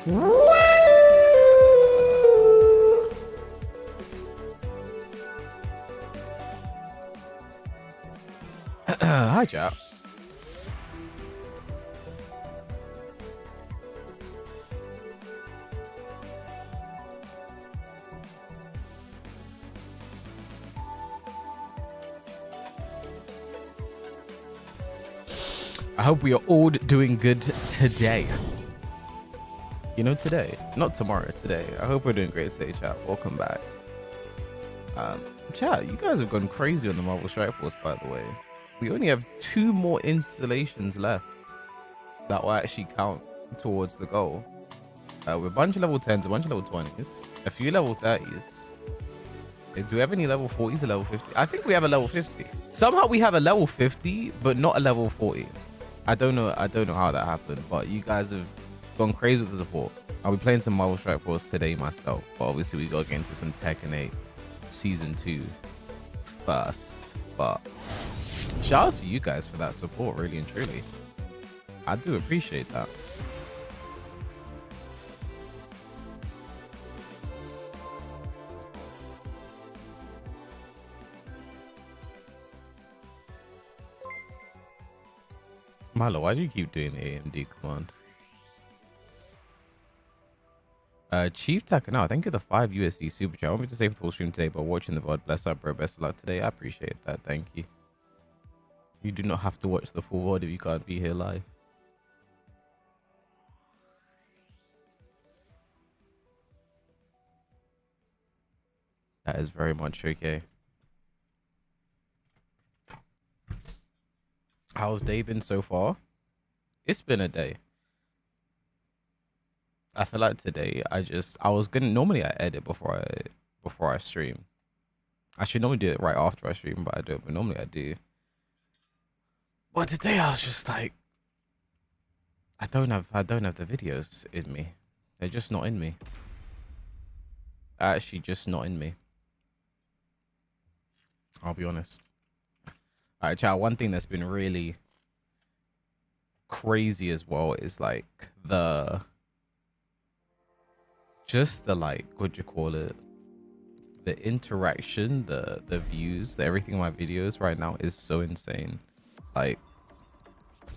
Hi, chat. I hope we are all doing good today. You know, today, not tomorrow, today. I hope we're doing great today, chat. Welcome back. Chat, you guys have gone crazy on the Marvel Strike Force, by the way. We only have 2 more installations left that will actually count towards the goal. With a bunch of level 10s, a bunch of level 20s, a few level 30s. Do we have any level 40s or level 50? I think we have a level 50. Somehow we have a level 50, but not a level 40. I don't know how that happened, but you guys have gone crazy with the support. I'll be playing some Marvel Strike Force today myself, but obviously we gotta get into some Tekken 8 Season 2 first. But shout out to you guys for that support, really and truly. I do appreciate that. Milo, why do you keep doing the AMD command? Chief Takanao, thank you for the 5 USD super chat. I want me to say for the full stream today, but watching the VOD. Bless up, bro. Best of luck today. I appreciate that. Thank you. You do not have to watch the full VOD if you can't be here live. That is very much okay. How's day been so far? It's been a day. I feel like today normally I edit before I stream. I should normally do it right after I stream, but I don't. But normally I do. But today I was just like, I don't have the videos in me. They're just not in me. Actually, just not in me. I'll be honest. Alright, chat. One thing that's been really crazy as well is like the like, what do you call it? The interaction, the views, everything on my videos right now is so insane. Like,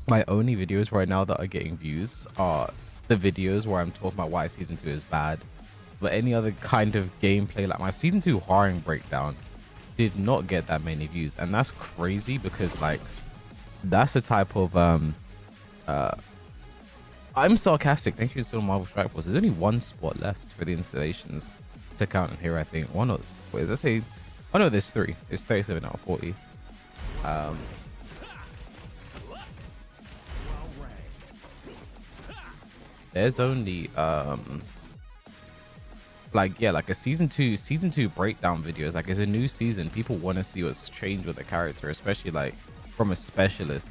my only videos right now that are getting views are the videos where I'm talking about why season 2 is bad. But any other kind of gameplay, like my season 2 Hwoarang breakdown, did not get that many views, and that's crazy because like that's the type of I'm sarcastic. Thank you to Marvel Strike Force. There's only 1 spot left for the installations to count in here. I think one of wait, does that say? Oh no, there's 3. It's 37 out of 40. There's only like, yeah, like a season 2 breakdown videos. Like, it's a new season, people want to see what's changed with the character, especially like from a specialist,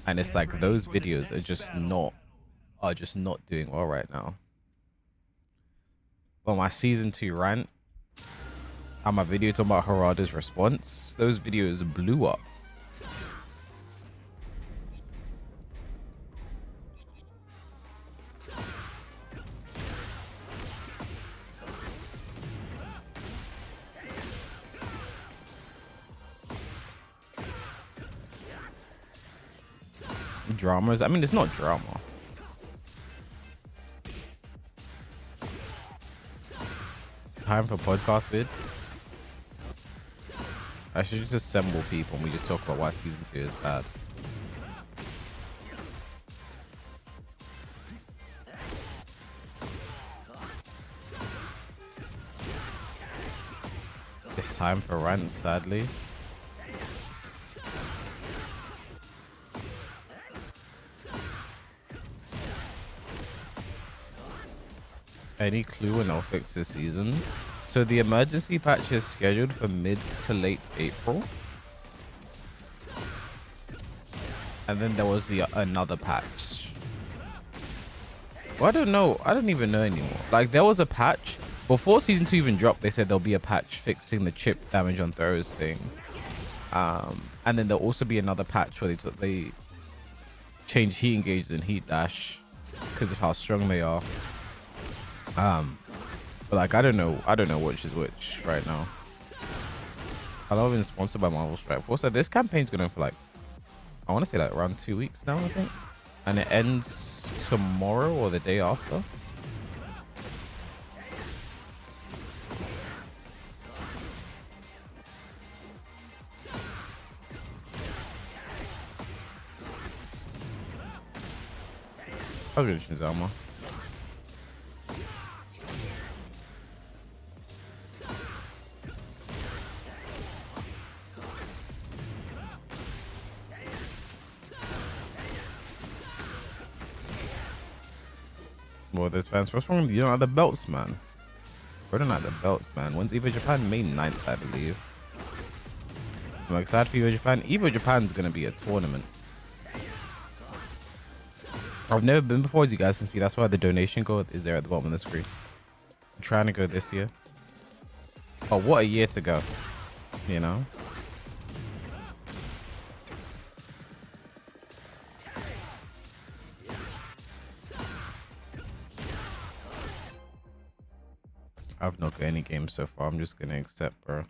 and it's like those videos are just not doing well right now. But my season 2 rant and my video talking about Harada's response, those videos blew up. Dramas, I mean, it's not drama. Time for podcast vid. I should just assemble people and we just talk about why season 2 is bad. It's time for rants, sadly. Any clue when I'll fix this season? So the emergency patch is scheduled for mid to late April. And then there was the another patch. Well, I don't know. I don't even know anymore. Like, there was a patch before season 2 even dropped. They said there'll be a patch fixing the chip damage on throws thing. And then there'll also be another patch where they changed heat engages and heat dash. because of how strong they are. But like I don't know which is which right now. I'm not even sponsored by Marvel Strike Force. So this campaign's going on for like, I want to say like around 2 weeks now, I think, and it ends tomorrow or the day after. I was going to choose Alma. Well, there's fans. What's wrong with you? Don't like the belts, man. We don't like the belts, man. When's EvoJapan? May 9th, I believe. I'm excited for EvoJapan. EvoJapan's going to be a tournament. I've never been before, as you guys can see. That's why the donation code is there at the bottom of the screen. I'm trying to go this year. Oh, what a year to go. You know? I've not got any games so far. I'm just gonna accept, bro.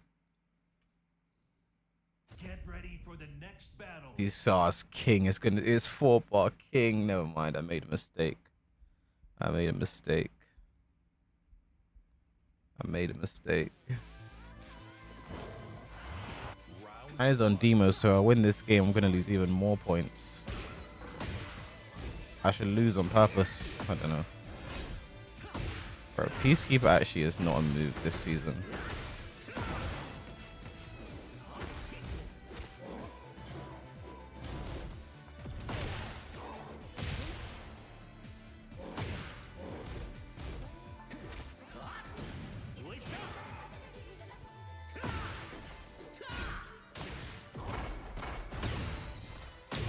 Get ready for the next battle. He saw us king. It's 4-bar king. Never mind. I made a mistake. I made a mistake. I is on demo, so I win this game. I'm gonna lose even more points. I should lose on purpose. I don't know. Bro, Peacekeeper actually is not a move this season.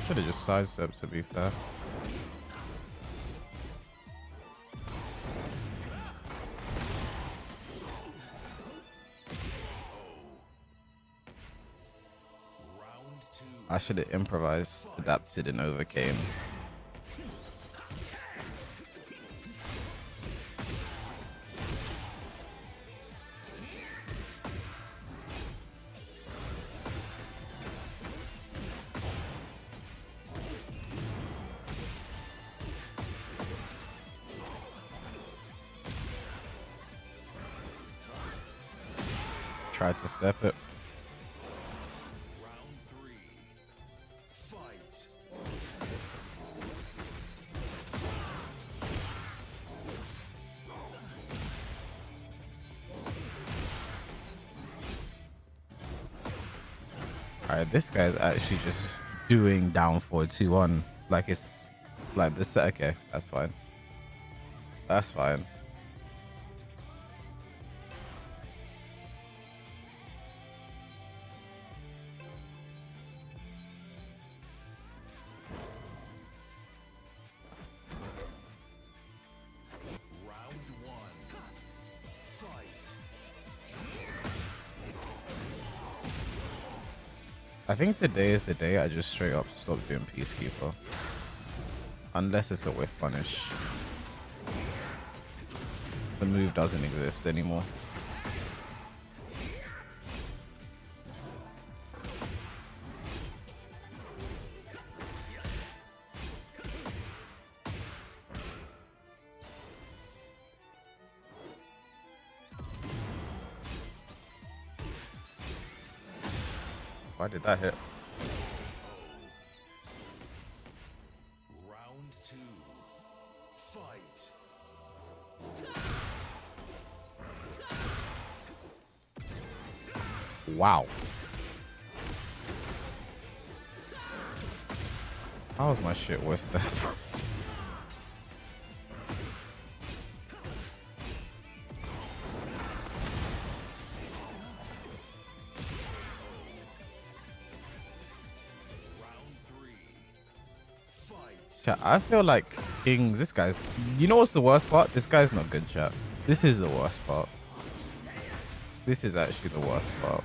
Should have just sidestepped, to be fair. I should have improvised, adapted, and overcame. Tried to step it. Alright, this guy's actually just doing down 4-2-1 like it's like this. Okay, that's fine. That's fine. I think today is the day I just straight up stop doing Peacekeeper. Unless it's a whiff punish. The move doesn't exist anymore. Why did that hit? Round 2. Fight. Wow. How was my shit worth that? I feel like Kings, this guy's, you know what's the worst part? This guy's not good, chat. This is the worst part. This is actually the worst part.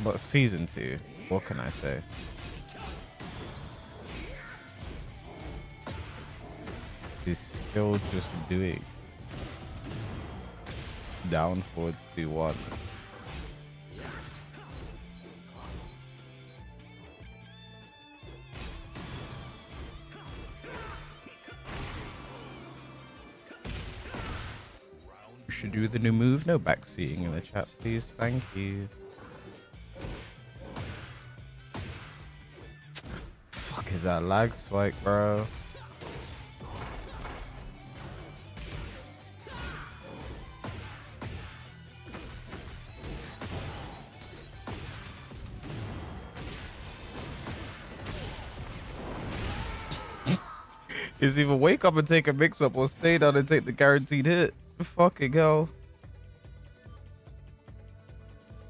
But season 2, what can I say? is still just doing. Down forward 2-1. Should do the new move. No backseating in the chat, please. Thank you. Fuck is that lag spike, bro? Is either wake up and take a mix up or stay down and take the guaranteed hit. Fucking hell.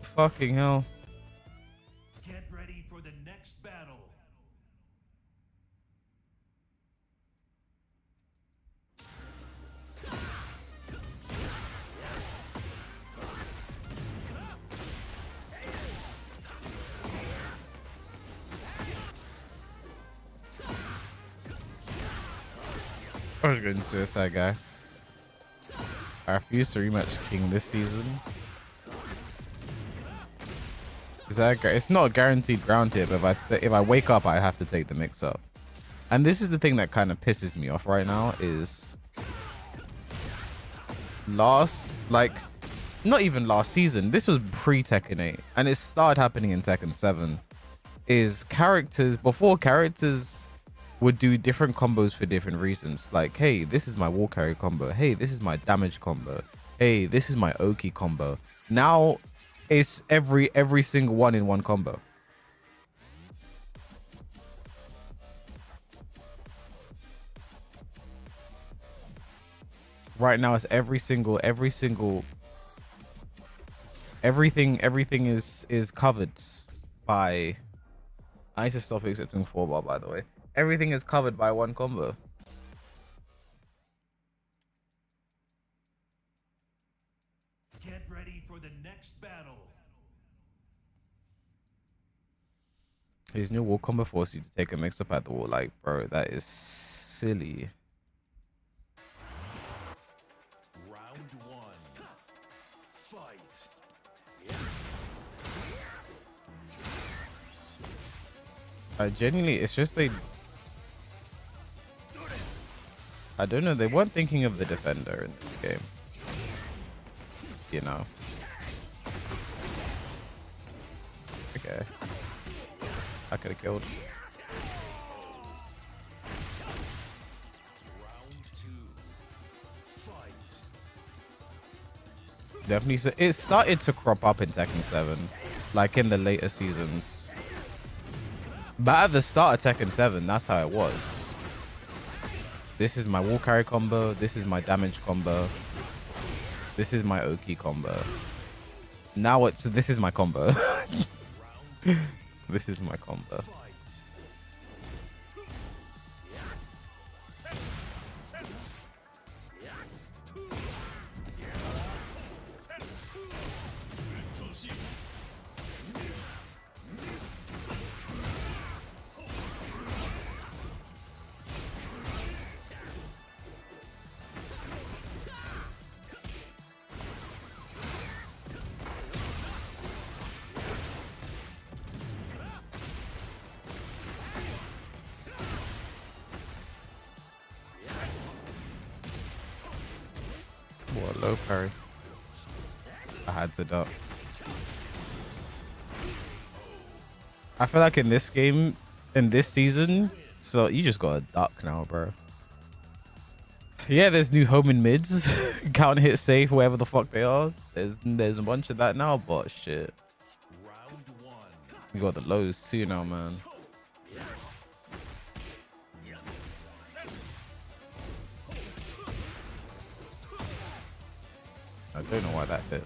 Fucking hell. Get ready for the next battle. I was going suicide guy. I refuse to rematch King this season. Is that it's not a guaranteed ground hit, but if I wake up, I have to take the mix up. And this is the thing that kind of pisses me off right now is not even last season. This was pre-Tekken 8, and it started happening in Tekken 7. Is before characters would do different combos for different reasons. Like, hey, this is my wall carry combo. Hey, this is my damage combo. Hey, this is my Oki combo. Now it's every single one in one combo. Right now it's everything is covered by. I need to stop accepting 4-bar, by the way. Everything is covered by one combo. Get ready for the next battle. His new wall combo forces you to take a mix up at the wall. Like, bro, that is silly. Round 1. Fight. Genuinely, it's just I don't know, they weren't thinking of the defender in this game. You know. Okay. I could have killed. Round 2. Fight. Definitely, it started to crop up in Tekken 7, like in the later seasons. But at the start of Tekken 7, that's how it was. This is my wall carry combo. This is my damage combo. This is my Oki combo. Now this is my combo. This is my combo. What low parry? I had to duck. I feel like in this game, in this season, so you just gotta duck now, bro. Yeah, there's new home and mids, counter hit safe, wherever the fuck they are. There's a bunch of that now, but shit. Round 1. You got the lows too now, man. I don't know why that hit.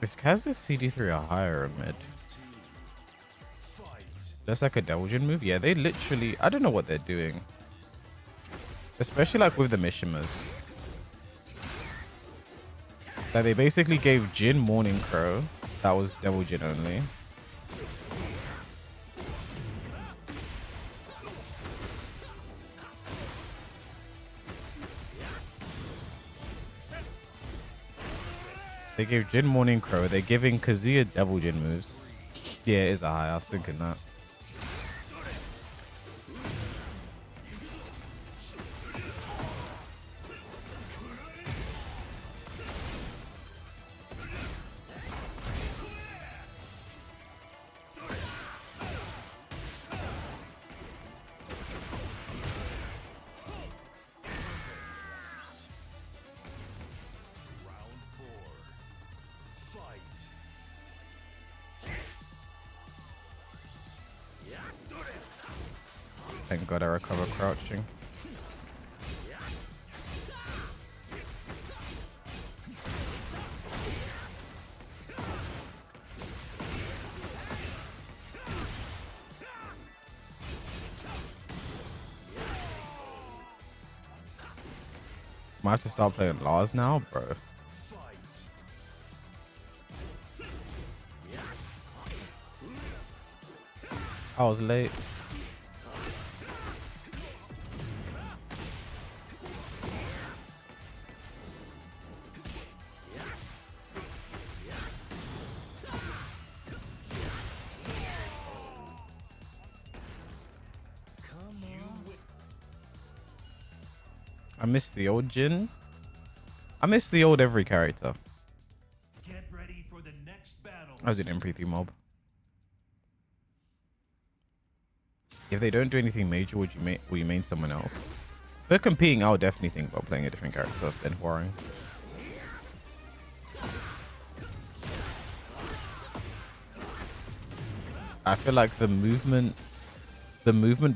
Is Kaz's CD3 a higher or mid? That's like a Delvian move? Yeah, they literally... I don't know what they're doing. Especially like with the Mishimas. Like they basically gave Jin Morning Crow. That was Devil Jin only. They gave Jin Morning Crow. They're giving Kazuya Devil Jin moves. Yeah, it is a high. I was thinking that. Thank God I recover crouching. Might have to start playing Lars now, bro. I was late. I miss the old Jin. I miss the old every character. Get ready for the next battle. I was in MP3 mob. If they don't do anything major, will you main someone else? If they're competing, I'll definitely think about playing a different character than Hwoarang. I feel like the movement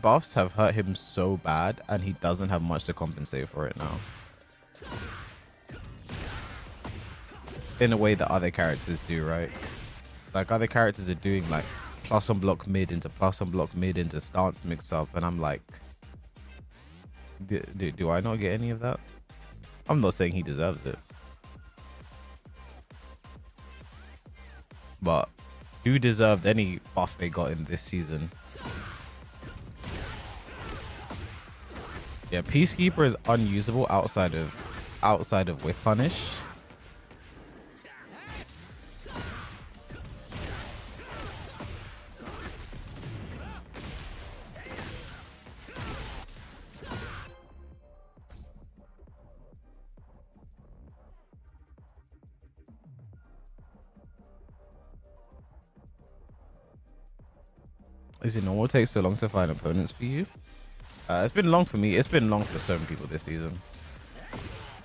buffs have hurt him so bad, and he doesn't have much to compensate for it now. In a way that other characters do, right? Like other characters are doing like plus on block mid into plus on block mid into stance mix up, and I'm like, do I not get any of that? I'm not saying he deserves it, but who deserved any buff they got in this season? Yeah, Peacekeeper is unusable outside of Whip Punish. Is it normal it takes so long to find opponents for you? It's been long for me. It's been long for so many people this season.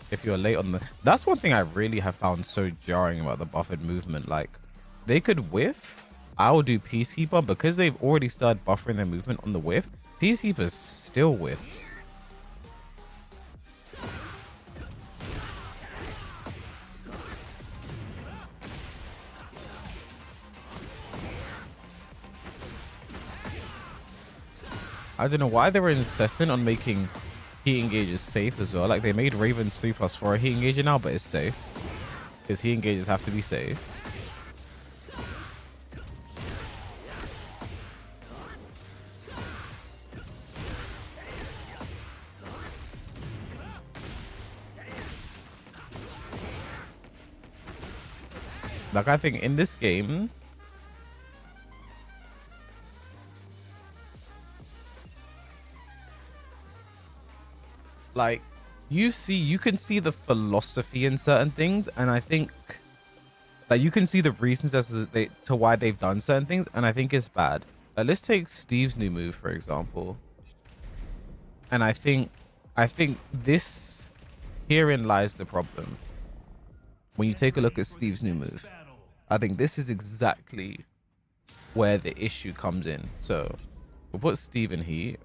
If you're late on the... That's one thing I really have found so jarring about the buffered movement. Like, they could whiff. I will do Peacekeeper. Because they've already started buffering their movement on the whiff, Peacekeeper still whiffs. I don't know why they were insistent on making heat engages safe as well. Like they made Raven's 3+4 heat engager now, but it's safe. Because heat engages have to be safe. Like I think in this game, like you can see the philosophy in certain things, and I think that you can see the reasons as to why they've done certain things, and I think it's bad. Let's take Steve's new move for example, and I think this herein lies the problem. When you take a look at Steve's new move, I think this is exactly where the issue comes in. So we'll put Steve in heat.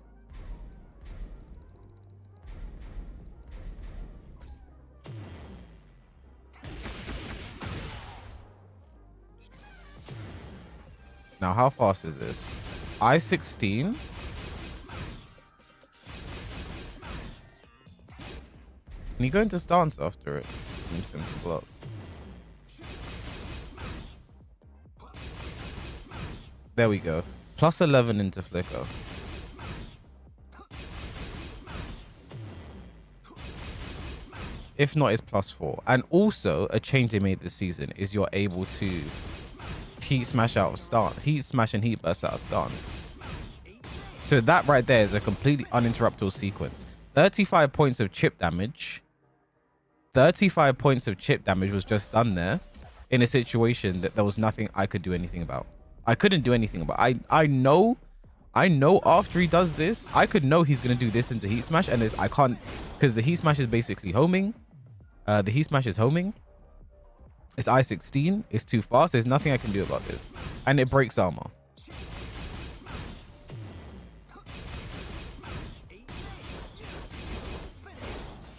Now, how fast is this? I-16. Can you go into stance after it? Seems to block. There we go. Plus 11 into flicker. If not, it's plus 4. And also, a change they made this season is you're able to heat smash out of stance. Heat smash and heat burst out of stance. So that right there is a completely uninterruptible sequence. 35 points of chip damage. 35 points of chip damage was just done there in a situation that there was nothing I could do anything about. I couldn't do anything about. I know after he does this, I could know he's going to do this into heat smash, and I can't, because the heat smash is basically homing. The heat smash is homing. It's I-16. It's too fast. There's nothing I can do about this. And it breaks armor.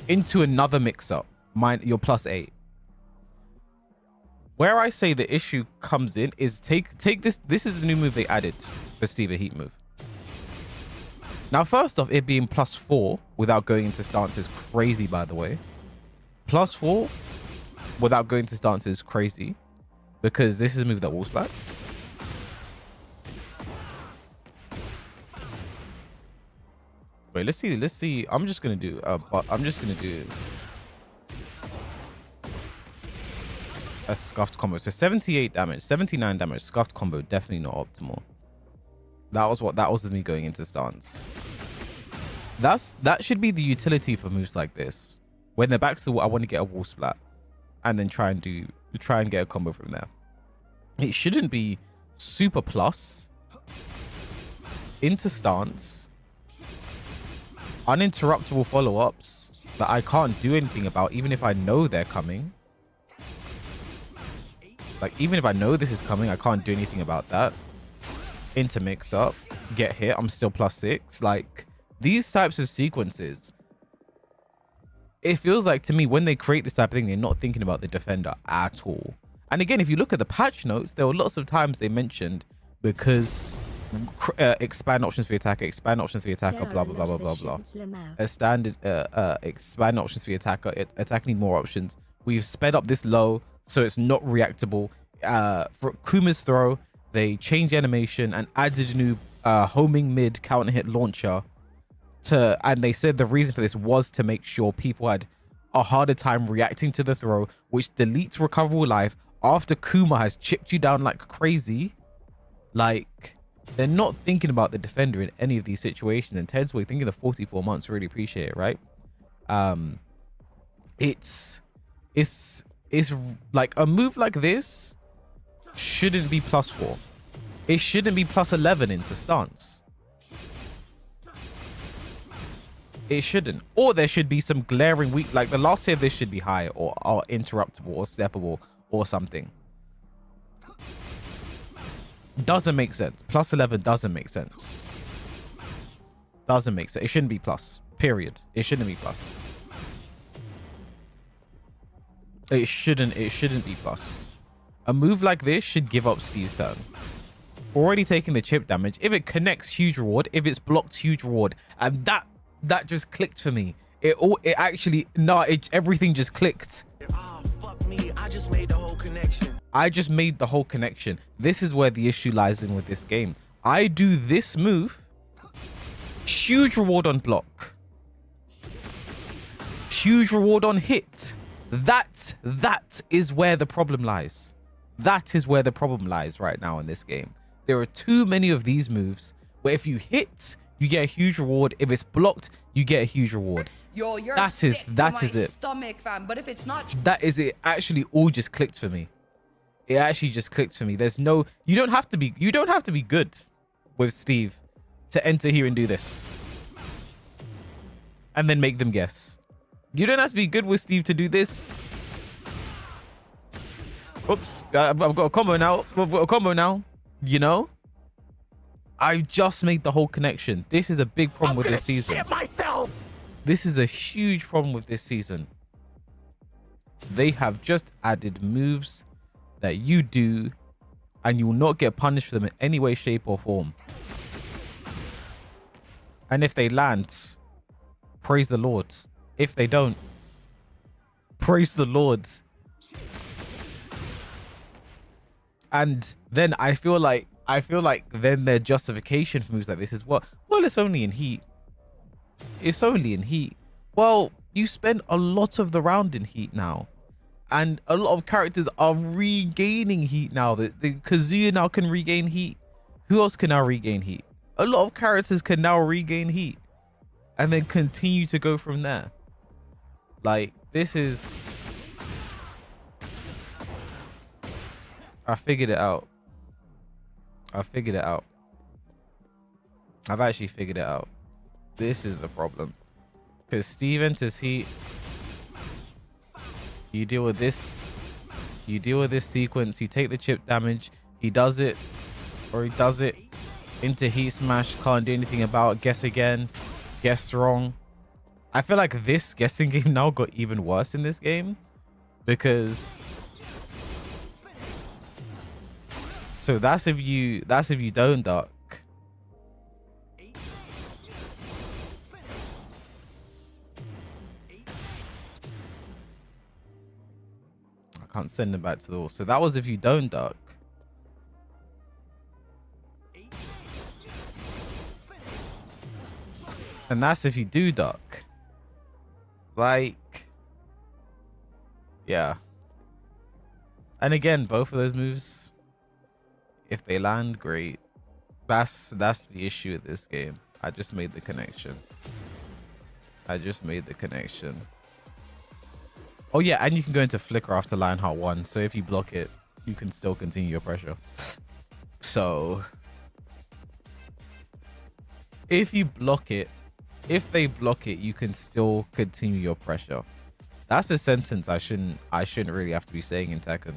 Into another mix-up. You're plus 8. Where I say the issue comes in is take this. This is the new move they added for Steve, a heat move. Now, first off, it being plus 4 without going into stance is crazy, by the way. Plus 4 without going to stance is crazy, because this is a move that wall splats. Wait, let's see. I'm just gonna do a scuffed combo. So 78 damage, 79 damage, scuffed combo, definitely not optimal. That was me going into stance. That should be the utility for moves like this. When they're back to the wall, I want to get a wall splat and then try and get a combo from there. It shouldn't be super plus into stance, uninterruptible follow-ups that I can't do anything about, even if I know they're coming. Like, even if I know this is coming, I can't do anything about that. Into mix up, get hit, I'm still plus 6. Like, these types of sequences, it feels like to me when they create this type of thing, they're not thinking about the defender at all. And again, if you look at the patch notes, there were lots of times they mentioned because expand options for the attacker, expand options for the attacker, blah blah blah blah blah blah. A standard expand options for the attacker, attacker need more options. We've sped up this low so it's not reactable. For Kuma's throw, they changed animation and added a new homing mid counter hit launcher. And they said the reason for this was to make sure people had a harder time reacting to the throw, which deletes recoverable life after Kuma has chipped you down like crazy. Like, they're not thinking about the defender in any of these situations. And Ted's way thinking of 44 months, really appreciate it, right? It's like a move like this shouldn't be plus 4. It shouldn't be plus 11 into stance. It shouldn't. Or there should be some glaring weak, like the last hit of this should be high or interruptible or steppable or something. Doesn't make sense. Plus 11 doesn't make sense. Doesn't make sense. It shouldn't be plus. Period. It shouldn't be plus. It shouldn't be plus. A move like this should give up Steve's turn. Already taking the chip damage. If it connects, huge reward. If it's blocked, huge reward. And that just clicked for me. Everything just clicked. Oh, fuck me. I just made the whole connection. This is where the issue lies in with this game. I do this move. Huge reward on block. Huge reward on hit. That is where the problem lies. That is where the problem lies right now in this game. There are too many of these moves where if you hit, you get a huge reward. If it's blocked, you get a huge reward. Yo, you're that is it. Stomach, fam. But if it's not, that is it. Actually, all just clicked for me. It actually just clicked for me. There's no. You don't have to be good with Steve to enter here and do this, and then make them guess. You don't have to be good with Steve to do this. Oops, I've got a combo now. You know, I just made the whole connection. This is a big problem with this season. This is a huge problem with this season. They have just added moves that you do, and you will not get punished for them in any way, shape, or form. And if they land, praise the Lord. If they don't, praise the Lord. And then I feel like I feel like then their justification for moves like this is what? Well, it's only in heat. It's only in heat. Well, you spend a lot of the round in heat now. And a lot of characters are regaining heat now. The Kazuya now can regain heat. Who else can now regain heat? A lot of characters can now regain heat. And then continue to go from there. Like, this is... I figured it out. I figured it out. I've actually figured it out. This is the problem. Because Steve enters heat. You deal with this. You deal with this sequence. You take the chip damage. He does it. Or he does it into heat smash. Can't do anything about it. Guess again. Guess wrong. I feel like this guessing game now got even worse in this game. Because... So that's if you don't duck. I can't send him back to the wall. So that was if you don't duck. And that's if you do duck. Like, yeah. And again, both of those moves, if they land, great. That's the issue with this game. I just made the connection. I just made the connection. Oh yeah, and you can go into flicker after Lionheart 1. So if you block it, you can still continue your pressure. So if you block it, if they block it, you can still continue your pressure. That's a sentence I shouldn't really have to be saying in Tekken.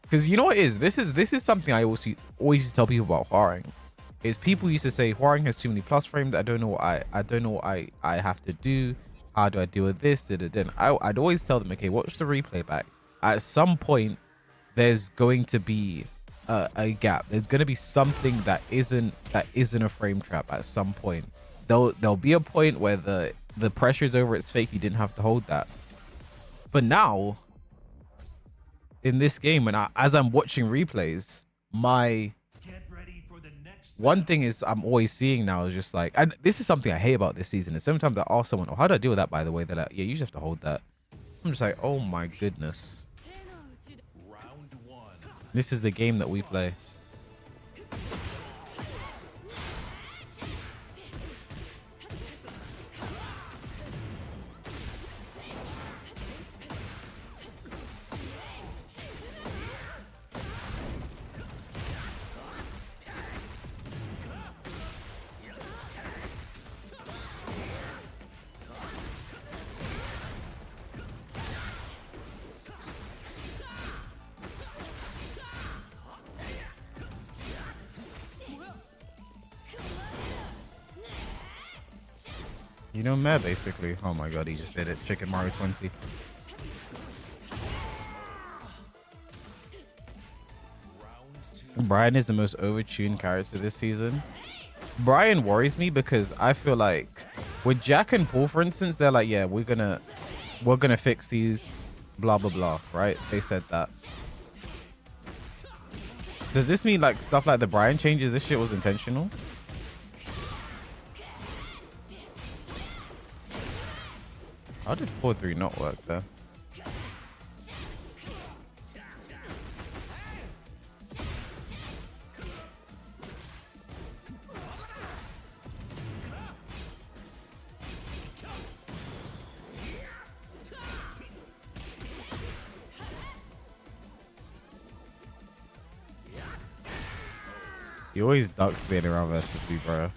Because you know what it is? This is something I always used to tell people about Hwoarang. Is people used to say Hwoarang has too many plus frames. I don't know what I have to do. How do I deal with this? I'd always tell them, okay, watch the replay back. At some point, there's going to be a gap. There's going to be something that isn't a frame trap. At some point, there'll be a point where the pressure is over. It's fake. You didn't have to hold that. But now, in this game, as I'm watching replays, one thing is I'm always seeing now is just like, and this is something I hate about this season, is sometimes I ask someone, oh, how do I deal with that, by the way? They're like, yeah, you just have to hold that. I'm just like, oh my goodness. This is the game that we play. You know, meh, basically. Oh my god, he just did it. Chicken Mario 20. Brian is the most overtuned character this season. Brian worries me because I feel like with Jack and Paul, for instance, they're like, yeah, we're gonna fix these, blah blah blah, right? They said that. Does this mean like stuff like the Brian changes, this shit was intentional? How did 4-3 not work there? He always ducks being around versus me, bro.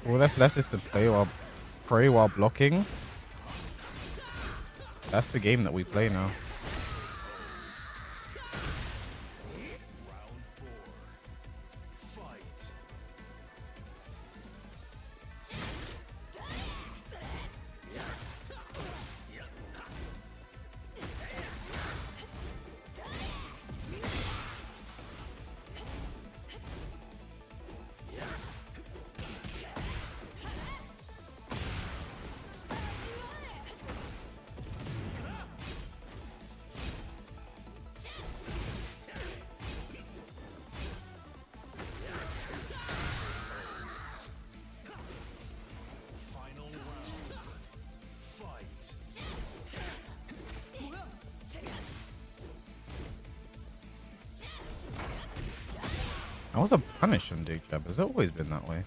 All that's left is to pray while blocking. That's the game that we play now. I was a punish on dig jab. Has it always been that way?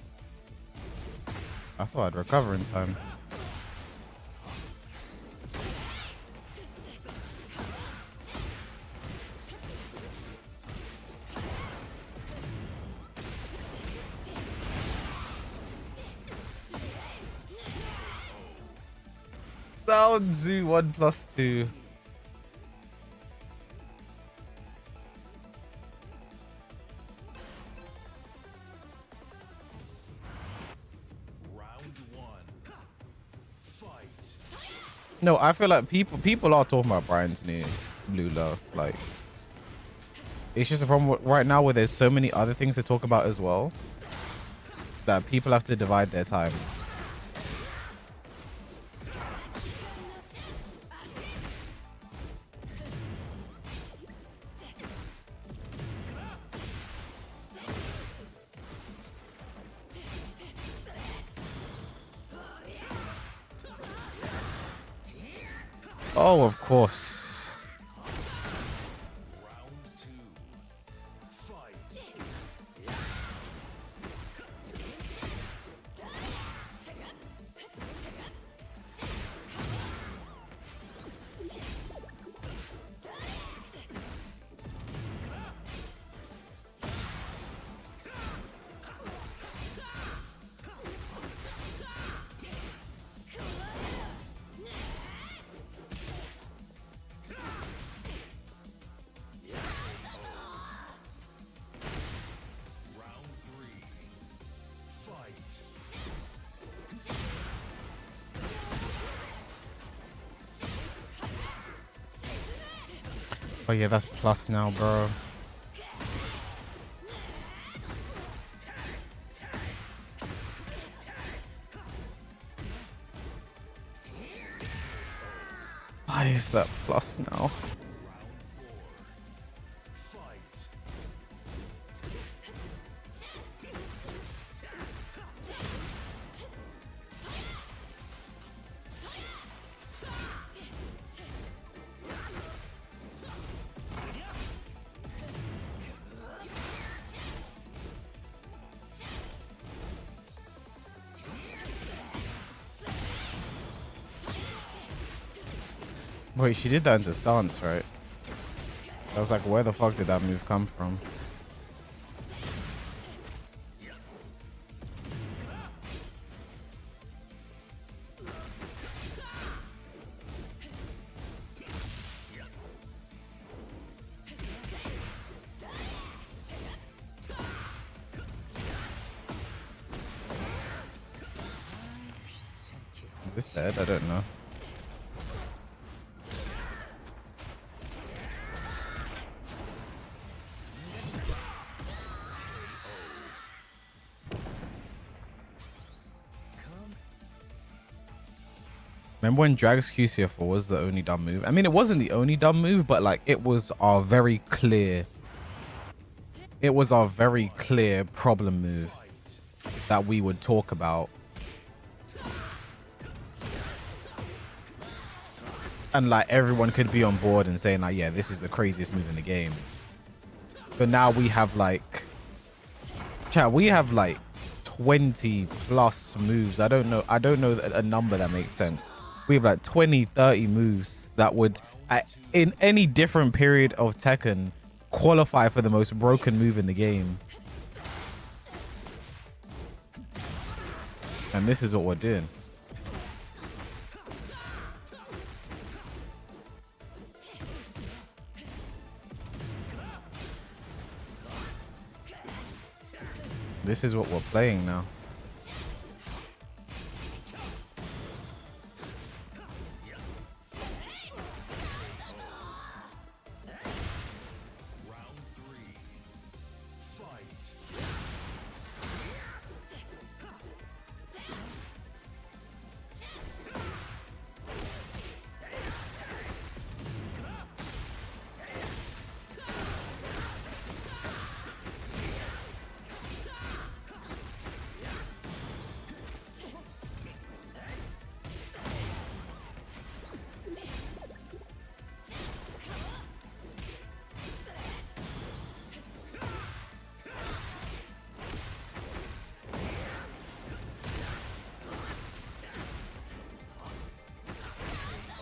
I thought I'd recover in time. Down to 1+2. No, I feel like people are talking about Brian's new blue low. Like, it's just a problem right now where there's so many other things to talk about as well that people have to divide their time. Oh, of course. Oh yeah, that's plus now, bro. Why is that plus now? Wait, she did that into stance, right? I was like, where the fuck did that move come from? Is this dead? I don't know. Remember when Drag's QCF4 was the only dumb move? I mean, it wasn't the only dumb move, but like it was our very clear. It was our very clear problem move that we would talk about. And like everyone could be on board and saying like, yeah, this is the craziest move in the game. But now we have like, chat, we have like 20 plus moves. I don't know a number that makes sense. We have like 20, 30 moves that would, in any different period of Tekken, qualify for the most broken move in the game. And this is what we're doing. This is what we're playing now.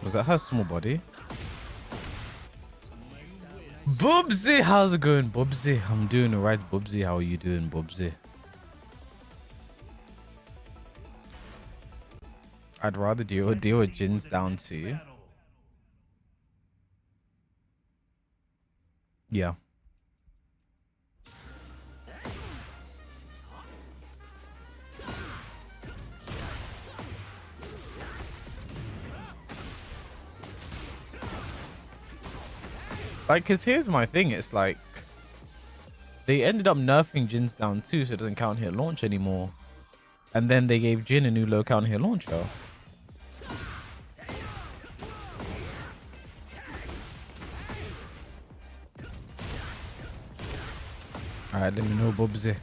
Was that her small body? Bubsy, how's it going, Bubsy? I'm doing alright, Bubsy. How are you doing, Bubsy? I'd rather deal with Jin's down too. Yeah. Like, cause here's my thing, it's like they ended up nerfing Jin's down too, so it doesn't count hit launch anymore. And then they gave Jin a new low count hit launcher. Alright, let me know, Bubsy.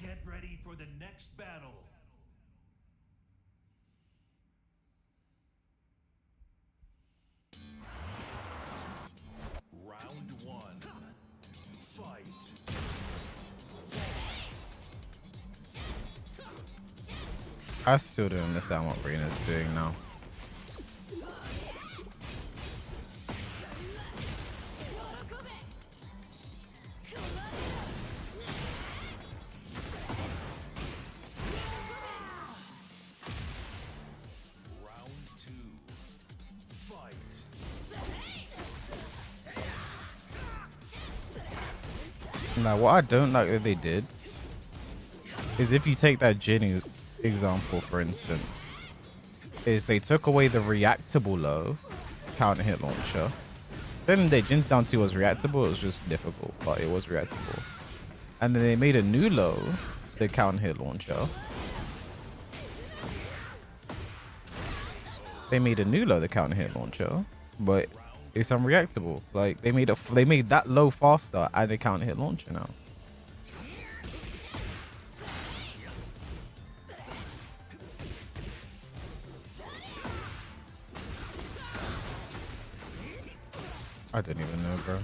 Get ready for the next battle. Round one. Fight. I still don't understand what Reina's doing now. Now, what I don't like that they did is if you take that Jin example, for instance, is they took away the reactable low counter hit launcher. Then the Jin's down 2 was reactable, it was just difficult, but it was reactable. And then they made a new low, the counter hit launcher. They made a new low, the counter hit launcher, but it's unreactable. Like they made that low faster and a counter hit launcher now. I don't even know, bro.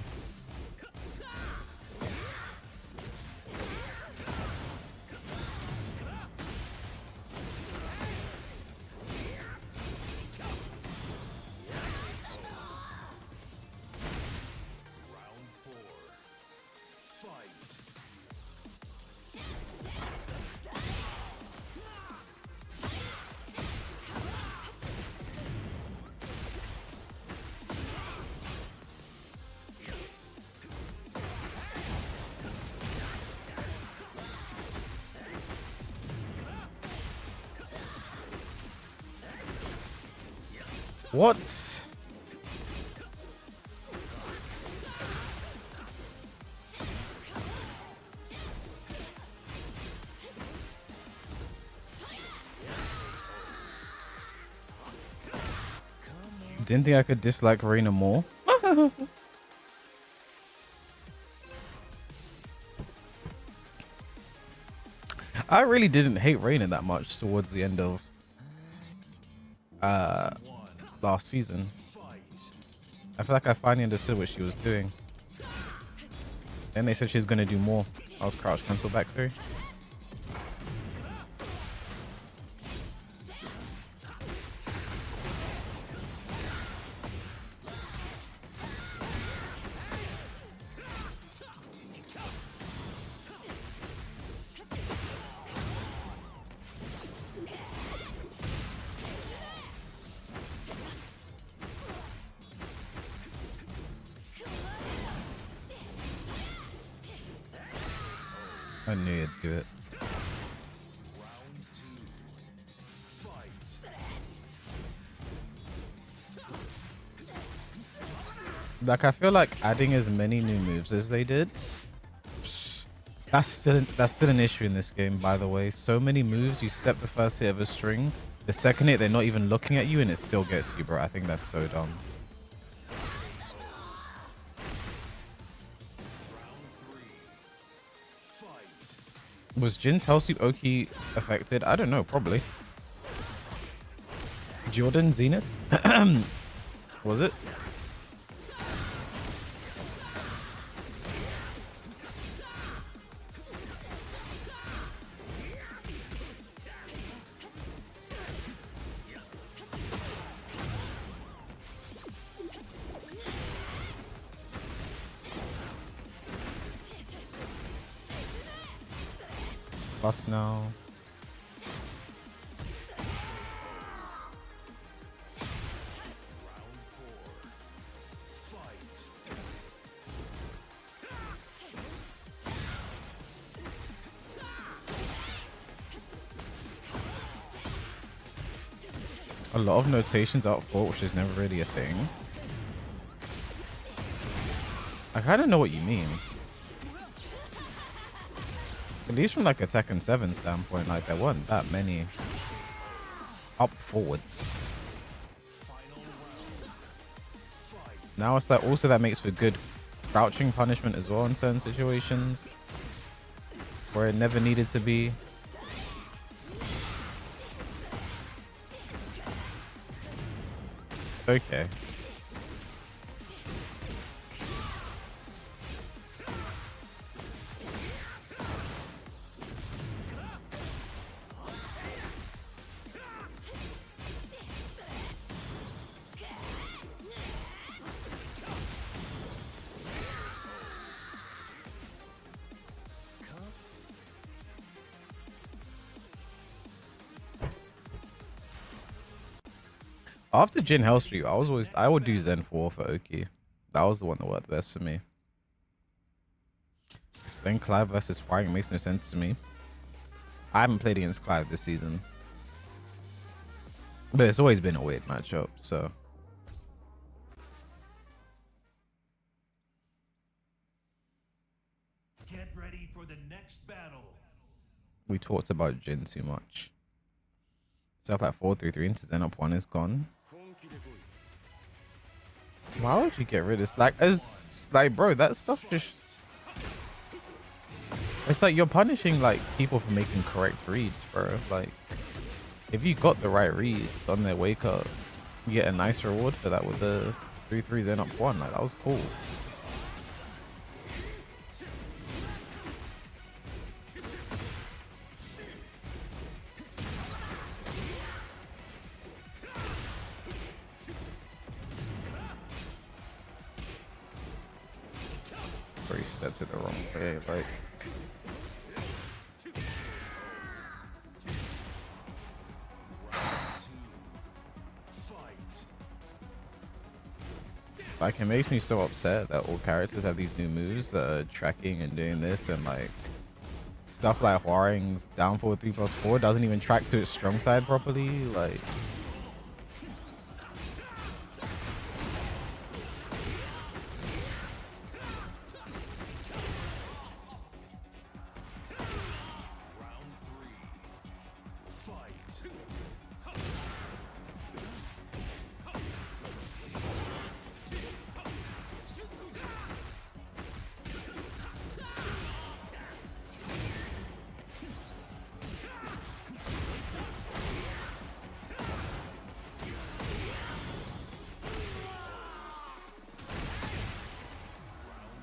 What? Didn't think I could dislike Reina more. I really didn't hate Reina that much towards the end of last season. I feel like I finally understood what she was doing. Then they said she's gonna do more. I was crouch cancel back through. I knew you'd do it. Like, I feel like adding as many new moves as they did, that's still an issue in this game, by the way. So many moves, you step the first hit of a string, the second hit they're not even looking at you and it still gets you, bro. I think that's so dumb. Was Jin's Hellsweep Oki affected? I don't know, probably. Jordan Zenith? Was it? plus now. A lot of notations out for, which is never really a thing. I kind of know what you mean. At least from like a Tekken 7 standpoint, like there weren't that many up forwards. Now it's like also that makes for good crouching punishment as well in certain situations where it never needed to be. Okay. After Jin Hellstreak, I would do Zen 4 for Oki. That was the one that worked best for me. Explain Clive versus Hwoarang makes no sense to me. I haven't played against Clive this season, but it's always been a weird matchup. So Get ready for the next battle. we talked about Jin too much. Stuff like 4-3-3 into Zen up 1 is gone. Why would you get rid of Slack? As like, bro, that stuff just, it's like you're punishing like people for making correct reads, bro. Like if you got the right read on their wake up, you get a nice reward for that with the 3-3 Zen up 1. Like that was cool. Or he stepped it the wrong way, like. Like it makes me so upset that all characters have these new moves that are tracking and doing this, and like stuff like Hwoarang's down forward 3+4 doesn't even track to its strong side properly. Like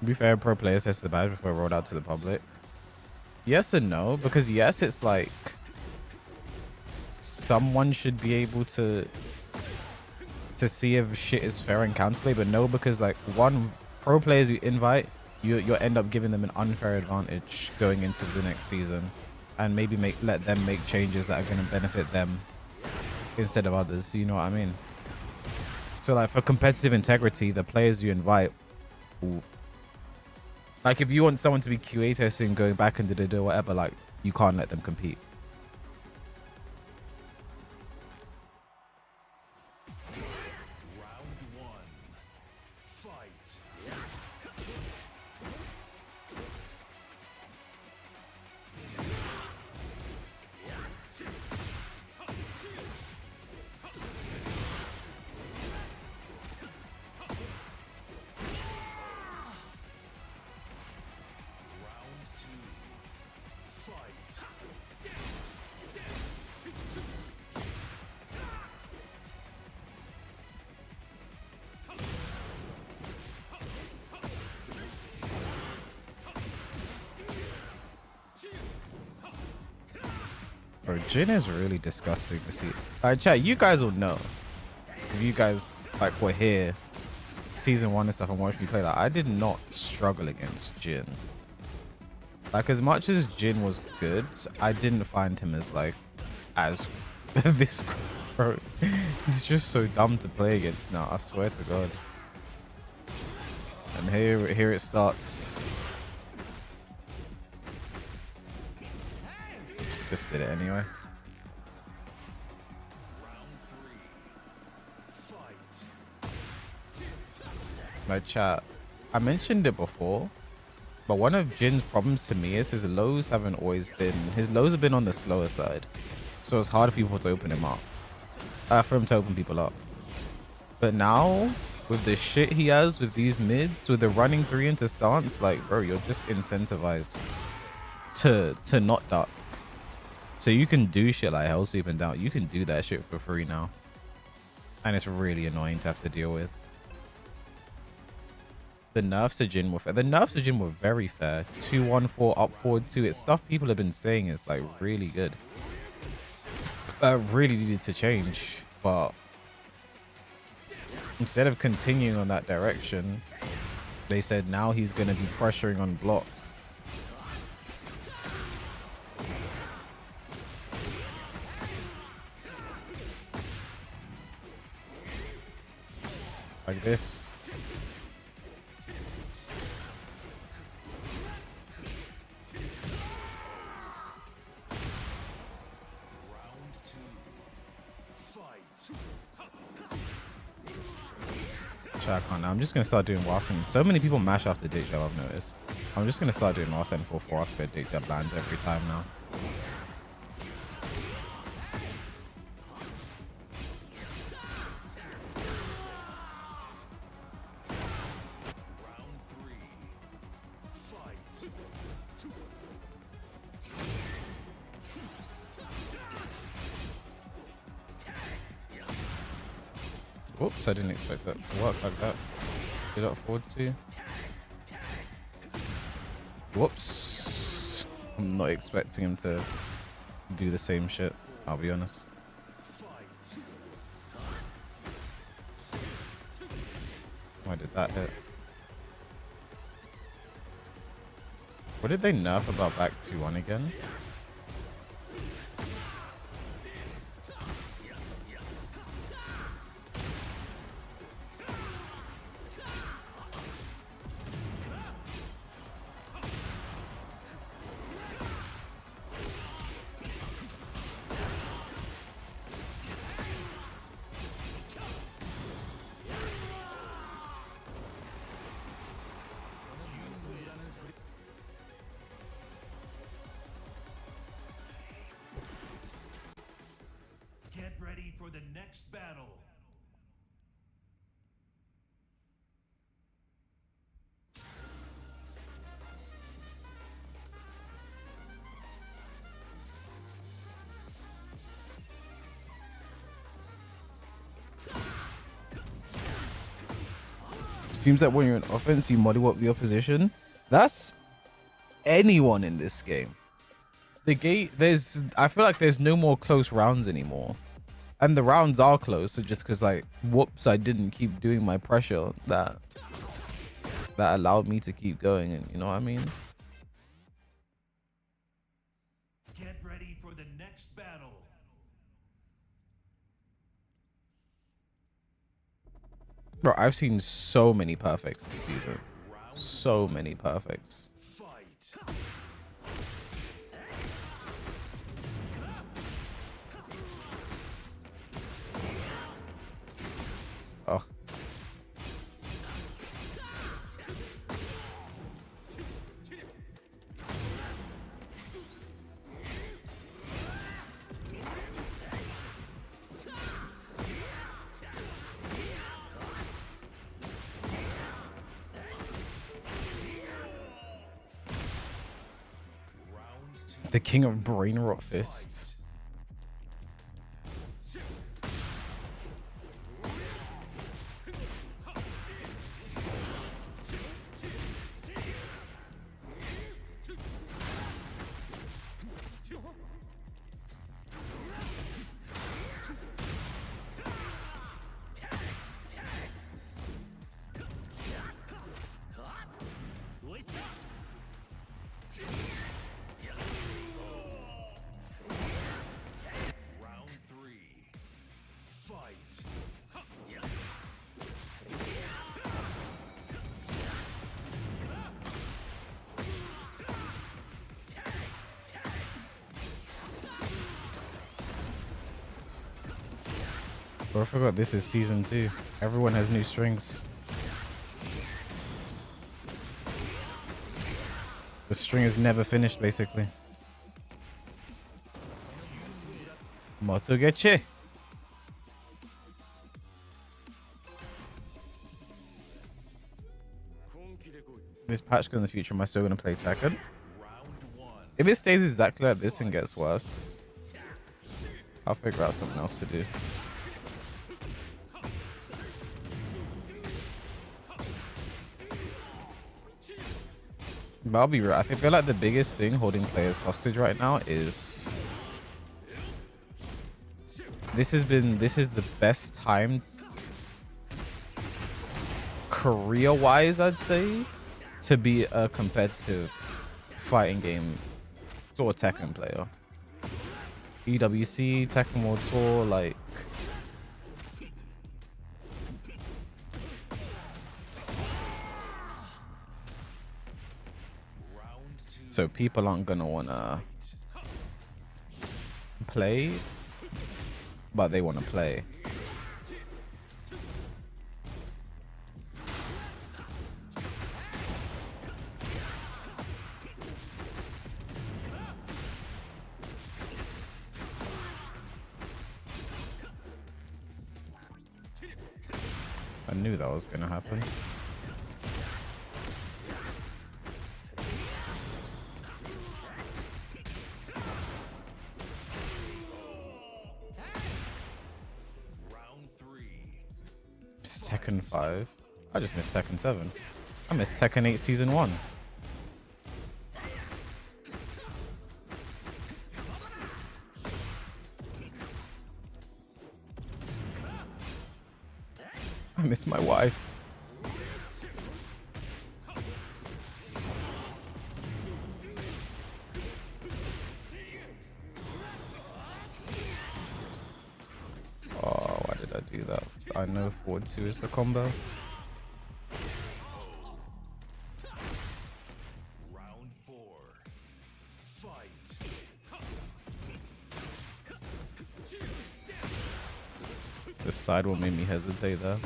to be fair, pro players test the badge before it rolled out to the public. Yes and no, because yes, it's like someone should be able to see if shit is fair and counterplay, but no, because like one, pro players you invite, you'll end up giving them an unfair advantage going into the next season, and maybe let them make changes that are going to benefit them instead of others. You know what I mean? So like for competitive integrity, the players you invite, like if you want someone to be QA testing, going back into the do whatever, like you can't let them compete. Bro, Jin is really disgusting to see. Like, chat, you guys will know. If you guys like were here season 1 and stuff and watched me play, like I did not struggle against Jin. Like, as much as Jin was good, I didn't find him as like as this. Bro, he's just so dumb to play against now. I swear to God. And here it starts. Just did it anyway. My chat. I mentioned it before, but one of Jin's problems to me is his lows haven't always been. His lows have been on the slower side, so it's hard for people to open him up. For him to open people up. But now, with the shit he has with these mids, with the running 3 into stance, like, bro, you're just incentivized to not duck. So you can do shit like hell sweep and down. You can do that shit for free now. And it's really annoying to have to deal with. The nerfs to Jin were fair. The nerfs to Jin were very fair. 2-1-4, up forward 2. It's stuff people have been saying is like really good. Really needed to change, but instead of continuing on that direction, they said now he's going to be pressuring on block. Like this. I'm just gonna start doing Hwoarang. So many people mash after dig jab, I've noticed. I'm just gonna start doing Hwoarang 4-4 after dig jab lands every time now. Whoops, I didn't expect that to work like that. Get up forward to. Whoops. I'm not expecting him to do the same shit, I'll be honest. Why did that hit? What did they nerf about back 2-1 again? Get ready for the next battle. Seems like when you're in offense, you muddy up the opposition. That's anyone in this game. The gate, I feel like there's no more close rounds anymore. And the rounds are close, so just because, like, whoops, I didn't keep doing my pressure that allowed me to keep going, and you know what I mean? Get ready for the next battle. Bro, I've seen so many perfects this season. So many perfects. Oh. The king of brain rot fists. Bro, I forgot this is season 2. Everyone has new strings. The string is never finished, basically. Motogeche. This patch in the future, am I still going to play Tekken? If it stays exactly like this and gets worse, I'll figure out something else to do. But I'll be real, I feel like the biggest thing holding players hostage right now is this is the best time career-wise, I'd say, to be a competitive fighting game or Tekken player. EWC, Tekken World Tour, like so people aren't gonna wanna play, but they wanna play. I knew that was gonna happen. It's Tekken 5. I just missed Tekken 7. I missed Tekken 8 Season 1. I miss my wife. Oh, why did I do that? I know forward 2 is the combo. Round 4. Fight. This side will make me hesitate there.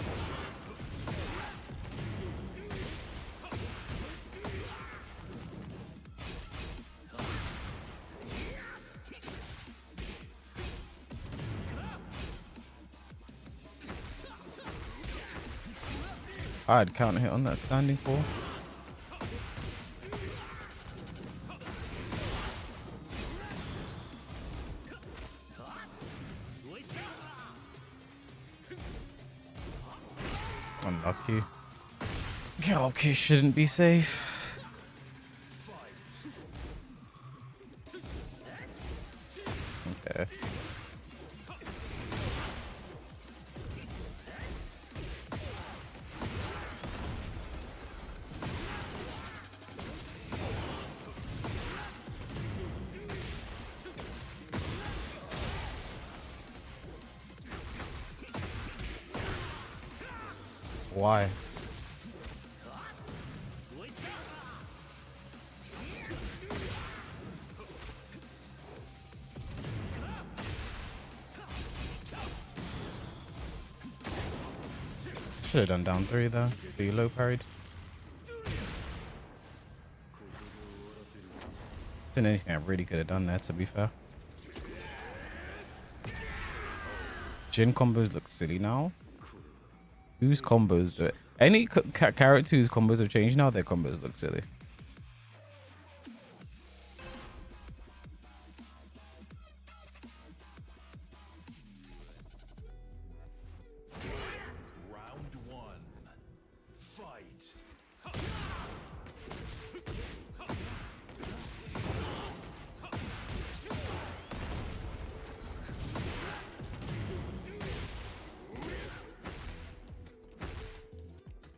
I'd counter hit on that standing fall. Unlucky. Okay, shouldn't be safe. Okay. Why? Should have done down 3 though. Be low parried. Isn't anything I really could have done there, to be fair. Jin combos look silly now. Whose combos do it? Any character whose combos have changed now, their combos look silly. Round 1. Fight.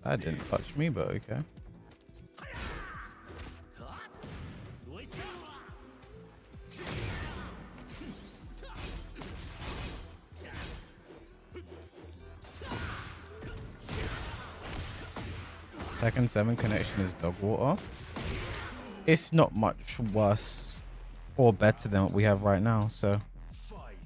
That didn't touch me, but okay. Tekken 7 connection is dog water. It's not much worse or better than what we have right now, so. Fight.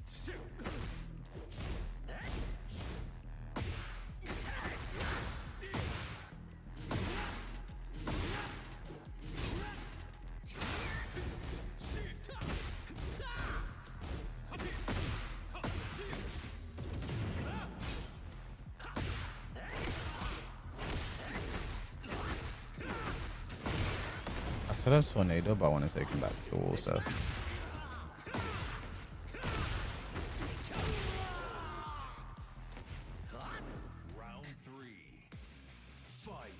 still have Tornado, but I want to take him back to the wall, so. Round 3. Fight.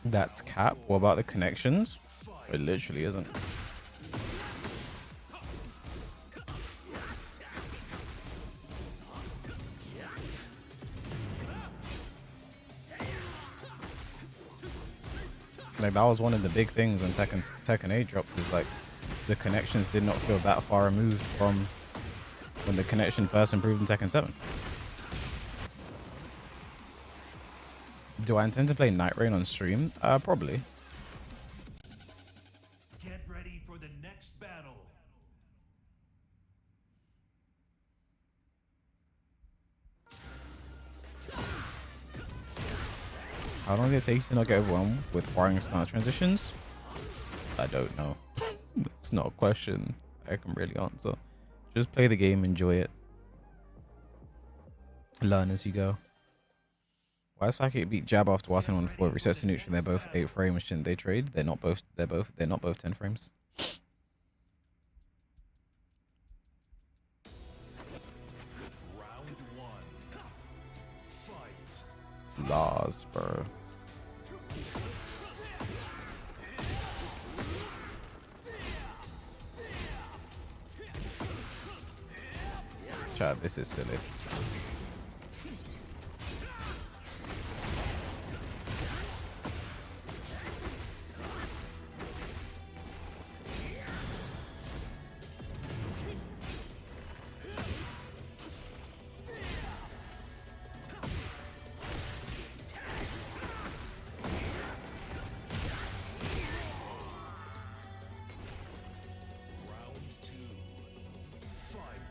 That's cap. What about the connections? It literally isn't. Like that was one of the big things when Tekken 8 dropped, is like the connections did not feel that far removed from when the connection first improved in Tekken 7. Do I intend to play Night Rain on stream? Probably. Get ready for the next battle. How long did it take to not get overwhelmed with Hwoarang stance transitions? I don't know. It's not a question I can really answer. Just play the game, enjoy it. Learn as you go. Why is Fakir beat Jab after Watson on 4 resets to neutral? They're both 8 frames. Shouldn't they trade? They're not both 10 frames. Round 1. Fight. Laws, bro. Chat, this is silly. Round 2. Fight.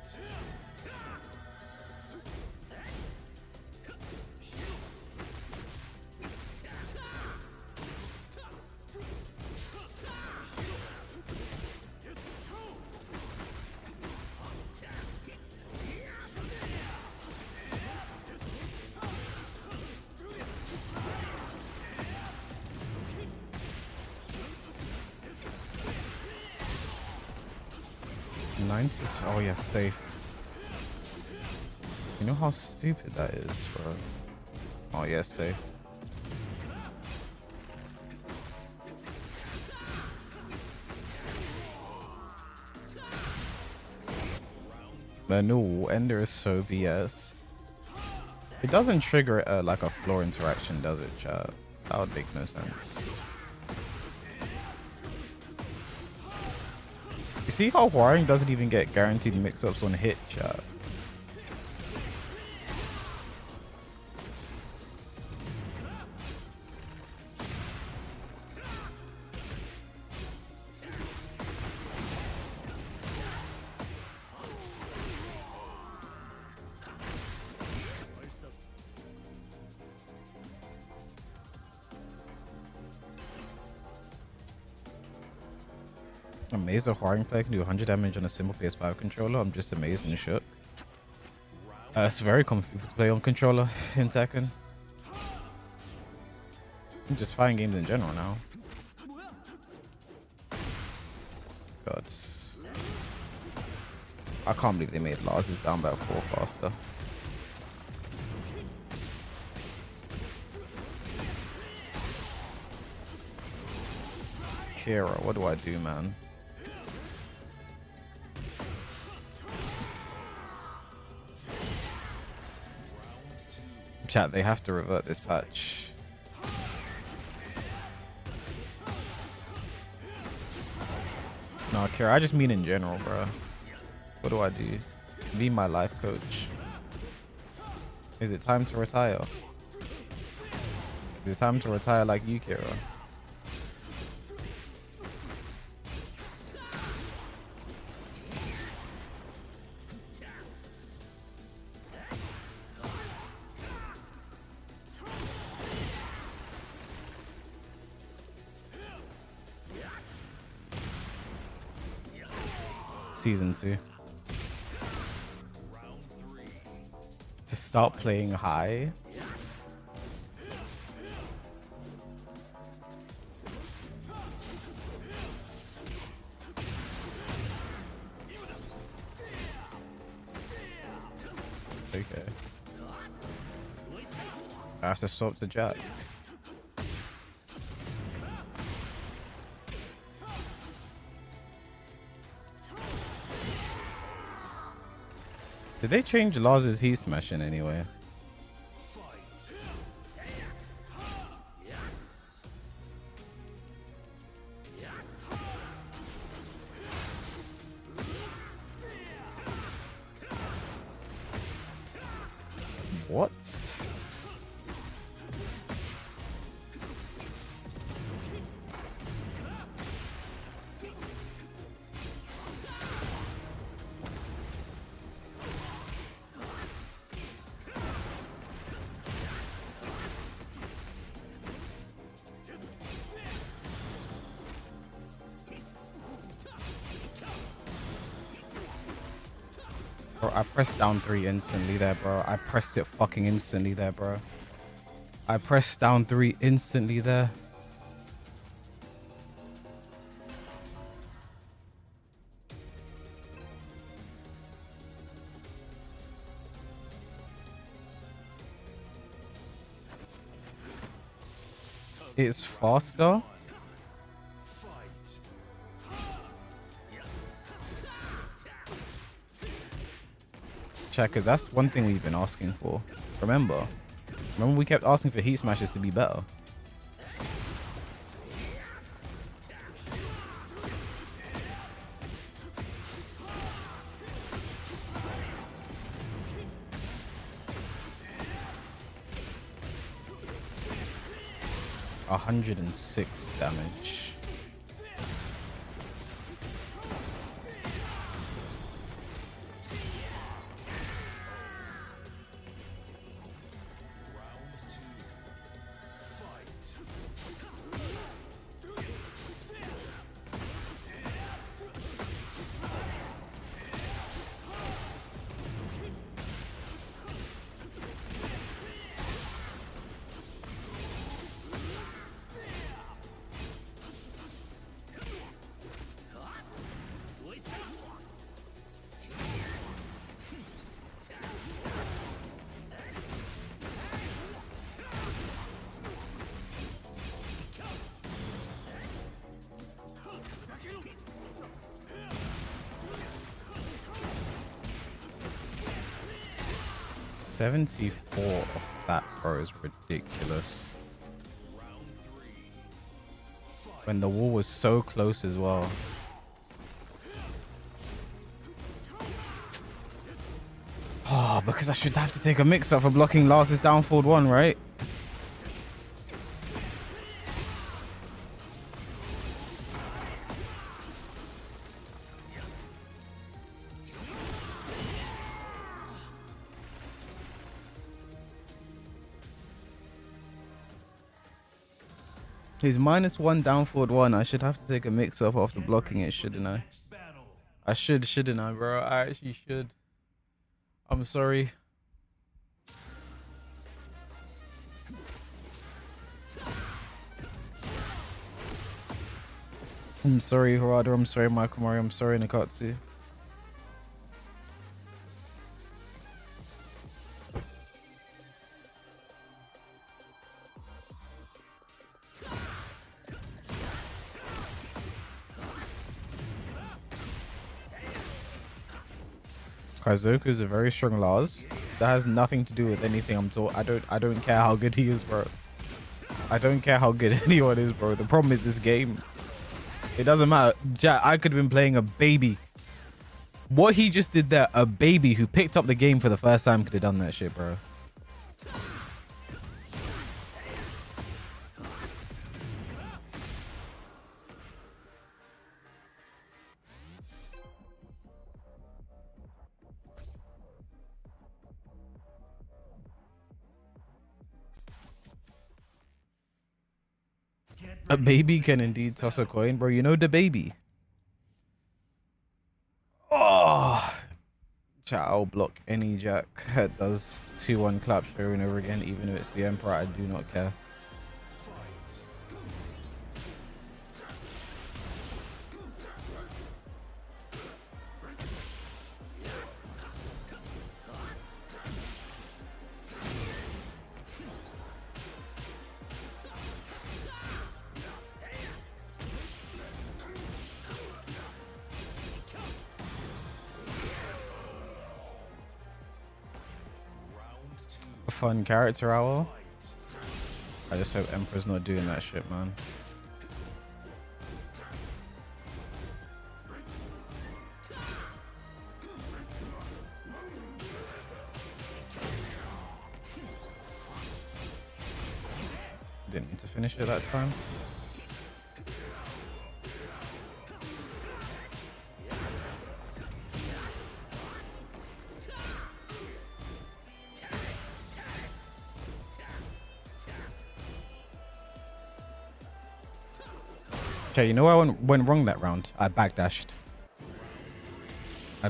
Oh yeah, safe. You know how stupid that is, bro. Oh yeah, safe. The new Ender is so BS. It doesn't trigger like a floor interaction, does it, chat? That would make no sense. You see how Hwoarang doesn't even get guaranteed mix-ups on hit, chat? Amazed a Hwoarang player can do 100 damage on a simple PS5 controller. I'm just amazed and shook. It's very comfortable to play on controller in Tekken. Just fighting games in general now. God. I can't believe they made Lars down by 4 faster. Kira, what do I do, man? Chat, they have to revert this patch. No, Kira, I just mean in general, bro. What do I do? Be my life coach. Is it time to retire? Is it time to retire like you, Kira? Season 2. To start playing high. Okay. I have to swap to Jack. Did they change Laz's heat smash in any way? What? Bro, I pressed down 3 instantly there, bro. I pressed it fucking instantly there, bro. I pressed down 3 instantly there. It's faster. Checkers, that's one thing we've been asking for. Remember we kept asking for heat smashes to be better. $106 damage. $74 of that, bro, is ridiculous. When the wall was so close as well. Oh, because I should have to take a mix-up for blocking Lars's down forward 1, right? He's -1 down forward 1. I should have to take a mix up after blocking it, shouldn't I? I should, shouldn't I, bro? I actually should. I'm sorry. I'm sorry, Hwoarang. I'm sorry, Michael Murray. I'm sorry, Nakatsu. Kaizoku is a very strong Lars. That has nothing to do with anything I'm told. I don't care how good he is, bro. I don't care how good anyone is, bro. The problem is this game. It doesn't matter. Jack, I could have been playing a baby. What he just did there, a baby who picked up the game for the first time could have done that shit, bro. A baby can indeed toss a coin, bro. You know the baby. Chat, I'll block any Jack that does 2-1 claps over and over again, even if it's the Emperor. I do not care. Fun character hour. I just hope Emperor's not doing that shit, man. Didn't need to finish it that time. Okay, you know where I went wrong that round? I backdashed. I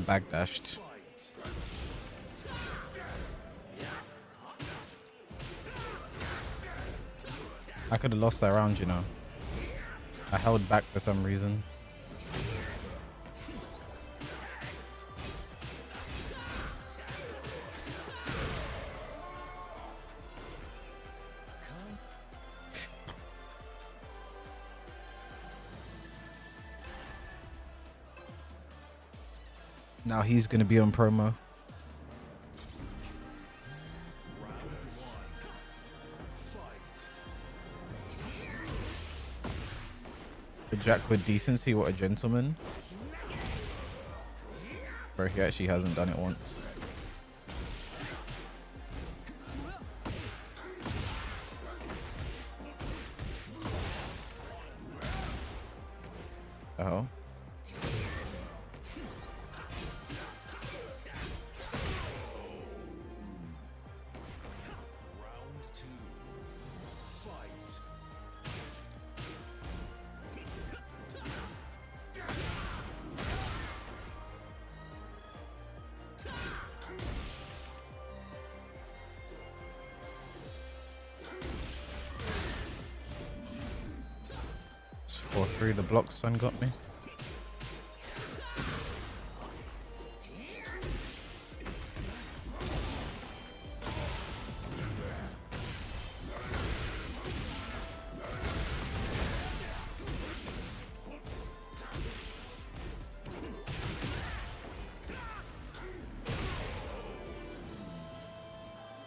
could have lost that round, you know. I held back for some reason. Now he's going to be on promo. The Jack with decency, what a gentleman. Bro, he actually hasn't done it once. Oh. It's 4-3, the block son got me.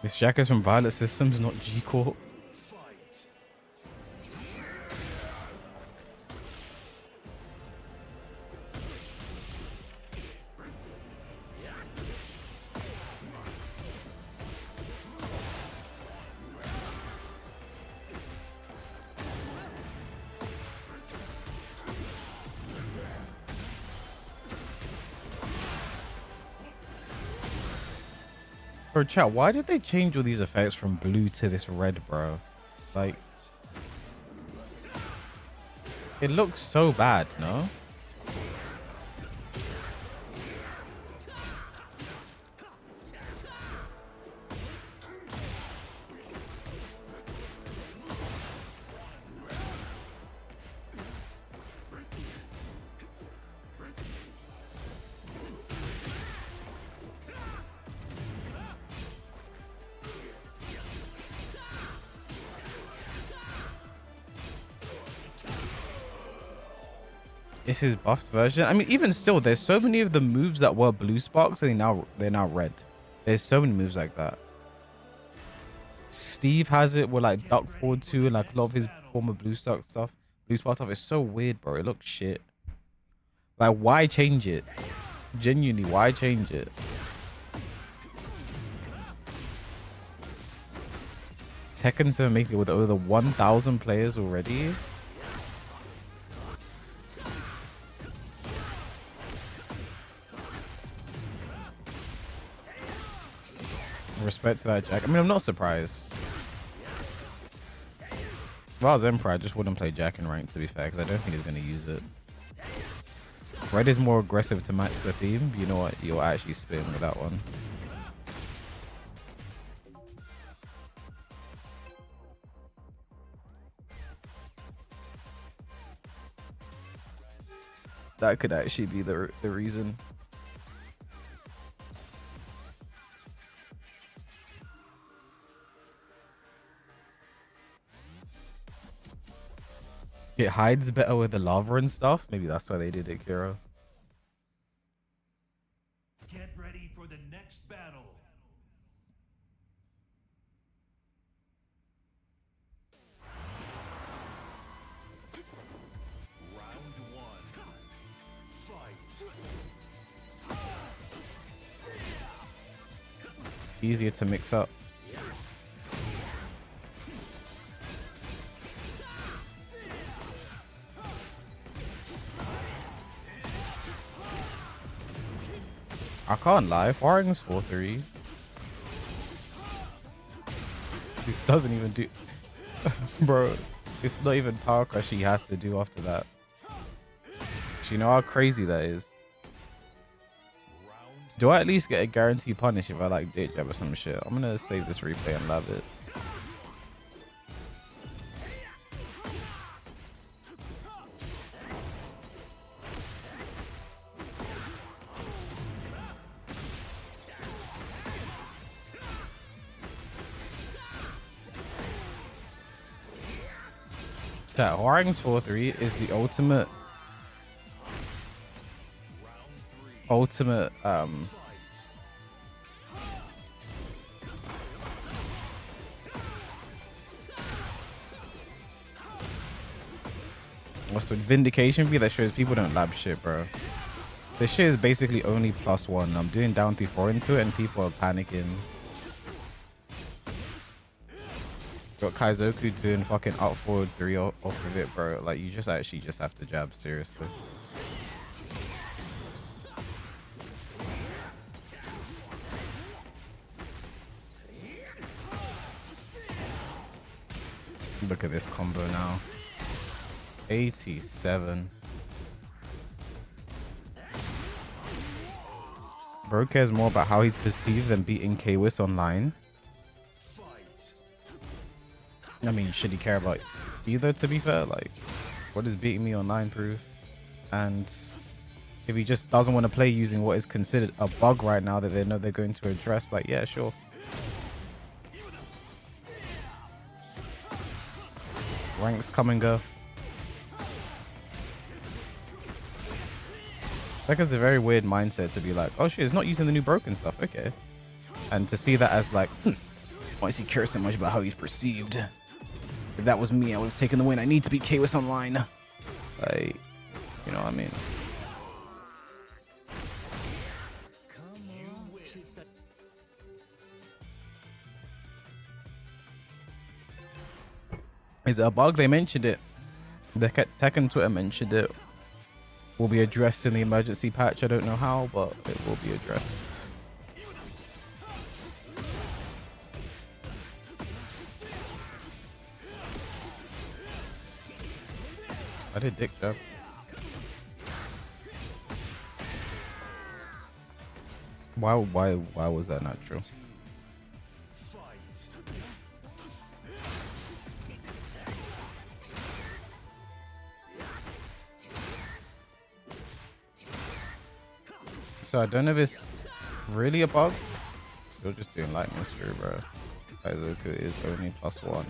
This Jack is from Violet Systems, not G Corp. Bro, chat, why did they change all these effects from blue to this red, bro? Like, it looks so bad, no? This is buffed version. I mean, even still, there's so many of the moves that were blue sparks and they're now red. There's so many moves like that. Steve has it with like duck forward too, and like a lot of his former blue spark stuff. It's so weird, bro. It looks shit. Like, why change it? Genuinely, why change it? Tekken 7 making it with over 1,000 players already. Respect to that, Jack. I mean, I'm not surprised. If I was Emperor, I just wouldn't play Jack in rank, to be fair, because I don't think he's going to use it. Red is more aggressive to match the theme. You know what? You'll actually spin with that one. That could actually be the reason. It hides better with the lava and stuff. Maybe that's why they did it, Kira. Get ready for the next battle. Round one. Fight. Easier to mix up. I can't lie, Hwoarang's 4-3. This doesn't even do... Bro, it's not even power crush she has to do after that. Do you know how crazy that is? Do I at least get a guarantee punish if I like ditch jab or some shit? I'm gonna save this replay and love it. That Hwoarang's 4-3 is the ultimate what's the vindication view that shows people don't lab shit, bro. This shit is basically only +1. I'm doing down 3-4 into it and people are panicking. Got Kaizoku doing fucking up forward 3 off of it, bro. Like, you just actually just have to jab, seriously. Look at this combo now. 87. Bro cares more about how he's perceived than beating Kwis online. I mean, should he care about either, to be fair? Like, what does beating me online prove? And if he just doesn't want to play using what is considered a bug right now that they know they're going to address, like, yeah, sure. Ranks come and go. Like, it's a very weird mindset to be like, oh shit, it's not using the new broken stuff, okay. And to see that as like, why does he care so much about how he's perceived? If that was me, I would have taken the win. I need to beat Kwis online. Like, you know what I mean? Is it a bug? They mentioned it. The Tekken Twitter mentioned it. Will be addressed in the emergency patch. I don't know how, but it will be addressed. I did dick jab. Why was that not true? So I don't know if it's really a bug. Still just doing light mystery, bro. Kaizoku is only +1.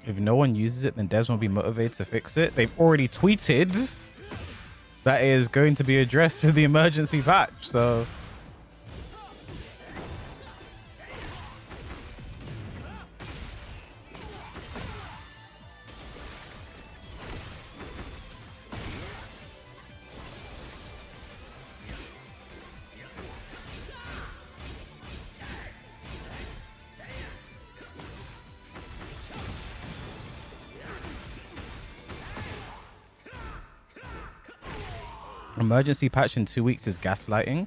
If no one uses it, then devs won't be motivated to fix it. They've already tweeted that it is going to be addressed in the emergency patch, so... Emergency patch in 2 weeks is gaslighting.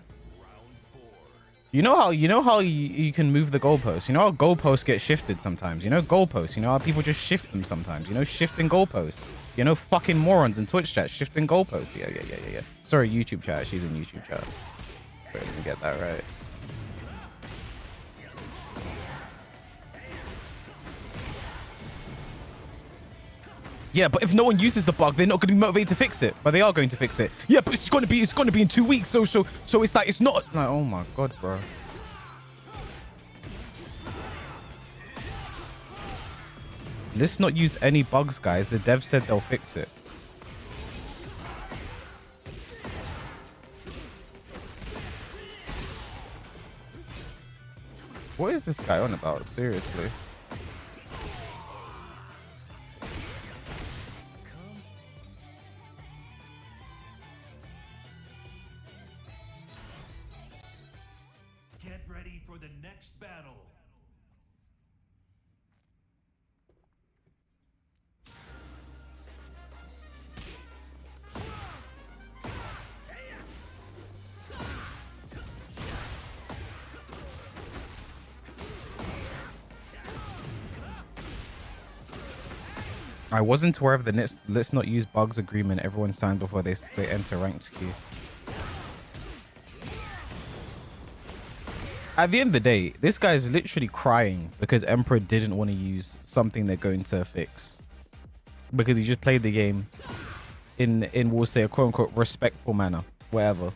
You know how you can move the goalposts. You know how goalposts get shifted sometimes. You know goalposts. You know how people just shift them sometimes. You know shifting goalposts. You know fucking morons in Twitch chat shifting goalposts. Yeah. Sorry, YouTube chat. She's in YouTube chat. Wait, let me get that right. Yeah, but if no one uses the bug, they're not going to be motivated to fix it. But they are going to fix it. Yeah, but it's going to be in 2 weeks. So it's like it's not like, oh my god, bro. Let's not use any bugs, guys. The dev said they'll fix it. What is this guy on about? Seriously. Get ready for the next battle. I wasn't aware of the let's not use bugs agreement everyone signed before they enter ranked queue. At the end of the day, this guy is literally crying because Emperor didn't want to use something they're going to fix. Because he just played the game in we'll say a quote unquote respectful manner. Whatever.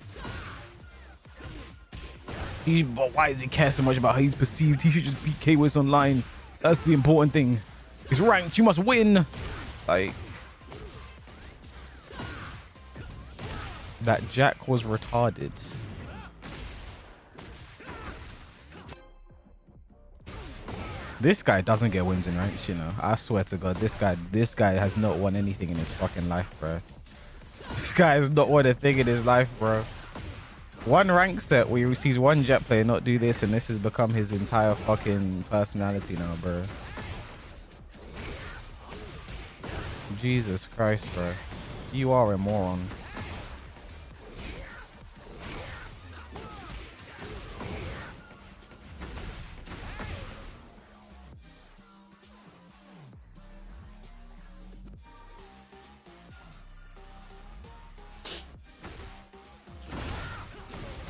But why does he care so much about how he's perceived? He should just beat KWS online. That's the important thing. It's ranked, you must win. Like that Jack was retarded. This guy doesn't get wins in ranks, you know. I swear to God, this guy has not won anything in his fucking life, bro. This guy has not won a thing in his life, bro. One rank set where he sees one Jet player not do this, and this has become his entire fucking personality now, bro. Jesus Christ, bro. You are a moron.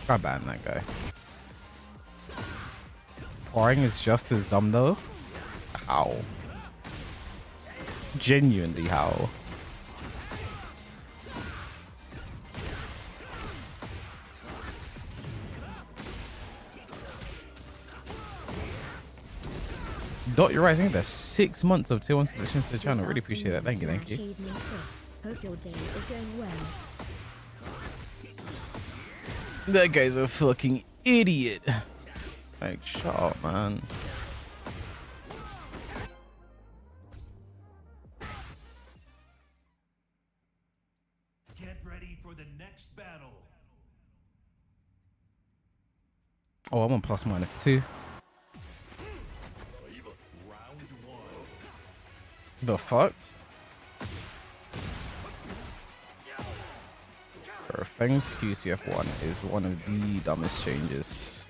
I ban that guy. Hwoarang is just as dumb though. How? Genuinely how? Dot, you're right. I think there's 6 months of tier 1 subscriptions to the channel. Really appreciate that. Thank you, thank you. Hope your day is going well. That guy's a fucking idiot. Like, shut up, man. Get ready for the next battle. Oh, I'm on ±2. Round one. The fuck? Feng's QCF1 is one of the dumbest changes.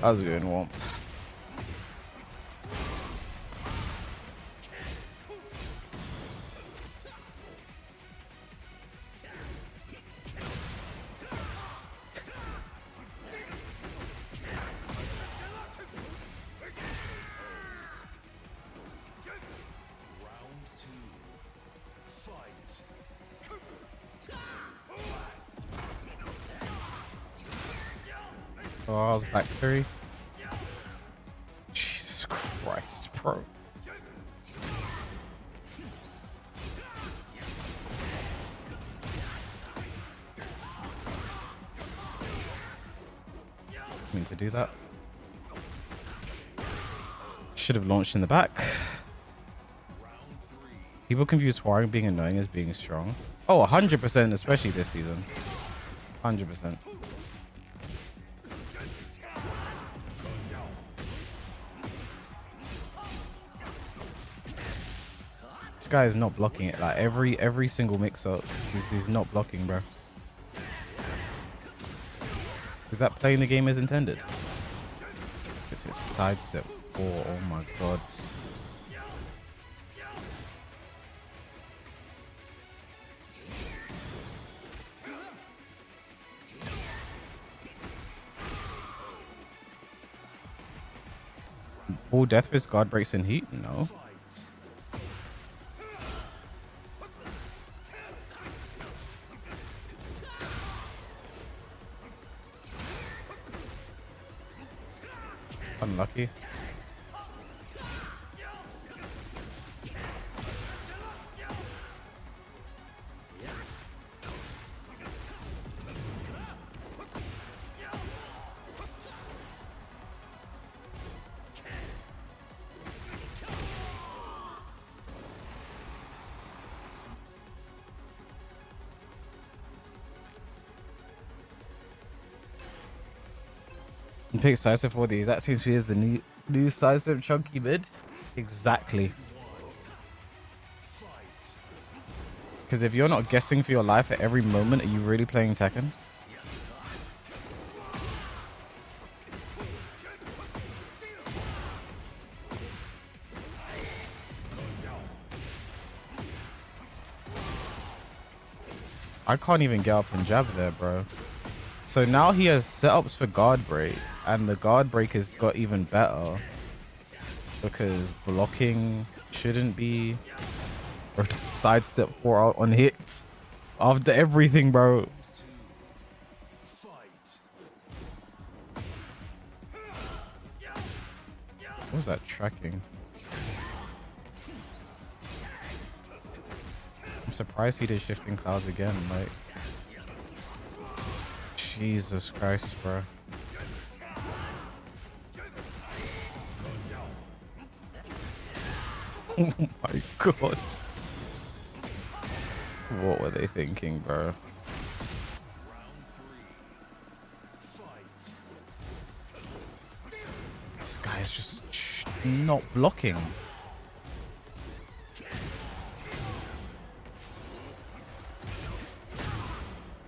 How's it going, Womp? Oh, I was back 3. Jesus Christ, bro. I mean to do that. Should have launched in the back. People confuse Hwoarang being annoying as being strong. Oh, 100%, especially this season. 100%. This guy is not blocking it. Like every single mix-up, he's not blocking, bro. Is that playing the game as intended? It's sidestep 4. Oh my god. Full death fist guard breaks in heat? No. Unlucky. You pick Sizer for the exact same speed as the new Sizer chunky mid? Exactly. Because if you're not guessing for your life at every moment, are you really playing Tekken? I can't even get up and jab there, bro. So now he has setups for guard break, and the guard break has got even better because blocking shouldn't be sidestep 4 out on hit after everything, bro. What was that tracking? I'm surprised he did shifting clouds again, like. Jesus Christ, bro. Oh my god. What were they thinking, bro? This guy is just not blocking.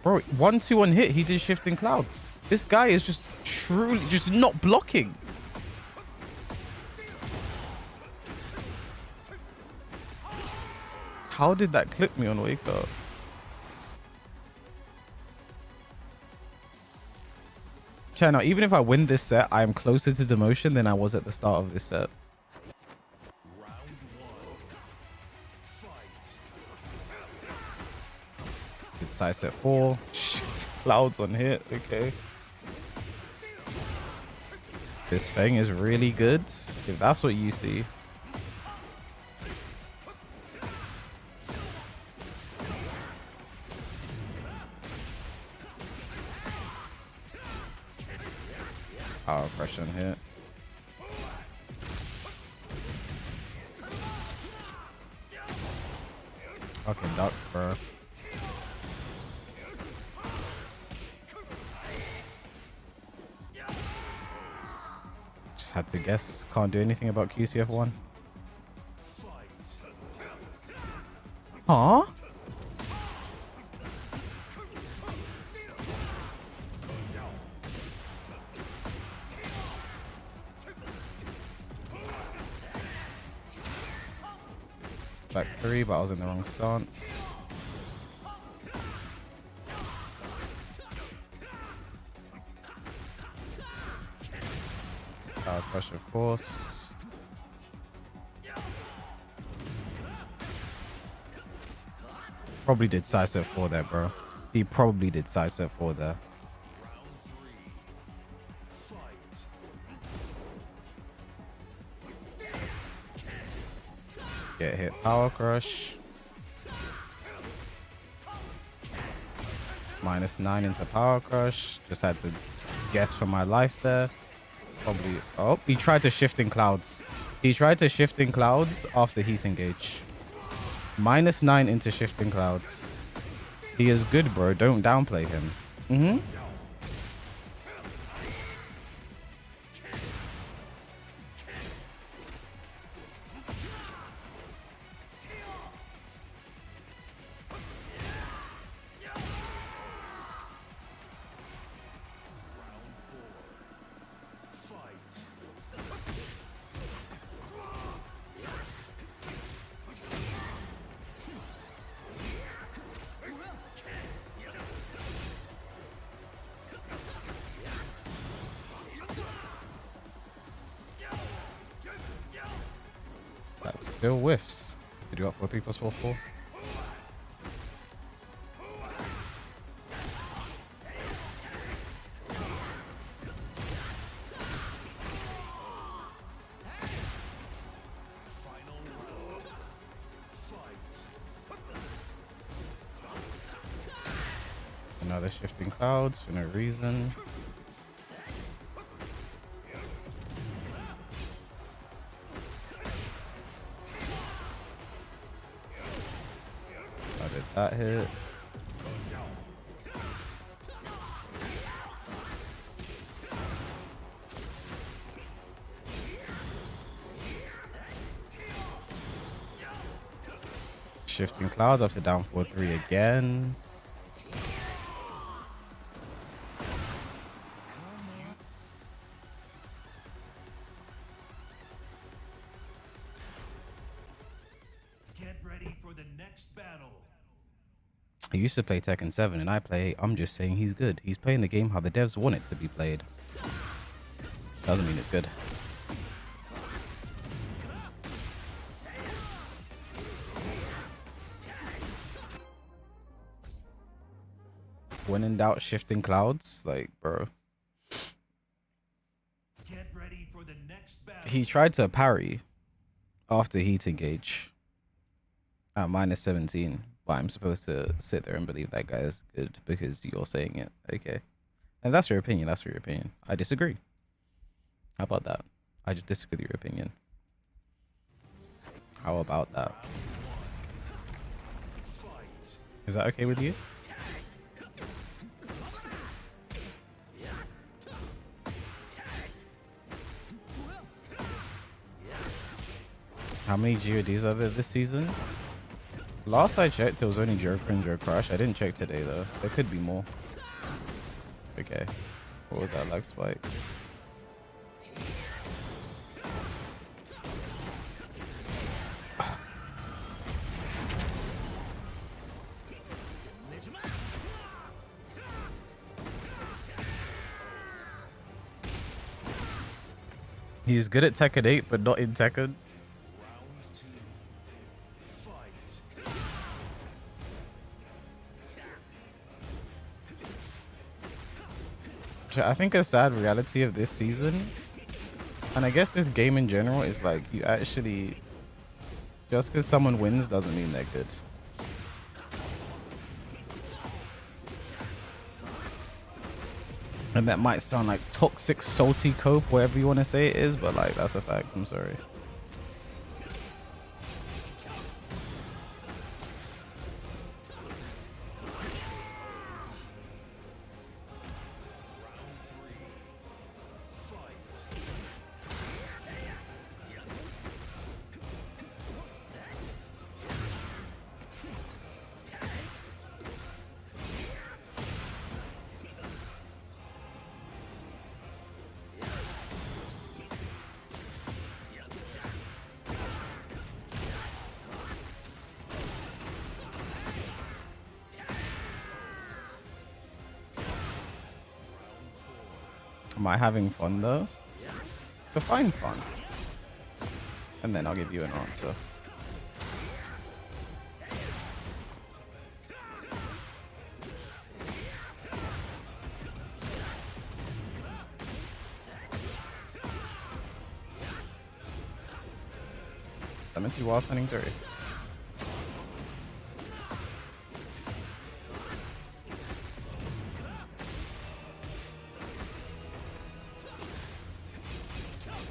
Bro, 1-2 on hit, he did shifting clouds. This guy is just truly just not blocking. How did that clip me on wake up? Chat, now even if I win this set, I am closer to demotion than I was at the start of this set. It's size set 4. Shit, clouds on hit. Okay. This thing is really good. If that's what you see. Power pressure on hit. Fucking duck, bro. Just had to guess. Can't do anything about QCF1. Huh? Back 3, but I was in the wrong stance. Power pressure, of course. Probably did sidestep 4 there, bro. He probably did sidestep 4 there. Get hit, power crush. -9 into power crush. Just had to guess for my life there. Probably. Oh, he tried to shift in clouds. He tried to shift in clouds after heat engage. -9 into shifting clouds. He is good, bro. Don't downplay him. still whiffs. So do you got 4 3 plus 4 4? Another shifting clouds for no reason. I did that hit. Shifting clouds after down 4-3 again. Get ready for the next battle. I used to play Tekken 7 and I'm just saying he's good. He's playing the game how the devs want it to be played. Doesn't mean it's good. When in doubt, shifting clouds, like, bro. Get ready for the next battle. He tried to parry after heat engage at -17, but I'm supposed to sit there and believe that guy is good because you're saying it. Okay. And that's your opinion. That's your opinion. I disagree. How about that? I just disagree with your opinion. How about that? Is that okay with you? How many GODs are there this season? Last I checked, it was only Joker and Joe Crash. I didn't check today though. There could be more. Okay. What was that lag spike? He's good at Tekken 8, but not in Tekken. I think a sad reality of this season, and I guess this game in general, is like you actually, just because someone wins doesn't mean they're good. And that might sound like toxic, salty cope, whatever you want to say it is, but like that's a fact. I'm sorry. Am I having fun though? Define fun. And then I'll give you an answer. I'm meant to be wall standing 3.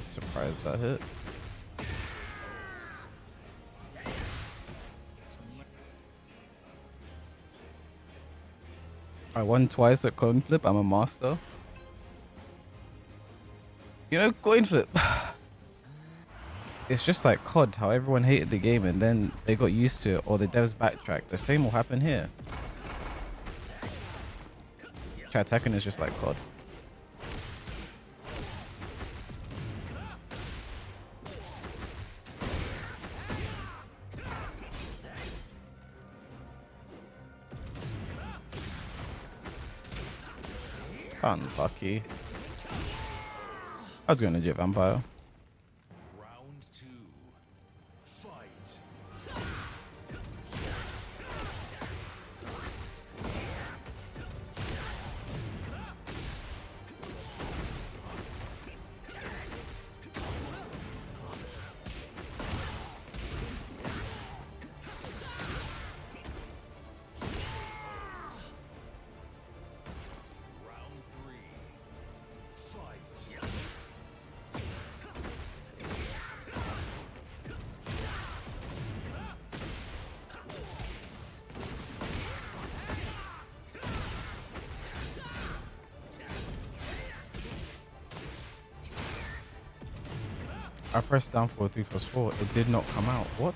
Surprised that hit. I won twice at coin flip. I'm a master. You know, coin flip. It's just like COD, how everyone hated the game and then they got used to it, or the devs backtracked. The same will happen here. Tekken is just like COD. Unlucky. I was going to Legit Vampire. Round 2. Fight. I pressed down for a 3+4. It did not come out. What?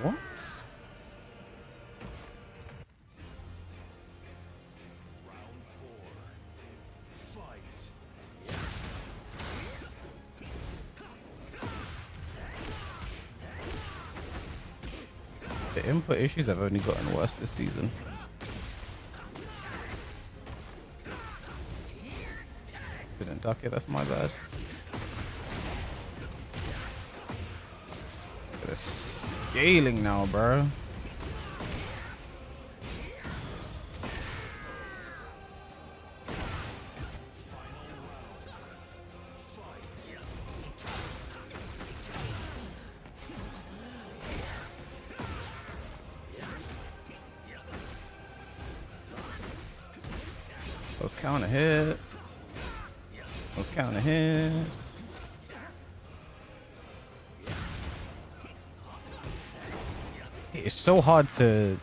What? The input issues have only gotten worse this season. Didn't duck it, that's my bad. They're scaling now, bro. Let's counter hit. Let's counter hit. It's so hard to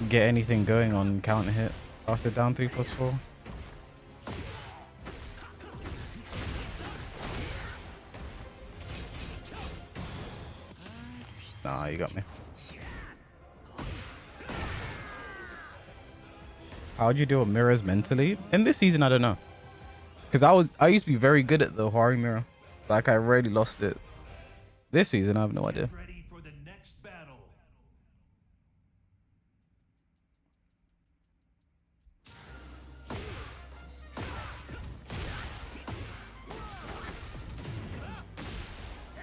get anything going on counter hit after down 3+4. Nah, you got me. How'd you deal with mirrors mentally? In this season, I don't know. Because I used to be very good at the Hwoarang mirror. Like, I really lost it. This season, I have no idea. Ready for the next battle.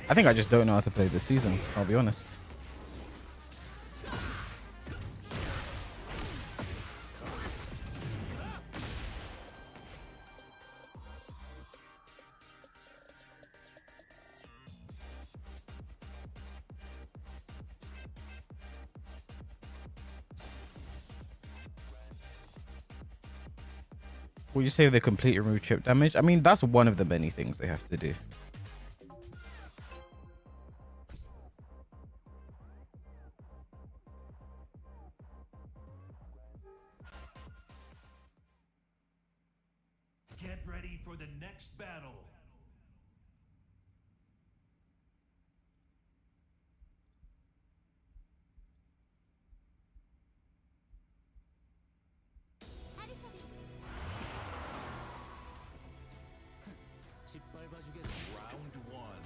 I think I just don't know how to play this season, I'll be honest. Would you say they completely remove chip damage? I mean, that's one of the many things they have to do. Get ready for the next battle. Round one.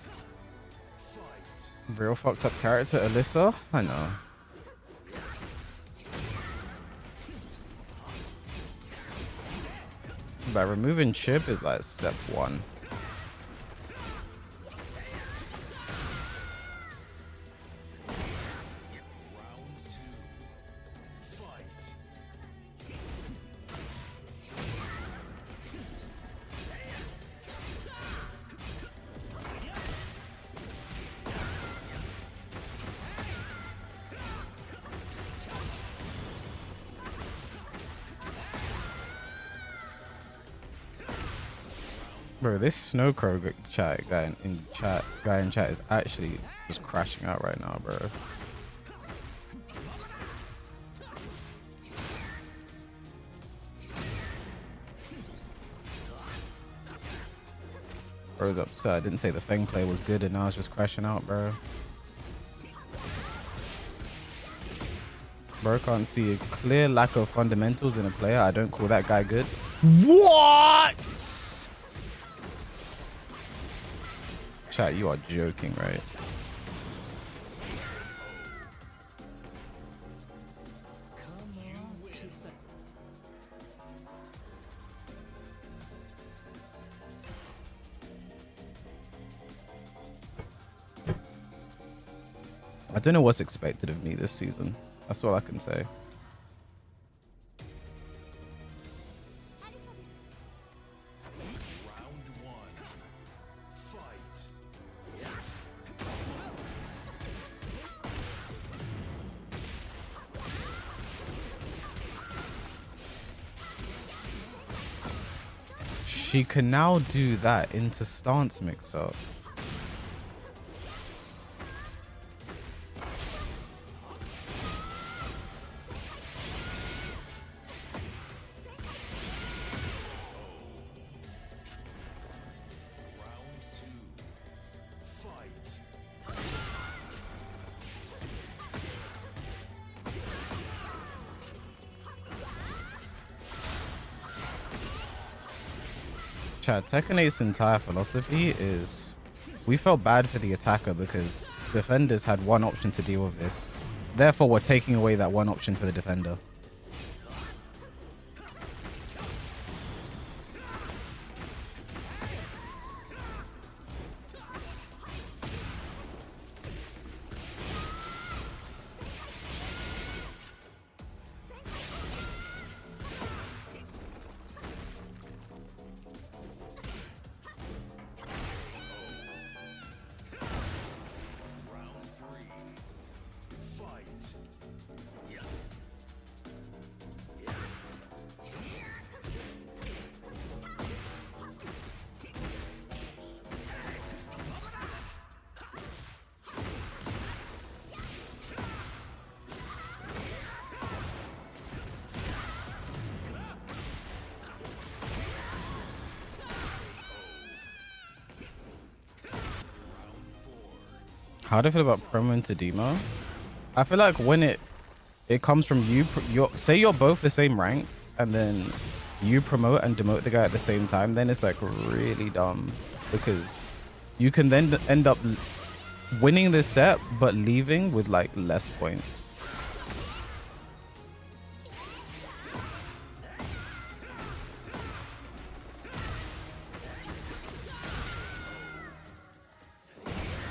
Fight. Real fucked up character, Alyssa? I know. But removing chip is like step one. Round two. Fight. Bro, this Snowcrow guy in chat is actually just crashing out right now, bro. Bro's upset. I didn't say the Feng play was good and now it's just crashing out, bro. Bro can't see a clear lack of fundamentals in a player. I don't call that guy good. What? Chat, you are joking, right? I don't know what's expected of me this season. That's all I can say. She can now do that into stance mix up. Chad, Tekken 8's entire philosophy is we felt bad for the attacker because defenders had one option to deal with this. Therefore, we're taking away that one option for the defender. How do I feel about promo into demo? I feel like when it comes from you, say you're both the same rank, and then you promote and demote the guy at the same time, then it's like really dumb because you can then end up winning this set but leaving with like less points.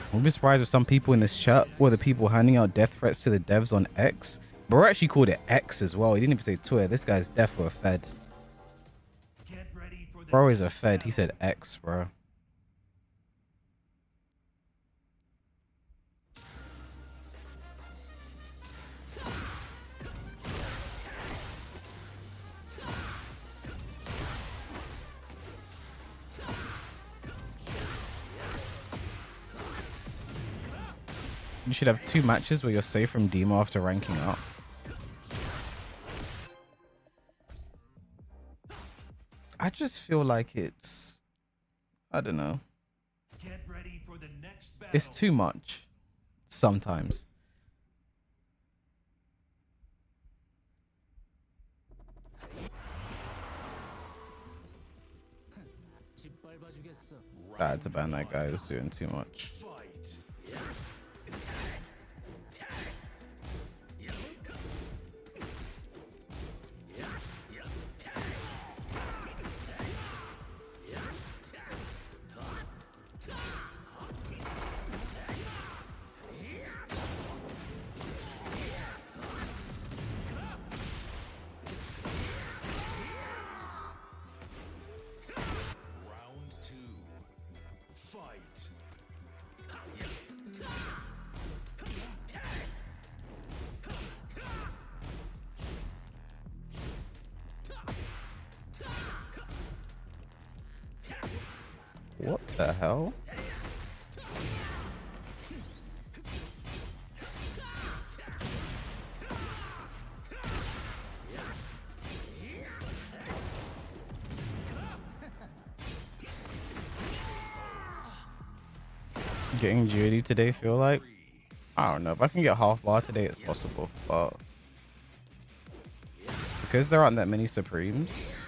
I would be surprised if some people in this chat were the people handing out death threats to the devs on X. Bro actually called it X as well. He didn't even say Twitter. This guy's deaf for a Fed. Bro is a Fed. He said X, bro. You should have 2 matches where you're safe from demo after ranking up. I just feel like it's, I don't know. Get ready for the next battle. It's too much sometimes. I had to ban that guy who was doing too much. What the hell? Getting Judy today feel like? I don't know. If I can get half bar today, it's possible. But because there aren't that many Supremes,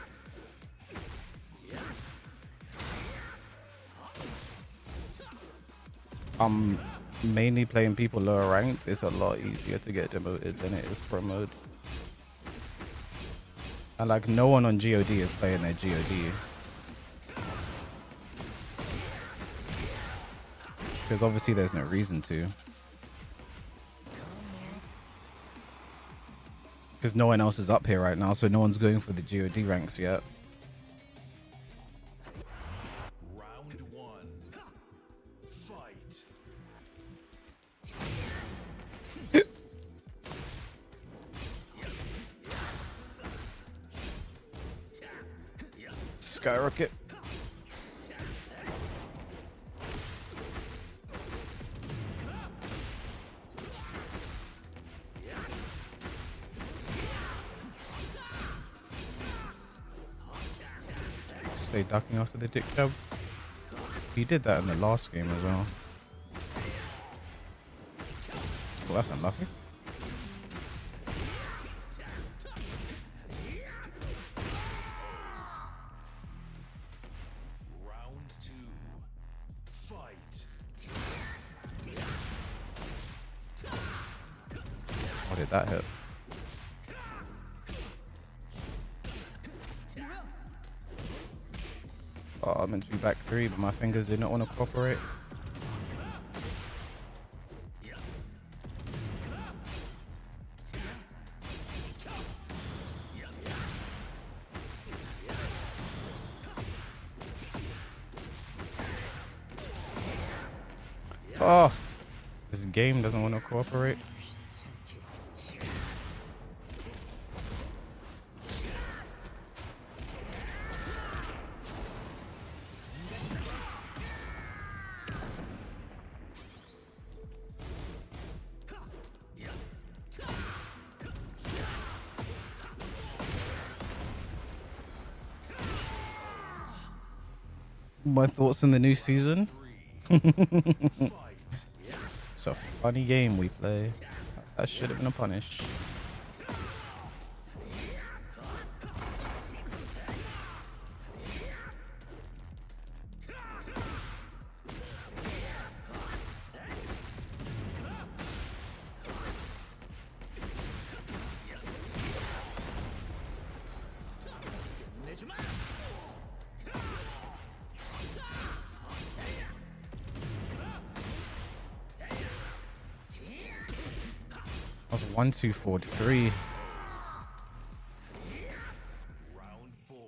I'm mainly playing people lower ranked. It's a lot easier to get demoted than it is promoted. And like no one on GOD is playing their GOD. Because obviously there's no reason to. Because no one else is up here right now, so no one's going for the GOD ranks yet. Round 1. Fight. Skyrocket. Stay ducking after the dick jab. He did that in the last game as well. Well, that's unlucky. What did that hit? Oh, I'm meant to be back 3, but my fingers did not want to cooperate. Oh, this game doesn't want to cooperate. My thoughts on the new season? It's a funny game we play. That should have been a punish. That was 1, 2, 4, 3.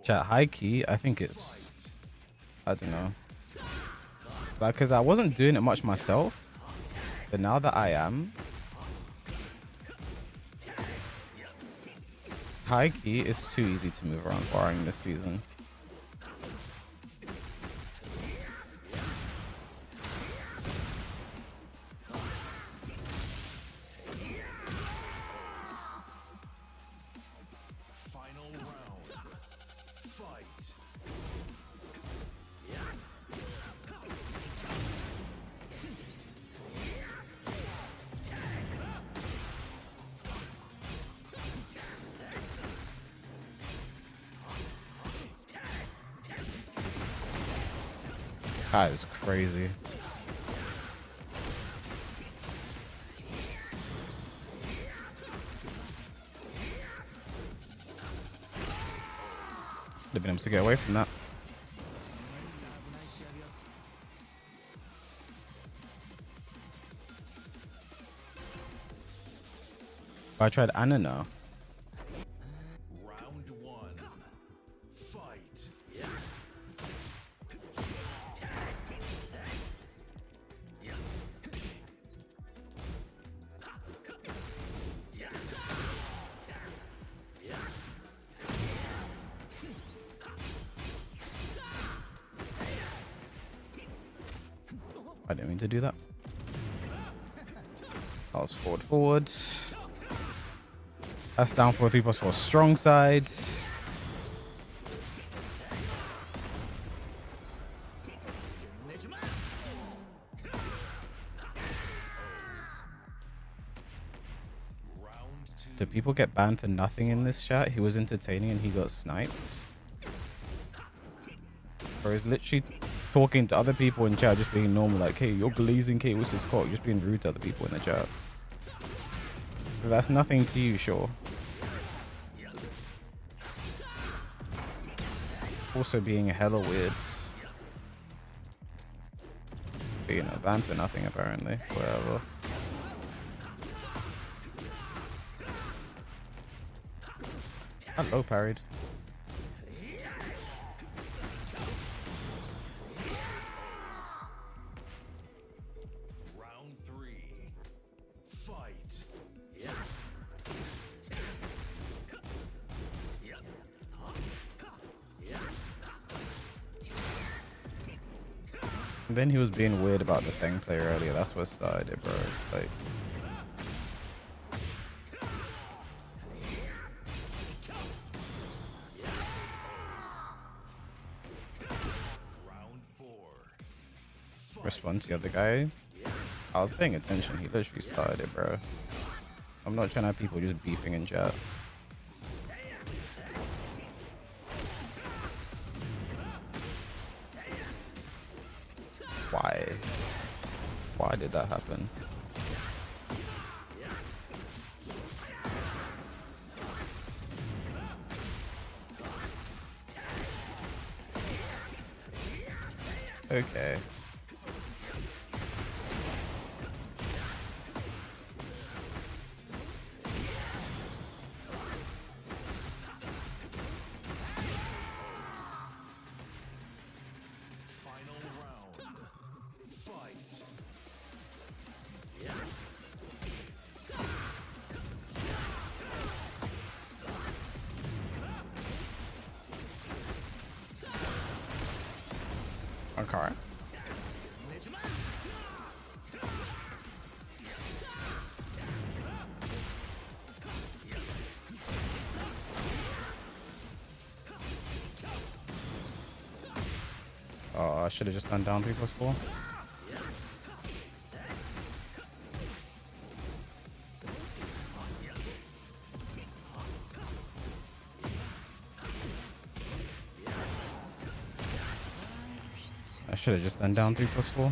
Chat high key. I think it's, I don't know, like, because I wasn't doing it much myself, but now that I am, high key is too easy to move around Hwoarang this season. That is crazy. They've been able to get away from that. I tried Anna now. Round 1. Fight. I didn't mean to do that. I was forward. That's down 4, 3 plus 4 strong sides. Do people get banned for nothing in this chat? He was entertaining and he got sniped. Or he's literally talking to other people in chat, just being normal, like, hey, you're glazing, K, what's this called? Just being rude to other people in the chat. But that's nothing to you, sure. Also being hella weird. But, you know, banned for nothing apparently. Whatever. Hello, parried. Round 3. Fight. And then he was being weird about the thing play earlier. That's what started it, bro. Like, Round 4. respond to the other guy. I was paying attention. He literally started it, bro. I'm not trying to have people just beefing in chat. Why? Why did that happen? Okay. Final round. Fight. Okay. Oh, I should have just done down 3+4. I should have just done down 3+4.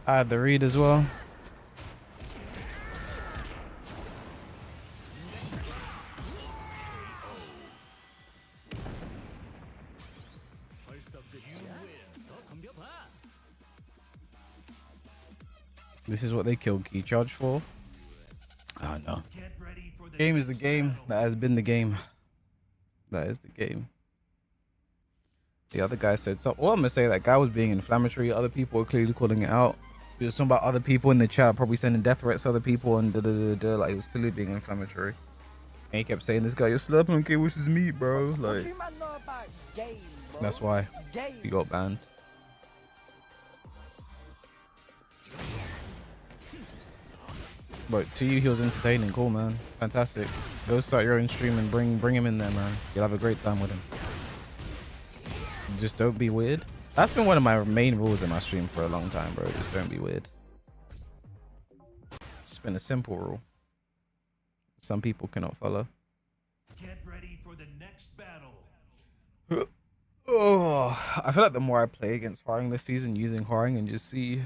I had the read as well. This is what they killed key charge for. Oh no. Get ready for the Game is the next game. battle. That has been the game. That is the game. The other guy said something. Well, I'm gonna say that guy was being inflammatory. Other people were clearly calling it out. He was talking about other people in the chat, probably sending death threats to other people, and like he was clearly being inflammatory. And he kept saying, "This guy, you're slapping on K-Wish's meat, bro." What Like do you man know about game, bro? that's why Game. he got banned. But to you, he was entertaining. Cool, man. Fantastic. Go start your own stream and bring him in there, man. You'll have a great time with him. Just don't be weird. That's been one of my main rules in my stream for a long time, bro. Just don't be weird. It's been a simple rule. Some people cannot follow. Get ready for the next battle. Oh, I feel like the more I play against Hwoarang this season, using Hwoarang and just see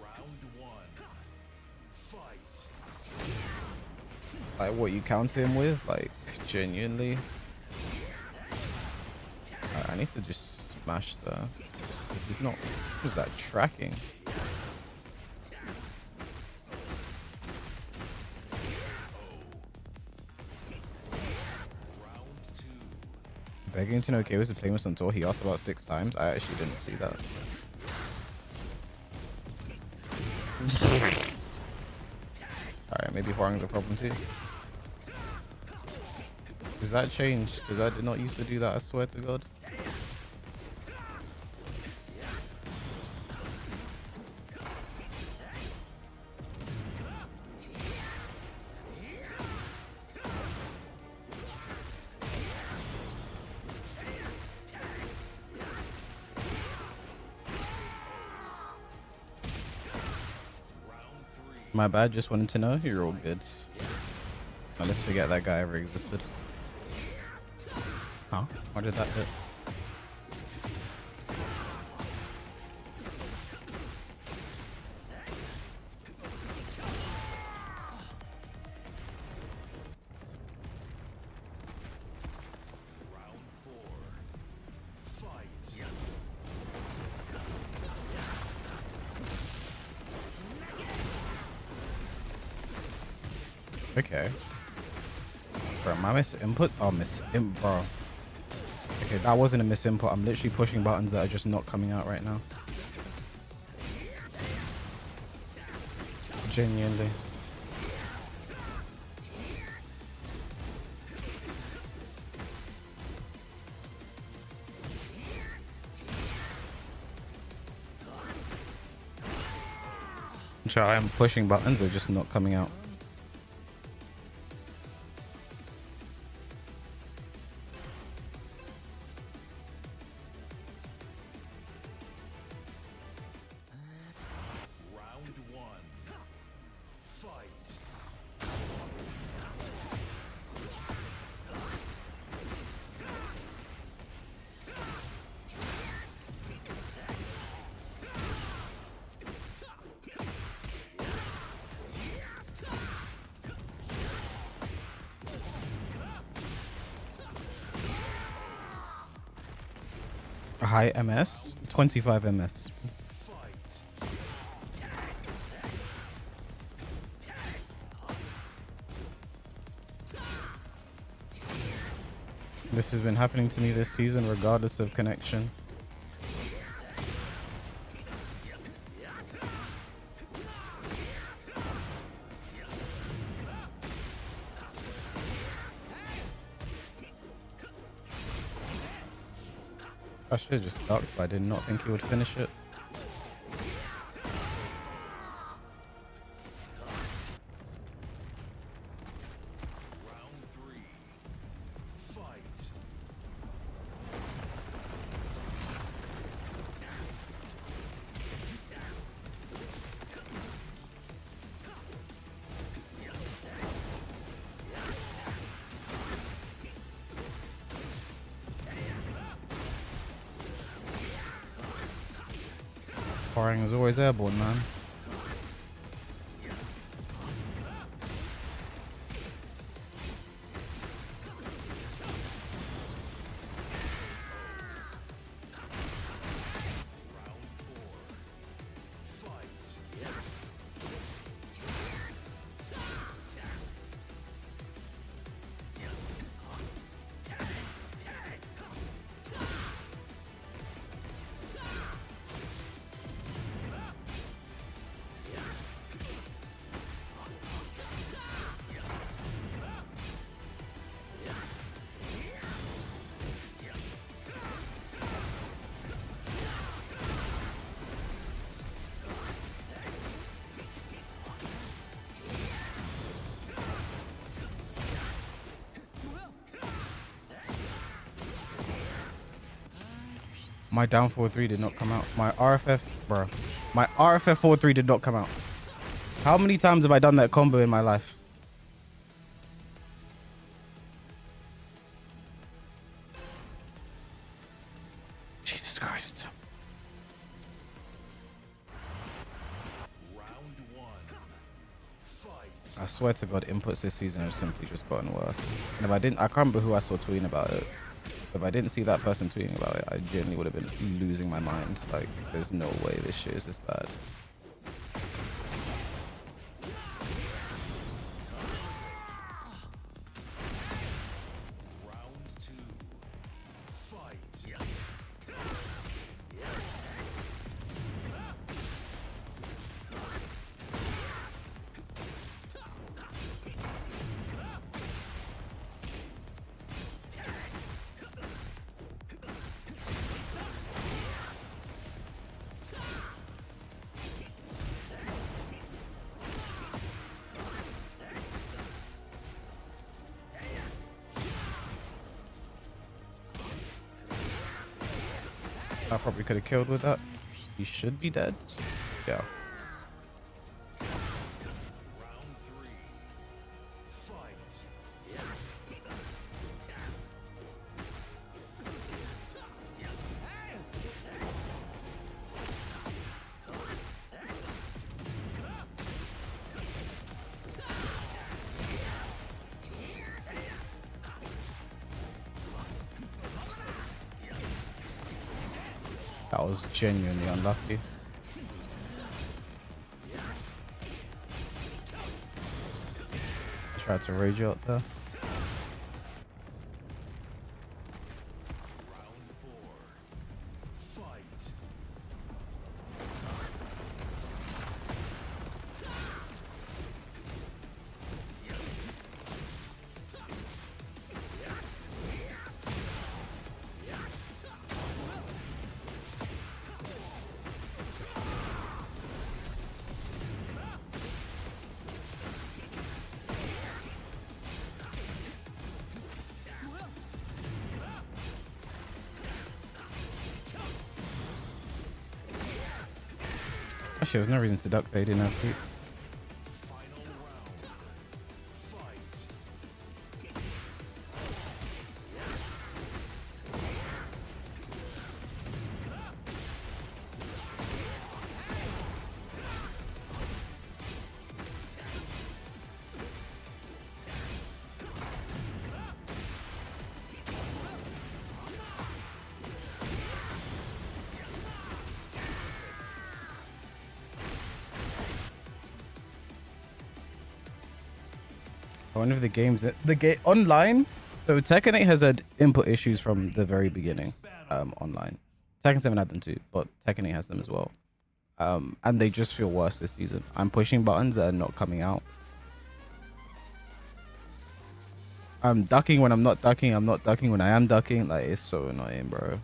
Round one. Fight. like what you counter him with, like genuinely. I need to just smash the. Because he's not. What was that tracking? Round two. Begging to know K-Wish is playing this on tour. He asked about 6 times. I actually didn't see that. Alright, maybe Hwoarang's a problem too. Does that change? Because I did not used to do that, I swear to God. My bad, just wanted to know. You're all good. Now let's forget that guy ever existed. Huh? Why did that hit? Round four. Fight. Okay. Bro, my miss inputs are bro. Okay, that wasn't a miss input. I'm literally pushing buttons that are just not coming out right now. Genuinely. I am pushing buttons, they're just not coming out. Round one. Fight. A high MS? 25 MS. This has been happening to me this season regardless of connection. I should have just ducked, but I did not think he would finish it. Hwoarang is always airborne, man. My down 4-3 did not come out. My RFF, bro. My RFF 4-3 did not come out. How many times have I done that combo in my life? Jesus Christ. Round one. Fight. I swear to God, inputs this season have simply just gotten worse. And if I didn't, I can't remember who I saw tweeting about it. If I didn't see that person tweeting about it, I genuinely would have been losing my mind. Like, there's no way this shit is this bad. Round two. Fight. I probably could have killed with that. He should be dead. Yeah. Round three. Fight. That was genuinely unlucky. Tried to rage out there. Round four. Fight. Actually, there's no reason to duck. They didn't have to. Final round. Fight. One of the games online. So Tekken 8 has had input issues from the very beginning. Online. Tekken 7 had them too, but Tekken 8 has them as well. And they just feel worse this season. I'm pushing buttons that are not coming out. I'm ducking when I'm not ducking. I'm not ducking when I am ducking. Like, it's so annoying, bro.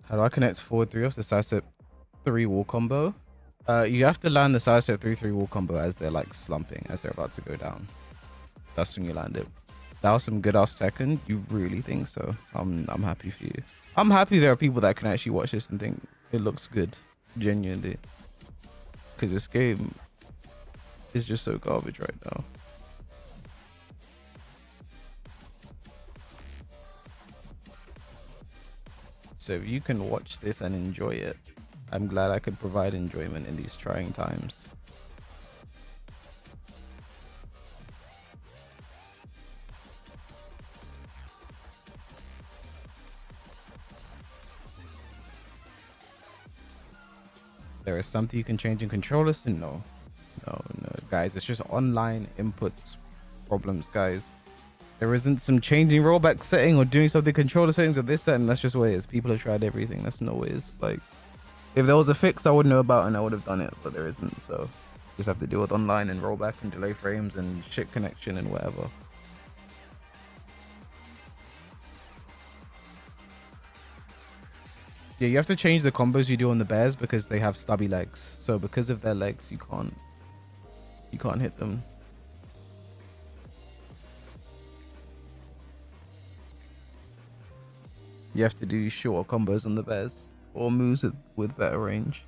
How do I connect forward 3 off the side step 3 wall combo? You have to land the side step 3-3 wall combo as they're like slumping, as they're about to go down. That's when you land it. That was some good ass Tekken. You really think so? I'm happy for you. I'm happy there are people that can actually watch this and think it looks good, genuinely. Because this game is just so garbage right now. So if you can watch this and enjoy it, I'm glad I could provide enjoyment in these trying times. There is something you can change in controllers? No. No, guys, it's just online input problems, guys. There isn't some changing rollback setting or doing something controller settings or this, that, and that's just what it is. People have tried everything. That's no ways. Like, if there was a fix I would know about and I would have done it, but there isn't. So just have to deal with online and rollback and delay frames and shit connection and whatever. Yeah, you have to change the combos you do on the bears because they have stubby legs. So because of their legs, you can't hit them. You have to do short combos on the bears or moves with better range.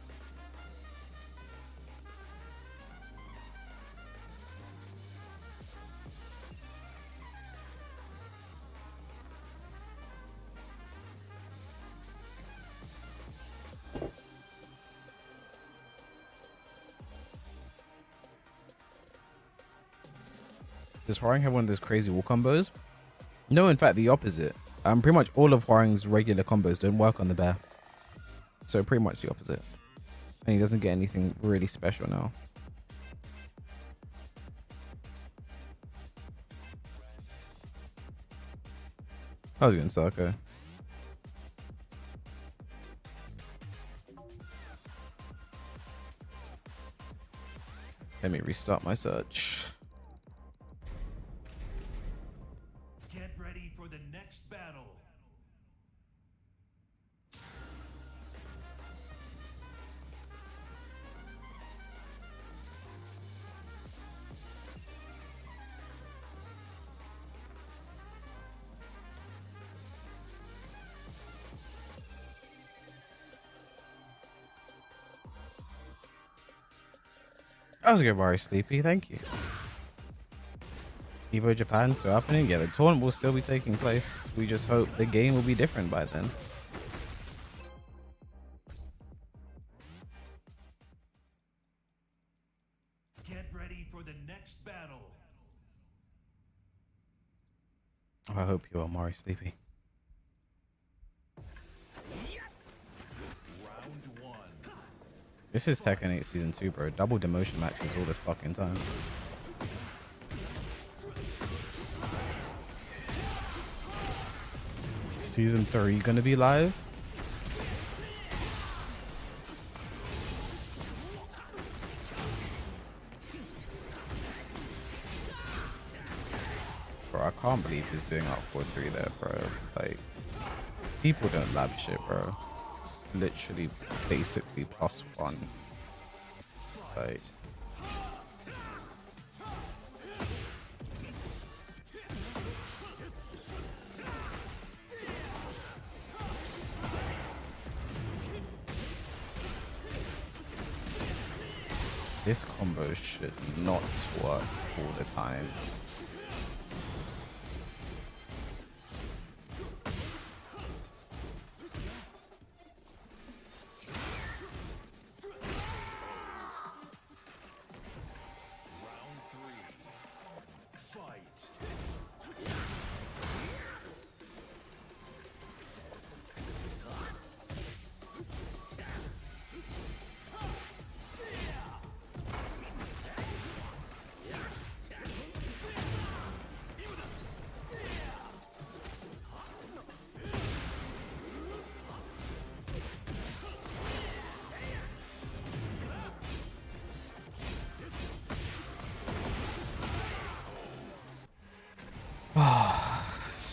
Does Hwoarang have one of those crazy wall combos? No, in fact, the opposite. Pretty much all of Hwoarang's regular combos don't work on the bear. So pretty much the opposite. And he doesn't get anything really special now. I was going Sarko. Let me restart my search. Get ready for the next battle. I was good, Mari Sleepy. Thank you. EvoJapan still happening? Yeah, the tournament will still be taking place. We just hope the game will be different by then. Get ready for the next battle. I hope you are, Mari Sleepy. Round one. This is Tekken 8 Season 2, bro. Double demotion matches all this fucking time. Season 3 gonna be live? Bro, I can't believe he's doing up 4-3 there, bro. Like, people don't lab shit, bro. It's literally basically +1. Like, this combo should not work all the time.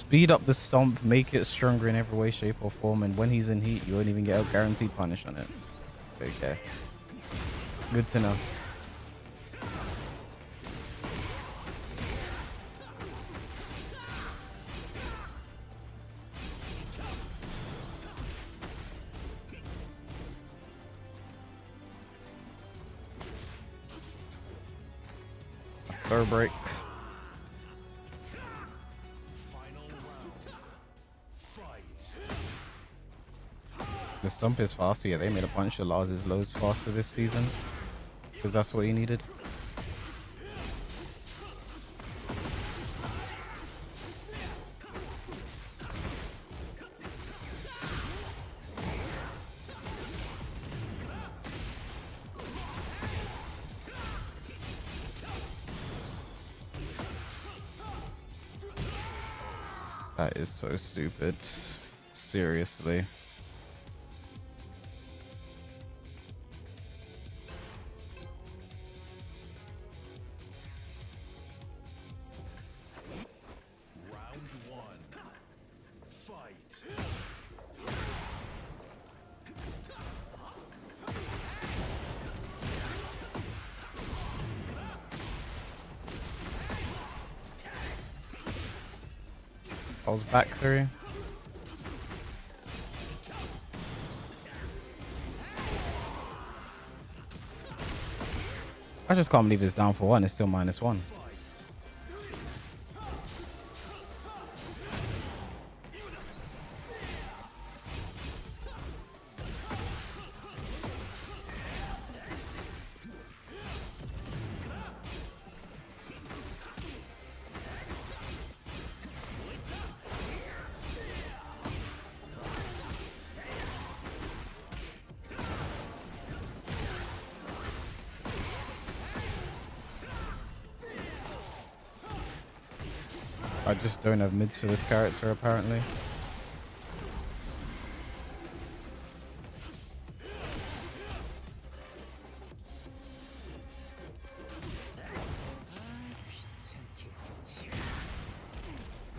speed up the stomp, make it stronger in every way, shape, or form, and when he's in heat, you won't even get a guaranteed punish on it. Okay. Good to know. Throw break. The stump is faster. Yeah, they made a bunch of Lars's lows faster this season because that's what he needed. That is so stupid. Seriously. I was back through. I just can't believe it's down for one. It's still -1. I just don't have mids for this character, apparently.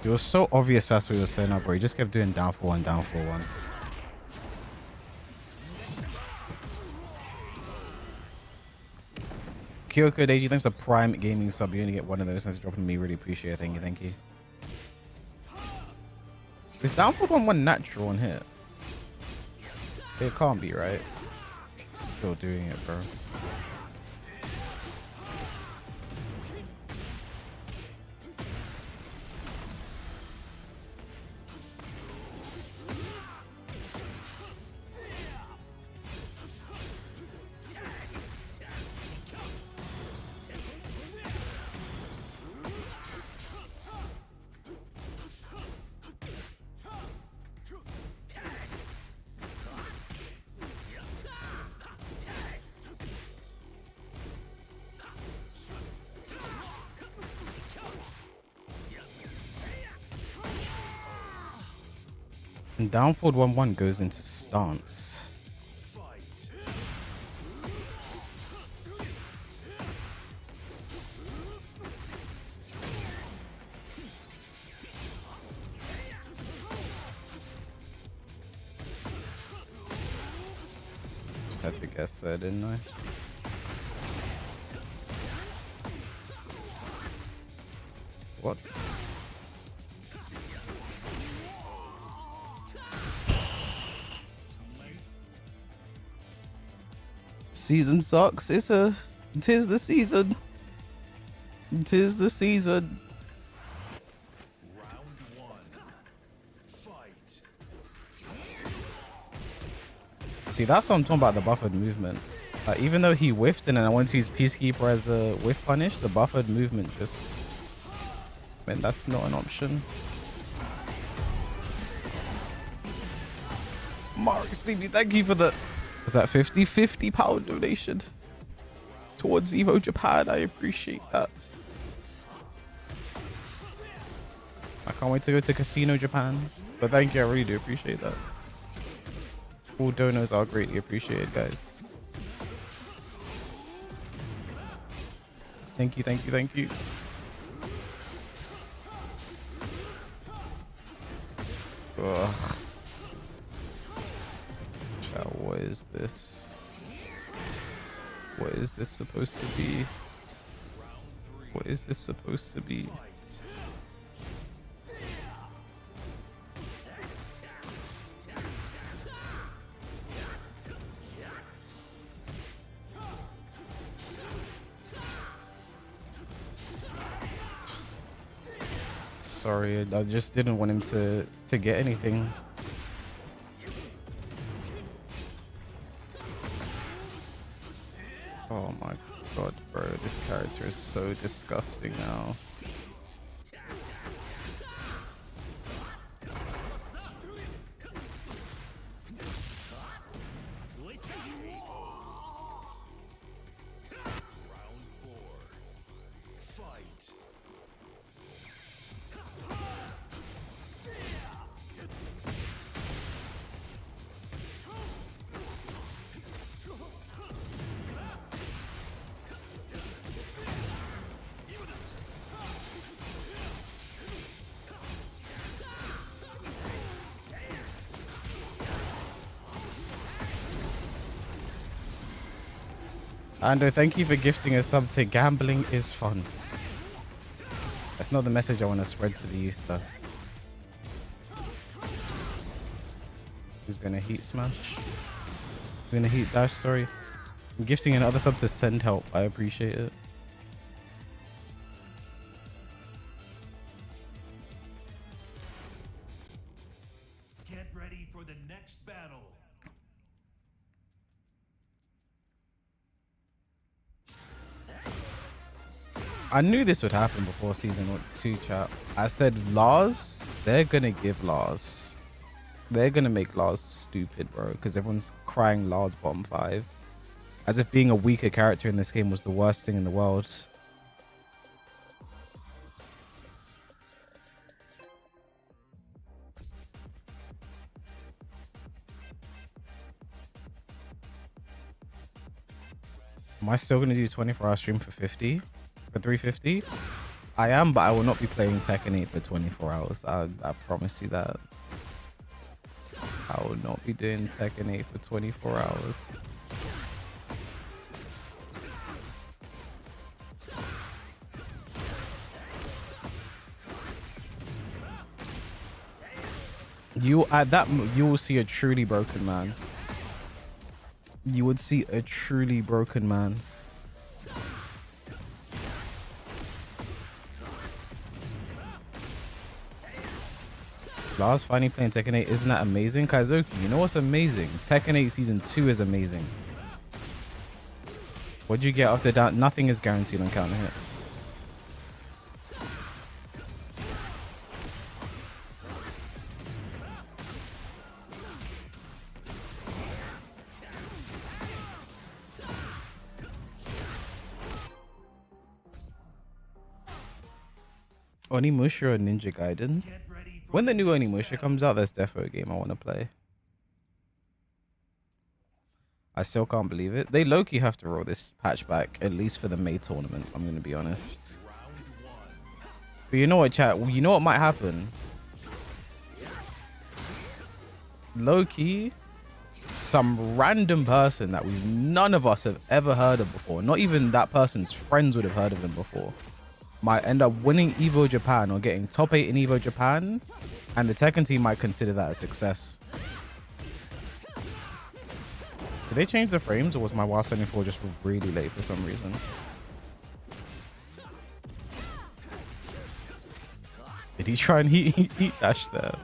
It was so obvious that's what he was saying up, bro. He just kept doing down for one, down for one. Kyoko Deji, thanks for Prime Gaming sub. You only get one of those. Thanks for dropping me. Really appreciate it. Thank you, thank you. Is down for one natural on hit? It can't be, right? It's still doing it, bro. And down forward 1-1 goes into stance. Just had to guess there, didn't I? What? Season sucks. Tis the season. Tis the season. Round one. Fight. See, that's what I'm talking about, the buffered movement. Even though he whiffed and then I went to use Peacekeeper as a whiff punish, the buffered movement just... I mean, that's not an option. Mark Stevie, thank you for the... Was that 50 pound donation towards EvoJapan? I appreciate that. I can't wait to go to Casino Japan. But thank you, I really do appreciate that. All donos are greatly appreciated, guys. Thank you, thank you, thank you. Ugh. Chat, what is this? What is this supposed to be? What is this supposed to be? Sorry, I just didn't want him to get anything. Oh my god, bro, this character is so disgusting now. Ando, thank you for gifting us sub to gambling is fun. That's not the message I want to spread to the youth, though. He's gonna heat smash. He's gonna heat dash, sorry. I'm gifting another sub to send help. I appreciate it. Get ready for the next battle. I knew this would happen before season 2, chat. I said Lars, they're gonna give Lars. They're gonna make Lars stupid, bro, because everyone's crying Lars bottom 5. As if being a weaker character in this game was the worst thing in the world. Am I still gonna do 24-hour stream for 50? For 350? I am, but I will not be playing Tekken 8 for 24 hours. I promise you that. I will not be doing Tekken 8 for 24 hours. You at that you will see a truly broken man. You would see a truly broken man. Lars finally playing Tekken 8, isn't that amazing? Kaizoki, you know what's amazing? Tekken 8 Season 2 is amazing. What'd you get after that? Nothing is guaranteed on counter hit. Onimusha or Ninja Gaiden? When the new Onimusha comes out, there's defo a game I want to play. I still can't believe it. They low-key have to roll this patch back, at least for the May tournament, I'm going to be honest. But you know what, chat? You know what might happen? Low-key, some random person that none of us have ever heard of before, not even that person's friends would have heard of him before, might end up winning EvoJapan or getting top 8 in EvoJapan, and the Tekken team might consider that a success. Did they change the frames, or was my WoW 74 just really late for some reason? Did he try and heat dash there?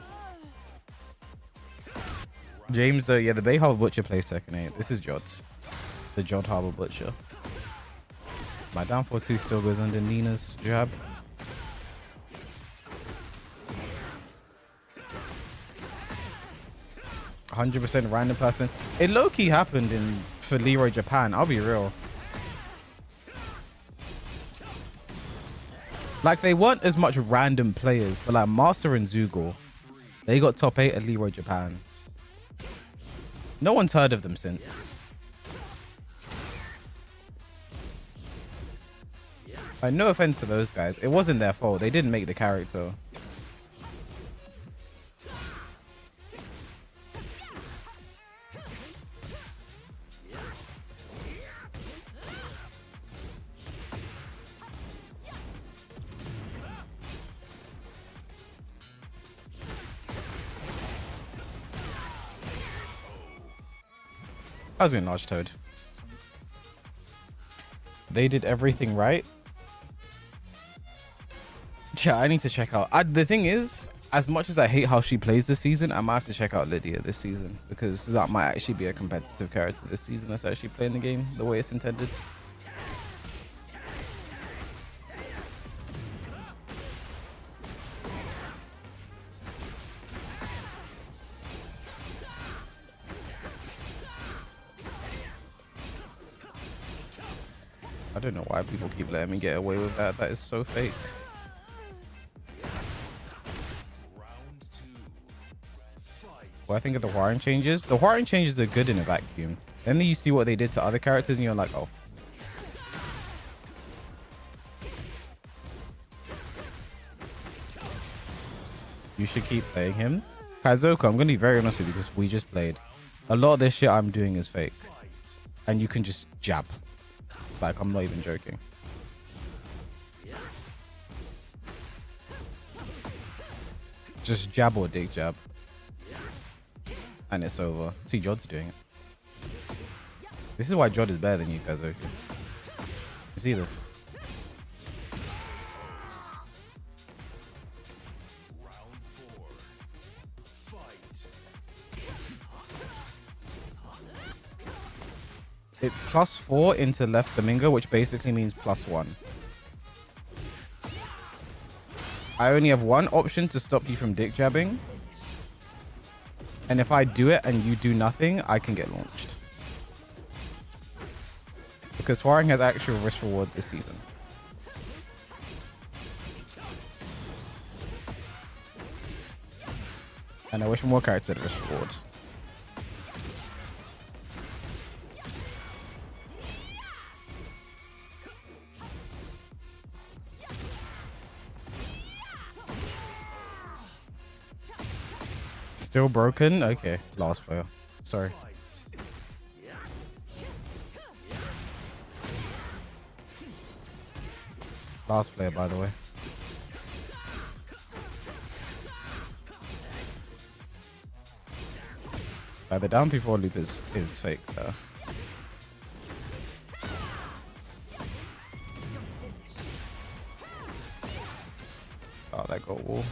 James, though, yeah, the Bay Harbor Butcher plays Tekken 8. This is Jod. The Jod Harbor Butcher. My downfall 2 still goes under Nina's jab. %, random person. It low-key happened for EvoJapan, I'll be real. Like, they weren't as much random players, but like Master and Zugor, they got top 8 at EvoJapan. No one's heard of them since. Like, no offense to those guys. It wasn't their fault. They didn't make the character. I was going large toad. They did everything right. Yeah, I need to check out. The thing is, as much as I hate how she plays this season, I might have to check out Lydia this season because that might actually be a competitive character this season that's actually playing the game the way it's intended. I don't know why people keep letting me get away with that. That is so fake. What I think of the Hwoarang changes. The Hwoarang changes are good in a vacuum. Then you see what they did to other characters and you're like, oh. You should keep playing him. Kaizoku, I'm going to be very honest with you because we just played. A lot of this shit I'm doing is fake. And you can just jab. Like, I'm not even joking. Just jab or dig jab. And it's over. See, Jod's doing it. This is why Jod is better than you guys, okay? You see this? It's +4 into left flamingo, which basically means +1. I only have one option to stop you from dick jabbing. And if I do it and you do nothing, I can get launched. Because Hwoarang has actual risk reward this season. And I wish more characters had risk reward. Still broken? Okay, last player. Sorry. Last player, by the way. The down 3-4 loop is fake though. Oh, that got wall.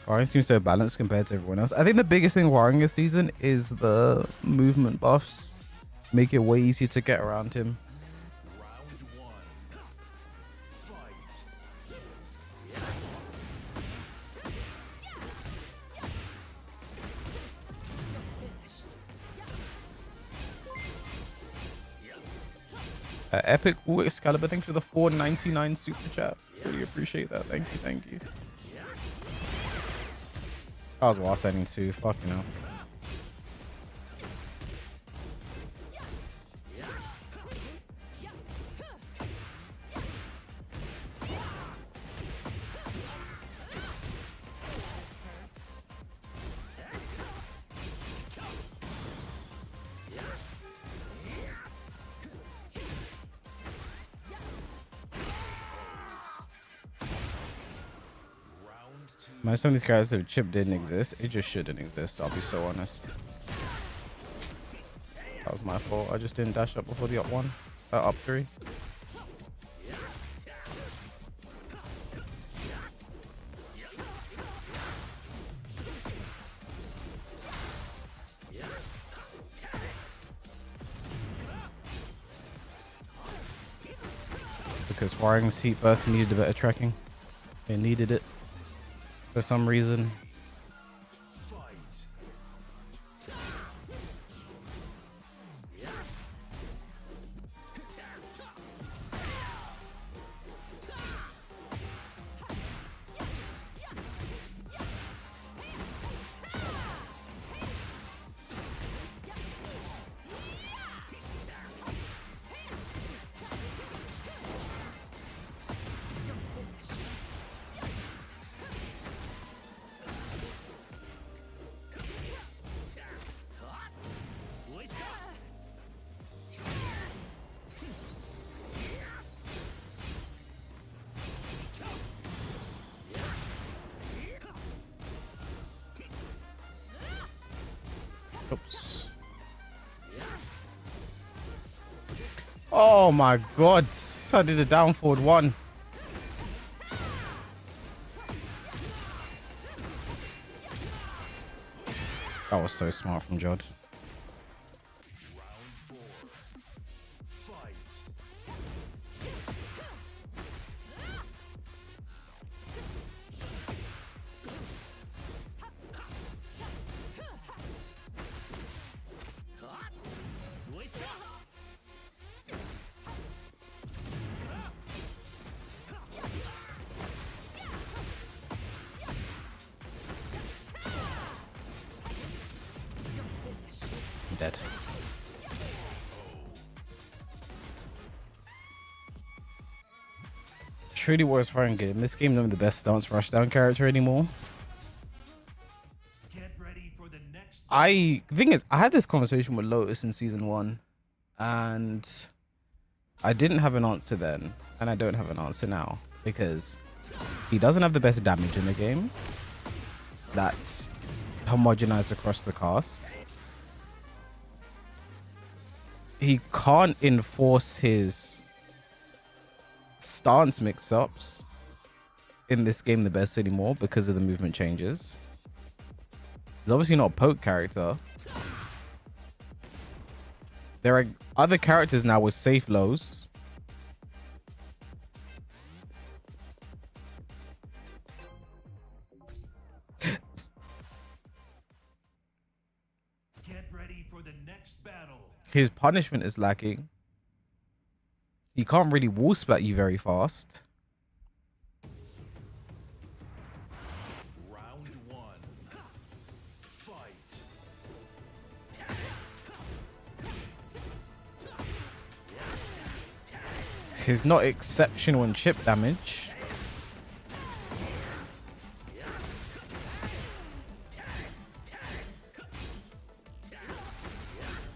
Hwoarang seems so balanced compared to everyone else. I think the biggest thing Hwoarang this season is the movement buffs. Make it way easier to get around him. Epic Ooh, Excalibur, thanks for the 4.99 super chat. Really appreciate that. Thank you, thank you. I was wall setting too. Fuck you know. Some of these guys, if chip didn't exist, it just shouldn't exist. I'll be so honest. That was my fault. I just didn't dash up before the up one. Up 3. Because Hwoarang's heat burst needed a bit of tracking. They needed it. For some reason. Oops. Oh my god. I did a down forward one. That was so smart from Jod. Dead. Truly was fun game. This game isn't the best stance rushdown character anymore. Get ready for the next. The thing is, I had this conversation with Lotus in season 1, and I didn't have an answer then, and I don't have an answer now because he doesn't have the best damage in the game. That's homogenized across the cast. He can't enforce his stance mix-ups in this game the best anymore because of the movement changes. He's obviously not a poke character. There are other characters now with safe lows. Get ready for the next battle. His punishment is lacking. He can't really wall splat you very fast. Round 1. Fight. He's not exceptional in chip damage.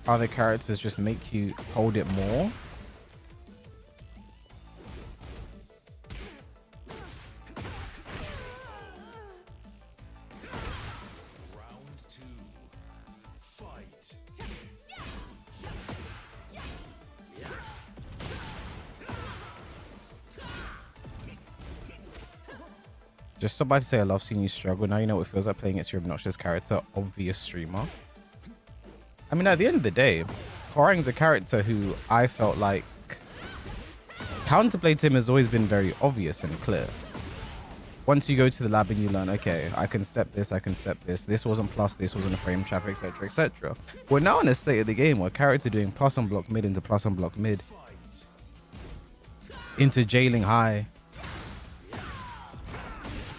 Other characters just make you hold it more. Round 2. Fight. Just about to say I love seeing you struggle. Now you know what it feels like playing against your obnoxious character, obvious streamer. I mean, at the end of the day, Hwoarang's a character who I felt like counterplay to him has always been very obvious and clear. Once you go to the lab and you learn, okay, I can step this, I can step this. This wasn't plus, this wasn't a frame trap, etc., etc. We're now in a state of the game where character doing plus on block mid into plus on block mid into jailing high,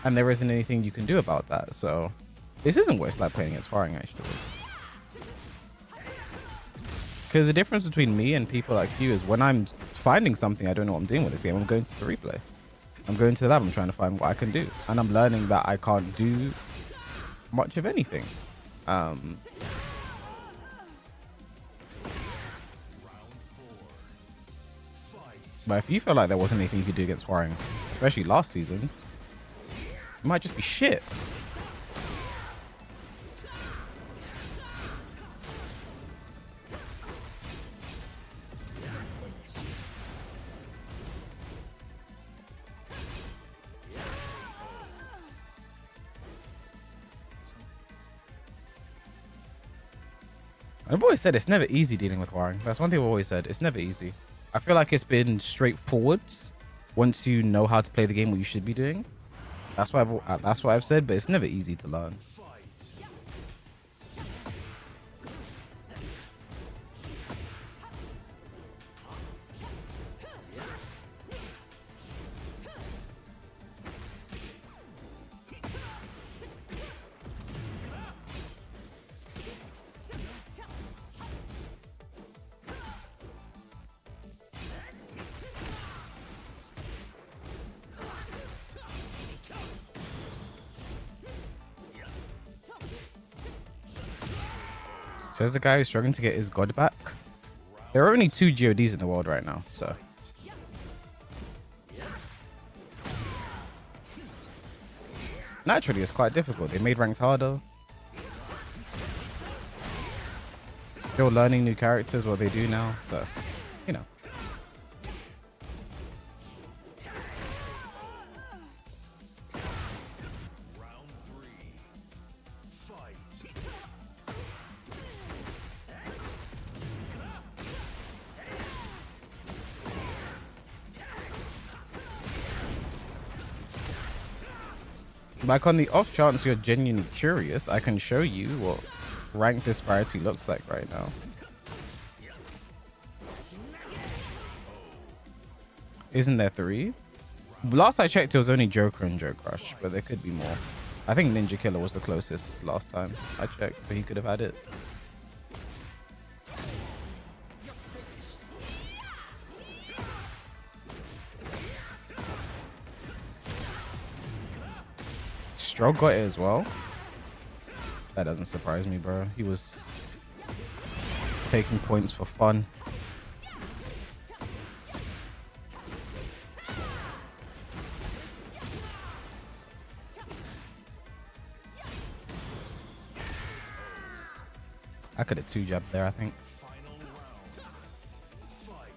and there isn't anything you can do about that. So this isn't what it's like playing against Hwoarang, actually. Because the difference between me and people like you is when I'm finding something I don't know what I'm doing with this game, I'm going to the replay. I'm going to the lab, I'm trying to find what I can do. And I'm learning that I can't do much of anything. But if you feel like there wasn't anything you could do against Hwoarang, especially last season, it might just be shit. I've always said it's never easy dealing with Hwoarang. That's one thing I've always said. It's never easy. I feel like it's been straightforward once you know how to play the game, what you should be doing. That's what I've said, but it's never easy to learn. Says the guy who's struggling to get his god back. There are only 2 GODs in the world right now, so. Naturally, it's quite difficult. They made ranked harder. still learning new characters, what they do now. So, you know. Round 3. Fight. Like, on the off chance you're genuinely curious, I can show you what rank disparity looks like right now. Isn't there 3? Last I checked, it was only Joker and Joe Crush, but there could be more. I think Ninja Killer was the closest last time I checked, so he could have had it. Strog got it as well. That doesn't surprise me, bro. He was taking points for fun. I could have 2-jabbed there, I think. Final round. Fight.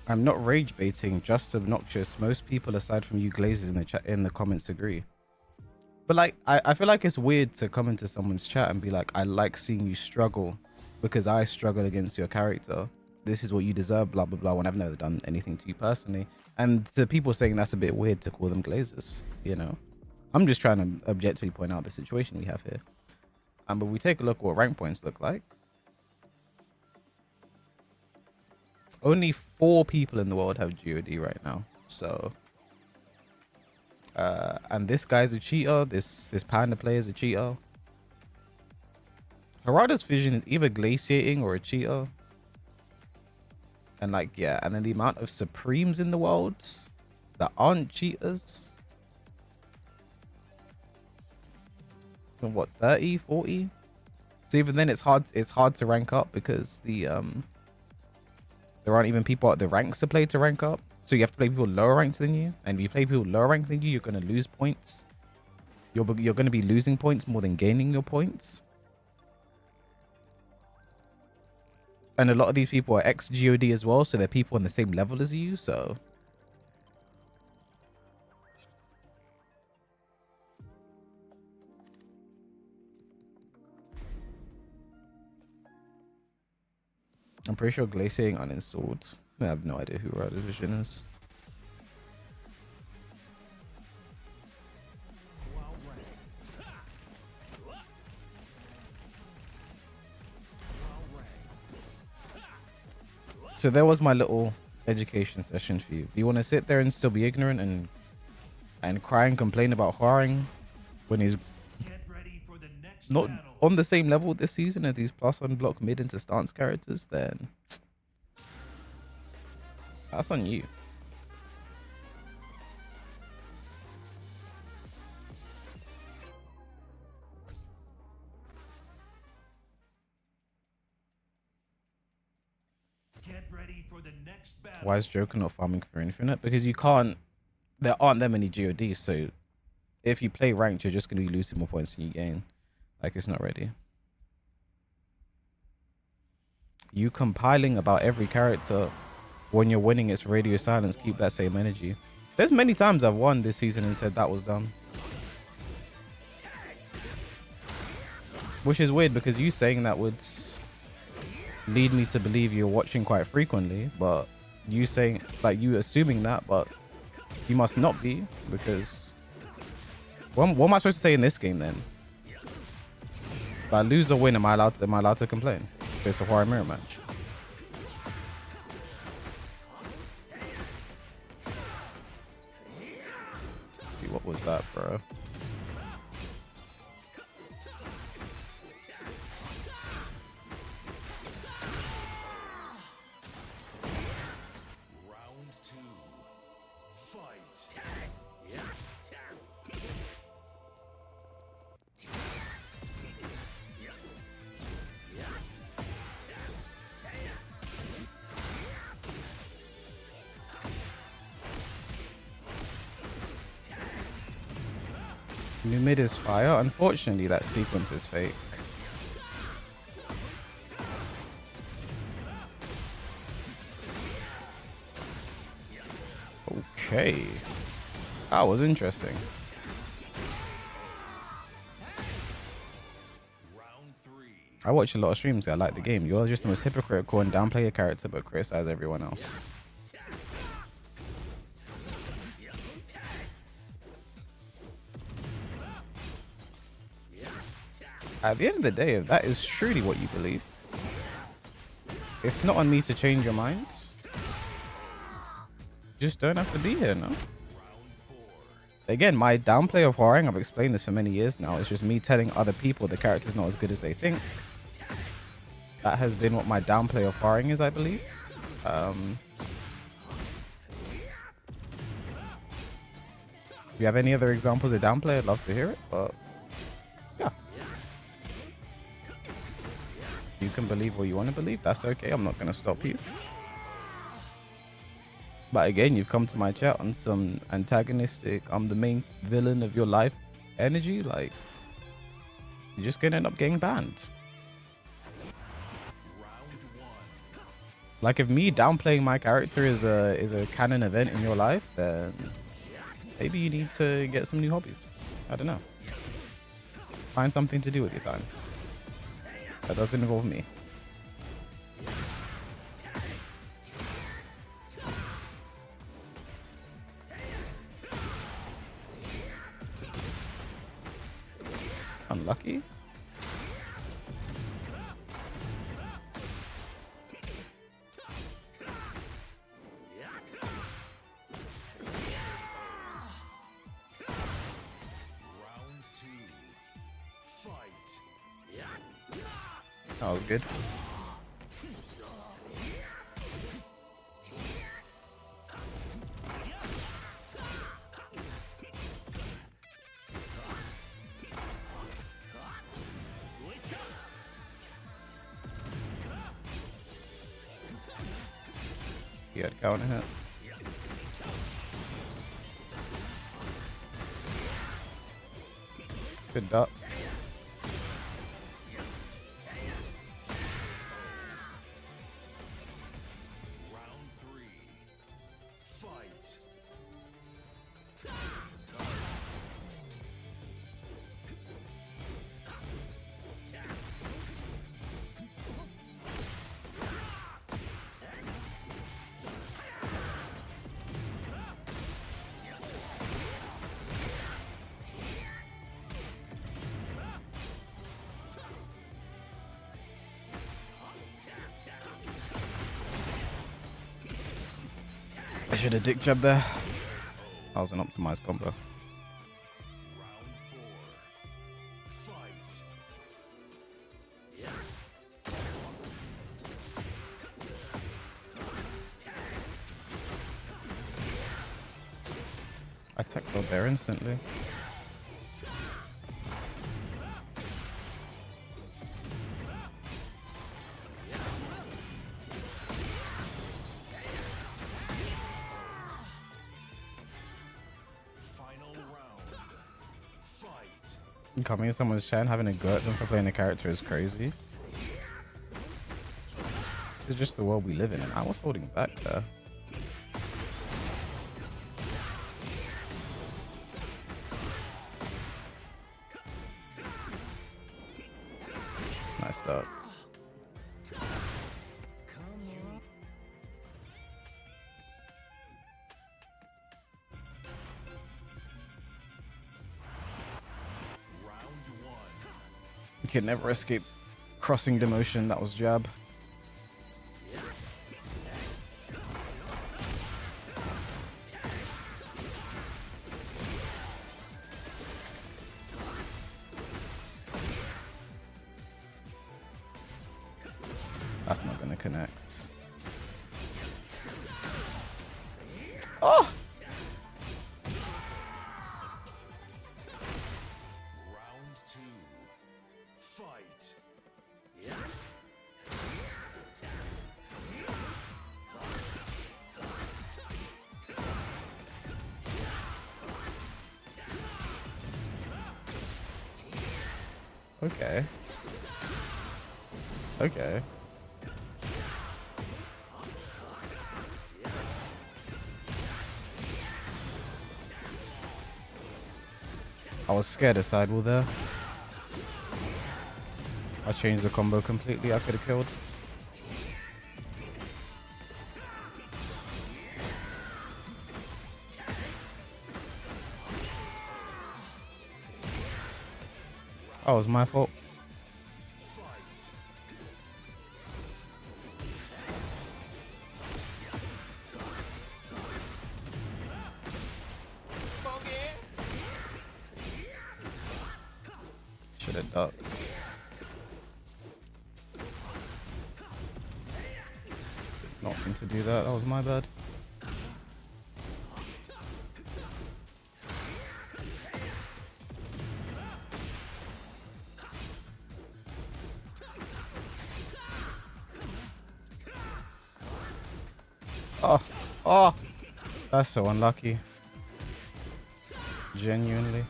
I'm not rage baiting, just obnoxious. Most people aside from you glazes in the chat in the comments agree. But like I feel like it's weird to come into someone's chat and be like, I like seeing you struggle because I struggle against your character. This is what you deserve, blah blah blah, when I've never done anything to you personally. And to people saying that's a bit weird to call them glazers, you know. I'm just trying to objectively point out the situation we have here. But we take a look at what rank points look like. Only 4 people in the world have GOD right now. So, and this guy's a cheater. This panda player is a cheater. Harada's vision is either glaciating or a cheater. And like, yeah, and then the amount of supremes in the world that aren't cheaters. And what, 30, 40? So even then it's hard to rank up because the there aren't even people at the ranks to play to rank up. So you have to play people lower ranked than you. And if you play people lower ranked than you, you're going to lose points. You're going to be losing points more than gaining your points. And a lot of these people are ex-GOD as well. So they're people on the same level as you. So I'm pretty sure glaciating uninstalled. I have no idea who Harada's vision is. So there was my little education session for you. Do you want to sit there and still be ignorant and cry and complain about Hwoarang when he's Get ready for the next not battle. on the same level this season as these +1 block mid into stance characters? Then that's on you. Get ready for the next battle. Why is Joker not farming for infinite? Because you can't. There aren't that many GODs, so if you play ranked, you're just going to be losing more points than you gain. Like, it's not ready. You compiling about every character when you're winning, it's radio silence. Keep that same energy. There's many times I've won this season and said that was dumb. Which is weird because you saying that would lead me to believe you're watching quite frequently, but you saying, like, you assuming that, but you must not be, because what am I supposed to say in this game then? If I lose or win, am I allowed to complain? It's a Hwoarang mirror match. Let's see, what was that, bro? New mid is fire. Unfortunately, that sequence is fake. Okay. That was interesting. I watch a lot of streams. I like the game. You're just the most hypocritical and downplay your character but criticize everyone else. At the end of the day, if that is truly what you believe, it's not on me to change your minds. You just don't have to be here, no? Again, my downplay of Hwoarang, I've explained this for many years now, it's just me telling other people the character's not as good as they think. That has been what my downplay of Hwoarang is, I believe. If you have any other examples of downplay, I'd love to hear it, but yeah. You can believe what you want to believe, that's okay, I'm not going to stop you. But again, you've come to my chat on some antagonistic, I'm the main villain of your life energy, like, you're just going to end up getting banned. Like, if me downplaying my character is a canon event in your life, then maybe you need to get some new hobbies. I don't know. Find something to do with your time. That doesn't involve me. Unlucky. That was good. He had counter hit. Good duck. I should have dick jabbed there. That was an optimized combo. I tackled there instantly. Coming in someone's chat and having a go at them for playing a character is crazy. This is just the world we live in, and I was holding back there. Nice start. You can never escape crossing the motion. That was jab. That's not gonna connect. Oh! Okay. Okay. I was scared of sidewall there. I changed the combo completely. I could have killed. Oh, it was my fault. Should have ducked. Not meant to do that. That was my bad. Oh, oh, that's so unlucky. Genuinely.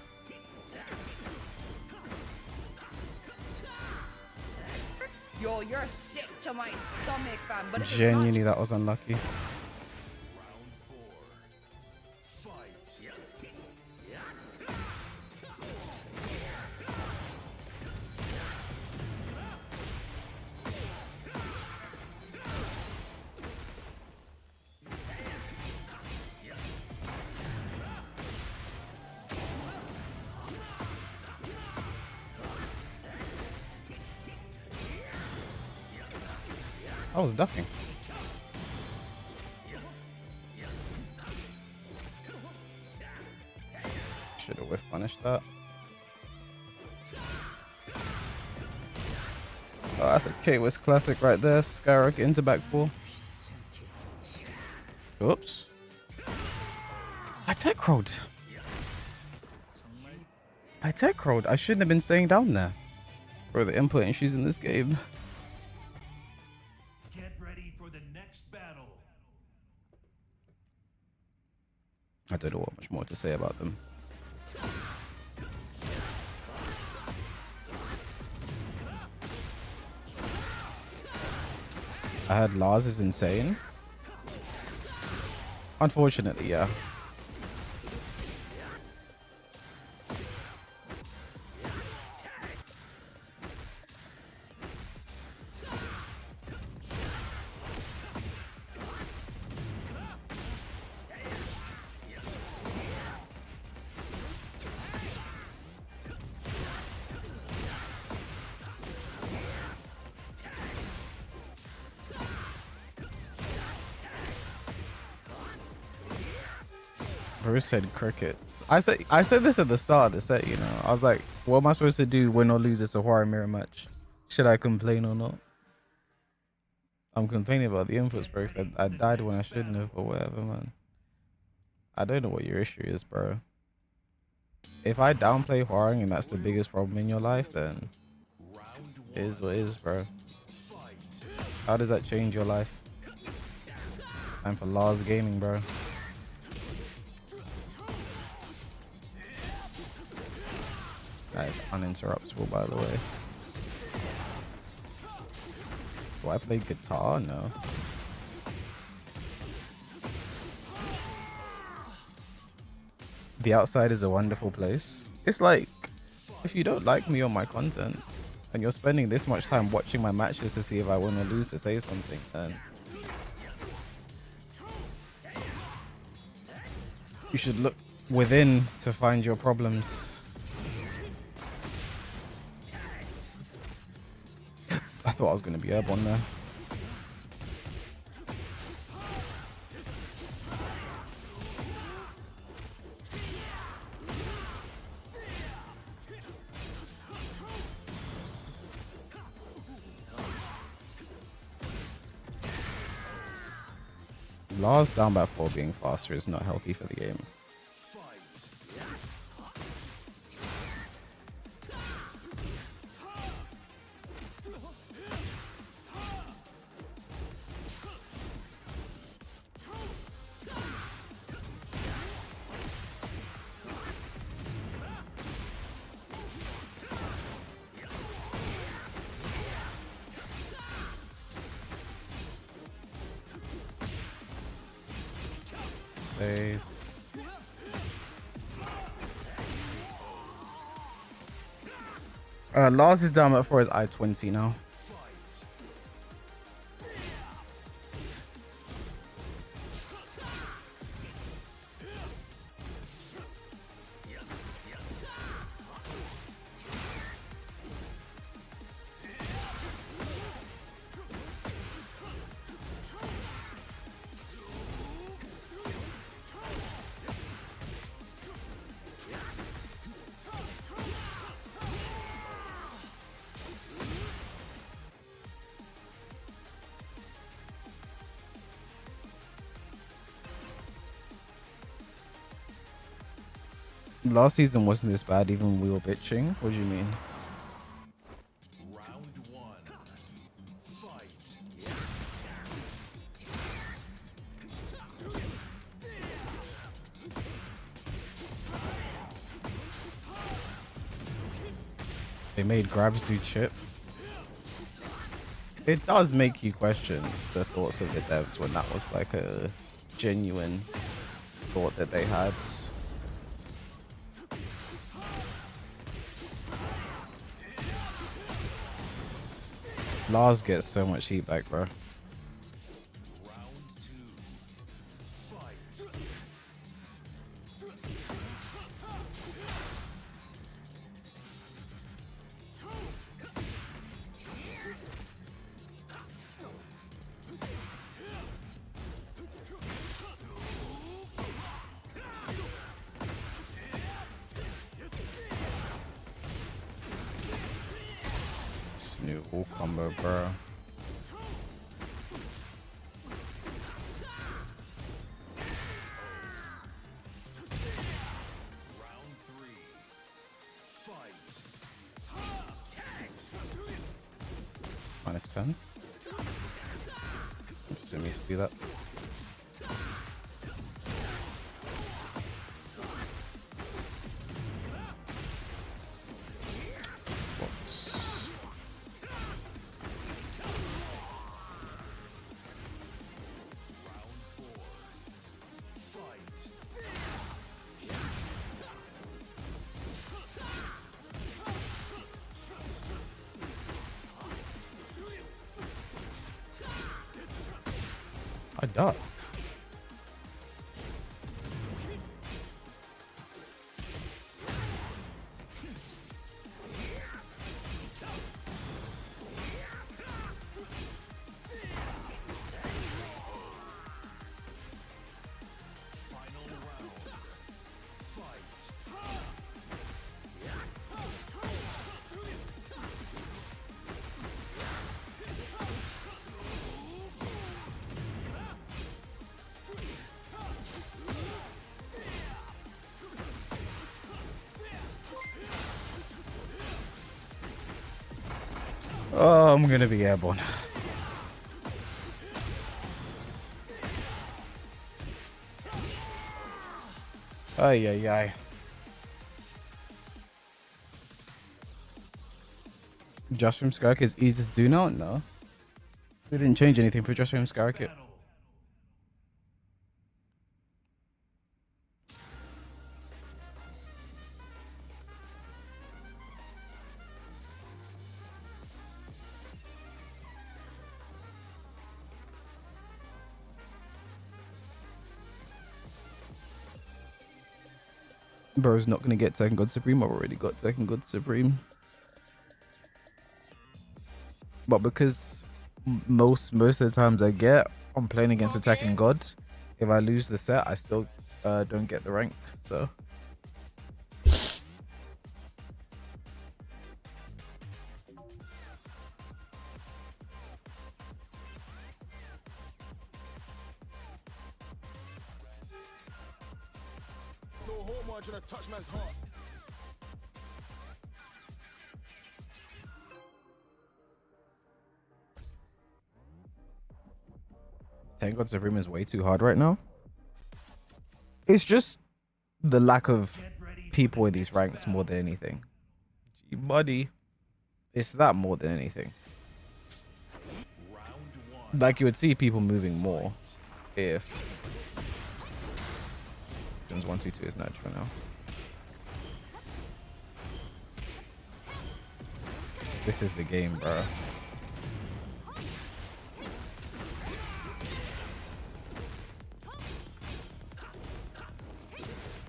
Yo, you're sick to my stomach, fam. But if it's Genuinely, that was unlucky. I was ducking. Should have whiff punished that. Oh, that's a K-West classic right there. Skyrocket into back four. Oops. I tech rolled. I shouldn't have been staying down there. Bro, the input issues in this game. Get ready for the next battle. I don't know what much more to say about them. I heard Lars is insane. Unfortunately, yeah. Bruce said crickets. I said this at the start of the set, you know. I was like, what am I supposed to do win or lose this Hwoarang mirror match? Should I complain or not? I'm complaining about the inputs, bro. I died when I shouldn't have, but whatever, man. I don't know what your issue is, bro. If I downplay Hwoarang and that's the biggest problem in your life, then it is what it is, bro. How does that change your life? Time for Lars Gaming, bro. That is uninterruptible, by the way. Do I play guitar? No. The outside is a wonderful place. It's like, if you don't like me or my content, and you're spending this much time watching my matches to see if I win or lose to say something, then you should look within to find your problems. I thought I was going to be airborne there. Lars down by 4 being faster is not healthy for the game. Save. Lars is down for his I-20 now. Last season wasn't this bad, even when we were bitching. What do you mean? Round one. Fight. They made grabs do chip. It does make you question the thoughts of the devs when that was like a genuine thought that they had. Lars gets so much heat back, bro. Round two. Fight. This new all combo, bro. Round three. Fight. -10. Just didn't mean to do that. Whoops. Round four. Fight. I ducked. Final round. Fight. Oh, I'm gonna be airborne. Ay, ay, ay. Just from Skyrocket is easy to do now? No. We didn't change anything for Just from Skyrocket. Battle. Bro's not gonna get Tekken God Supreme. I've already got Tekken God Supreme. But because most of the times I get, I'm playing against a Tekken God. If I lose the set, I still don't get the rank. So No homework should touch man's heart. Tekken God Supreme is way too hard right now. It's just the lack of Get ready for people the in these next ranks battle. more than anything. Gee, buddy. It's that more than anything. Round one. Like you would see people moving more if Tekken's 122 is natural now. This is the game, bro.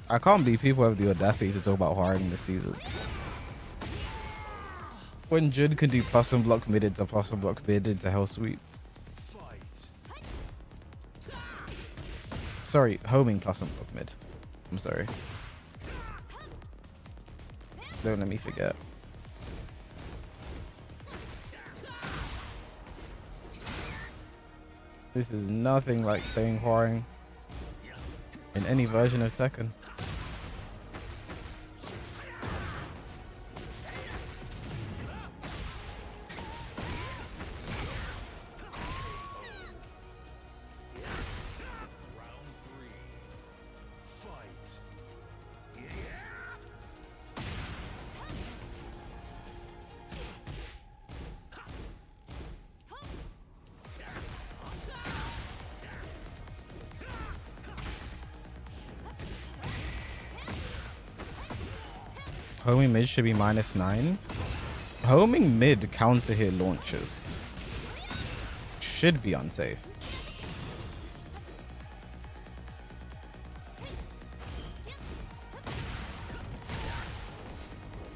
I can't believe people have the audacity to talk about Hwoarang this season. When Jun can do plus and block mid into plus and block mid into hell sweep. Sorry, homing plus and block mid. I'm sorry. Don't let me forget. This is nothing like playing Hwoarang in any version of Tekken. Homing mid should be -9. Homing mid counter hit launches should be unsafe.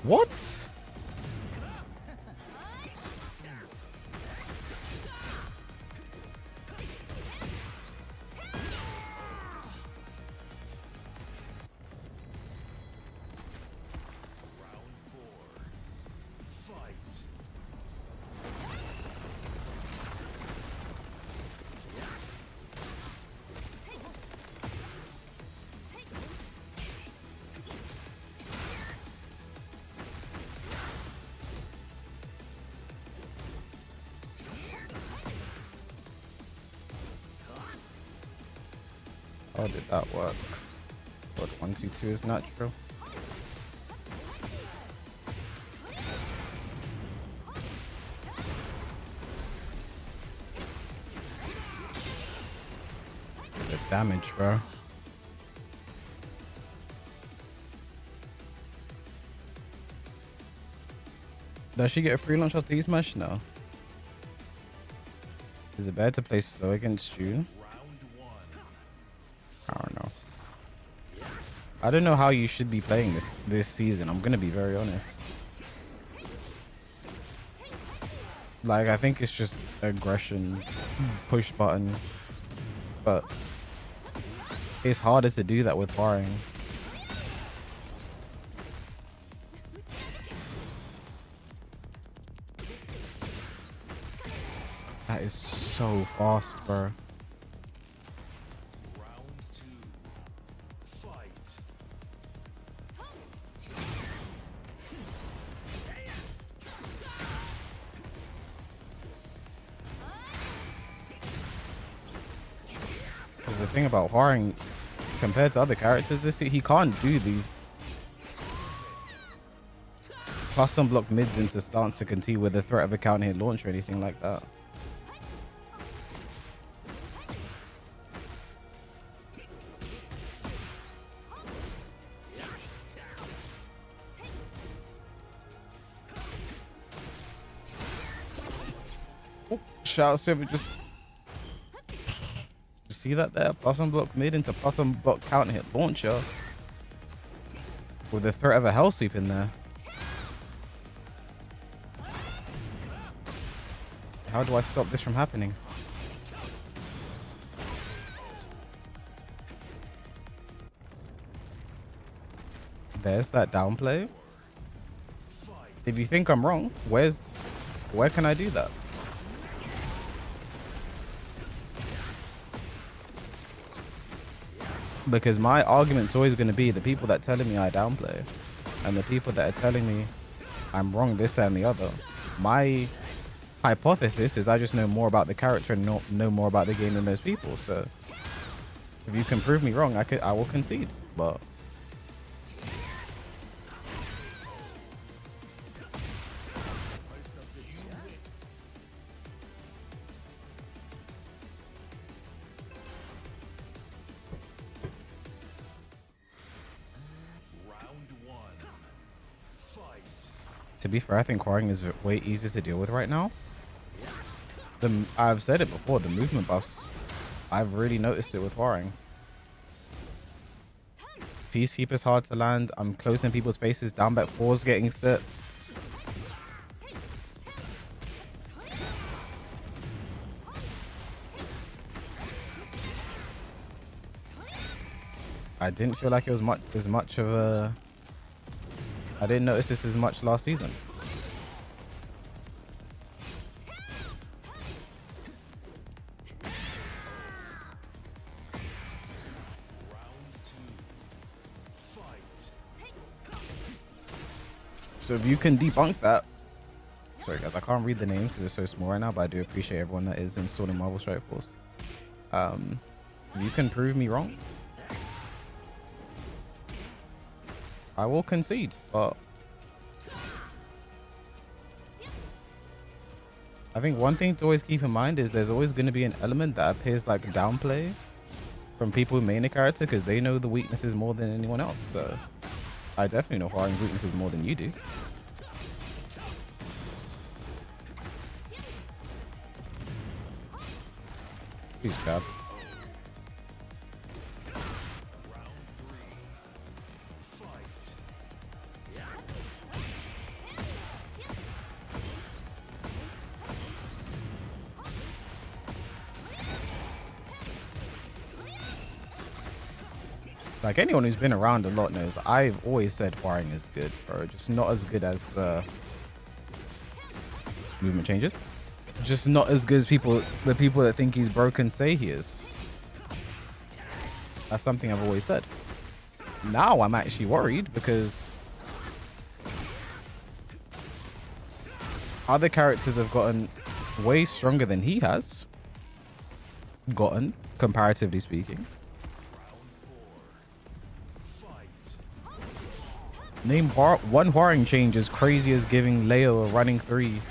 What? How did that work? What, 122 is natural? The damage, bro. Does she get a free launch after these match? No. Is it better to play slow against June? I don't know. I don't know how you should be playing this season. I'm gonna be very honest. Like, I think it's just aggression, push button, but it's harder to do that with Hwoarang. That is so fast, bro. The thing about Hwoarang compared to other characters this year, he can't do these plus some block mids into stance to continue with the threat of a counter hit launch or anything like that. Oh, shout out to him, just see that there? Plus one block mid into plus one block counter hit launcher with the threat of a hell sweep in there. How do I stop this from happening? There's that downplay. If you think I'm wrong, where can I do that? Because my argument's always going to be the people that telling me I downplay and the people that are telling me I'm wrong this and the other. My hypothesis is I just know more about the character and know more about the game than those people. So if you can prove me wrong, I will concede. But To be fair, I think Hwoarang is way easier to deal with right now. I've said it before, the movement buffs, I've really noticed it with Hwoarang. Peacekeeper's hard to land. I'm closing people's faces. Down back 4's getting steps. I didn't feel like it was as much of a... I didn't notice this as much last season. So if you can debunk that... Sorry guys, I can't read the names because it's so small right now, but I do appreciate everyone that is installing Marvel Strike Force. You can prove me wrong, I will concede, but I think one thing to always keep in mind is there's always going to be an element that appears like downplay from people who main a character because they know the weaknesses more than anyone else. So I definitely know Hwoarang's weaknesses more than you do. Please grab. Like anyone who's been around a lot knows, I've always said Hwoarang is good, bro. Just not as good as the movement changes. Just not as good as the people that think he's broken say he is. That's something I've always said. Now I'm actually worried because other characters have gotten way stronger than he has gotten, comparatively speaking. Name one Hwoarang change as crazy as giving Leo a running 3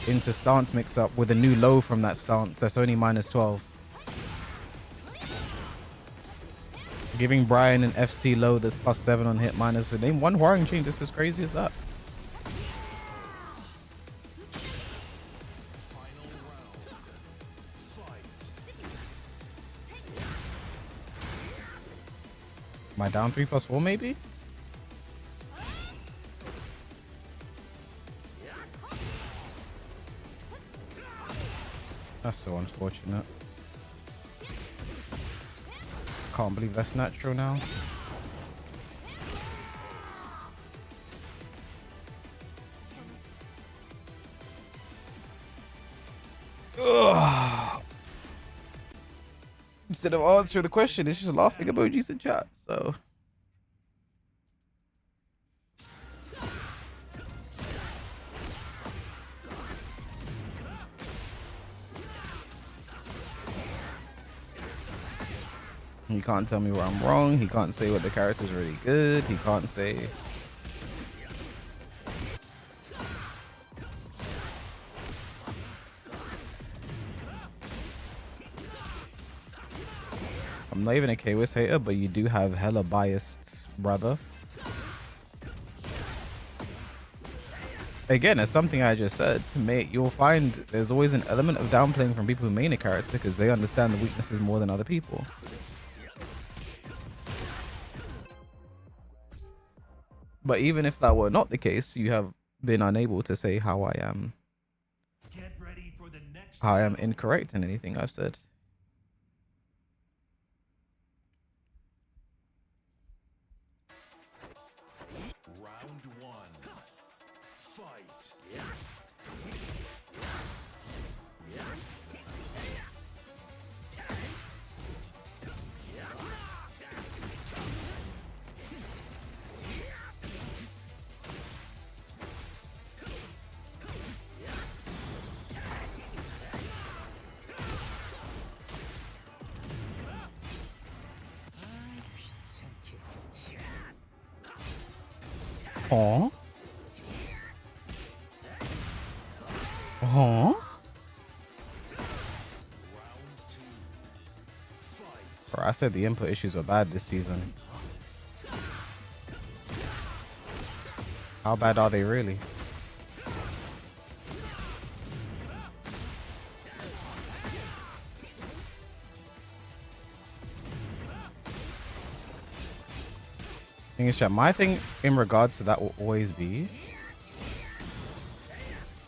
into stance mix up with a new low from that stance that's only -12. Giving Brian an FC low that's +7 on hit minus. So name one Hwoarang change that's as crazy as that. Am I down 3+4 maybe? That's so unfortunate. Can't believe that's natural now. Ugh. Instead of answering the question, it's just laughing emojis in chat. So he can't tell me where I'm wrong. He can't say what the character's really good. He can't say... I'm not even a KWIS hater, but you do have hella biased, brother. Again, it's something I just said. Mate, you'll find there's always an element of downplaying from people who main a character because they understand the weaknesses more than other people. But even if that were not the case, you have been unable to say how I am incorrect in anything I've said. Round 1. Fight. Huh? Huh? Bro, I said the input issues were bad this season. How bad are they really? Thing is, chat, my thing in regards to that will always be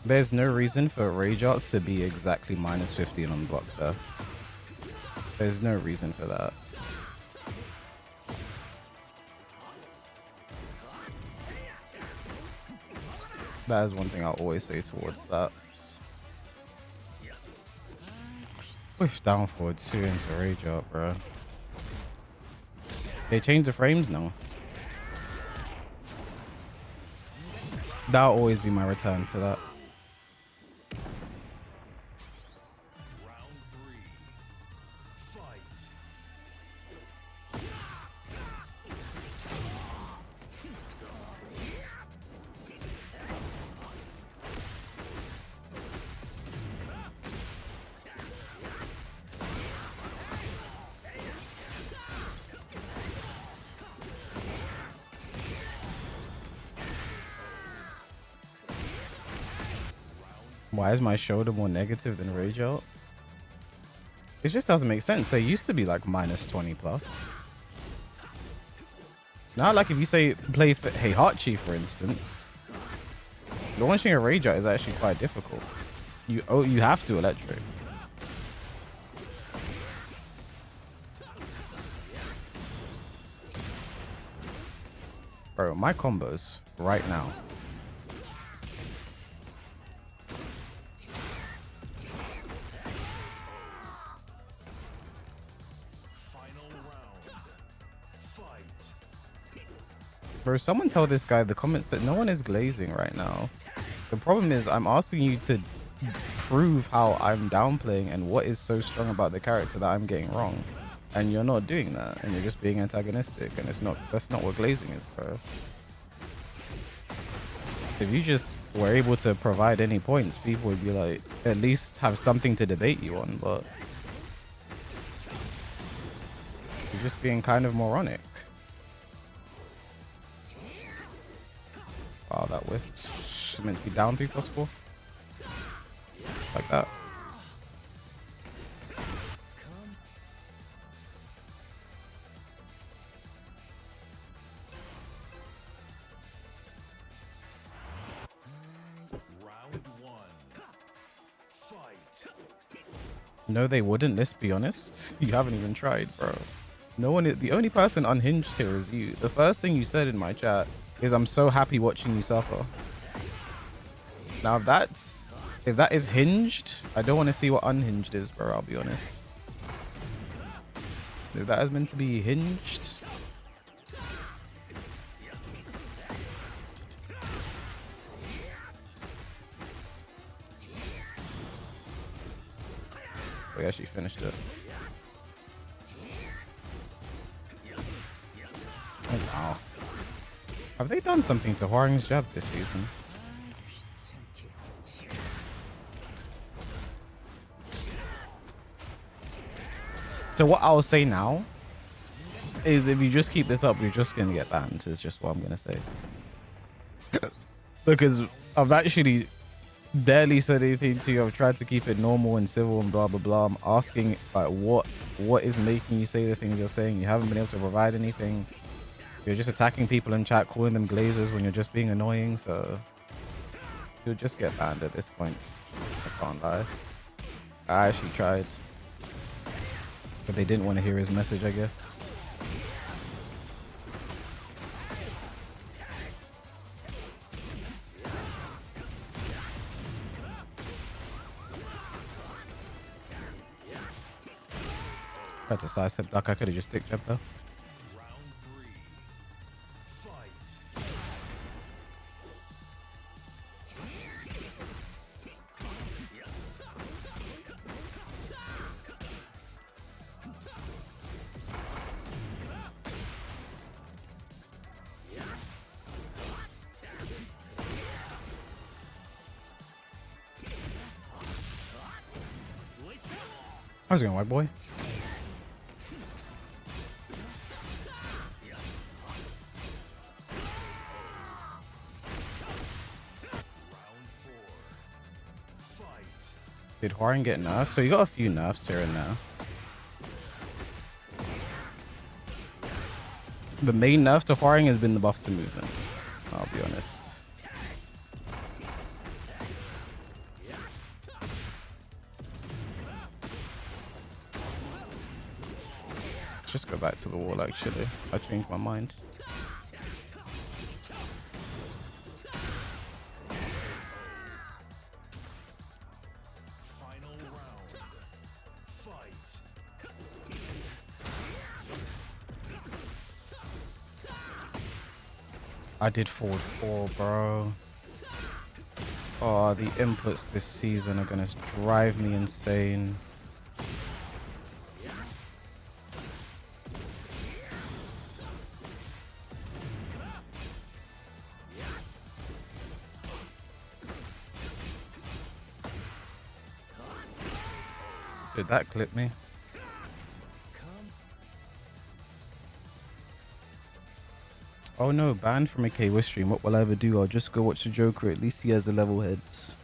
there's no reason for rage arts to be exactly minus 15 on block there. There's no reason for that. That is one thing I'll always say towards that. Whiff down forward 2 into rage art, bro. They changed the frames now. That'll always be my return to that. Round 3. Fight. Why is my shoulder more negative than rage art? It just doesn't make sense. They used to be like minus 20 plus. Now, like if you say play for Heihachi, for instance, launching a rage art is actually quite difficult. You have to electric. Bro, my combos right now. Bro, someone tell this guy the comments that no one is glazing right now. The problem is I'm asking you to prove how I'm downplaying and what is so strong about the character that I'm getting wrong. And you're not doing that, and you're just being antagonistic, and that's not what glazing is, bro. If you just were able to provide any points, people would be like, at least have something to debate you on, but you're just being kind of moronic. Wow, that whiff. It's meant to be down 3 plus 4. Like that. Round 1. Fight. No, they wouldn't, let's be honest. You haven't even tried, bro. No one, the only person unhinged here is you. The first thing you said in my chat is I'm so happy watching you suffer. Now if that is hinged, I don't want to see what unhinged is, bro, I'll be honest. If that is meant to be hinged, we actually finished it. Oh wow. Have they done something to Hwoarang's jab this season? So what I'll say now is if you just keep this up, you're just going to get banned, is just what I'm going to say. Because I've actually barely said anything to you. I've tried to keep it normal and civil and blah, blah, blah. I'm asking like what is making you say the things you're saying. You haven't been able to provide anything. You're just attacking people in chat, calling them glazers when you're just being annoying. So you'll just get banned at this point. I can't lie. I actually tried. But they didn't want to hear his message, I guess. Tried to sidestep duck. I could have just stick jab though. Round 3. Fight. How's it going, white boy? Did Hwoarang get nerfs? So you got a few nerfs here and there. The main nerf to Hwoarang has been the buff to movement. I'll be honest. Let's just go back to the wall actually. I changed my mind. Final round. Fight. I did forward 4, bro. Oh, the inputs this season are gonna drive me insane. Did that clip me? Oh no, banned from a KW stream. What will I ever do? I'll just go watch the Joker. At least he has the level heads.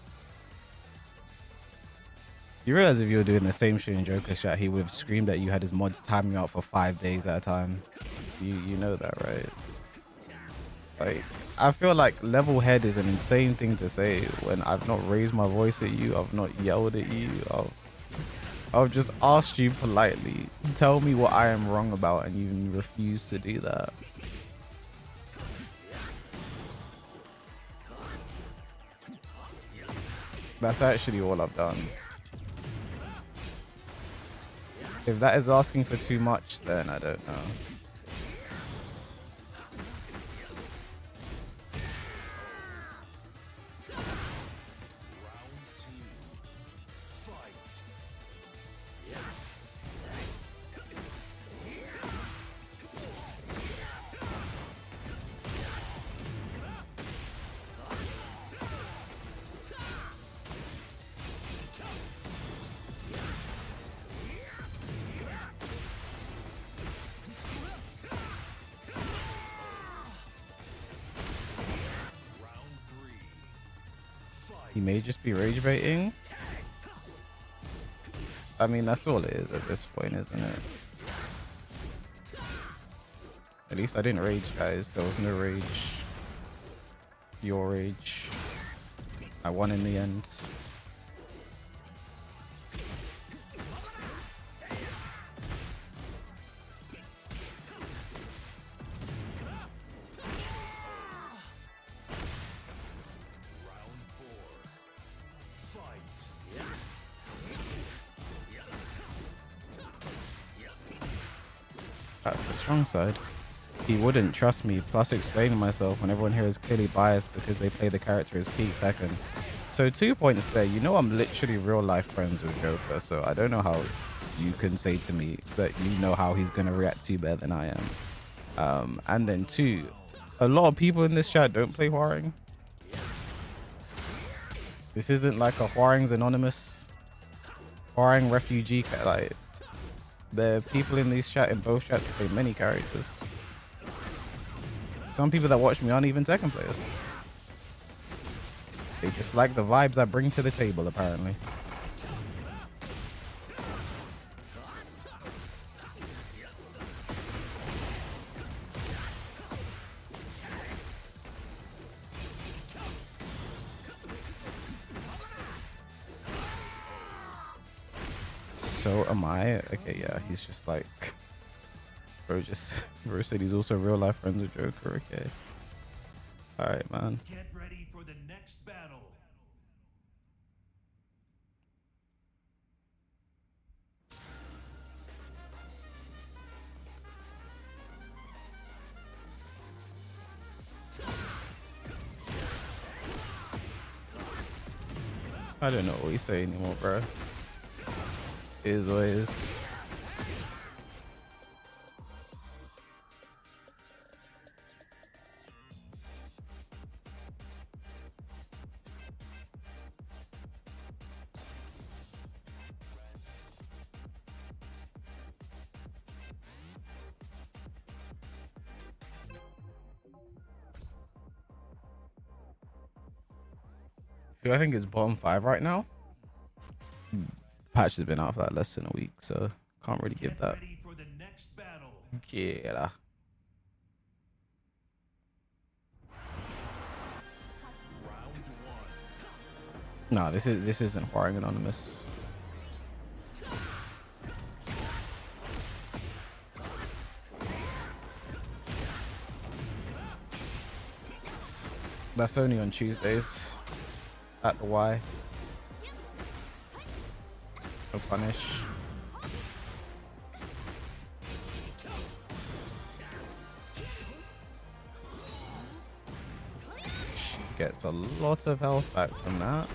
You realize if you were doing the same shit in Joker chat, he would have screamed at you, had his mods time you out for 5 days at a time. You know that, right? Like, I feel like level head is an insane thing to say when I've not raised my voice at you, I've not yelled at you, I've just asked you politely, tell me what I am wrong about, and you refuse to do that. That's actually all I've done. If that is asking for too much, then I don't know. He may just be rage baiting. I mean, that's all it is at this point, isn't it? At least I didn't rage, guys. There was no rage. Your rage. I won in the end. That's the strong side. He wouldn't trust me, plus explaining myself when everyone here is clearly biased because they play the character as peak Tekken. So 2 points there. You know I'm literally real life friends with Joker, so I don't know how you can say to me that you know how he's going to react to you better than I am. And then 2, a lot of people in this chat don't play Hwoarang. This isn't like a Hwoarang's Anonymous, Hwoarang refugee, like, there are people in these chat, in both chats, that play many characters. Some people that watch me aren't even Tekken players. They just like the vibes I bring to the table, apparently. So am I. Okay, yeah, he's just like, bro said he's also real life friends with Joker. Okay, all right, man. Get ready for the next battle. I don't know what we say anymore, bro. Is what is. Who I think is bottom 5 right now. Patch has been out for like less than a week, so can't really give that. Ready for the next battle. Yeah. No, this isn't Hwoarang Anonymous. That's only on Tuesdays at the Y. No punish. She gets a lot of health back from that.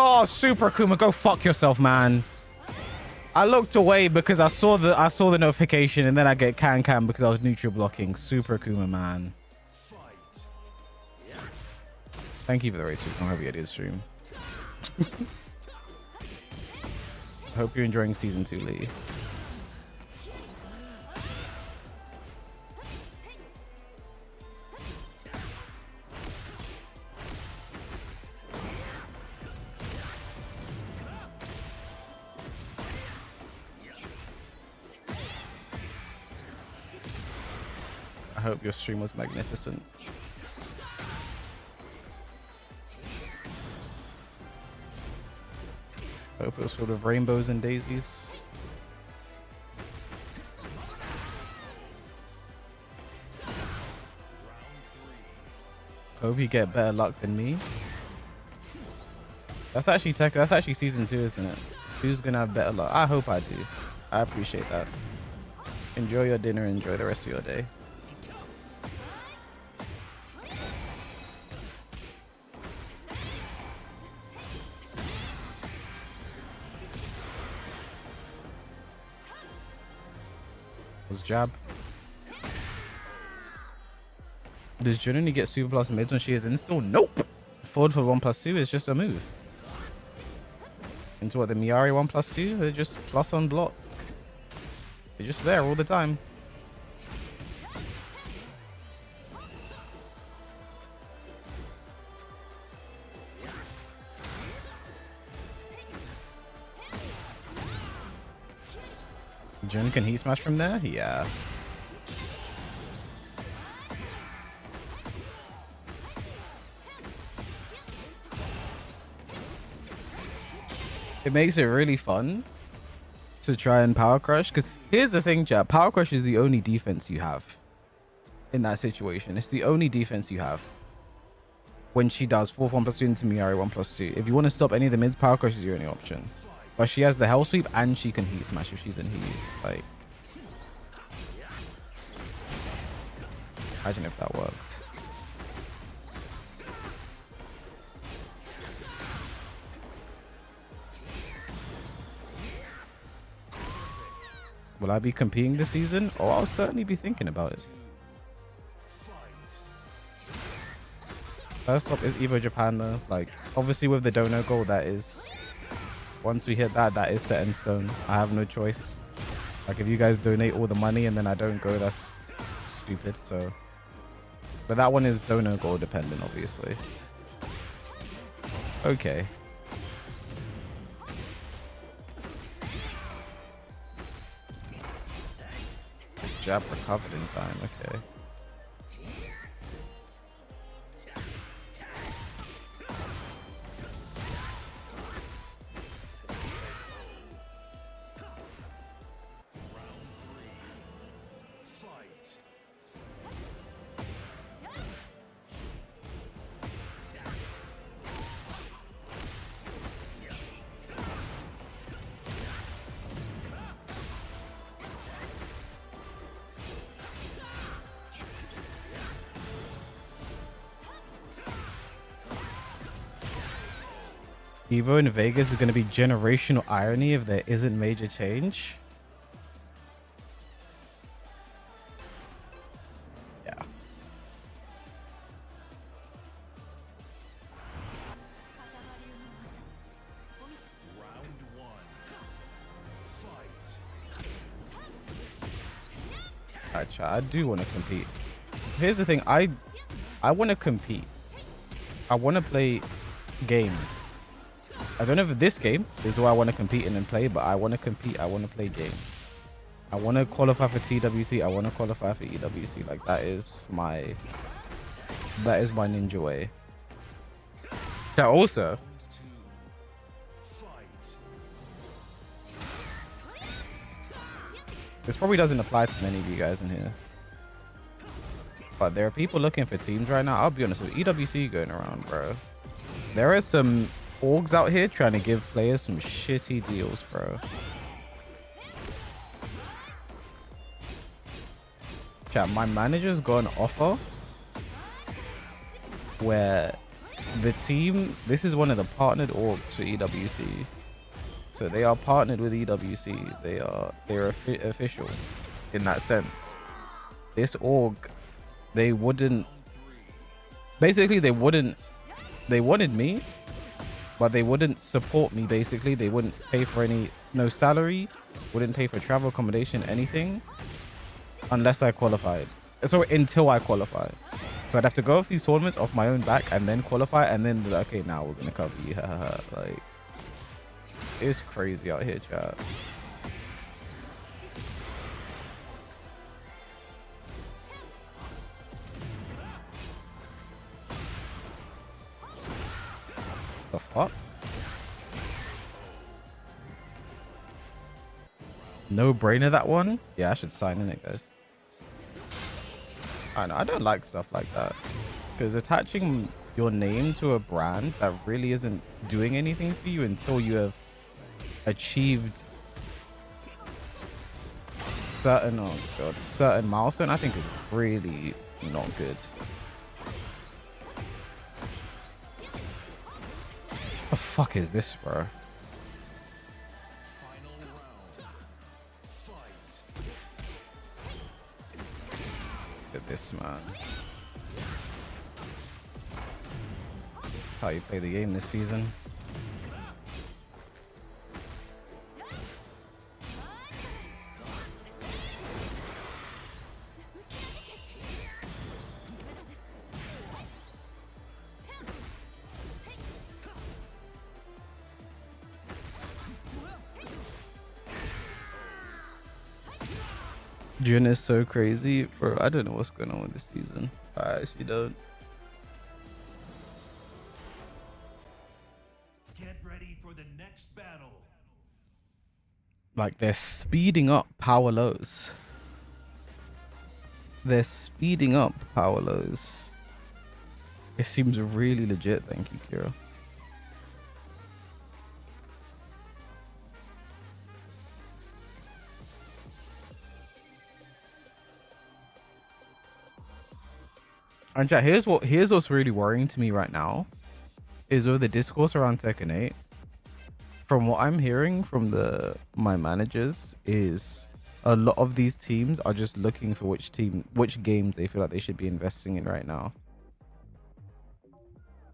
Oh, Super Kuma, go fuck yourself, man. I looked away because I saw the notification, and then I get can because I was neutral blocking. Super Kuma, man. Thank you for the race, Super. I hope you did stream. I hope you're enjoying season 2, Lee. I hope your stream was magnificent. Hope it was full of rainbows and daisies. Hope you get better luck than me. That's actually That's actually season 2, isn't it? Who's gonna have better luck? I hope I do. I appreciate that. Enjoy your dinner. Enjoy the rest of your day. Was jab. Does Jun only get super plus mids when she is install? Nope. Forward for 1+2 is just a move. Into what, the Miari 1+2? They're just plus on block. They're just there all the time. Jun can heat smash from there? Yeah. It makes it really fun to try and power crush, because here's the thing, chat. Power crush is the only defense you have in that situation. It's the only defense you have when she does 4-1+2 into Miari 1+2. If you want to stop any of the mids, power crush is your only option. But she has the hell sweep and she can heat smash if she's in heat. Like, imagine if that worked. Will I be competing this season? Oh, I'll certainly be thinking about it. First up is EvoJapan though. Like, obviously with the dono goal, that is, once we hit that, that is set in stone. I have no choice. Like, if you guys donate all the money and then I don't go, that's stupid. So, but that one is dono goal dependent, obviously. Okay. Jab recovered in time. Okay. Evo in Vegas is going to be generational irony if there isn't major change. Yeah. Alright, I do want to compete. Here's the thing, I want to compete. I want to play game. I don't know if this game is what I want to compete in and play, but I want to compete. I want to play game. I want to qualify for TWC. I want to qualify for EWC. Like that is my ninja way. Yeah, also, this probably doesn't apply to many of you guys in here, but there are people looking for teams right now. I'll be honest with you, EWC going around, bro. There are some orgs out here trying to give players some shitty deals, bro. Chat, my manager's got an offer where the team, this is one of the partnered orgs for EWC. So they are partnered with EWC. They're official in that sense. This org, they wanted me, but they wouldn't support me. Basically, they wouldn't pay for no salary, wouldn't pay for travel, accommodation, anything, unless I qualified. So until I qualify. So I'd have to go off these tournaments off my own back and then qualify, and then be like, okay, now we're gonna cover you. Like, it's crazy out here, chat. The fuck? No brainer, that one? Yeah, I should sign in it, guys. I know, I don't like stuff like that, because attaching your name to a brand that really isn't doing anything for you until you have achieved certain milestone, I think is really not good. What the fuck is this, bro? Look at this, man. That's how you play the game this season. June is so crazy, bro. I don't know what's going on with this season. I actually don't. Get ready for the next battle. Like, they're speeding up power lows. They're speeding up power lows. It seems really legit. Thank you, Kira. And chat, here's what's really worrying to me right now is with the discourse around Tekken 8. From what I'm hearing from my managers, is a lot of these teams are just looking for which games they feel like they should be investing in right now.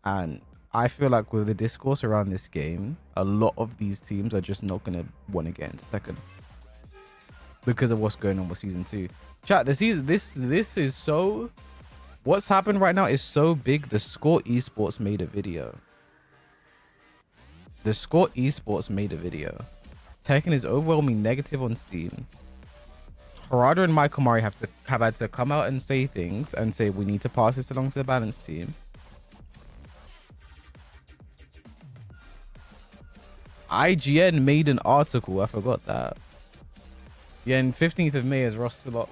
And I feel like with the discourse around this game, a lot of these teams are just not gonna want to get into Tekken because of what's going on with season 2. Chat, this is so. What's happened right now is so big. The Score Esports made a video. Tekken is overwhelming negative on Steam. Harada and Michael Murray have had to come out and say things and say we need to pass this along to the balance team. IGN made an article. I forgot that. Yeah, and 15th of May is roster lock.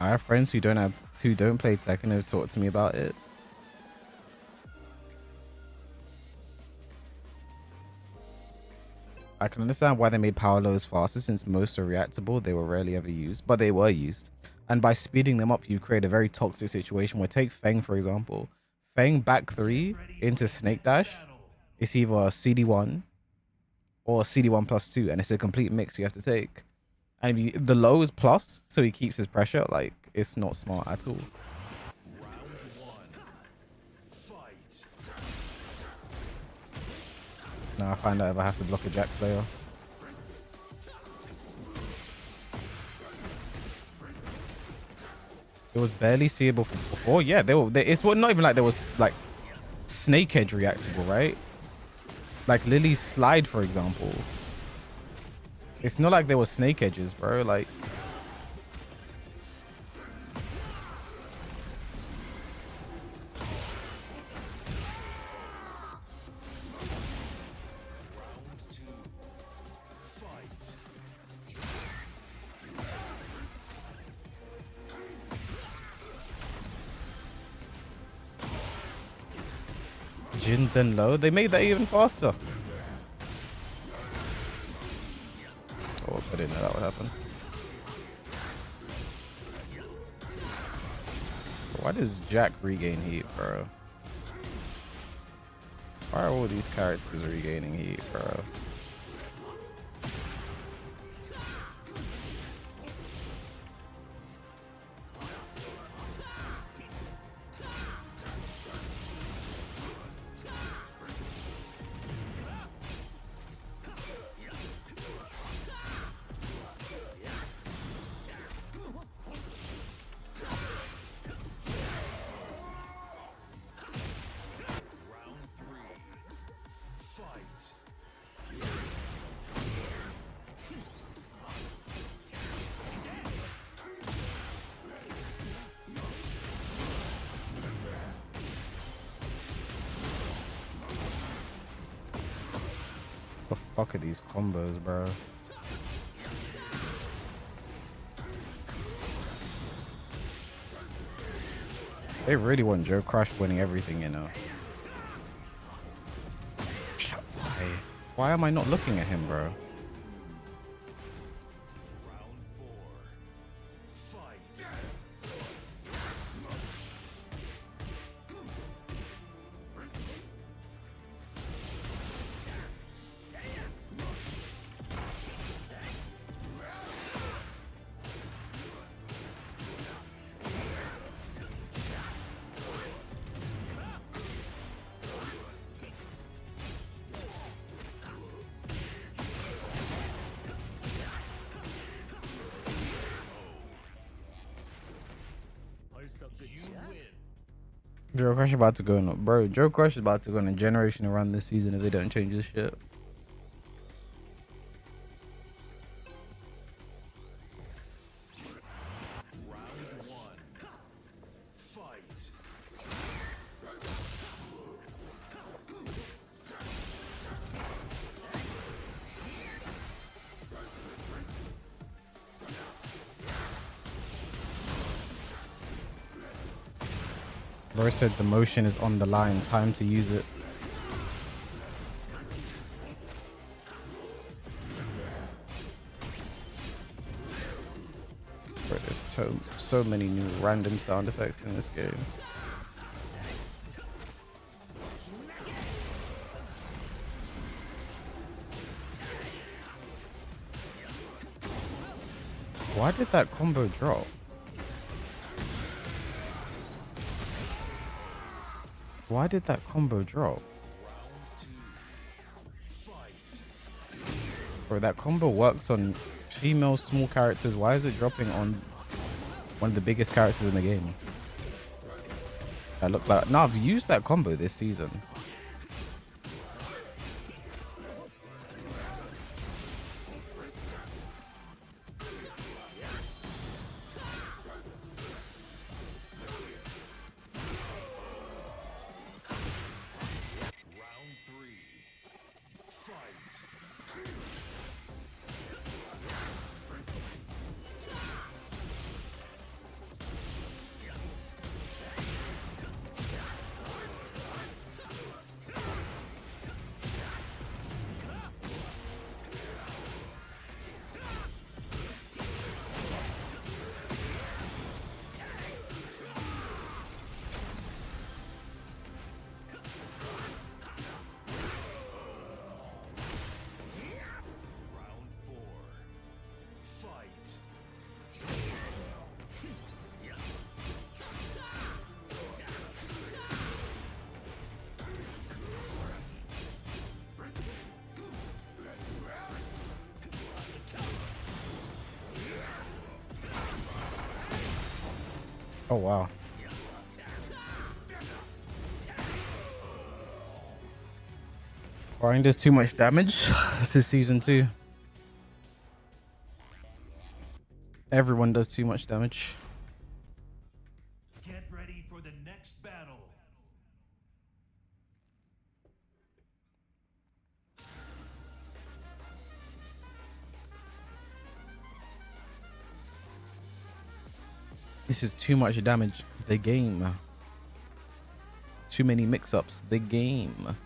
I have friends who don't play Tekken who've talked to me about it. I can understand why they made power lows faster, since most are reactable. They were rarely ever used, but they were used. And by speeding them up, you create a very toxic situation where, take Feng for example. Feng back 3 into Snake Dash. It's either CD1 or CD1 plus 2, and it's a complete mix you have to take. And the low is plus, so he keeps his pressure. Like, it's not smart at all. Now I find out if I have to block a Jack player. It was barely seeable before. Yeah, it's not even like there was like snake edge reactable, right? Like Lily's slide, for example. It's not like there was snake edges, bro. Like, Jinzen low. They made that even faster. Oh, I didn't know that would happen. Why does Jack regain heat, bro? Why are all these characters regaining heat, bro? What the fuck are these combos, bro? They really want Joe Crush winning everything, you know. Why am I not looking at him, bro? Joe Crush about to go on, bro. Joe Crush is about to go on a generational run this season if they don't change this shit. Bro said the motion is on the line. Time to use it. Bro, there's so many new random sound effects in this game. Why did that combo drop? Why did that combo drop? Bro, that combo works on female small characters. Why is it dropping on one of the biggest characters in the game? I look like... No, I've used that combo this season. Oh wow. Hwoarang does too much damage. This is season 2. Everyone does too much damage. Get ready for the next battle. This is too much damage. The game. Too many mix-ups. The game.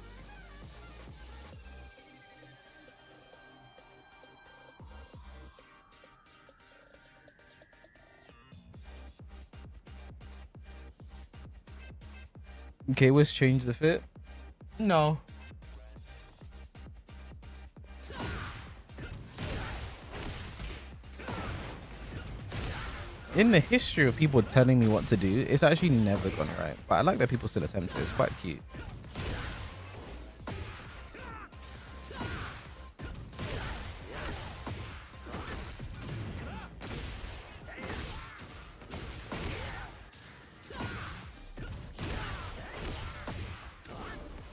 Okay, let's change the fit. No. In the history of people telling me what to do, it's actually never gone right. But I like that people still attempt it. It's quite cute.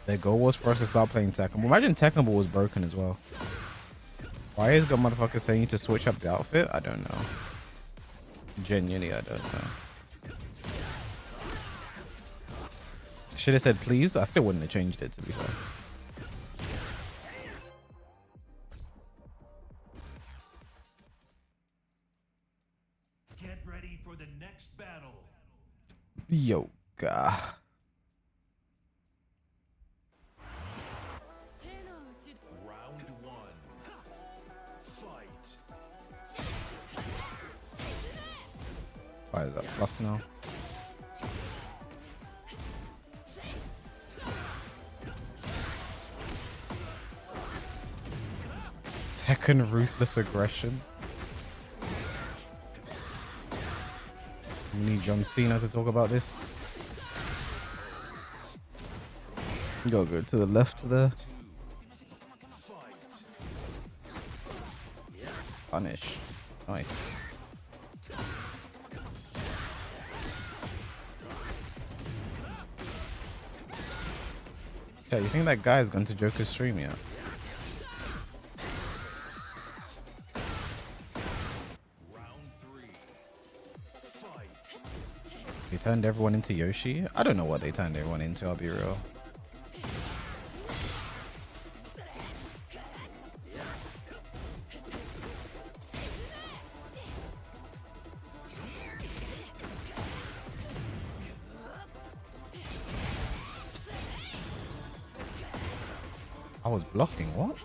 Their goal was for us to start playing Tekken. Imagine Tekken Ball was broken as well. Why is God motherfucker saying to switch up the outfit? I don't know. Genuinely, I don't know. Should have said please. I still wouldn't have changed it, to be fair. Get ready for the next battle. Yoga. Round 1. Fight. Why is that plus now? Tekken ruthless aggression. We need John Cena to talk about this. Go to the left there. Punish. Nice. Yeah, you think that guy's gone to Joker's stream yet? Round 3. Fight. They turned everyone into Yoshi? I don't know what they turned everyone into, I'll be real. I was blocking, what?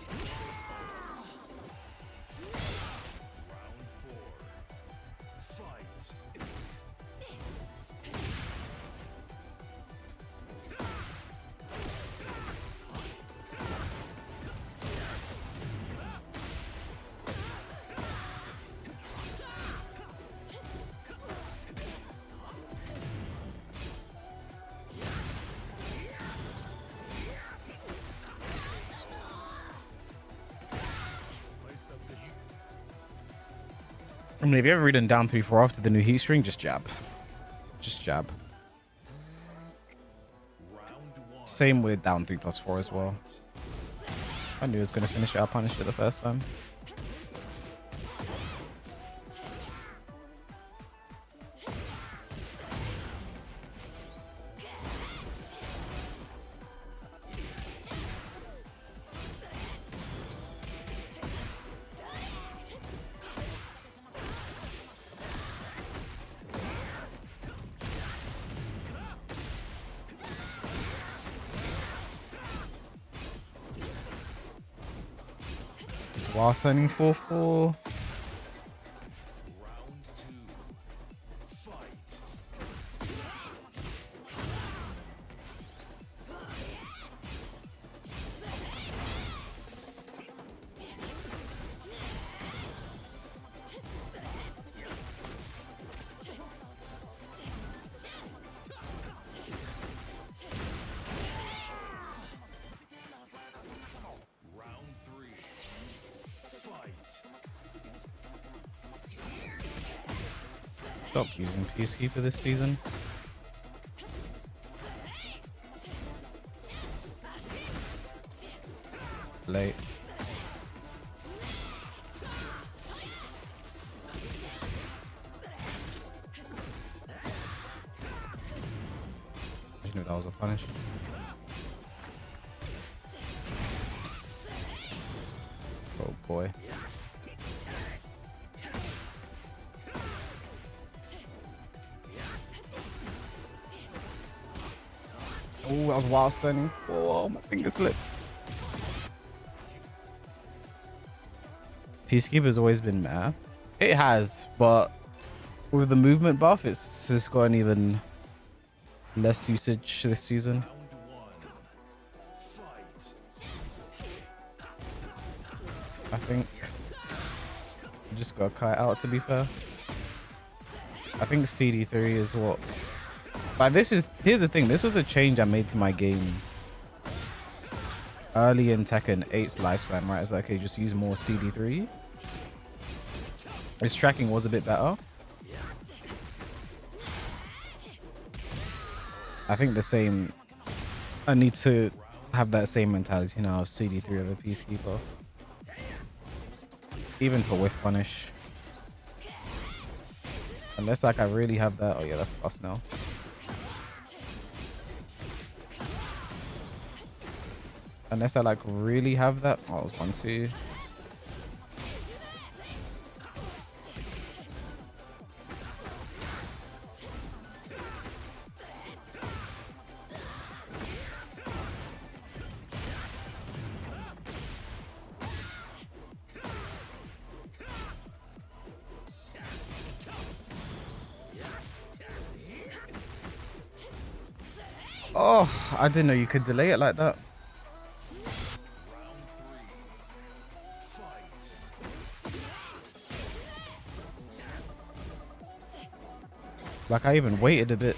I mean, if you ever ridden down 3-4 after the new heat string, just jab. Just jab. Same with down 3+4 as well. I knew it was going to finish it. I punished it the first time. While sending 4-4. Stop using Peacekeeper this season. Late. I knew that was a punish. Oh boy. Oh, that was wild sending. Oh, my finger slipped. Peacekeeper's always been meh. It has, but with the movement buff, it's just got an even less usage this season. I think you just got to cut it out, to be fair. I think CD3 is what. But here's the thing. This was a change I made to my game early in Tekken 8's lifespan, right? It's like, okay, just use more CD3. His tracking was a bit better. I think the same. I need to have that same mentality now of CD3 of a Peacekeeper. Even for whiff punish. Unless like I really have that. Oh yeah, that's plus now. Unless I like really have that. Oh, it was 1-2. Oh, I didn't know you could delay it like that. Like I even waited a bit.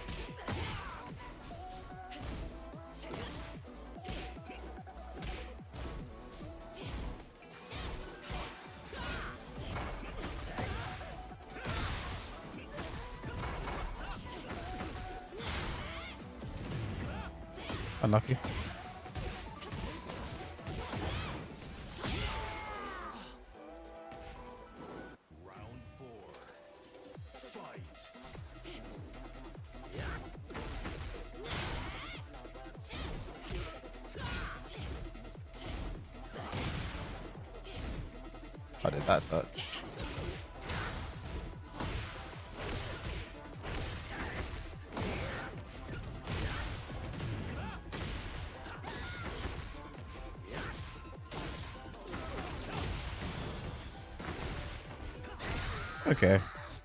Unlucky. How did that touch? Okay,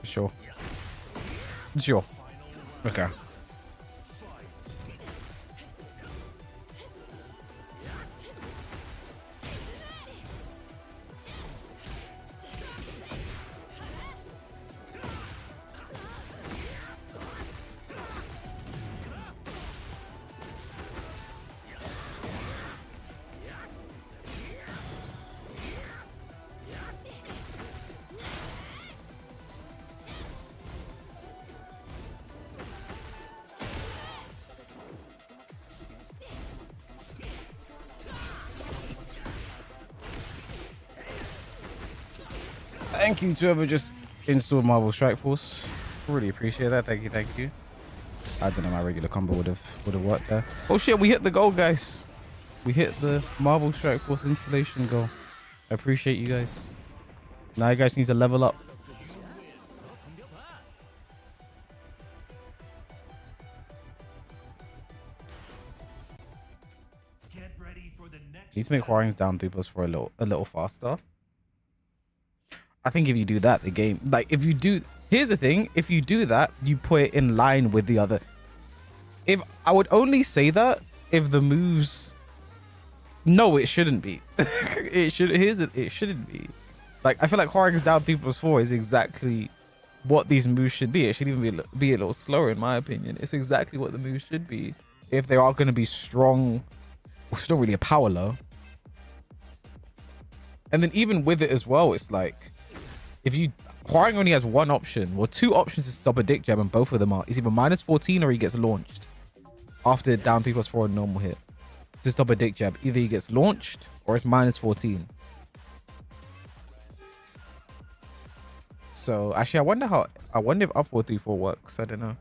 sure. Sure. Okay. Thank you to whoever just installed Marvel Strike Force. Really appreciate that. Thank you, thank you. I don't know, my regular combo would have worked there. Oh shit, we hit the goal, guys. We hit the Marvel Strike Force installation goal. I appreciate you guys. Now you guys need to level up. Get ready for the next Need to make Hwoarang's down 3+ for a little faster. I think if you do that, the game, like if you do, here's the thing, if you do that, you put it in line with the other. If I would only say that if the moves, no, it shouldn't be. It shouldn't be. Like I feel like Hwoarang's down 3+4 is exactly what these moves should be. It should even be a little slower in my opinion. It's exactly what the moves should be if they are going to be strong. Well, still really a power low. And then even with it as well, it's like, if you, Hwoarang only has one option, or two options to stop a dick jab, and both of them are it's either -14 or he gets launched after down 3+4 and normal hit. To stop a dick jab, either he gets launched or it's -14. So actually, I wonder if up 4-3-4 works. I don't know.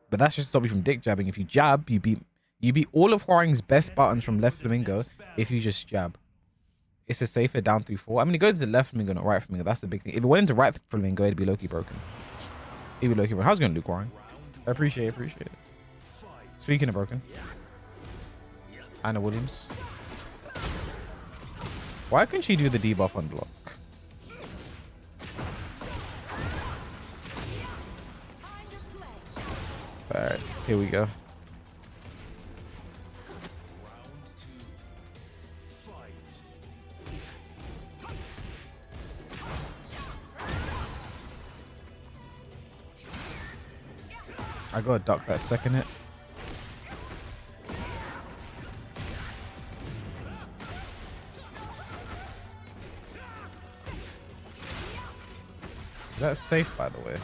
But that's just to stop you from dick jabbing. If you jab, you beat all of Hwoarang's best buttons from left flamingo if you just jab. It's a safer down 3-4. I mean, it goes to left flamingo, not right flamingo. That's the big thing. If it went into right flamingo, it'd be low-key broken. It'd be low-key broken. How's it going to do, Hwoarang? I appreciate it. Speaking of broken. Anna Williams. Why couldn't she do the debuff unblock? Alright, here we go. I gotta duck that second hit. Is that safe, by the way?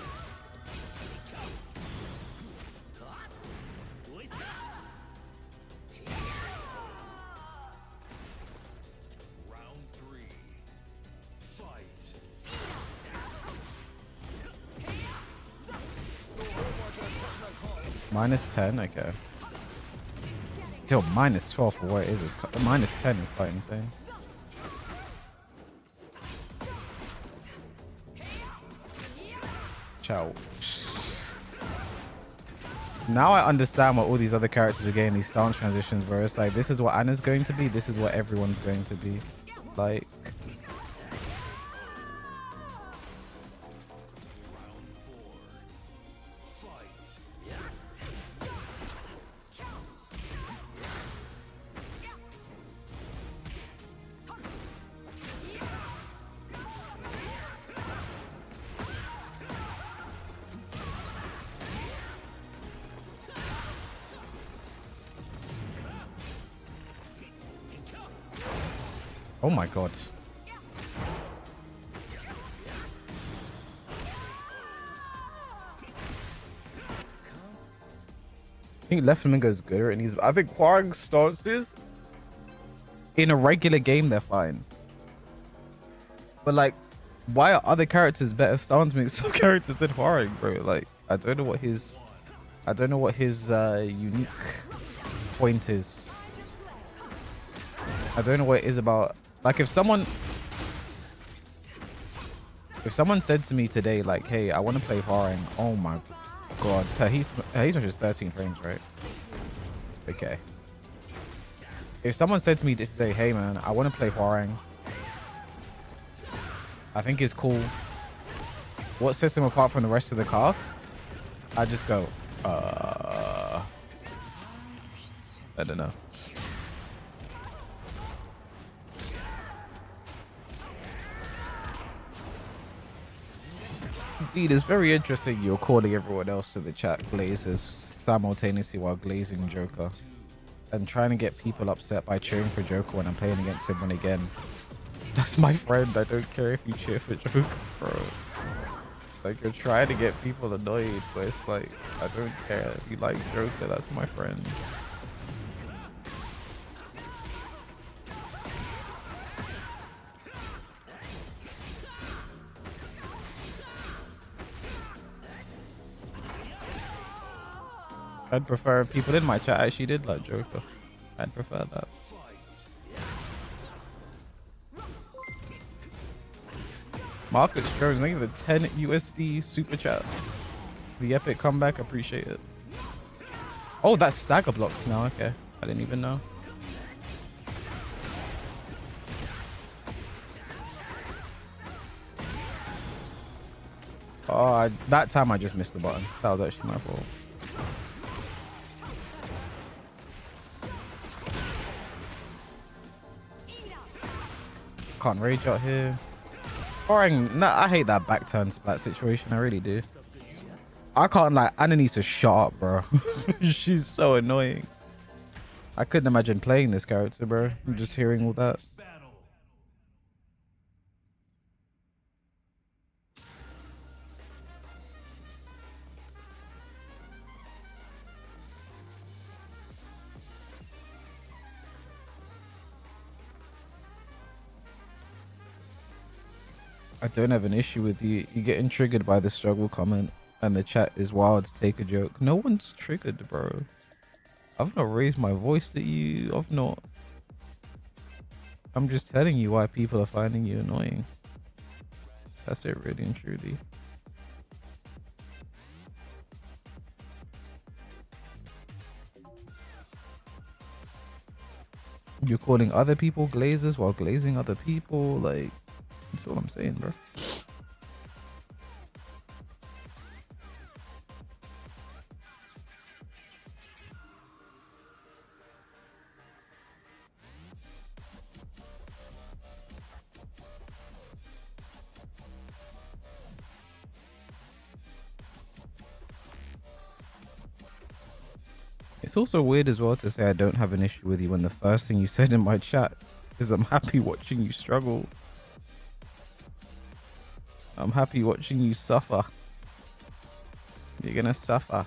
-10, okay. Still -12 for what it is. -10 is quite insane. Ciao. Now I understand what all these other characters are getting, these stance transitions, where it's like, this is what Anna's going to be, this is what everyone's going to be. Like... Oh my god. I think left flamingo is good, and I think Hwoarang's stances in a regular game they're fine. But like, why are other characters better stance mix some characters than Hwoarang, bro? Like, I don't know what his unique point is. I don't know what it is about. Like, if someone said to me today, like, hey, I want to play Hwoarang, oh my god, he's just 13 frames, right? Okay. If someone said to me today, hey man, I want to play Hwoarang, I think it's cool, what sets him apart from the rest of the cast? I just go, I don't know. Indeed, it's very interesting you're calling everyone else to the chat glazers simultaneously while glazing Joker and trying to get people upset by cheering for Joker when I'm playing against someone again. That's my friend. I don't care if you cheer for Joker, bro. Like, you're trying to get people annoyed, but it's like, I don't care. If you like Joker, that's my friend. I'd prefer if people in my chat actually did like Joker. I'd prefer that. Marcus Jones, thank you for the 10 USD super chat. The epic comeback, appreciate it. Oh, that's stagger blocks now. Okay, I didn't even know. Oh, that time I just missed the button. That was actually my fault. Can't rage out here. Hwoarang, nah, I hate that back turn splat situation. I really do. I can't, like, Anna needs to shut up, bro. She's so annoying. I couldn't imagine playing this character, bro. I'm just hearing all that. I don't have an issue with you. You getting triggered by the struggle comment, and the chat is wild to take a joke. No one's triggered, bro. I've not raised my voice at you. I've not. I'm just telling you why people are finding you annoying. That's it, really and truly. You're calling other people glazers while glazing other people. Like, that's all I'm saying, bro. It's also weird as well to say I don't have an issue with you when the first thing you said in my chat is I'm happy watching you struggle. I'm happy watching you suffer. You're gonna suffer.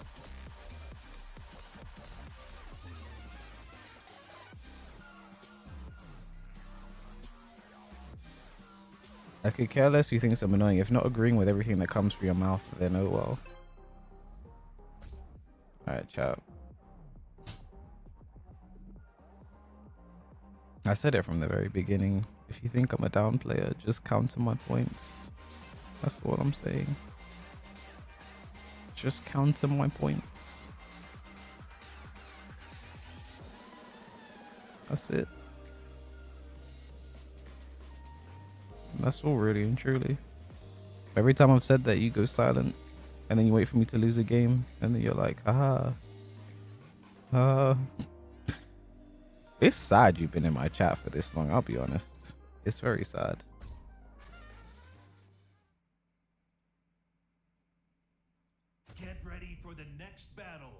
I could care less who thinks I'm annoying. If not agreeing with everything that comes through your mouth, then oh well. Alright, chat. I said it from the very beginning. If you think I'm a down player, just counter my points. That's what I'm saying. Just counter my points. That's it. That's all, really and truly. Every time I've said that, you go silent, and then you wait for me to lose a game, and then you're like, haha. It's sad you've been in my chat for this long, I'll be honest. It's very sad. Get ready for the next battle.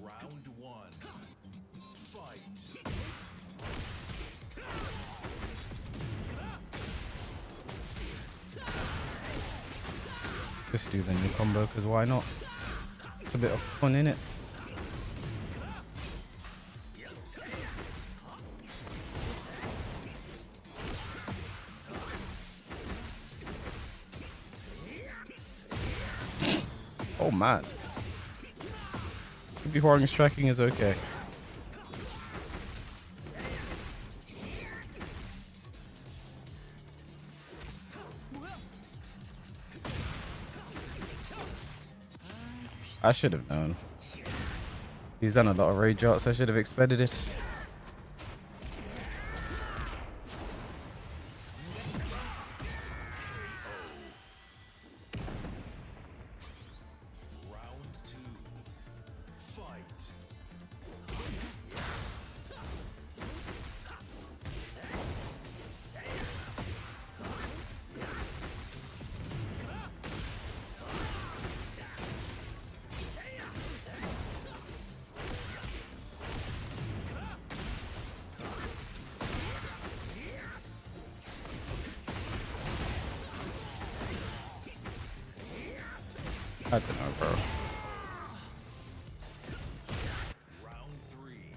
Round one. Fight. Just do the new combo, because why not? It's a bit of fun, innit? Oh man. Maybe Hwoarang's tracking is okay. I should have known. He's done a lot of rage arts. I should have expected it. Round two. Fight. I don't know, bro. Round three.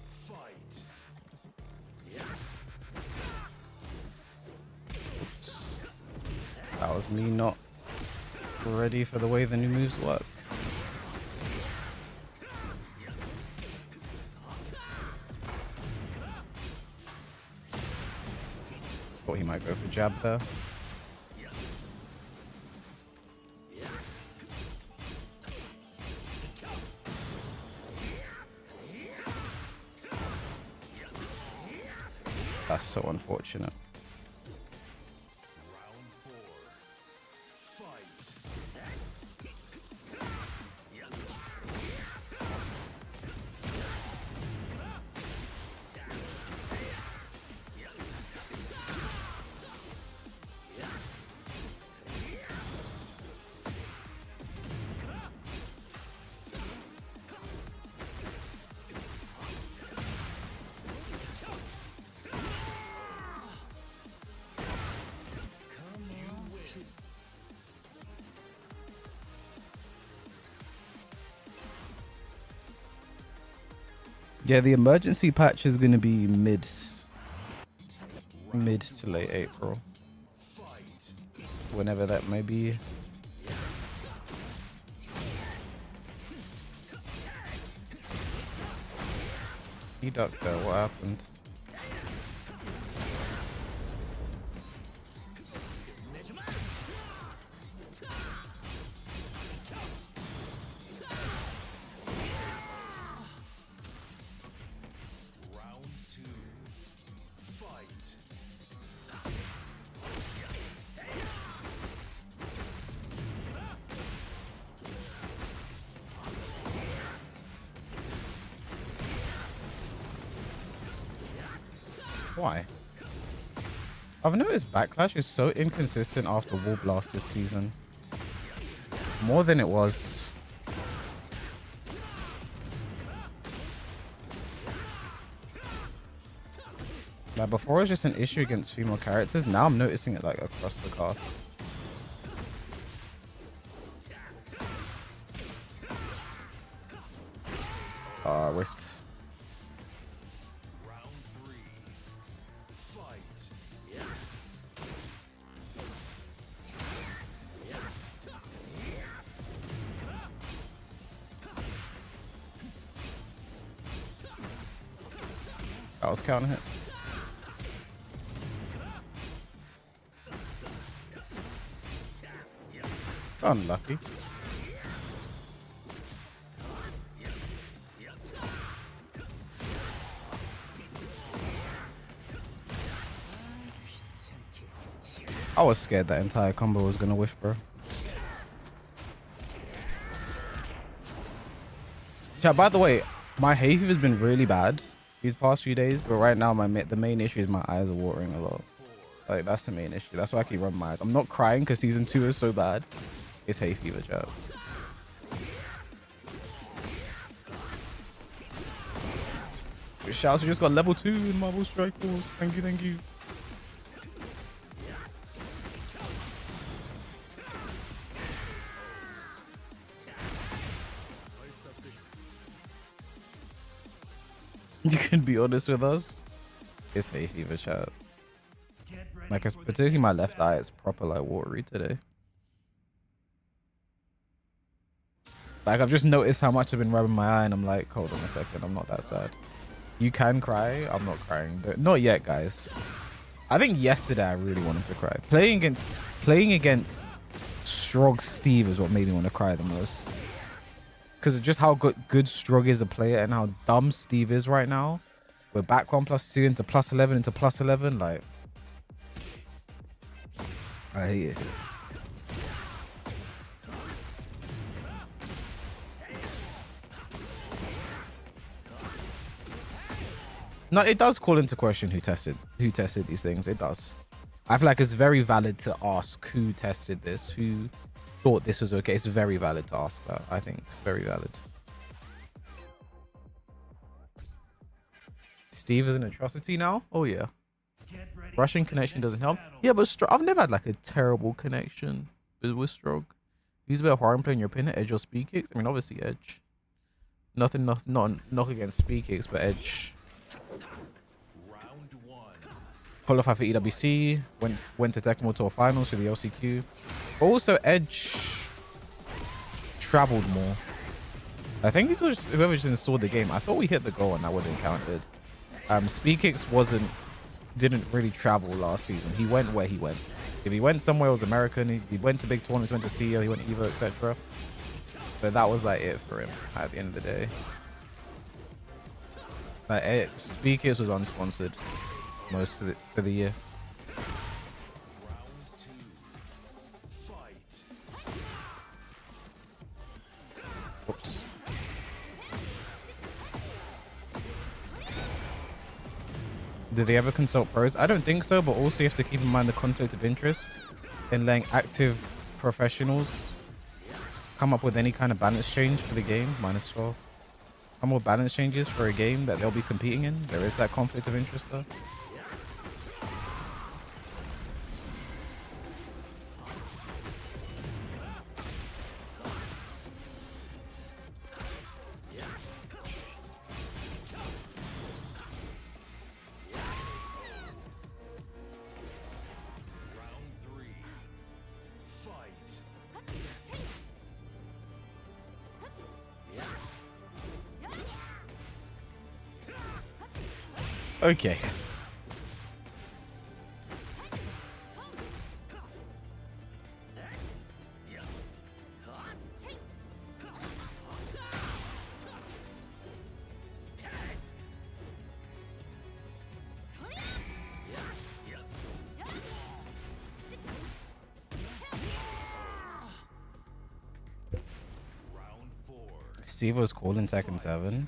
Fight. Oops. That was me not ready for the way the new moves work. Thought he might go for jab there. That's so unfortunate. Round four. Fight. Yeah, the emergency patch is going to be mid to late April. Whenever that may be. He ducked there, what happened? Why? I've noticed Backlash is so inconsistent after Wall Blast this season. More than it was. Like before it was just an issue against female characters. Now I'm noticing it like across the cast. Whiffed. I was counting it. Unlucky. I was scared that entire combo was gonna whiff, bro. Chat, by the way, my hay fever has been really bad these past few days, but right now the main issue is my eyes are watering a lot. Like that's the main issue. That's why I keep rubbing my eyes. I'm not crying because season 2 is so bad. It's hay fever, chat. Shouts, we just got level 2 in Marvel Strike Force. Thank you, thank you. You can be honest with us. It's hay fever, chat. Like, it's particularly my left eye. It's proper like watery today. Like, I've just noticed how much I've been rubbing my eye, and I'm like, hold on a second, I'm not that sad. You can cry. I'm not crying, but not yet, guys. I think yesterday I really wanted to cry. Playing against Strog Steve is what made me want to cry the most. Because of just how good Strog is a player and how dumb Steve is right now. We're back 1+2 into +11 into +11. Like, I hate it. No, it does call into question who tested these things. It does. I feel like it's very valid to ask who tested this, who thought this was okay. It's very valid to ask that. I think very valid. Steve is an atrocity now. Oh yeah. Russian connection doesn't help. Yeah, but I've never had like a terrible connection with Strog. He's about Hwoarang playing your opponent, Edge or speed kicks. I mean, obviously Edge. Not knock against speed kicks, but Edge. Qualified for EWC, went to Tekken Tour Finals for the LCQ. But also Edge traveled more. I think it was whoever just installed the game. I thought we hit the goal and that wasn't counted. Speed kicks didn't really travel last season. He went where he went. If he went somewhere, it was American. He went to big tournaments, went to CEO, he went to Evo, etc. But that was like it for him at the end of the day. Like, speed kicks was unsponsored most of it for the year. Whoops. Did they ever consult pros? I don't think so, but also you have to keep in mind the conflict of interest in letting active professionals come up with any kind of balance change for the game. -12. Come up with balance changes for a game that they'll be competing in. There is that conflict of interest though. Okay. Round 4. Steve was cool in Tekken 7.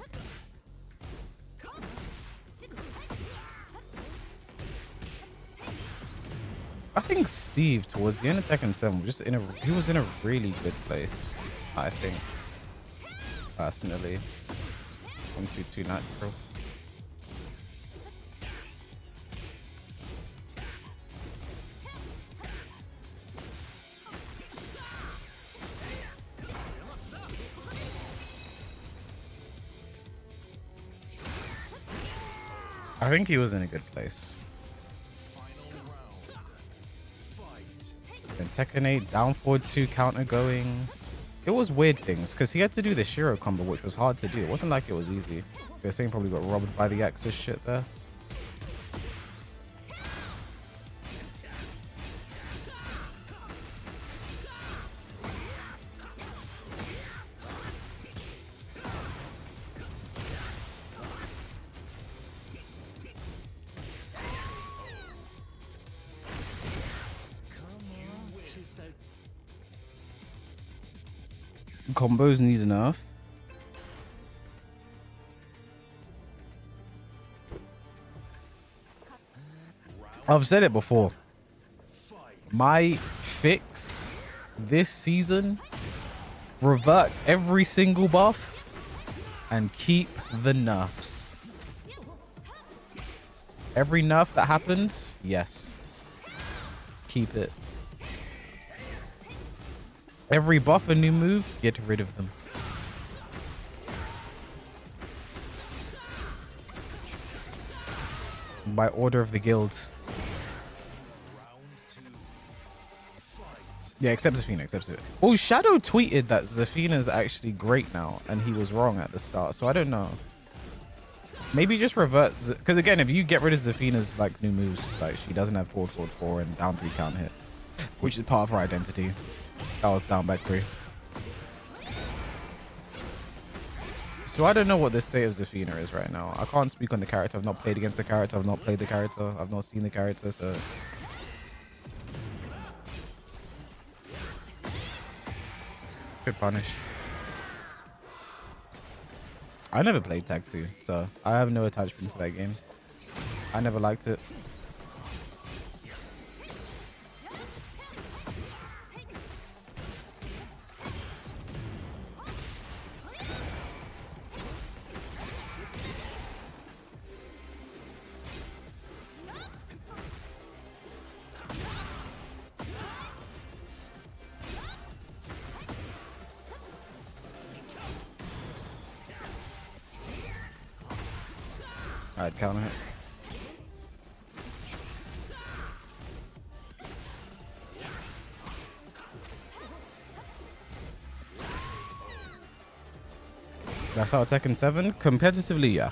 I think Steve towards the end of Tekken 7 was just he was in a really good place. I think personally, 122 natural. I think he was in a good place. And Tekken 8 down forward 2 counter going. It was weird things because he had to do the Shiro combo, which was hard to do. It wasn't like it was easy. You're saying probably got robbed by the Axis shit there. Combos need enough. I've said it before. My fix this season, revert every single buff and keep the nerfs. Every nerf that happens, yes. Keep it. Every buff a new move, get rid of them. By order of the guilds. Yeah, except Zafina, except Zafina. Well, Shadow tweeted that Zafina's actually great now, and he was wrong at the start, so I don't know. Maybe just revert, because again, if you get rid of Zafina's like new moves, like she doesn't have forward 4 and down 3 count hit, which is part of her identity. That was down back 3. So I don't know what the state of Zafina is right now. I can't speak on the character. I've not played against the character. I've not played the character. I've not seen the character, so... Good punish. I never played Tag 2, so I have no attachment to that game. I never liked it. I'd counter it. That's how Tekken 7? Competitively, yeah.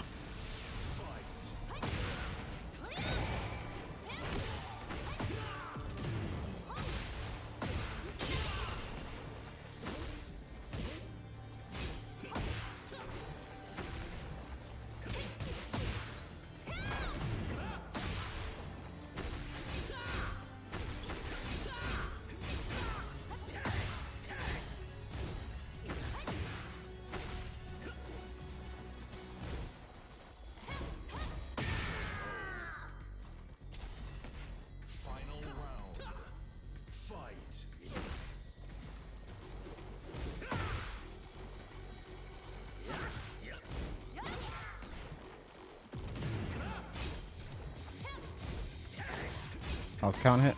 I was count hit.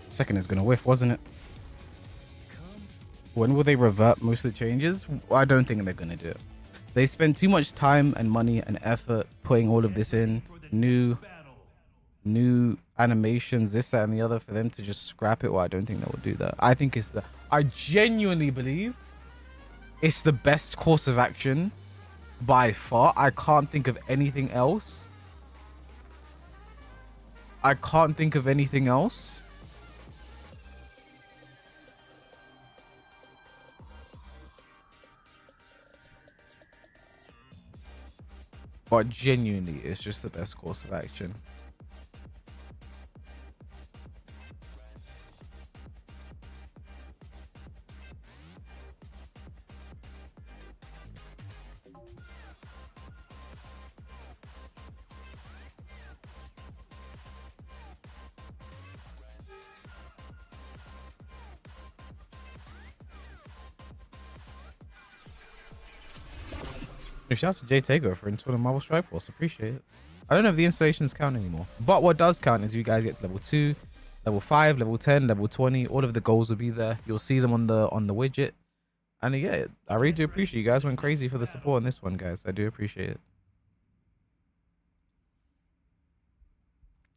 Second is gonna whiff, wasn't it? When will they revert most of the changes? I don't think they're gonna do it. They spend too much time and money and effort putting all of this in, new animations, this, that, and the other, for them to just scrap it. Well, I don't think they will do that. I genuinely believe it's the best course of action by far. I can't think of anything else. But genuinely, it's just the best course of action. Shouts to Jay Tago for installing Marvel Strike Force. Appreciate it. I don't know if the installations count anymore, but what does count is you guys get to level 2, level 5, level 10, level 20. All of the goals will be there. You'll see them on the widget. And yeah, I really do appreciate you guys went crazy for the support on this one, guys. I do appreciate it.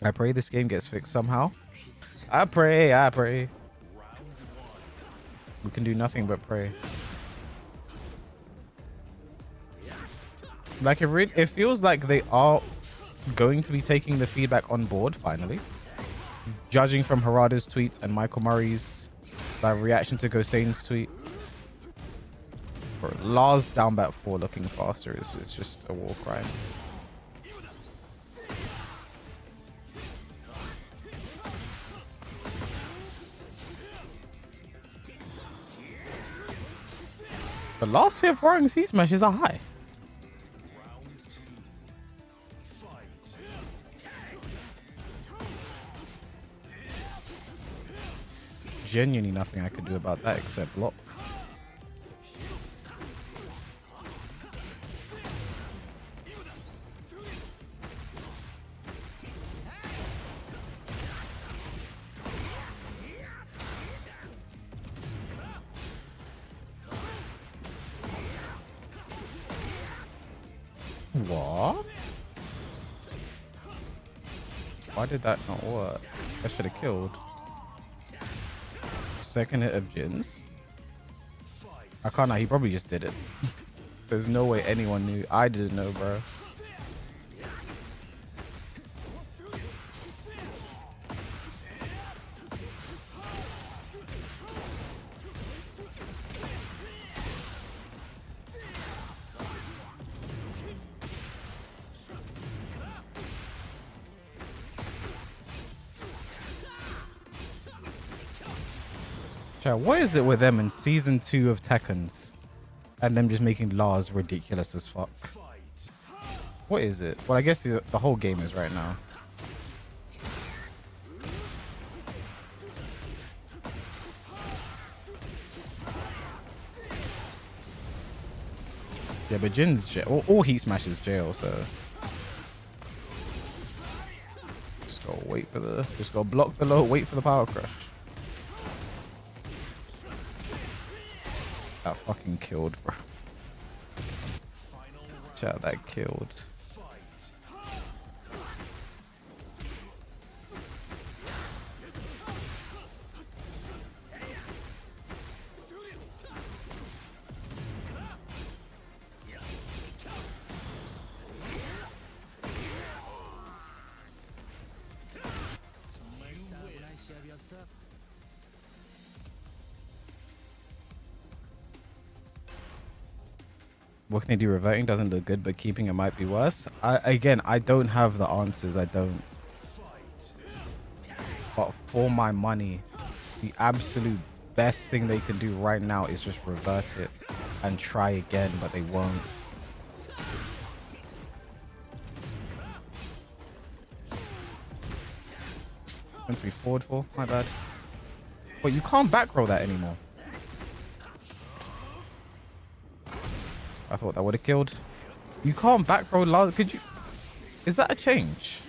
I pray this game gets fixed somehow. I pray. We can do nothing but pray. Like it feels like they are going to be taking the feedback on board finally. Judging from Harada's tweets and Michael Murray's reaction to Gosain's tweet. Bro, Lars down bat 4 looking faster is just a war crime. The last hit of Hwoarang C smashes are high. Genuinely nothing I could do about that except block. What? Why did that not work? I should have killed. Second hit of Jin's. I can't. He probably just did it. There's no way anyone knew. I didn't know, bro. What is it with them in season 2 of Tekken's and them just making Lars ridiculous as fuck? What is it? Well, I guess the whole game is right now. Yeah, but Jin's jail. All Heat Smash is jail, so just gotta wait for the. Just gotta block the low. Wait for the power crush. That fucking killed, bro. Chat, that killed. What can they do? Reverting doesn't look good, but keeping it might be worse. I don't have the answers. I don't. But for my money, the absolute best thing they can do right now is just revert it and try again, but they won't. Meant to be forward for. My bad. But you can't back roll that anymore. I thought that would have killed. You can't back roll Lars. Could you? Is that a change?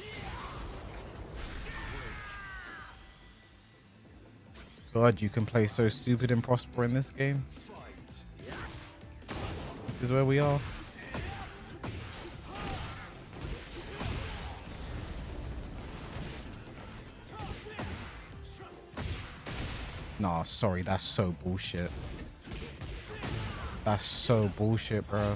God, you can play so stupid and prosper in this game. This is where we are. Nah, sorry, that's so bullshit. That's so bullshit, bro.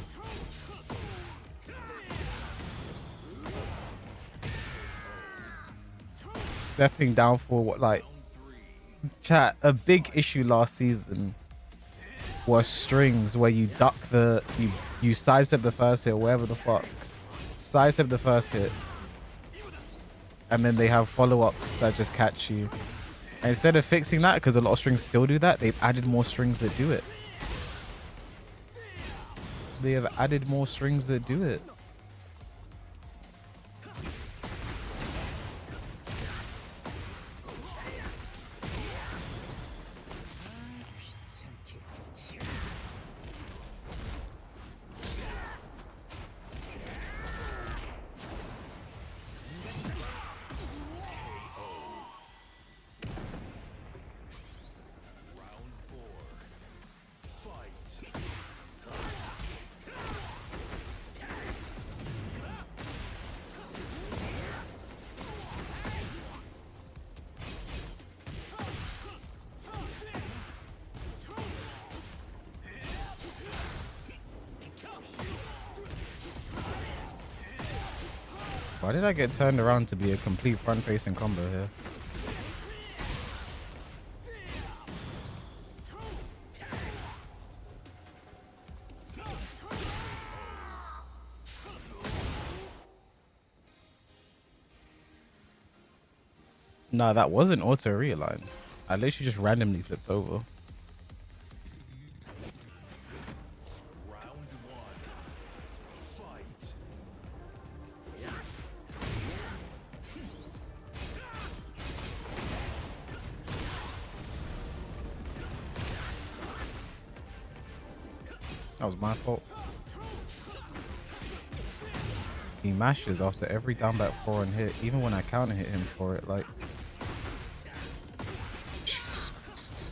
Stepping down for what, like, chat, a big issue last season was strings where you duck the, you sidestep the first hit, whatever the fuck. Sidestep the first hit. And then they have follow-ups that just catch you. And instead of fixing that, because a lot of strings still do that, they've added more strings that do it. They have added more strings that do it. Why did I get turned around to be a complete front-facing combo here? No, that wasn't auto realign. I literally just randomly flipped over. That was my fault. He mashes after every down back foreign hit, even when I counter hit him for it, like. Jesus Christ.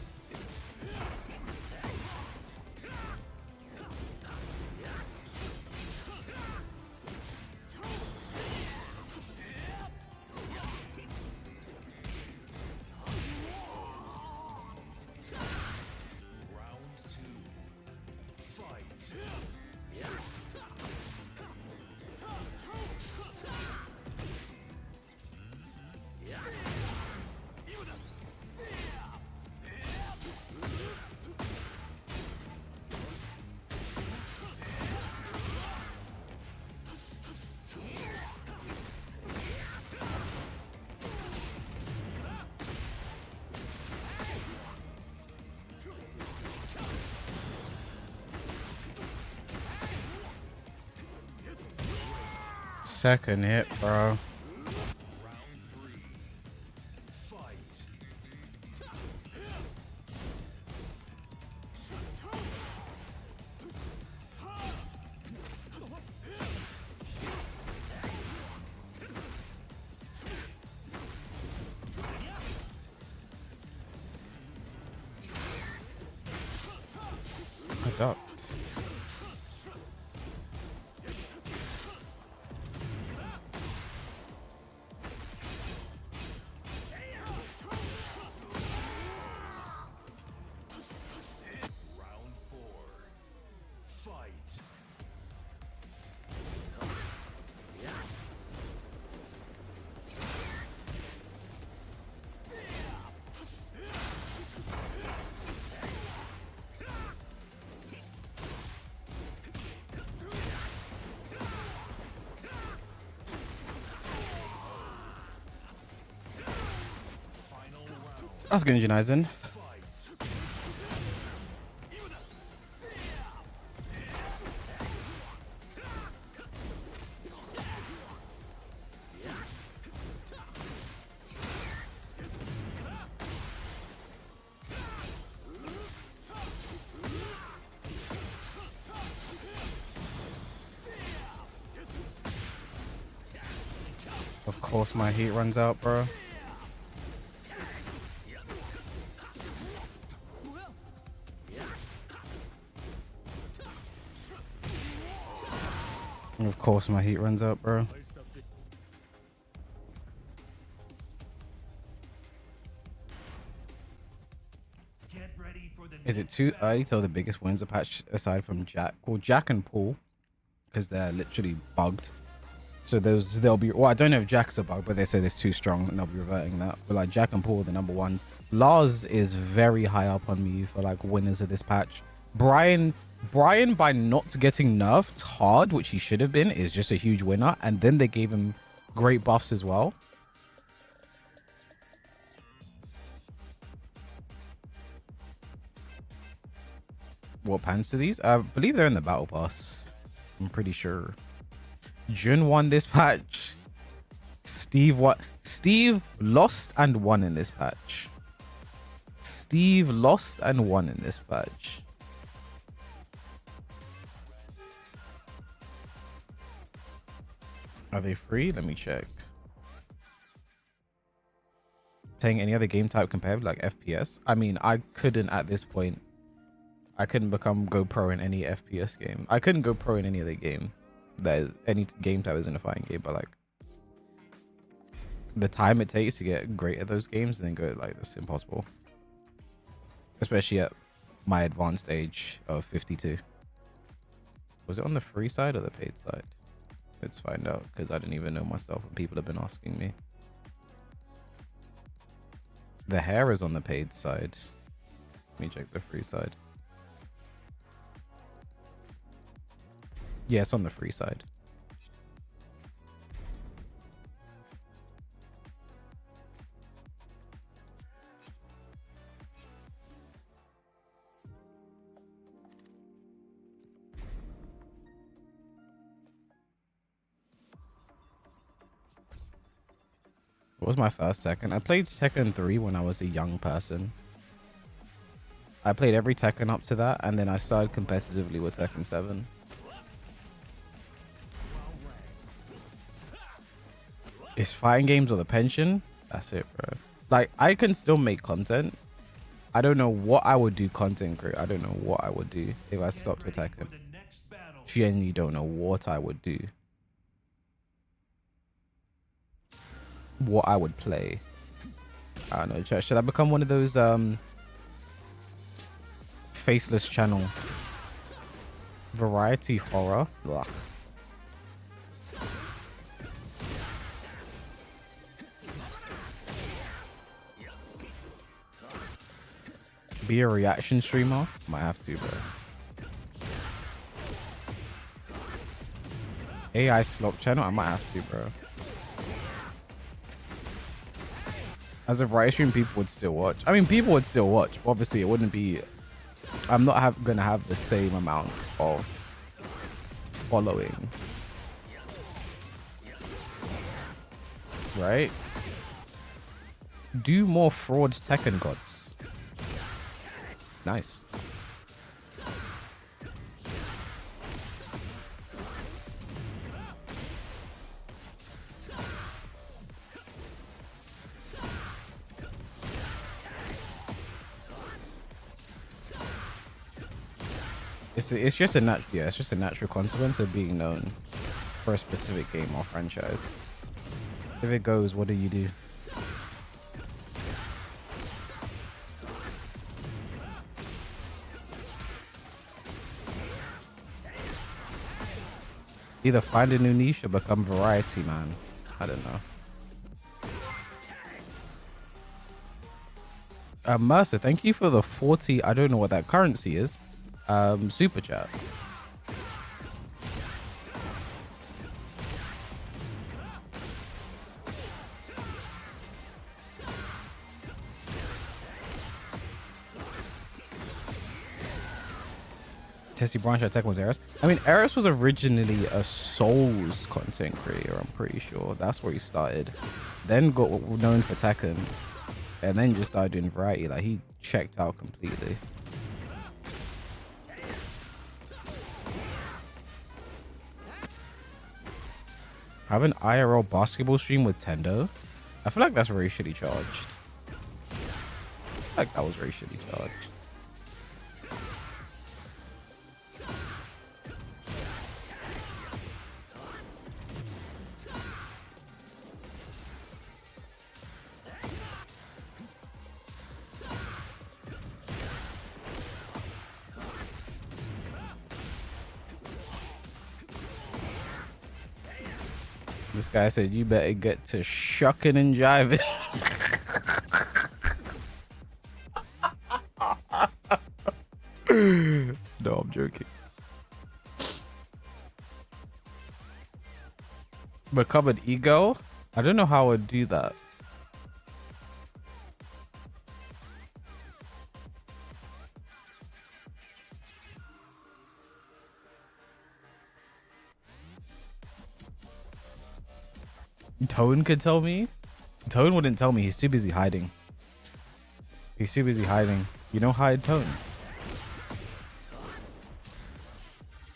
Second hit, bro. I ducked. That's good, Junizen. Of course my heat runs out, bro. And of course, my heat runs out, bro. Get ready for the Is it next too battle. early to tell the biggest wins patch aside from Jack? Well, Jack and Paul, because they're literally bugged. So they'll be. Well, I don't know if Jack's a bug, but they said it's too strong, and they'll be reverting that. But like Jack and Paul are the number ones. Lars is very high up on me for like winners of this patch. Brian, by not getting nerfed hard, which he should have been, is just a huge winner. And then they gave him great buffs as well. What pants are these? I believe they're in the battle pass. I'm pretty sure. Jun won this patch. Steve lost and won in this patch. Steve lost and won in this patch. Are they free? Let me check. Playing any other game type compared like FPS? I mean, I couldn't at this point. I couldn't become Go Pro in any FPS game. I couldn't go pro in any other game. That is any game type isn't a fighting game, but like the time it takes to get great at those games and then go like that's impossible. Especially at my advanced age of 52. Was it on the free side or the paid side? Let's find out because I didn't even know myself and people have been asking me. The hair is on the paid side. Let me check the free side. Yeah, it's on the free side. What was my first Tekken? I played Tekken 3 when I was a young person. I played every Tekken up to that, and then I started competitively with Tekken 7. It's fighting games or the pension? That's it, bro. Like, I can still make content. I don't know what I would do content create. I don't know what I would do if I stopped with Tekken. Genuinely don't know what I would do. What I would play. I don't know. Should I become one of those faceless channel variety horror? Ugh. Be a reaction streamer? Might have to, bro. AI slop channel? I might have to, bro. As a variety stream, people would still watch. I mean, people would still watch. Obviously, it wouldn't be... I'm not gonna have the same amount of following. Right? Do more fraud Tekken gods. Nice. It's just a it's just a natural consequence of being known for a specific game or franchise. If it goes, what do you do? Either find a new niche or become variety, man. I don't know. Mercer, thank you for the 40. I don't know what that currency is. Super chat. Tessie branch out Tekken was Eris. I mean, Eris was originally a Souls content creator, I'm pretty sure. That's where he started. Then got known for Tekken. And then just started doing variety. Like, he checked out completely. Have an IRL basketball stream with Tendo? I feel like that's racially charged. I feel like that was racially charged. This guy said you better get to shucking and jiving. No, I'm joking. Become an ego? I don't know how I would do that. Tone could tell me. Tone wouldn't tell me. He's too busy hiding. He's too busy hiding. You know, hide Tone.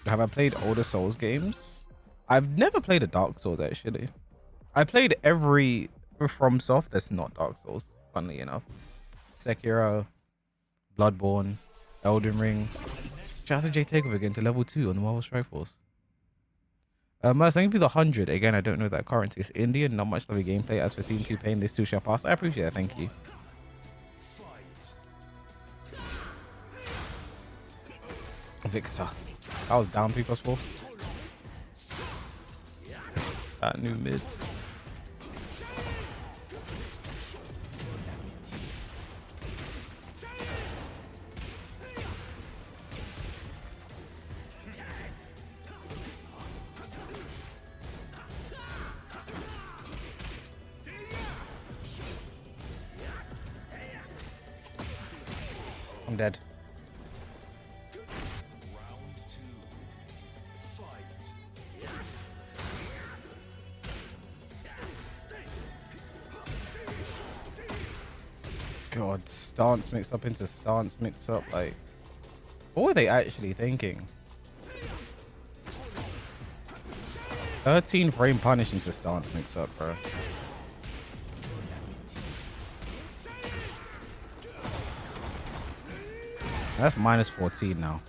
Have I played older Souls games? I've never played a Dark Souls actually. I played every FromSoft that's not Dark Souls, funnily enough. Sekiro, Bloodborne, Elden Ring. Shout out to J Takeover again to level 2 on the Marvel Strike Force. Merce, thank you for the 100. Again, I don't know that currency. It's Indian, not much lovely gameplay. As for Scene 2 pain, this too shall pass. I appreciate that, thank you. Victor. I was down 3+4. That new mid. I'm dead. God, stance mixed up into stance mixed up. Like, what were they actually thinking? 13 frame punish into stance mixed up, bro. That's minus 14 now.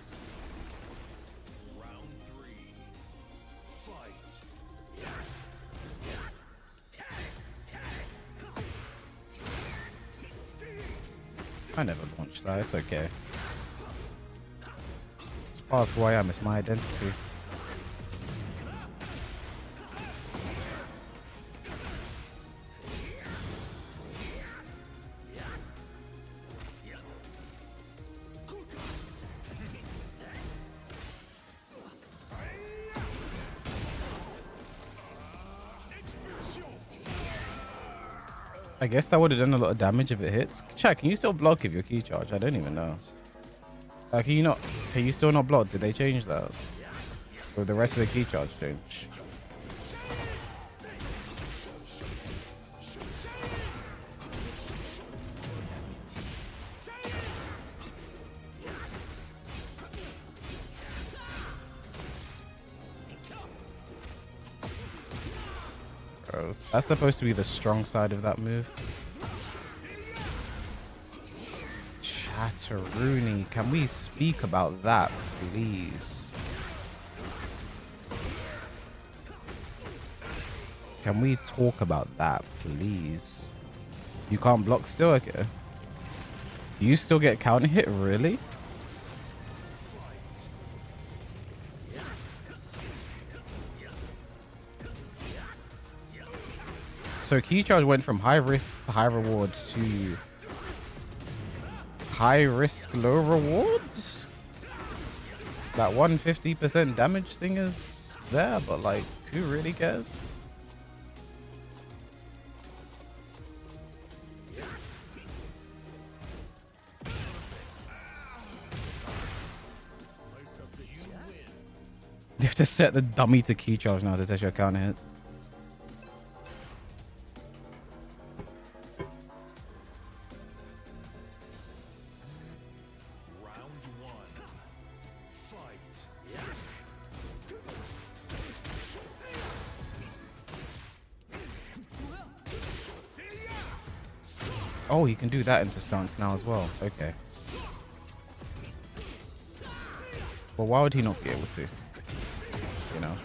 I never launched that, it's okay. It's part of who I am, it's my identity. I guess that would have done a lot of damage if it hits. Chat, can you still block if you're key charge? I don't even know. Can you not? Can you still not block? Did they change that? Or the rest of the key charge change? Bro, that's supposed to be the strong side of that move. Chatteroony, can we speak about that, please? Can we talk about that, please? You can't block still? Okay. You still get counter hit? Really? So key charge went from high risk to high reward to high risk, low rewards. That 150% damage thing is there, but like, who really cares? You have to set the dummy to key charge now to test your counter hits. Oh, you can do that into stance now as well. Okay. Well, why would he not be able to? You know?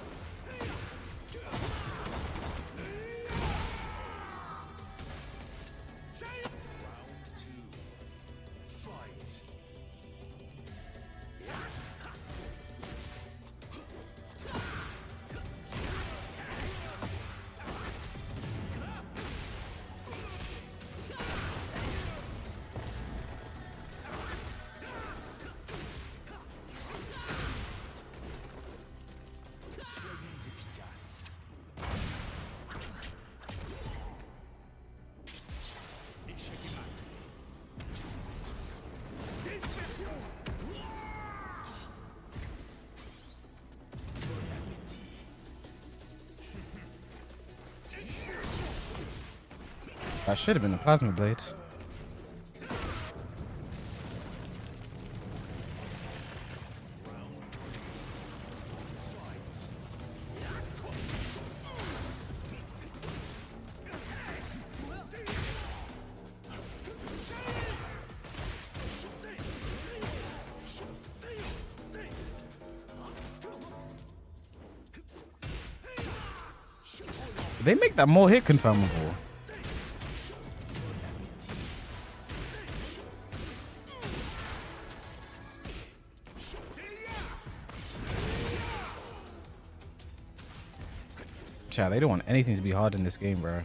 That should have been a plasma blade. They make that more hit confirmable. Chat, they don't want anything to be hard in this game, bro.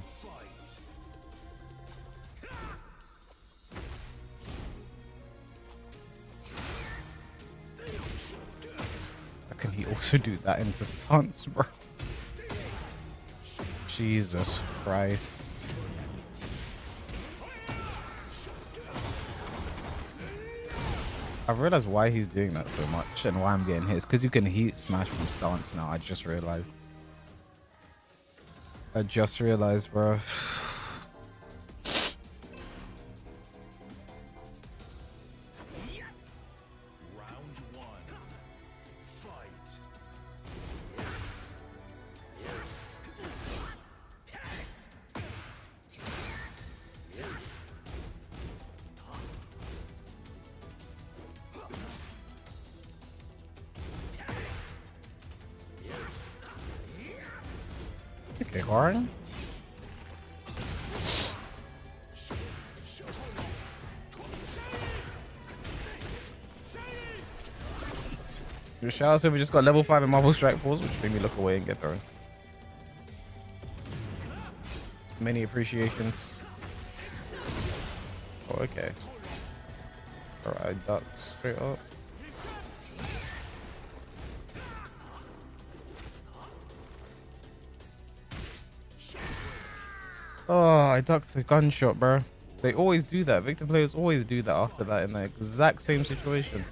How can he also do that into stance, bro? Jesus Christ. I've realized why he's doing that so much and why I'm getting hit. It's because you can heat smash from stance now. I just realized. Bro. Okay, Hwoarang. Your shout out, so we just got level 5 in Marvel Strike Force, which made me look away and get thrown. Many appreciations. Oh, okay. Alright, ducks straight up. Oh, I ducked the gunshot, bro. They always do that. Victor players always do that after that in the exact same situation.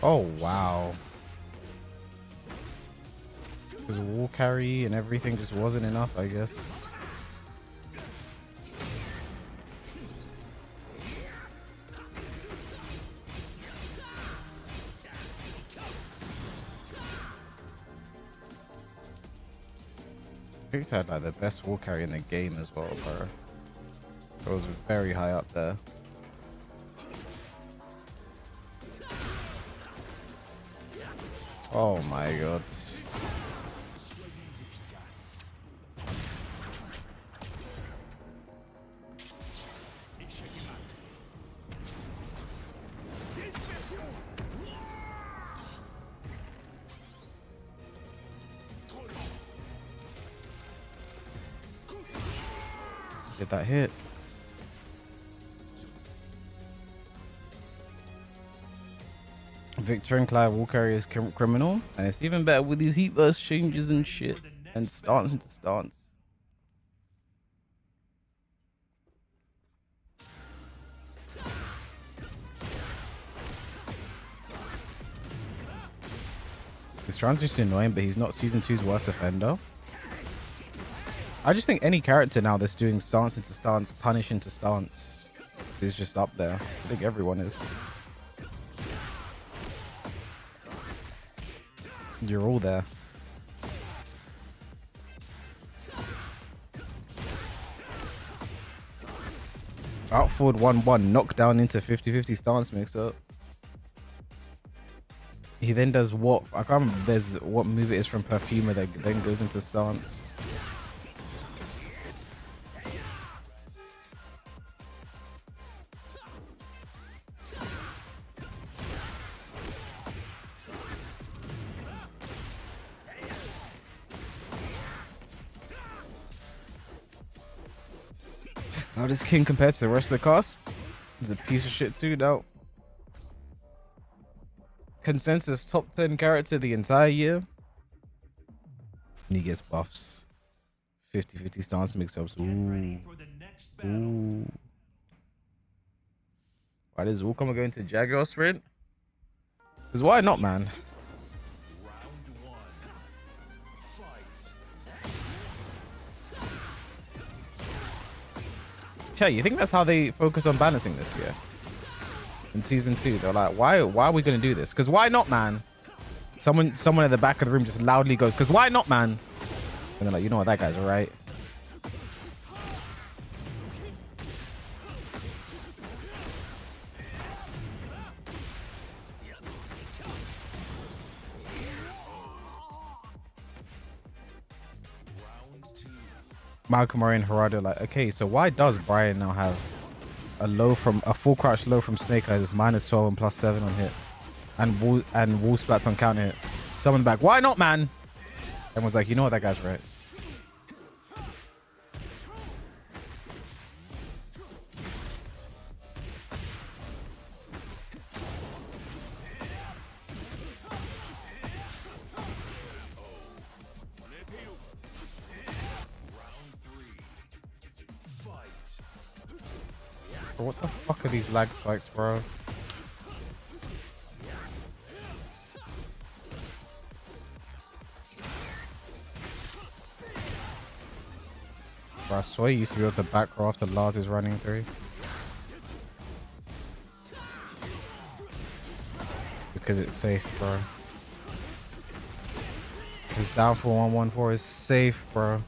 Oh, wow. His wall carry and everything just wasn't enough, I guess. Victor had like the best wall carry in the game as well, bro. It was very high up there. Oh my god. Did that hit? Victor and Clive will carry as criminal, and it's even better with these heat burst changes and shit, and stance into stance. His transition is annoying, but he's not Season 2's worst offender. I just think any character now that's doing stance into stance, punish into stance is just up there. I think everyone is. You're all there. Out forward 1-1, knockdown into 50-50 stance mix up. He then does what? I can't remember there's what move it is from Perfumer that then goes into stance. How does King compare to the rest of the cast? He's a piece of shit too, though. Consensus top 10 character the entire year. And he gets buffs. 50-50 stance mix-ups. Ooh. Ooh. Why does Wukong go into Jaguar sprint? Because why not, man? Chat, you think that's how they focus on balancing this year? In season 2, they're like, why are we gonna do this? Because why not, man? Someone at the back of the room just loudly goes, because why not, man? And they're like, you know what, that guy's right. Malcolm Murray and Hwoarang like, okay, so why does Brian now have a full crouch low from Snake Eyes is -12 and +7 on hit, and wall splats on counter hit? Someone back, why not, man? Everyone's like, you know what, that guy's right. Bro, what the fuck are these lag spikes, bro? Bro, I swear you used to be able to back row after Lars is running through. Because it's safe, bro. His down for 114 is safe, bro.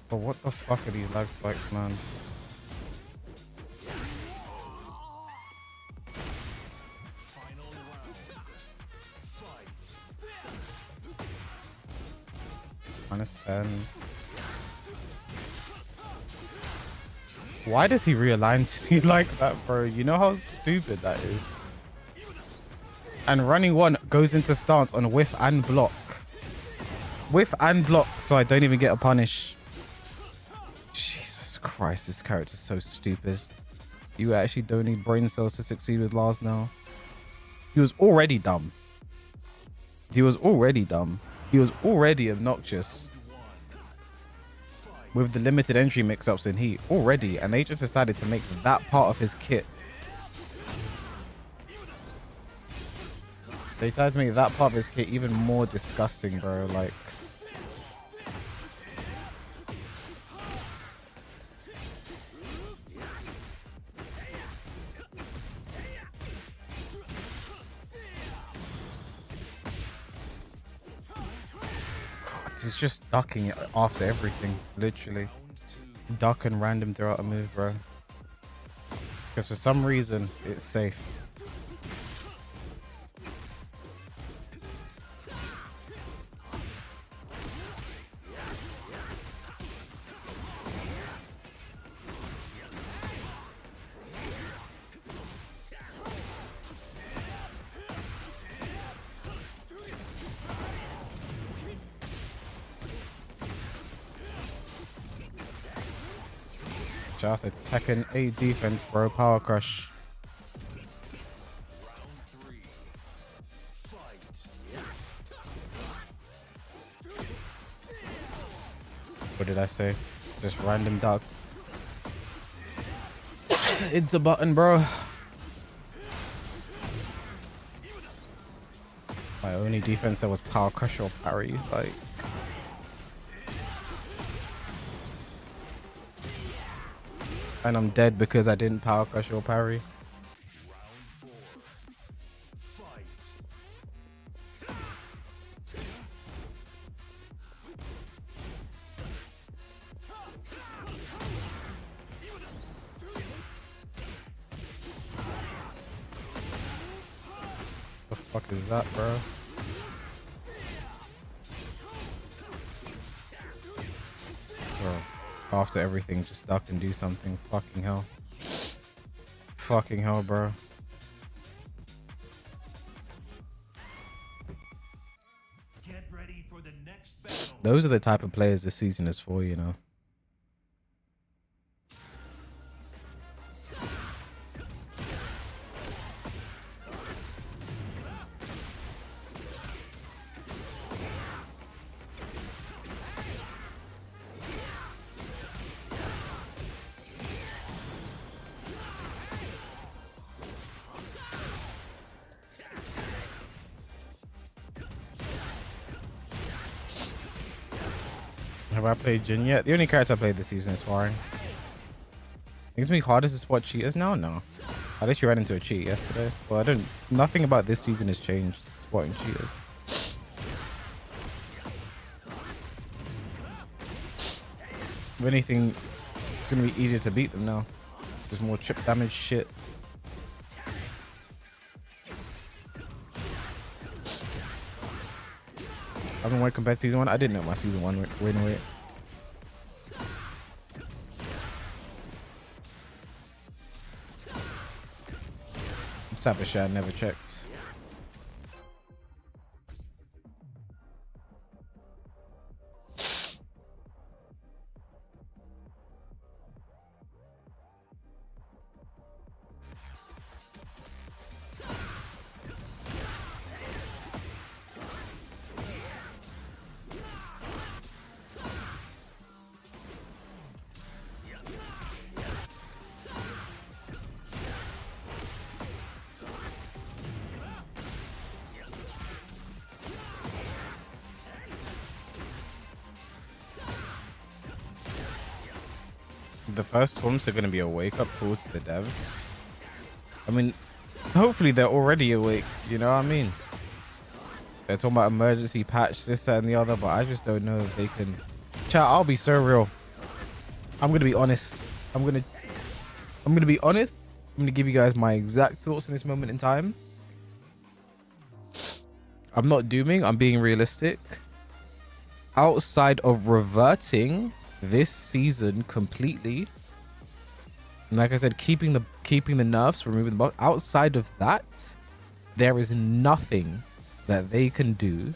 But what the fuck are these lag spikes, man? -10. Why does he realign to me like that, bro? You know how stupid that is. And running one goes into stance on whiff and block. Whiff and block, so I don't even get a punish. Jesus Christ, this character is so stupid. You actually don't need brain cells to succeed with Lars now. He was already dumb. He was already dumb. He was already obnoxious with the limited entry mix-ups in Heat already, and they just decided to make that part of his kit. They tried to make that part of his kit even more disgusting, bro. Like, he's just ducking after everything, literally. Duck and random throw out a move, bro. Because for some reason, it's safe. Just a Tekken 8 defense, bro. Power crush. did I say? Just random duck. It's a button, bro. My only defense there was power crush or parry. Like, and I'm dead because I didn't power crush or parry. The fuck is that, bro? Bro, after everything, just duck and do something. Fucking hell. Fucking hell, bro. Get ready for the next battle. Those are the type of players this season is for, you know. Have I played Jin yet? The only character I played this season is Hwoarang. Makes me harder to spot cheaters now? No. I literally ran into a cheat yesterday. Well, I don't... Nothing about this season has changed spotting cheaters. If anything, it's going to be easier to beat them now. There's more chip damage shit. I haven't won compared to season 1. I didn't know my season 1 win rate. Savage, I never checked. The first tournaments are going to be a wake-up call to the devs. I mean, hopefully they're already awake, you know what I mean? They're talking about emergency patch, this, that, and the other, but I just don't know if they can... Chat, I'll be so real. I'm going to be honest. I'm going to be honest. I'm going to give you guys my exact thoughts in this moment in time. I'm not dooming. I'm being realistic. Outside of reverting this season completely, and like I said, keeping the nerfs, removing the bug, outside of that, there is nothing that they can do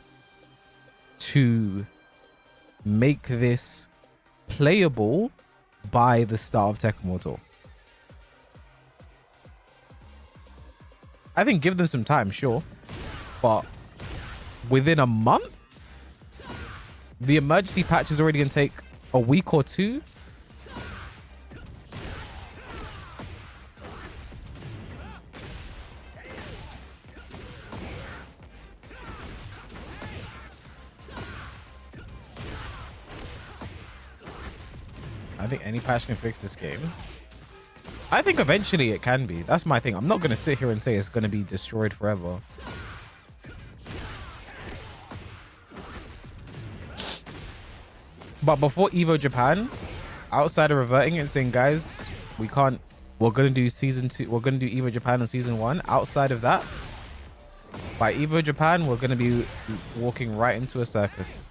to make this playable by the start of Tekken World Tour. I think give them some time, sure, but within a month, the emergency patch is already going to take a week or two. I think any patch can fix this game. I think eventually it can be. That's my thing. I'm not going to sit here and say it's going to be destroyed forever. But before EvoJapan, outside of reverting and saying, guys, we can't, we're going to do season 2, we're going to do EvoJapan in season 1. Outside of that, by EvoJapan, we're going to be walking right into a circus.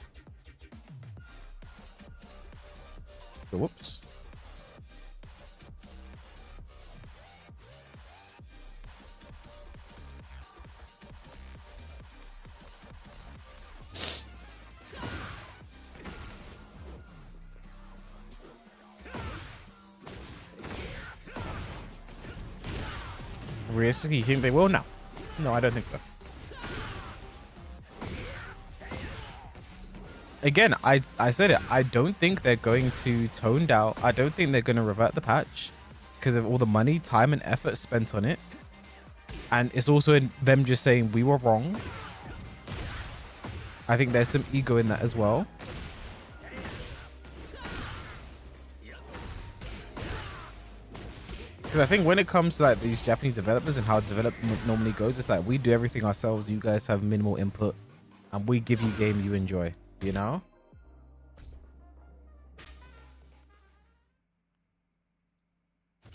So, whoops. Realistically, you think they will? No. No, I don't think so. again, I said it. I don't think they're going to tone down. I don't think they're going to revert the patch because of all the money, time, and effort spent on it. And it's also in them just saying we were wrong. I think there's some ego in that as well. Because I think when it comes to like these Japanese developers and how development normally goes, it's like we do everything ourselves. You guys have minimal input, and we give you game you enjoy. You know.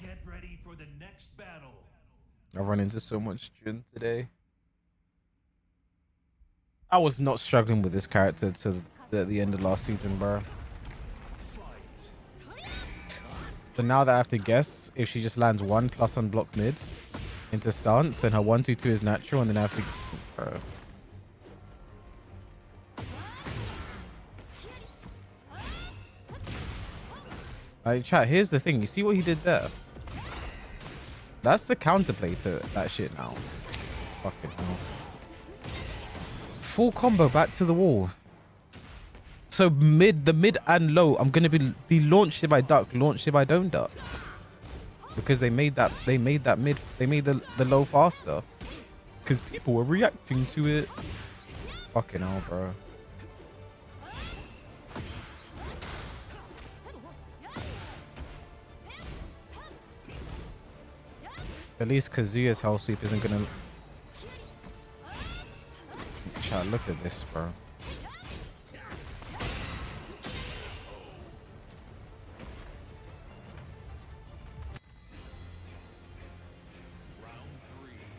Get ready for the next battle. I run into so much Jun today. I was not struggling with this character to the end of last season, bro. So now that I have to guess if she just lands 1+ on block mid into stance and her 1-2-2 is natural, and then I have to... Bro. Chat, here's the thing. You see what he did there? That's the counterplay to that shit now. Fucking hell. Full combo back to the wall. So the mid and low, I'm gonna be launched if I duck, launched if I don't duck. Because they made that mid, they made the low faster. Because people were reacting to it. Fucking hell, bro. At least Kazuya's hell sweep isn't gonna... Chat, look at this, bro.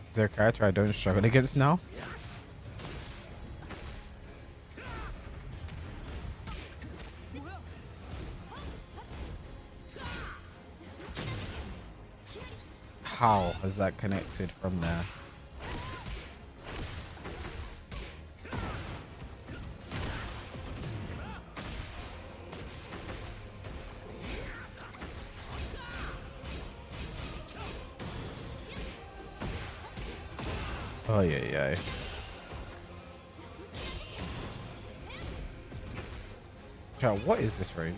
Is there a character I don't struggle against now? How has that connected from there? Oh yeah. Chat, what is this range?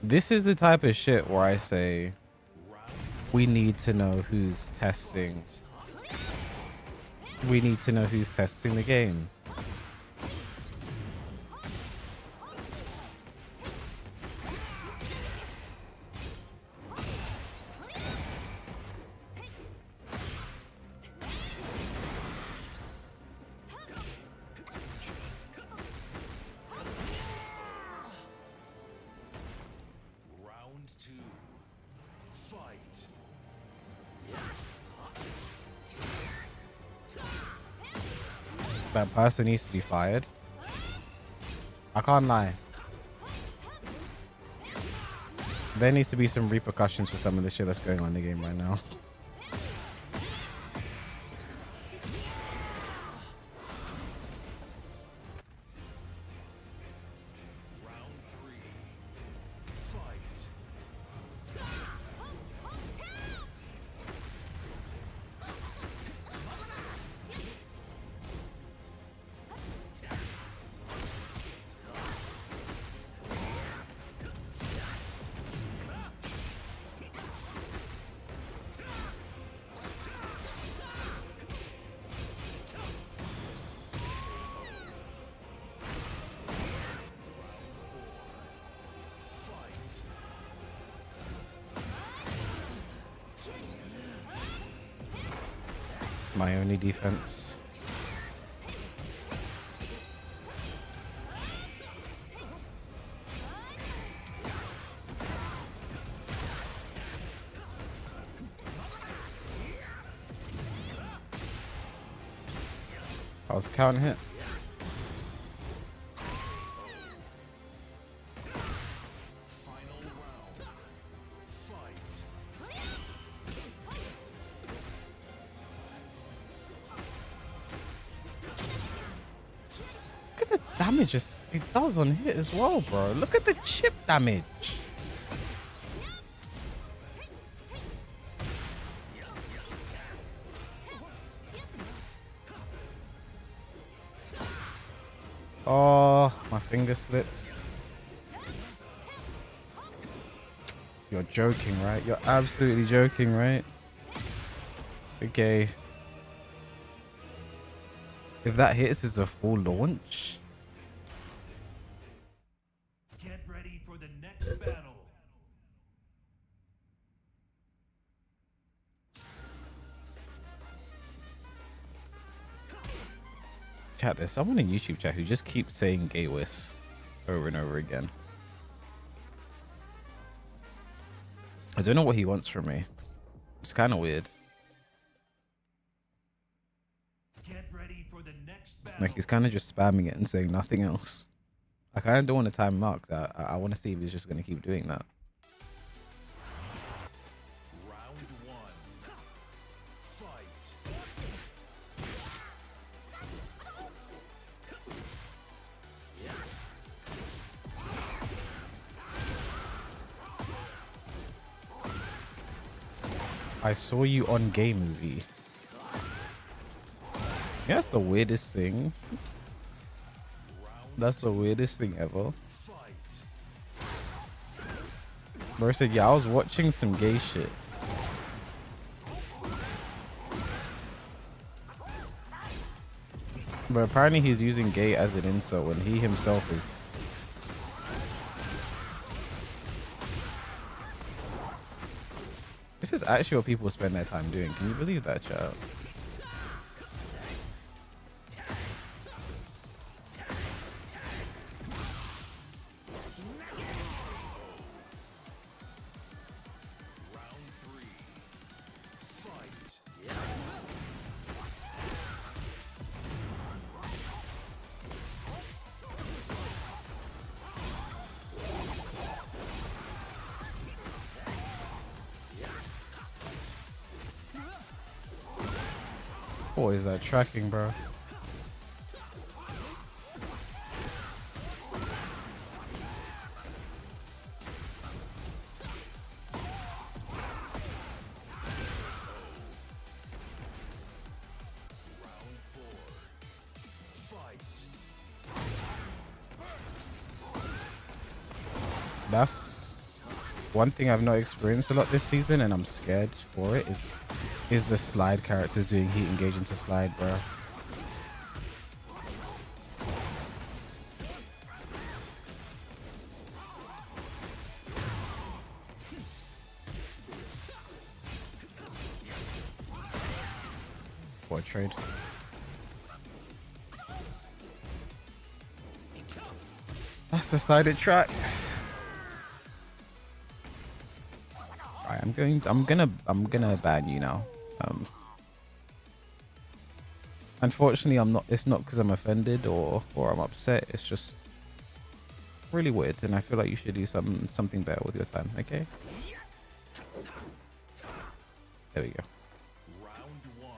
This is the type of shit where I say we need to know who's testing. We need to know who's testing the game. That person needs to be fired. I can't lie. There needs to be some repercussions for some of the shit that's going on in the game right now. My only defense. I was counting hit. damage it does on hit as well, bro. Look at the chip damage. Oh, my finger slips. You're joking, right? You're absolutely joking, right? Okay. If that hits, is a full launch. Get ready for the next battle. Chat, there's someone in YouTube chat who just keeps saying gay whist over and over again. I don't know what he wants from me. It's kind of weird. Get ready for the next battle. Like he's kind of just spamming it and saying nothing else. I kind of don't want to time mark that. I want to see if he's just going to keep doing that. Round one. Fight. I saw you on Gay Movie. Yeah, that's the weirdest thing. That's the weirdest thing ever. Bro said, yeah, I was watching some gay shit. But apparently he's using gay as an insult when he himself is... This is actually what people spend their time doing. Can you believe that, chat? What is that tracking, bro? That's one thing I've not experienced a lot this season, and I'm scared for it, is the slide characters doing heat engage into slide, bro. What trade? That's the side it tracks. Alright, I'm gonna ban you now. Unfortunately, it's not because I'm offended or I'm upset. It's just really weird, and I feel like you should do something better with your time. Okay. There we go. Round one.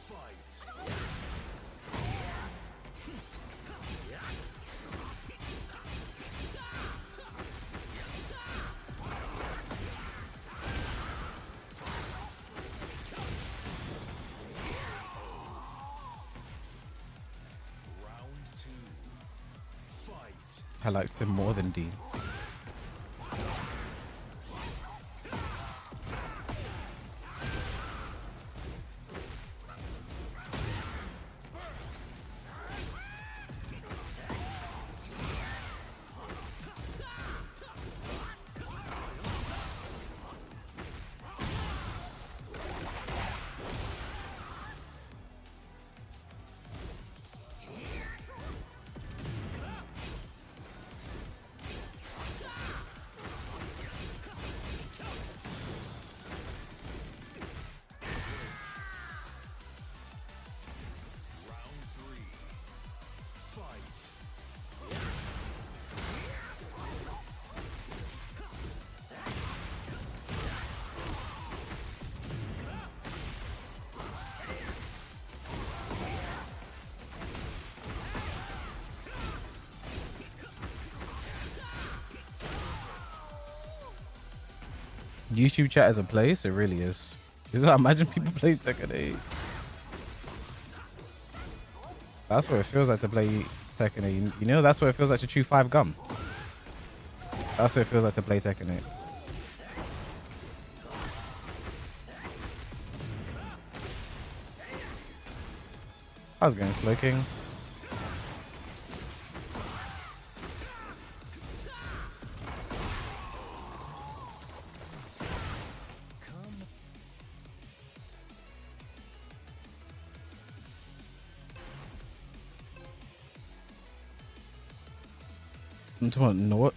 Fight. Round two. Fight. I liked him more than Dean. YouTube chat is a place. It really is. Imagine people play Tekken 8. That's what it feels like to play Tekken 8. You know, that's what it feels like to chew 5 gum. That's what it feels like to play Tekken 8. I was going slow king.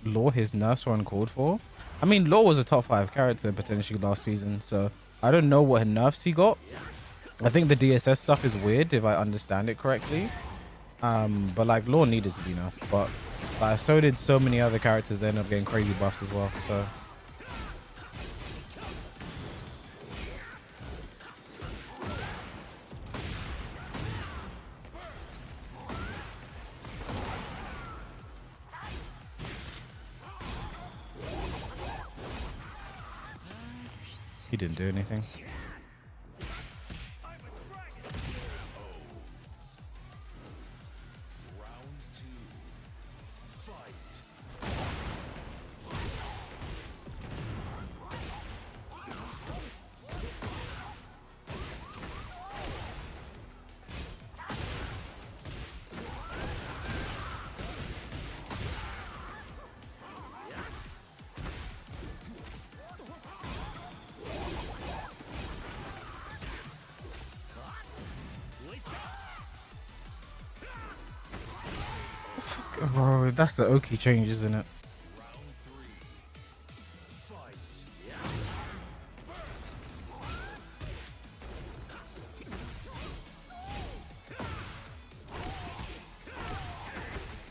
Law his nerfs were uncalled for. I mean, Law was a top 5 character potentially last season, so I don't know what nerfs he got. I think the DSS stuff is weird if I understand it correctly. But like Law needed to be nerfed, but so did so many other characters that ended up getting crazy buffs as well. So he didn't do anything. Bro, that's the Oki change, isn't it?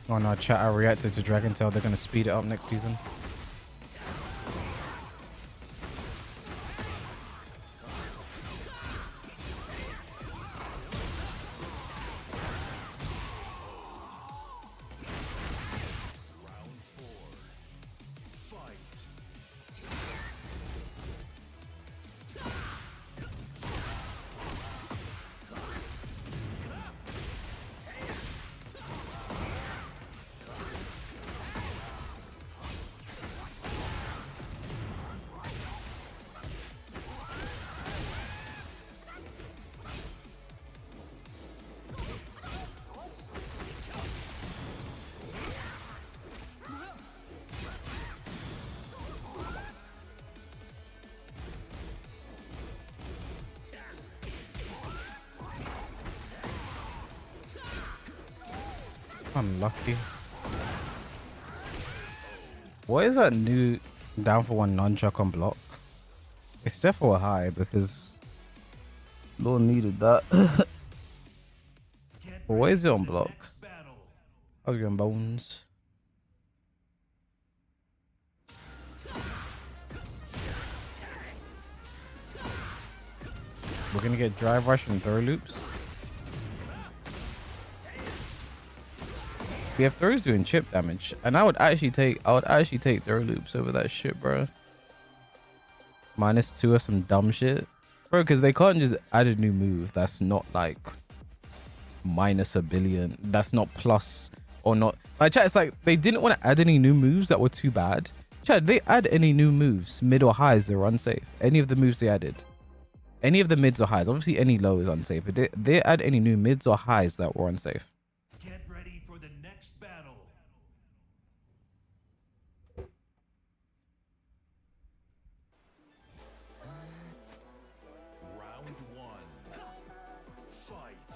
Oh no, chat, I reacted to Dragon Tail. They're going to speed it up next season. Unlucky. What is that new down for 1 nunchuck on block? It's definitely a high because Lord needed that. But what is it on block? I was going bones. We're gonna get drive rush and throw loops. We have throws doing chip damage, and I would actually take throw loops over that shit, bro. -2 or some dumb shit, bro, because they can't just add a new move that's not like -1 billion. That's not plus or not. Like, chat, it's like they didn't want to add any new moves that were too bad. Chat, they add any new moves, mid or highs, they were unsafe. Any of the moves they added, any of the mids or highs, obviously any low is unsafe, but they add any new mids or highs that were unsafe. Get ready for the next battle. Round 1. Fight.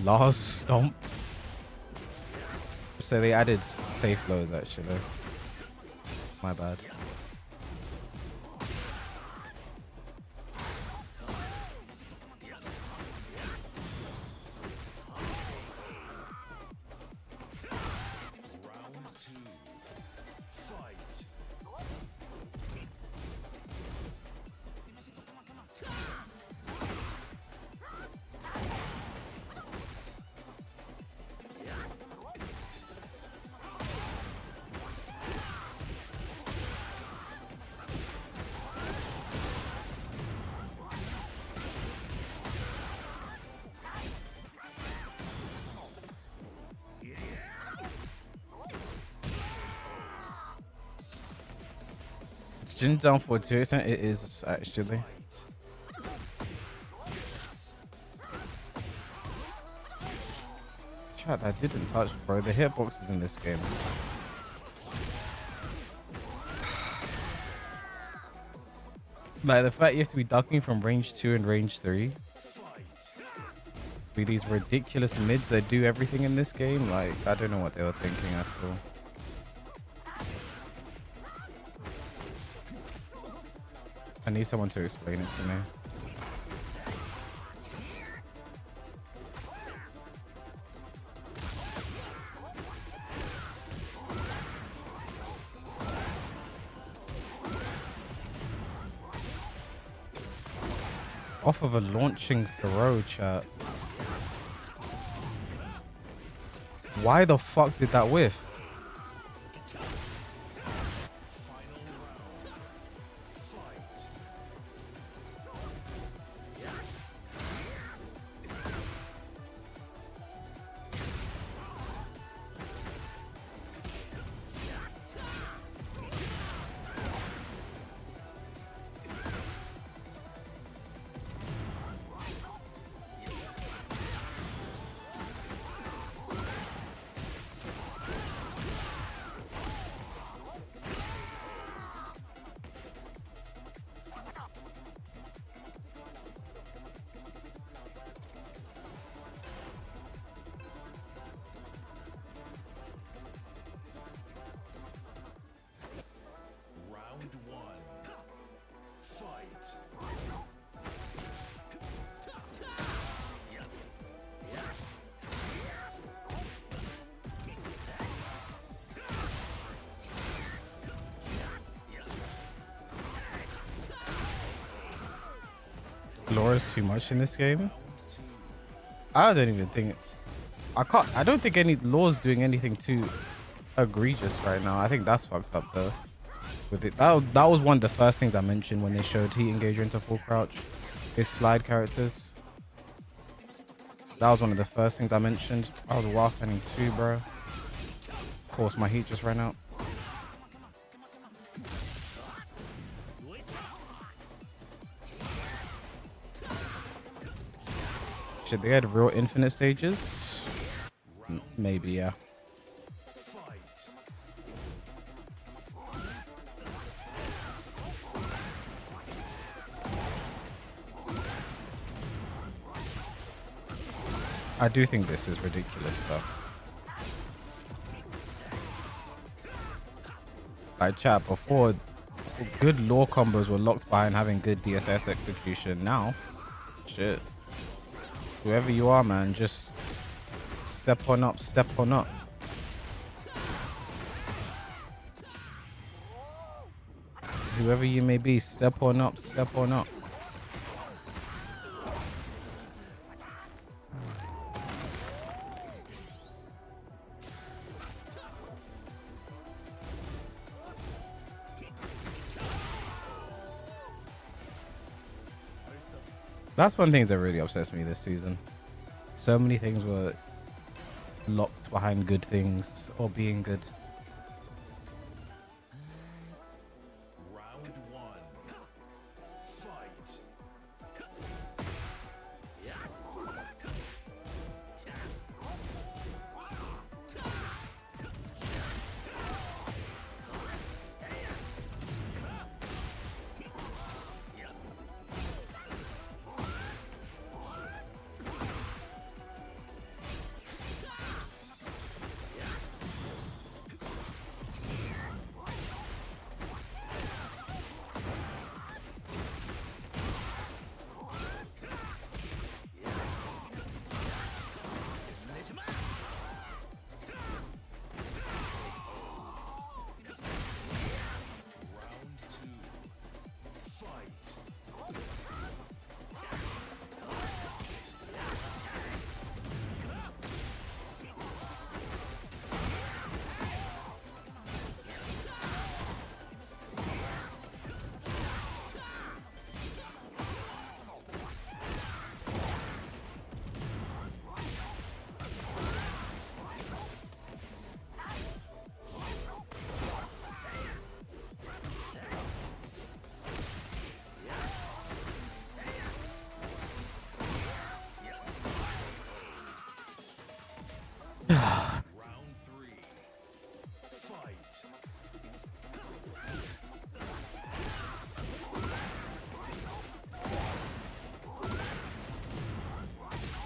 Last stomp. So they added safe lows actually. My bad. Jin down for 2%. It is actually. Chat, that didn't touch, bro. The hitboxes in this game. Like the fact you have to be ducking from range 2 and range 3. With these ridiculous mids that do everything in this game. Like, I don't know what they were thinking at all. I need someone to explain it to me. Off of a launching throw, chat. Why the fuck did that whiff? Laura's too much in this game. I don't even think I don't think any Laura's doing anything too egregious right now. I think that's fucked up though. With it, that was one of the first things I mentioned when they showed Heat Engager into full crouch. His slide characters. That was one of the first things I mentioned. I was while standing 2, bro. Of course, my heat just ran out. Shit, they had real infinite stages? Maybe, yeah. I do think this is ridiculous, though. Like, chat, before, good lore combos were locked behind having good DSS execution. Now, shit. Whoever you are, man, just step on up, step on up. Whoever you may be, step on up, step on up. That's one thing that really upsets me this season. So many things were locked behind good things or being good.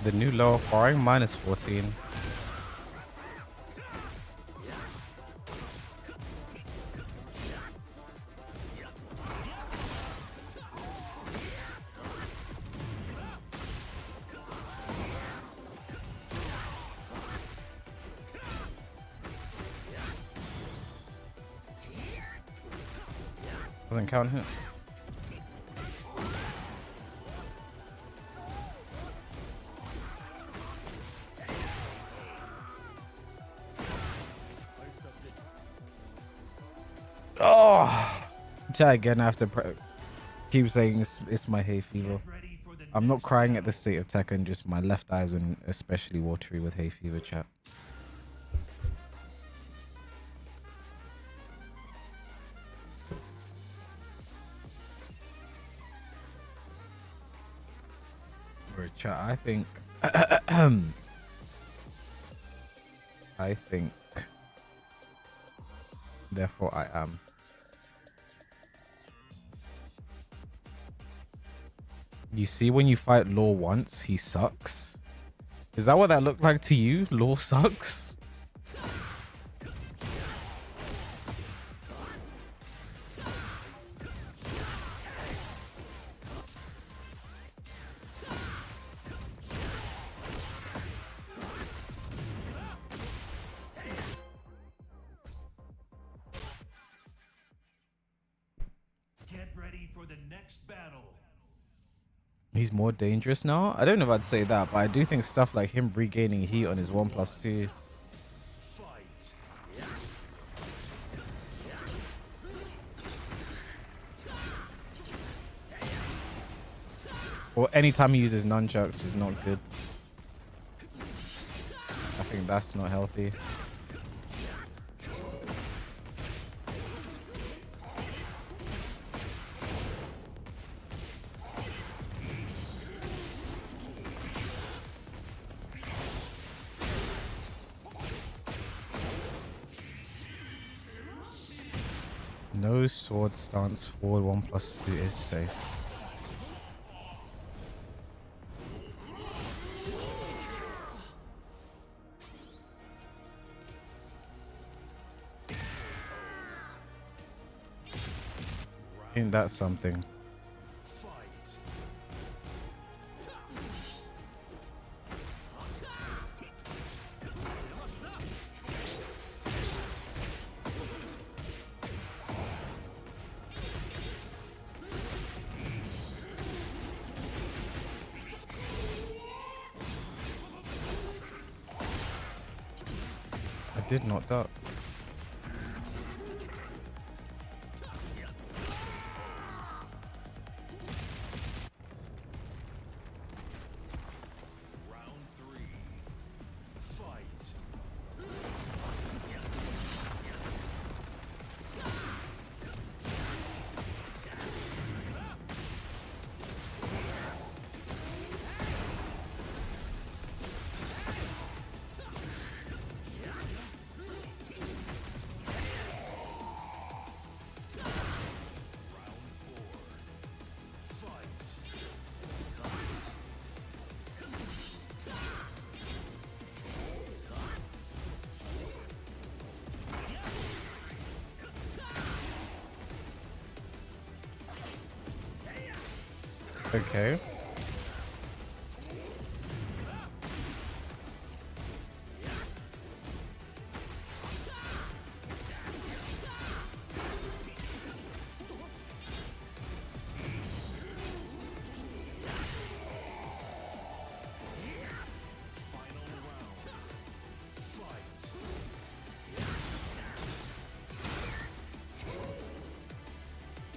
The new lower Hwoarang minus 14. Doesn't count hit. Oh, try again after keep saying it's my hay fever. Ready for the I'm not crying at the state of Tekken, just my left eye's been especially watery with hay fever, chat. Right, chat, I think I think therefore I am. You see, when you fight Law once, he sucks. Is that what that looked like to you? Law sucks? Get ready for the next battle. He's more dangerous now? I don't know if I'd say that, but I do think stuff like him regaining heat on his 1+2. Fight. Or anytime he uses nunchucks is not good. I think that's not healthy. No sword stance forward 1+2 is safe. Ain't that something? I did not duck. Round 3. Fight. Okay.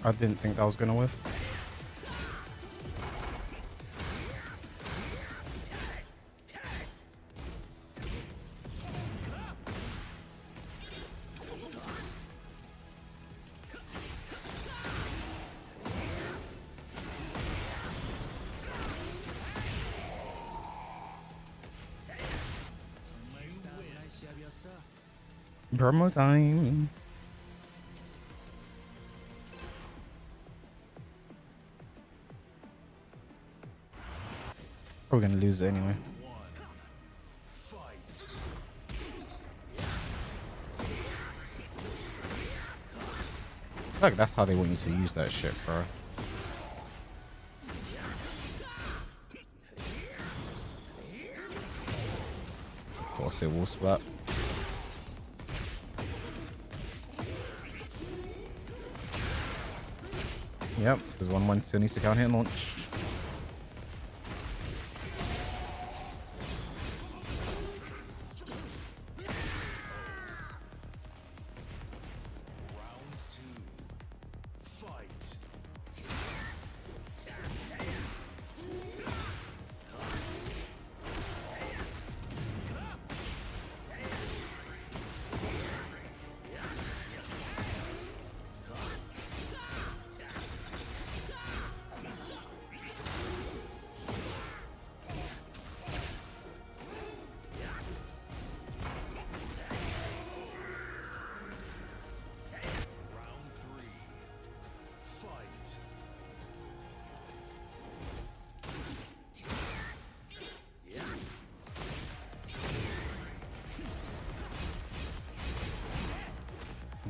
I didn't think that was gonna whiff. Promo time. We're gonna lose it anyway. feel like that's how they want you to use that shit, bro. Of course it will splat. Yep, there's one still needs to count hit and launch.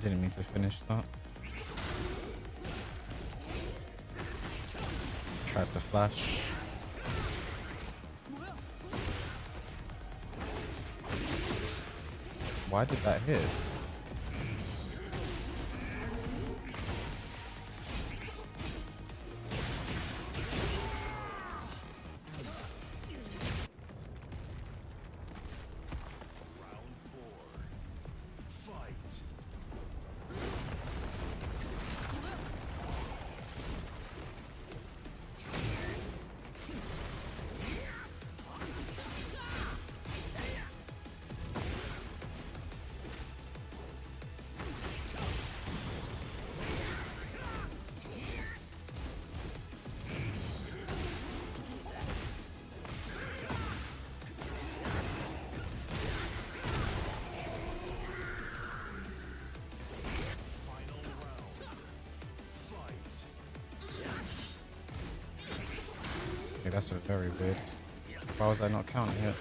Didn't mean to finish that. Tried to flash. Why did that hit? Okay, that's very weird. Why was I not counting it?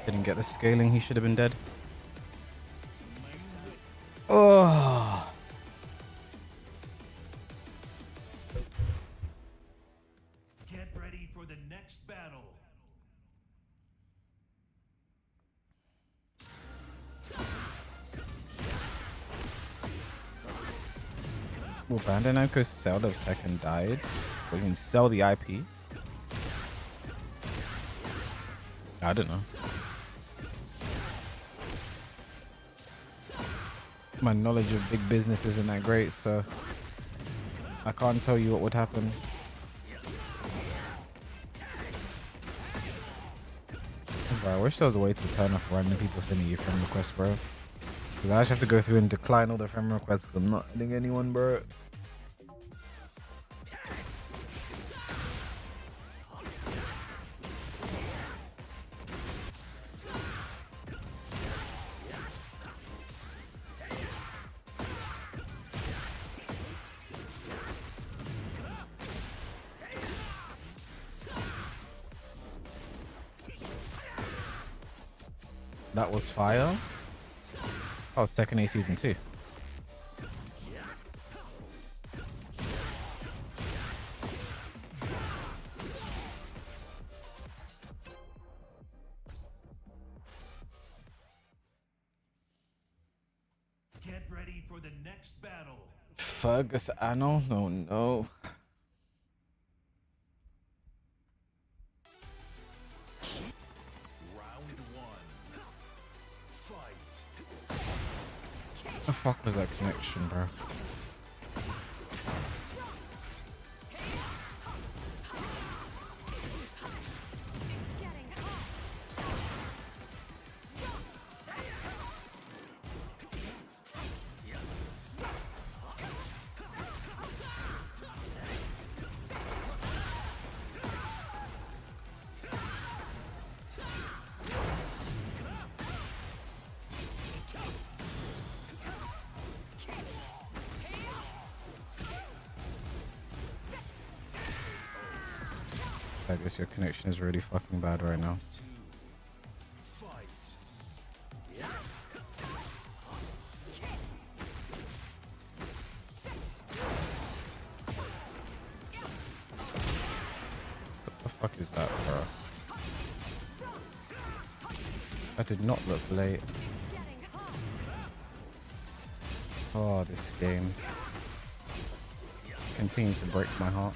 Didn't get the scaling, he should have been dead. Oh. Get ready for the next battle. Will Bandai Namco sell the Tekken died? Or even sell the IP? I don't know. My knowledge of big business isn't that great, so I can't tell you what would happen. Bro, I wish there was a way to turn off random people sending you friend requests, bro. Because I actually have to go through and decline all the friend requests because I'm not adding anyone, bro. That was fire. That was Tekken A Season 2. Get ready for the next battle. Fergus Anno? No, no. What the fuck was that connection, bro? I guess your connection is really fucking bad right now. What the fuck is that, bro? I did not look late. Oh, this game continues to break my heart.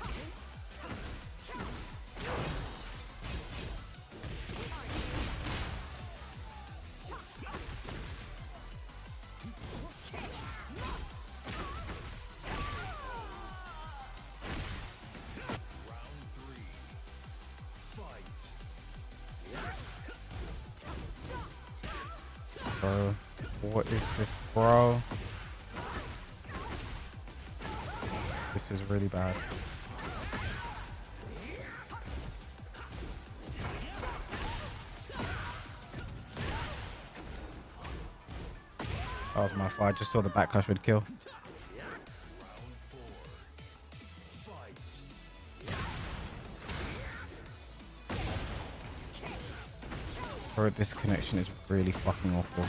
Bro, what is this, bro? This is really bad. That was my fault. I just saw the backlash would kill. Bro, this connection is really fucking awful.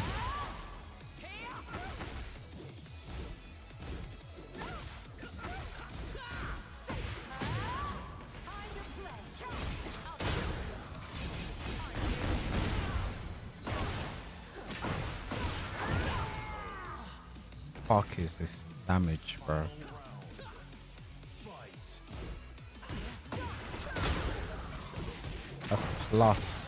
Fuck is this damage, bro? That's plus.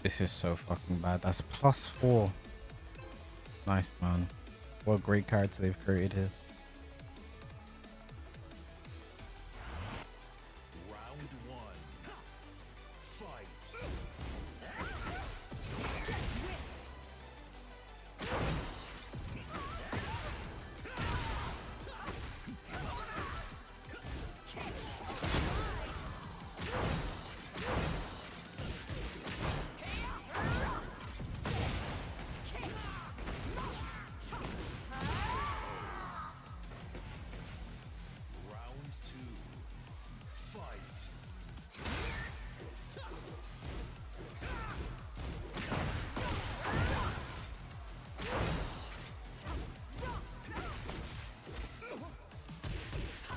This is so fucking bad. That's +4. Nice, man. What great cards they've created here.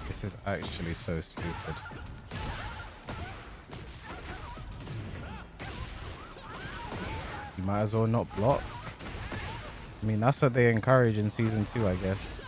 This is actually so stupid. You might as well not block. I mean, that's what they encourage in season 2, I guess.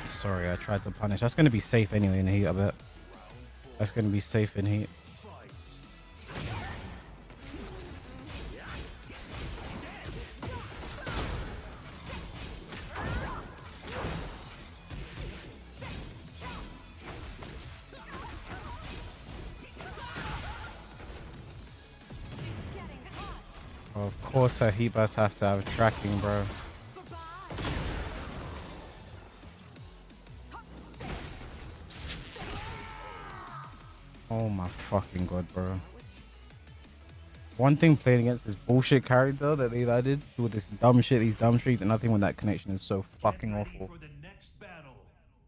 Sorry, I tried to punish. That's going to be safe anyway in heat, I bet. That's going to be safe in heat. Of course, her heat bursts have to have tracking, bro. Oh my fucking god, bro. One thing playing against this bullshit character that they've added with this dumb shit, these dumb streaks, and nothing when that connection is so fucking awful.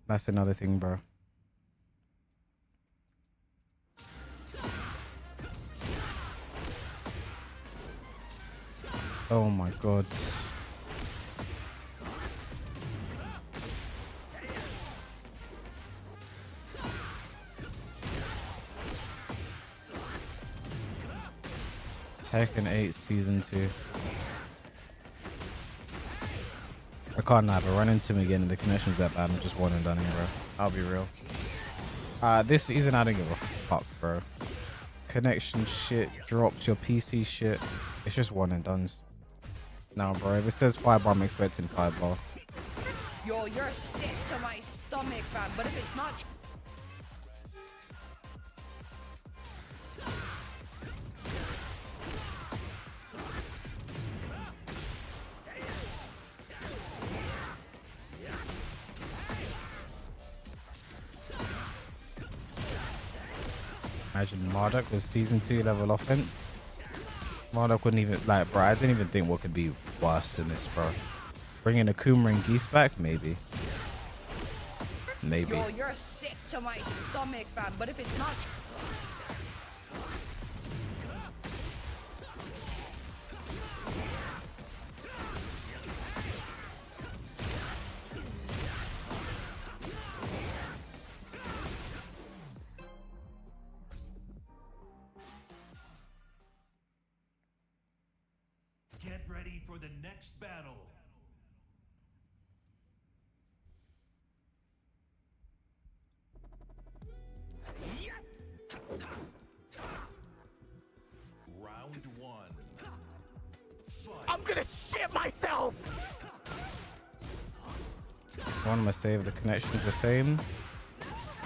That's another thing, bro. Oh my god. Tekken 8 Season 2. I can't lie, but run into him again and the connection's that bad. I'm just one and done, bro. I'll be real. This season I don't give a fuck, bro. Connection shit drops, your PC shit. It's just one and done. Now, bro, if it says firebar, I'm expecting firebar. Yo, you're sick to my stomach, fam. But if it's not, Imagine Marduk with season 2 level offense. Marduk wouldn't even, like, bro, I didn't even think what could be worse than this, bro. Bringing a Hwoarang Geese back? Maybe. Maybe. yo, you're sick to my stomach, fam. But if it's not, Get ready for the next battle. Round one. Fight. I'm gonna shit myself! One must save, the connection's the same.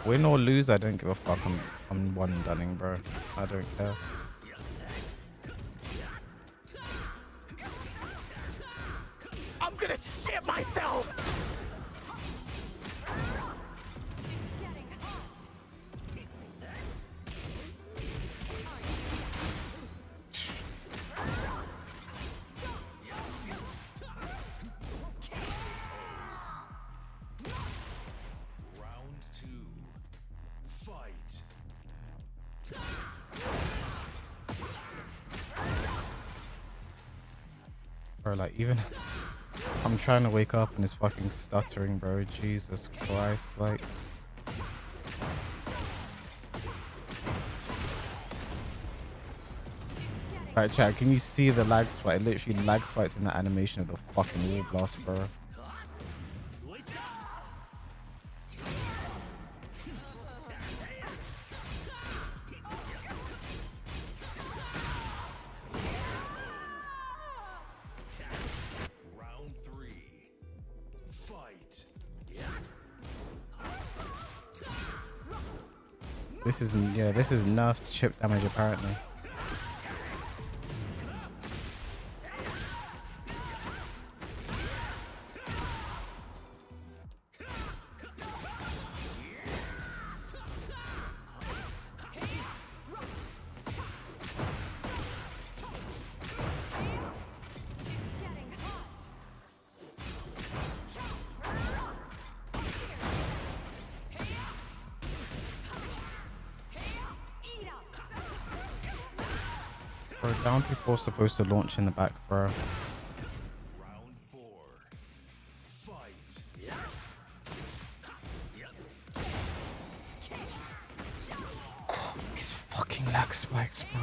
Win or lose, I don't give a fuck. I'm one and done, bro. I don't care. I'm gonna shit myself! Round two. Fight. Bro, like, even I'm trying to wake up and it's fucking stuttering, bro. Jesus Christ, like. Right, chat, can you see the lag spike? It literally lag spikes in the animation of the fucking wall blast, bro. Round three. Fight. This is, yeah, this is nerfed chip damage apparently. Bro, down to 4 supposed to launch in the back, bro. Round four. Fight. These fucking lag spikes, bro.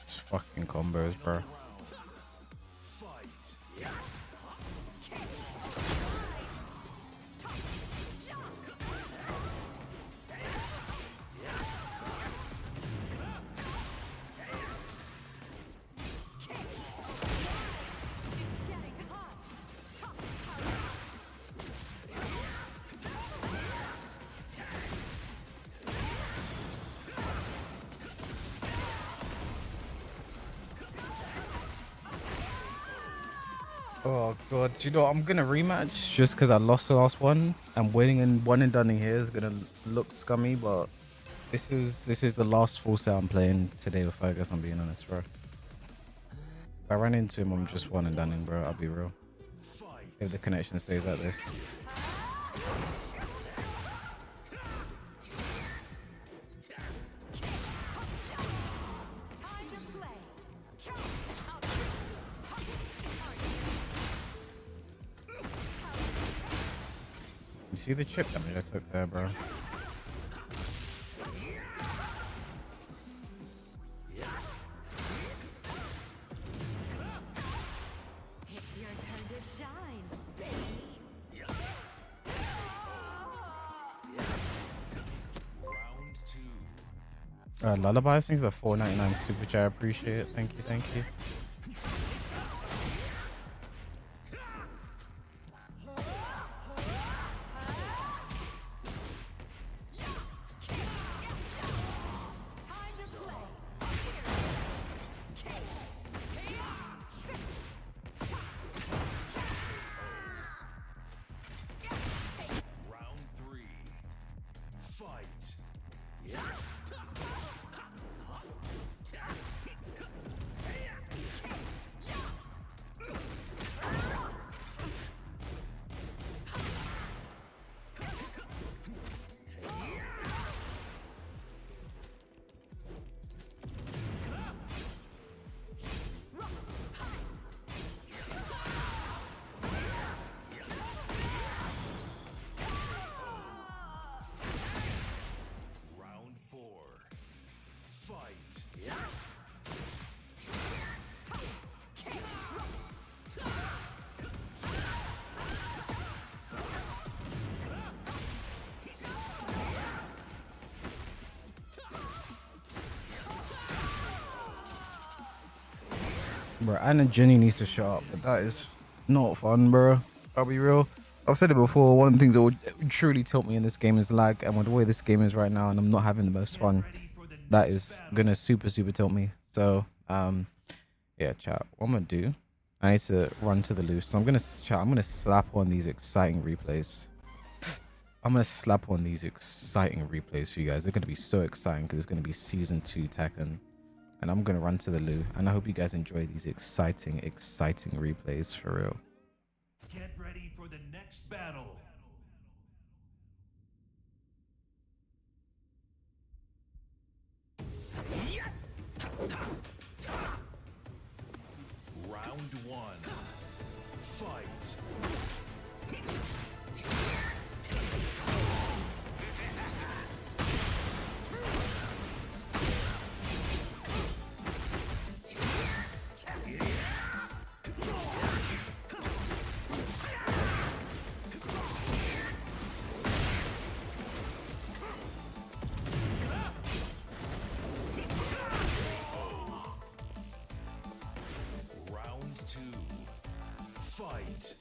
These fucking combos, bro. Fight. Oh god, do you know what? I'm gonna rematch just because I lost the last one, and winning in one and done here is gonna look scummy, but this is the last full set I'm playing today with Fergus, I'm being honest, bro. If I run into him, I'm just one and done, bro. I'll be real. If the connection stays like this. You see the chip damage I took there, bro? It's your turn to shine, baby. Round two. Lullabies, thanks for the $4.99 super chat. I appreciate it. Thank you, thank you. Time to play. Round three. Fight. Round four. Fight. Bro, Anna Jenny needs to shut up, but that is not fun, bro. I'll be real. I've said it before, one of the things that would truly tilt me in this game is lag, and with the way this game is right now, and I'm not having the most fun, that is gonna super tilt me. So, yeah, chat. What I'm gonna do, I need to run to the loose. So I'm gonna slap on these exciting replays. I'm gonna slap on these exciting replays for you guys. They're gonna be so exciting because it's gonna be season 2 Tekken. And I'm gonna run to the loo, and I hope you guys enjoy these exciting replays for real. Get ready for the next battle. Round one. Fight. Round two. Fight.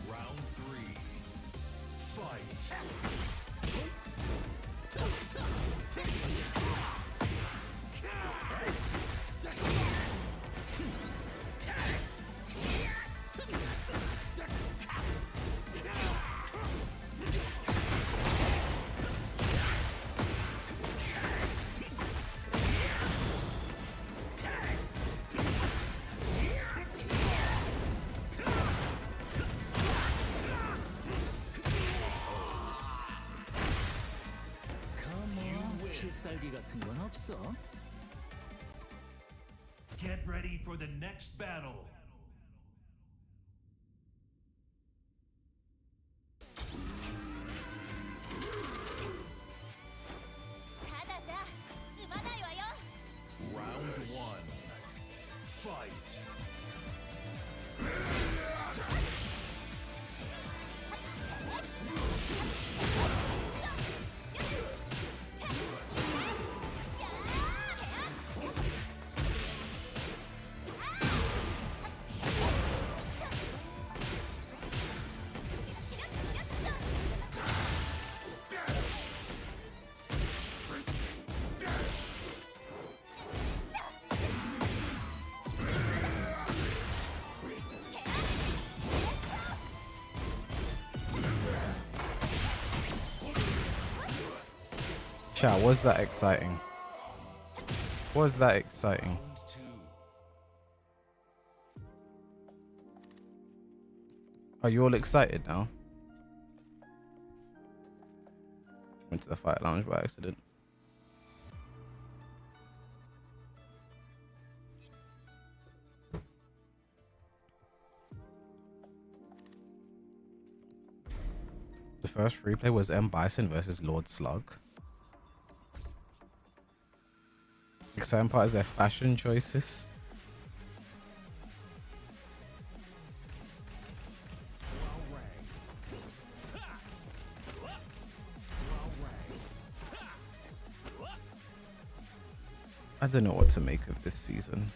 Round three. Fight. 필살기 같은 건 없어? Get ready for the next battle. Round one. Fight. Chat, was that exciting? Was that exciting? Are you all excited now? Went to the fight lounge by accident. The first replay was M. Bison versus Lord Slug. The exciting part is their fashion choices. I don't know what to make of this season.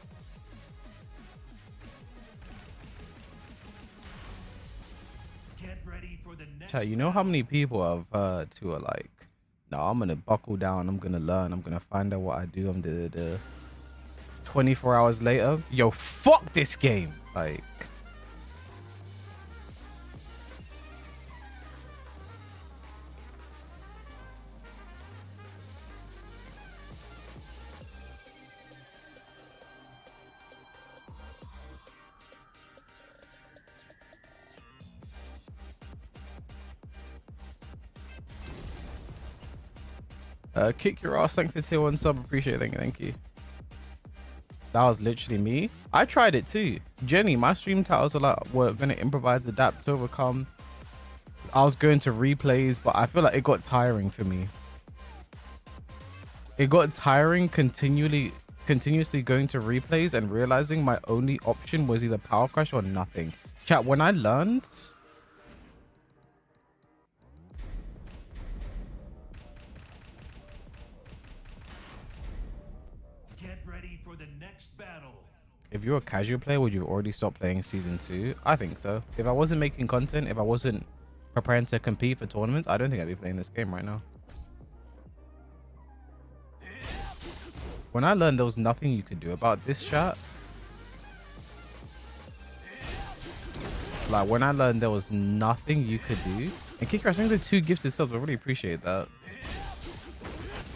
Get ready for the next Chat, you know how many people I've heard who are like, no, I'm gonna buckle down, I'm gonna learn, I'm gonna find out what I do, I'm the 24 hours later, yo, fuck this game. Like, kick your ass, thanks to tier 1 sub, appreciate it, thank you. That was literally me. I tried it too. Jenny, my stream titles are like, we're gonna improvise, adapt, overcome. I was going to replays, but I feel like it got tiring for me. It got tiring continuously going to replays and realizing my only option was either power crush or nothing. Chat, when I learned, Get ready for the next battle. if you're a casual player, would you already stop playing season 2? I think so. If I wasn't making content, if I wasn't preparing to compete for tournaments, I don't think I'd be playing this game right now. When I learned there was nothing you could do about this, chat, like when I learned there was nothing you could do, and Kicker, I think the 2 gifted subs, I really appreciate that.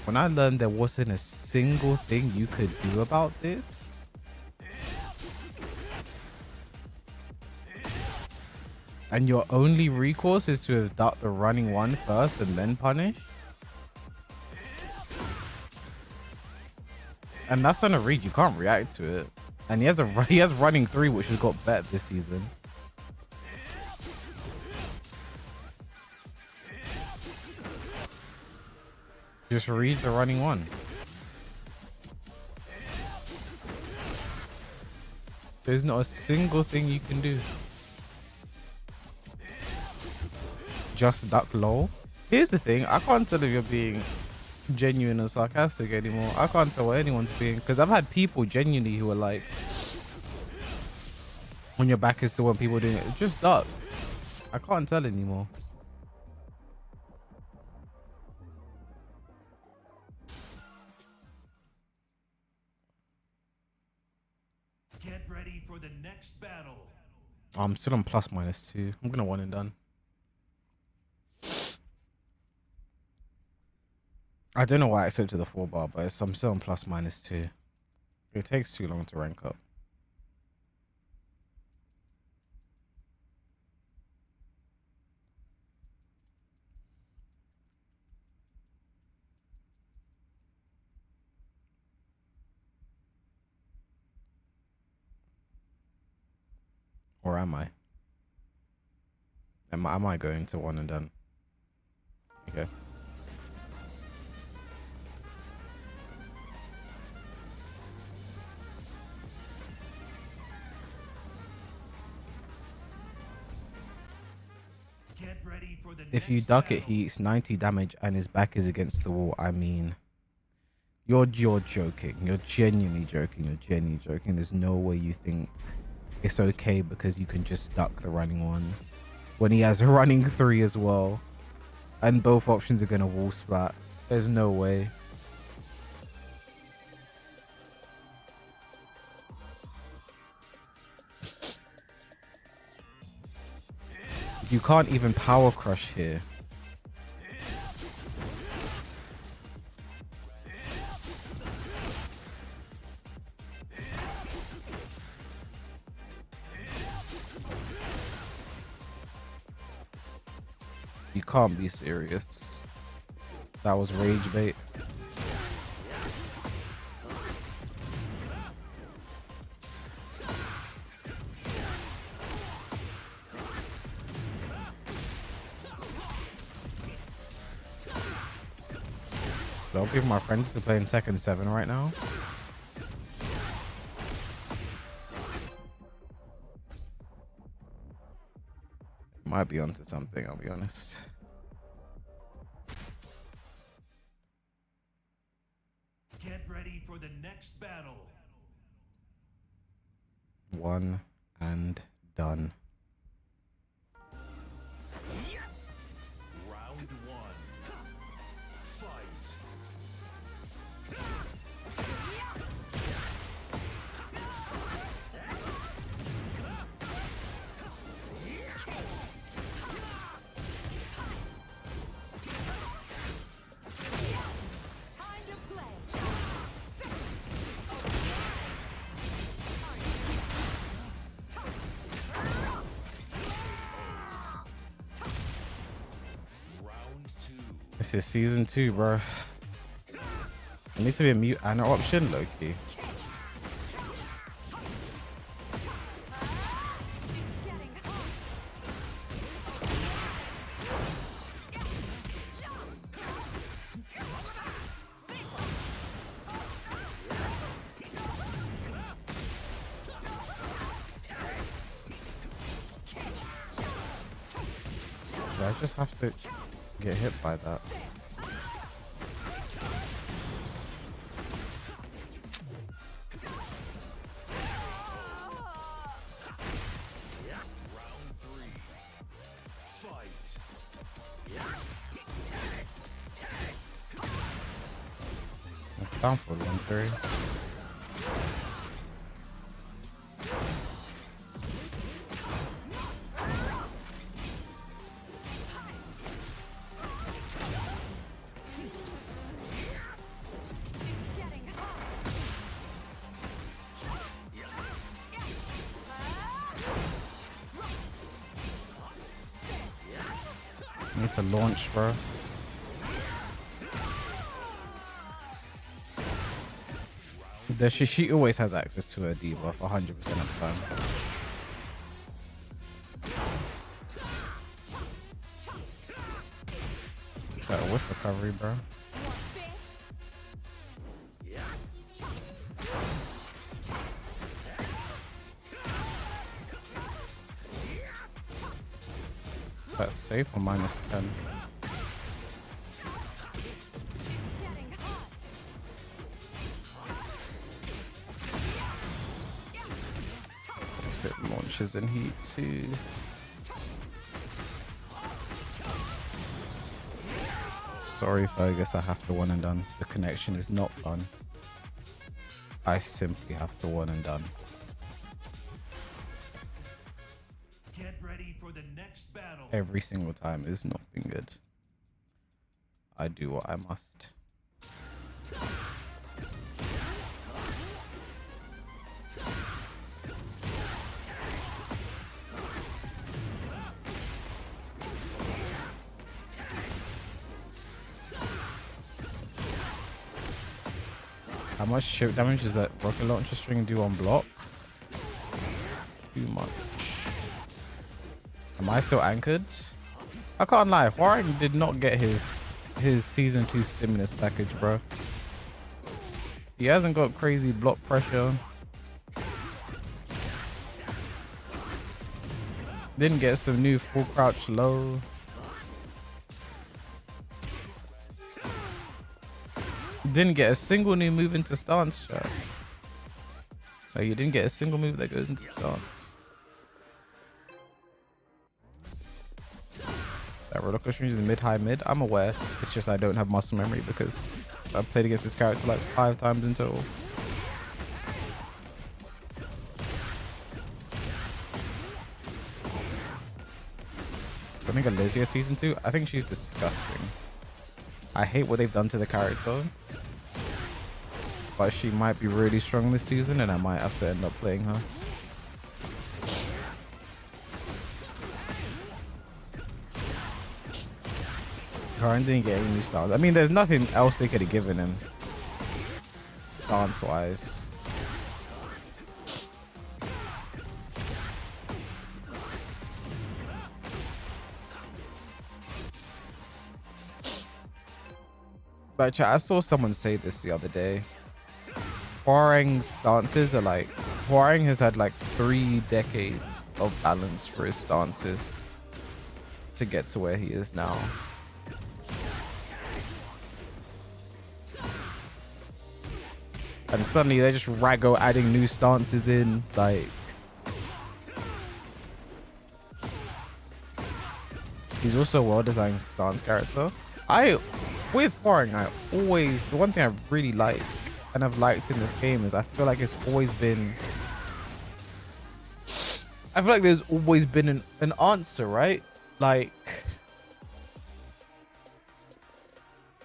When I learned there wasn't a single thing you could do about this, and your only recourse is to have ducked the running one first and then punish, and that's on a read, you can't react to it. And he has running 3, which has got better this season. Just read the running 1. There's not a single thing you can do. Just duck low. Here's the thing, I can't tell if you're being genuine or sarcastic anymore. I can't tell what anyone's being, because I've had people genuinely who are like, when your back is to when people are doing it, just duck. I can't tell anymore. Get ready for the next battle. I'm still on +/-2. I'm gonna one and done. I don't know why I accepted the 4 bar, but I'm still on +/-2. It takes too long to rank up. Or am I? Am I going to one and done? Okay. Get ready for the If you next duck it, battle. he eats 90 damage and his back is against the wall. I mean, you're joking. You're genuinely joking. You're genuinely joking. There's no way you think it's okay because you can just duck the running 1 when he has a running 3 as well, and both options are gonna wall splat. There's no way. You can't even power crush here. can't be serious. That was rage bait. A lot of people, my friends, are playing Tekken 7 right now. Might be onto something, I'll be honest. Get ready for the next battle. One and done. Round one. Fight. Time to play. Round two. This is season 2, bro. It needs to be a mute and an option, Loki. It's getting hot. Do I just have to get hit by that? Round three. Fight. It's down for 1-3. It's getting hot. Needs to launch, bro. She always has access to her debuff 100% of the time. Is that a whiff recovery, bro? Want this? That's safe or -10. It's getting hot. It launches in heat too. Sorry, Fergus, I have to one and done. The connection is not fun. I simply have to one and done. Get ready for the next battle. Every single time is not been good. I do what I must. How much ship damage does that rocket launcher string do on block? Too much. Am I still anchored? I can't lie. Hwoarang did not get his season 2 stimulus package, bro. He hasn't got crazy block pressure. Didn't get some new full crouch low. Didn't get a single new move into stance, chat. Like, you didn't get a single move that goes into stance. That roller coaster is mid-high mid. I'm aware. It's just I don't have muscle memory because I've played against this character like 5 times in total. I think Alizia season 2. I think she's disgusting. I hate what they've done to the character. But she might be really strong this season and I might have to end up playing her. Hwoarang didn't get any new stance. I mean, there's nothing else they could have given him stance-wise. But chat, I saw someone say this the other day. Hwoarang's stances are like, Hwoarang has had like 3 decades of balance for his stances to get to where he is now. And suddenly they just raggo adding new stances in, like. He's also a well-designed stance character. With Hwoarang, the one thing I really like and I've liked in this game is I feel like it's always been, I feel like there's always been an answer, right? Like,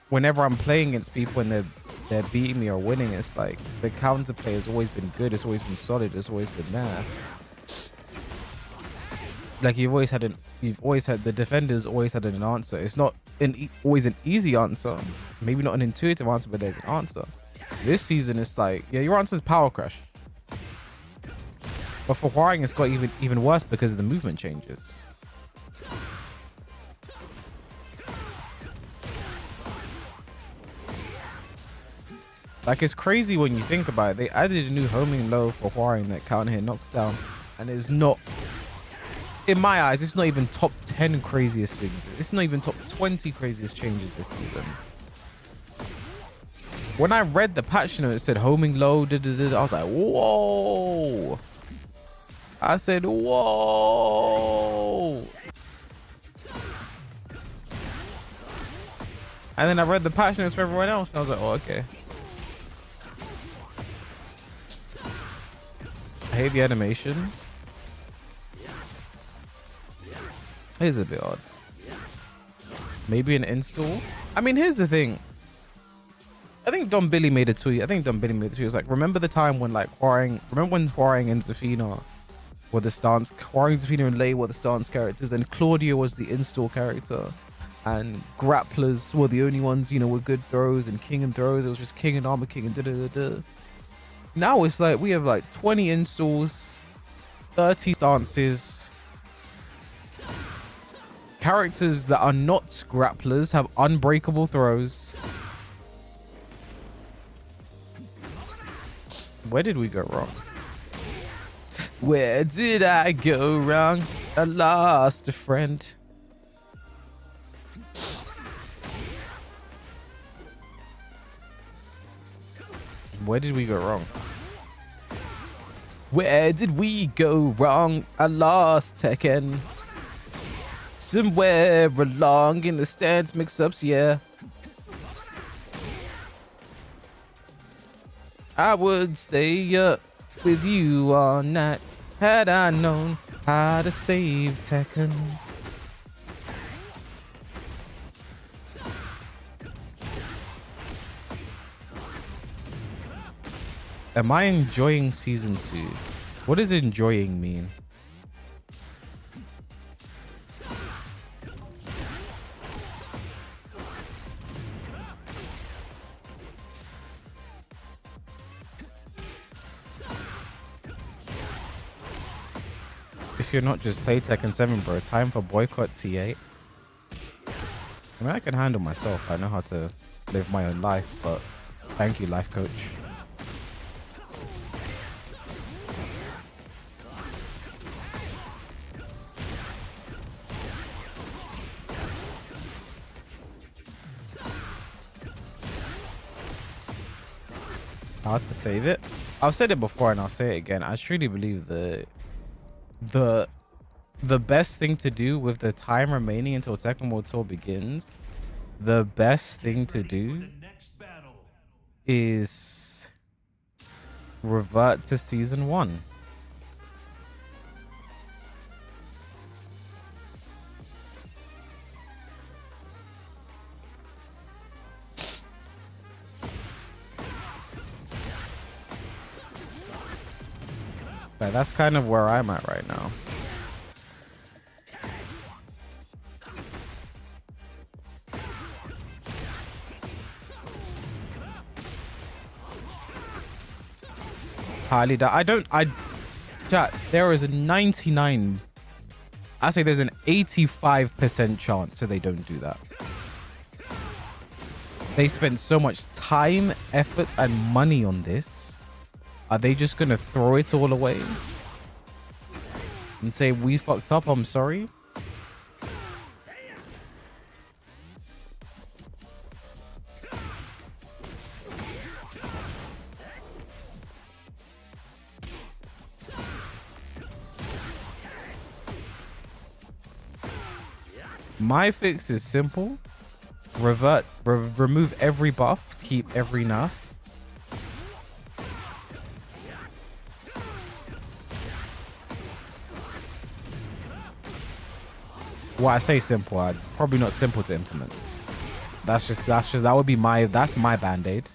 whenever I'm playing against people and they're beating me or winning, it's like the counterplay has always been good, it's always been solid, it's always been there. Like you've always had the defenders always had an answer. It's not always an easy answer, maybe not an intuitive answer, but there's an answer. This season it's like, yeah, your answer is power crush, but for Hwoarang it's got even worse because of the movement changes. Like, it's crazy when you think about it. They added a new homing low for Hwoarang that counter hit knocks down, and it's not, in my eyes, it's not even top 10 craziest things. It's not even top 20 craziest changes this season. When I read the patch note, it said homing low, I was like, whoa. I said, whoa. And then I read the patch notes for everyone else, and I was like, oh, okay. I hate the animation. It is a bit odd. Maybe an install. I mean, here's the thing. I think Don Billy made a tweet. It was like, remember the time when like Hwoarang and Zafina were the stance, Hwoarang, Zafina and Lei were the stance characters, and Claudia was the install character, and grapplers were the only ones, you know, with good throws, and king and throws. It was just king and armor king and da-da-da-da. Now it's like we have like 20 installs, 30 stances. Characters that are not grapplers have unbreakable throws. Where did we go wrong? Where did I go wrong? I lost a friend. Where did we go wrong? Where did we go wrong? I lost Tekken. Somewhere along in the stance mix-ups, yeah. I would stay up with you all night had I known how to save Tekken. Am I enjoying season 2? What does enjoying mean? If you're not, just play Tekken 7, bro. Time for boycott T8. I mean, I can handle myself. I know how to live my own life, but thank you, life coach. How to save it? I've said it before and I'll say it again. I truly believe that the best thing to do with the time remaining until Tekken World Tour begins, the best thing to do is revert to season 1. But that's kind of where I'm at right now. highly doubt. Chat, there is a 99. I say there's an 85% chance that they don't do that. They spent so much time, effort, and money on this. Are they just gonna throw it all away and say we fucked up? I'm sorry. My fix is simple. Remove every buff, keep every nerf. Well, I say simple, probably not simple to implement. That would be my band-aid.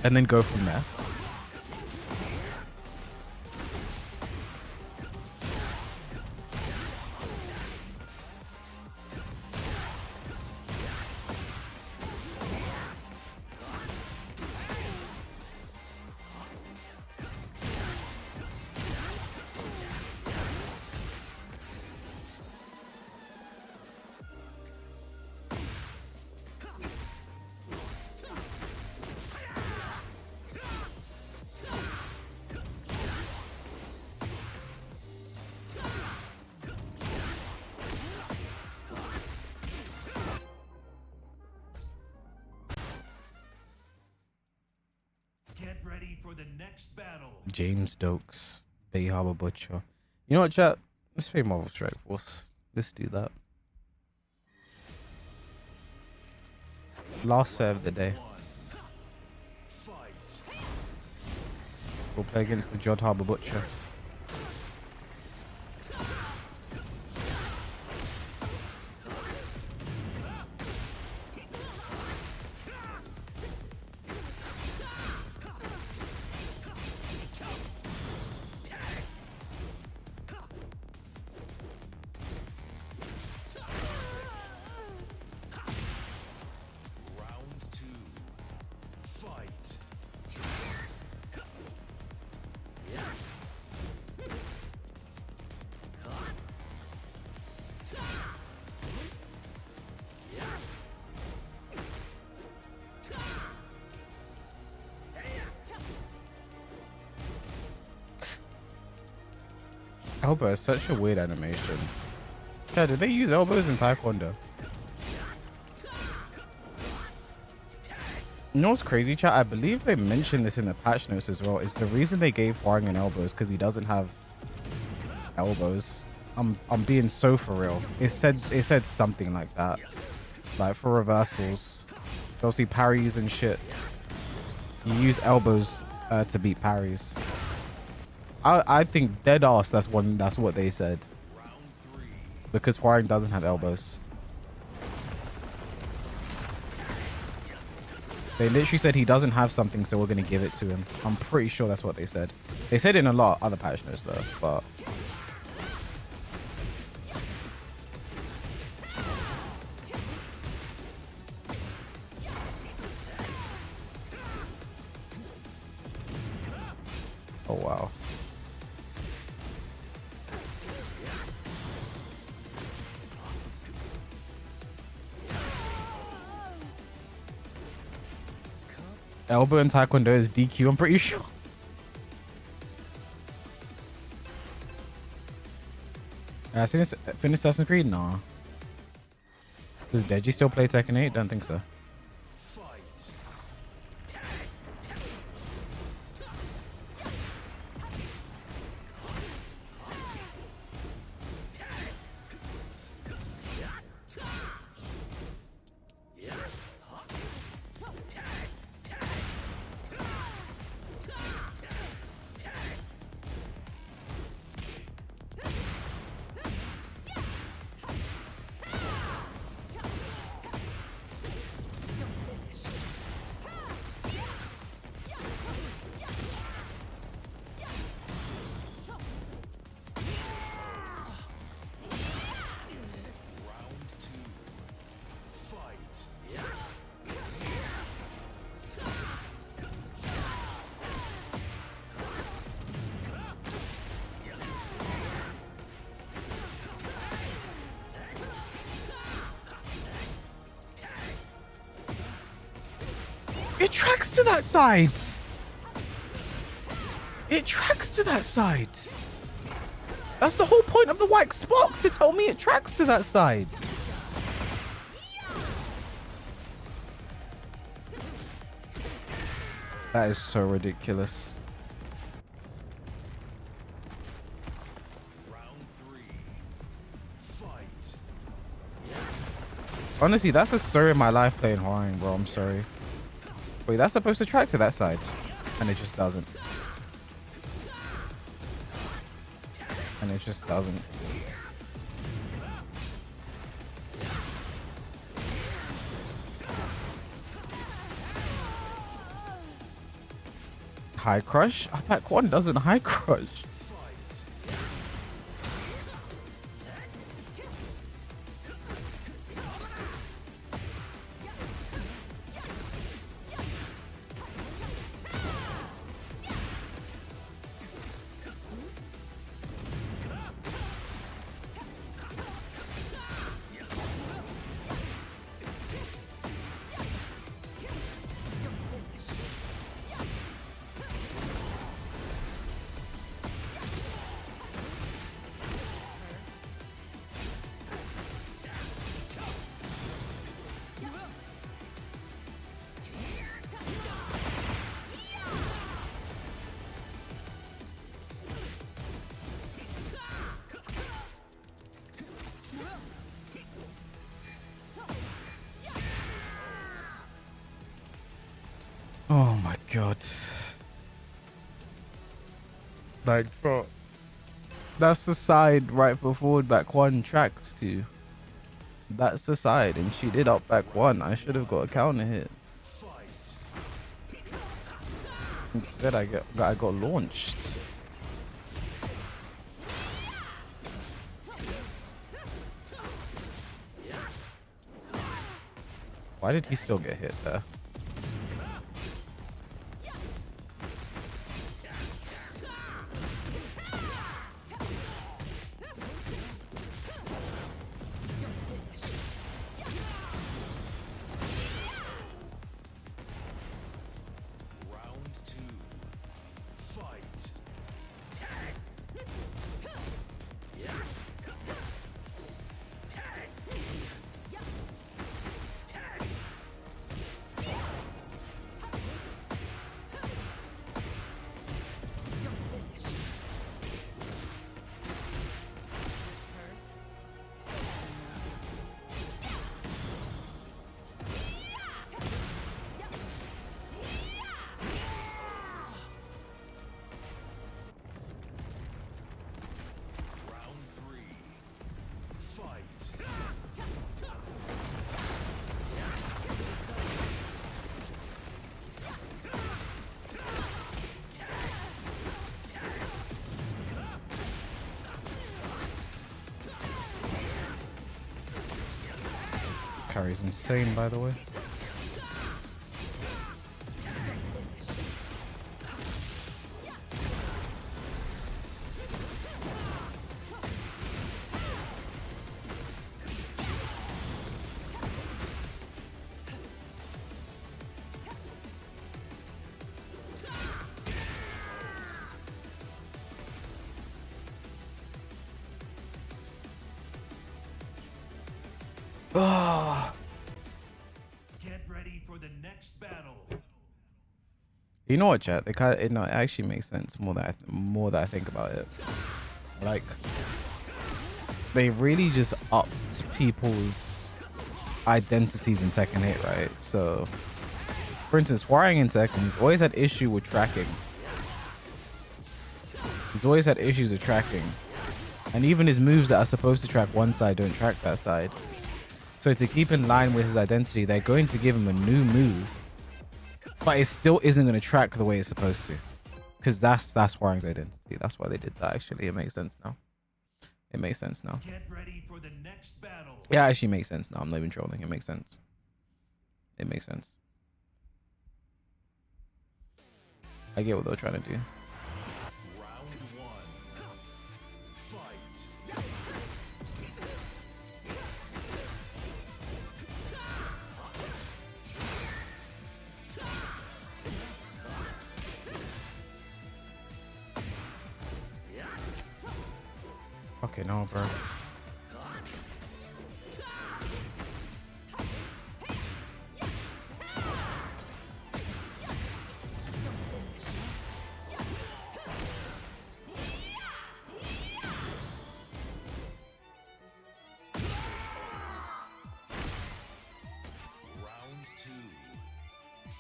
And then go from there. Get ready for the next battle. James Dokes, Bay Harbor Butcher. You know what, chat? Let's play Marvel Strike Force. Let's do that. Last set of the day. We'll play against the Jod Harbor Butcher. Elbow is such a weird animation. Yeah, did they use elbows in Taekwondo? You know what's crazy, chat? I believe they mentioned this in the patch notes as well. Is the reason they gave Hwoarang an elbows because he doesn't have elbows. I'm being so for real. It said something like that. Like for reversals. Obviously parries and shit. You use elbows to beat parries. I think dead ass that's what they said. Because Hwoarang doesn't have elbows. They literally said he doesn't have something, so we're gonna give it to him. I'm pretty sure that's what they said. They said it in a lot of other patch notes though, but oh wow. Elbow in Taekwondo is DQ, I'm pretty sure. Finish Assassin's Creed? Nah. Does Deji still play Tekken 8? Don't think so. It tracks to that side. It tracks to that side. That's the whole point of the wax box, to tell me it tracks to that side. That is so ridiculous. Honestly, that's the story of my life playing Hwoarang, bro. I'm sorry. Wait, that's supposed to track to that side. And it just doesn't. And it just doesn't. High crush? Back one doesn't high crush. Oh my god. Like, bro. That's the side right foot forward back one tracks to. That's the side, and she did up back one. I should have got a counter hit. Instead, I got launched. Why did he still get hit there? Carry's insane, by the way. Get ready for the next battle. You know what, chat? It actually makes sense more that I think about it. Like, they really just upped people's identities in Tekken 8, right? So, for instance, Hwoarang in Tekken, he's always had issue with tracking. He's always had issues with tracking. And even his moves that are supposed to track one side don't track that side. So to keep in line with his identity, they're going to give him a new move, but it still isn't going to track the way it's supposed to. Because that's Hwoarang's identity. That's why they did that, actually. It makes sense now. It makes sense now. Get ready for the next battle. Yeah, it actually makes sense now. I'm not even trolling. It makes sense. It makes sense. I get what they're trying to do. Round one. Fight. Fucking hell, bro. Round 2.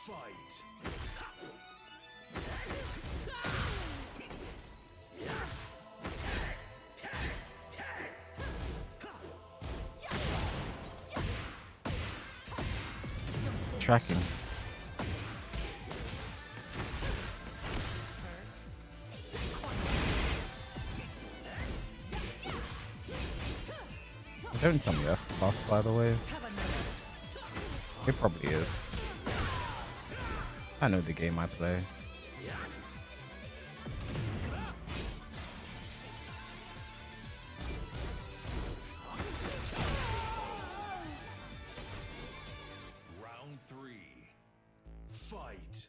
Fight. Tracking. Don't tell me that's plus, by the way. It probably is. I know the game I play. Round 3. Fight.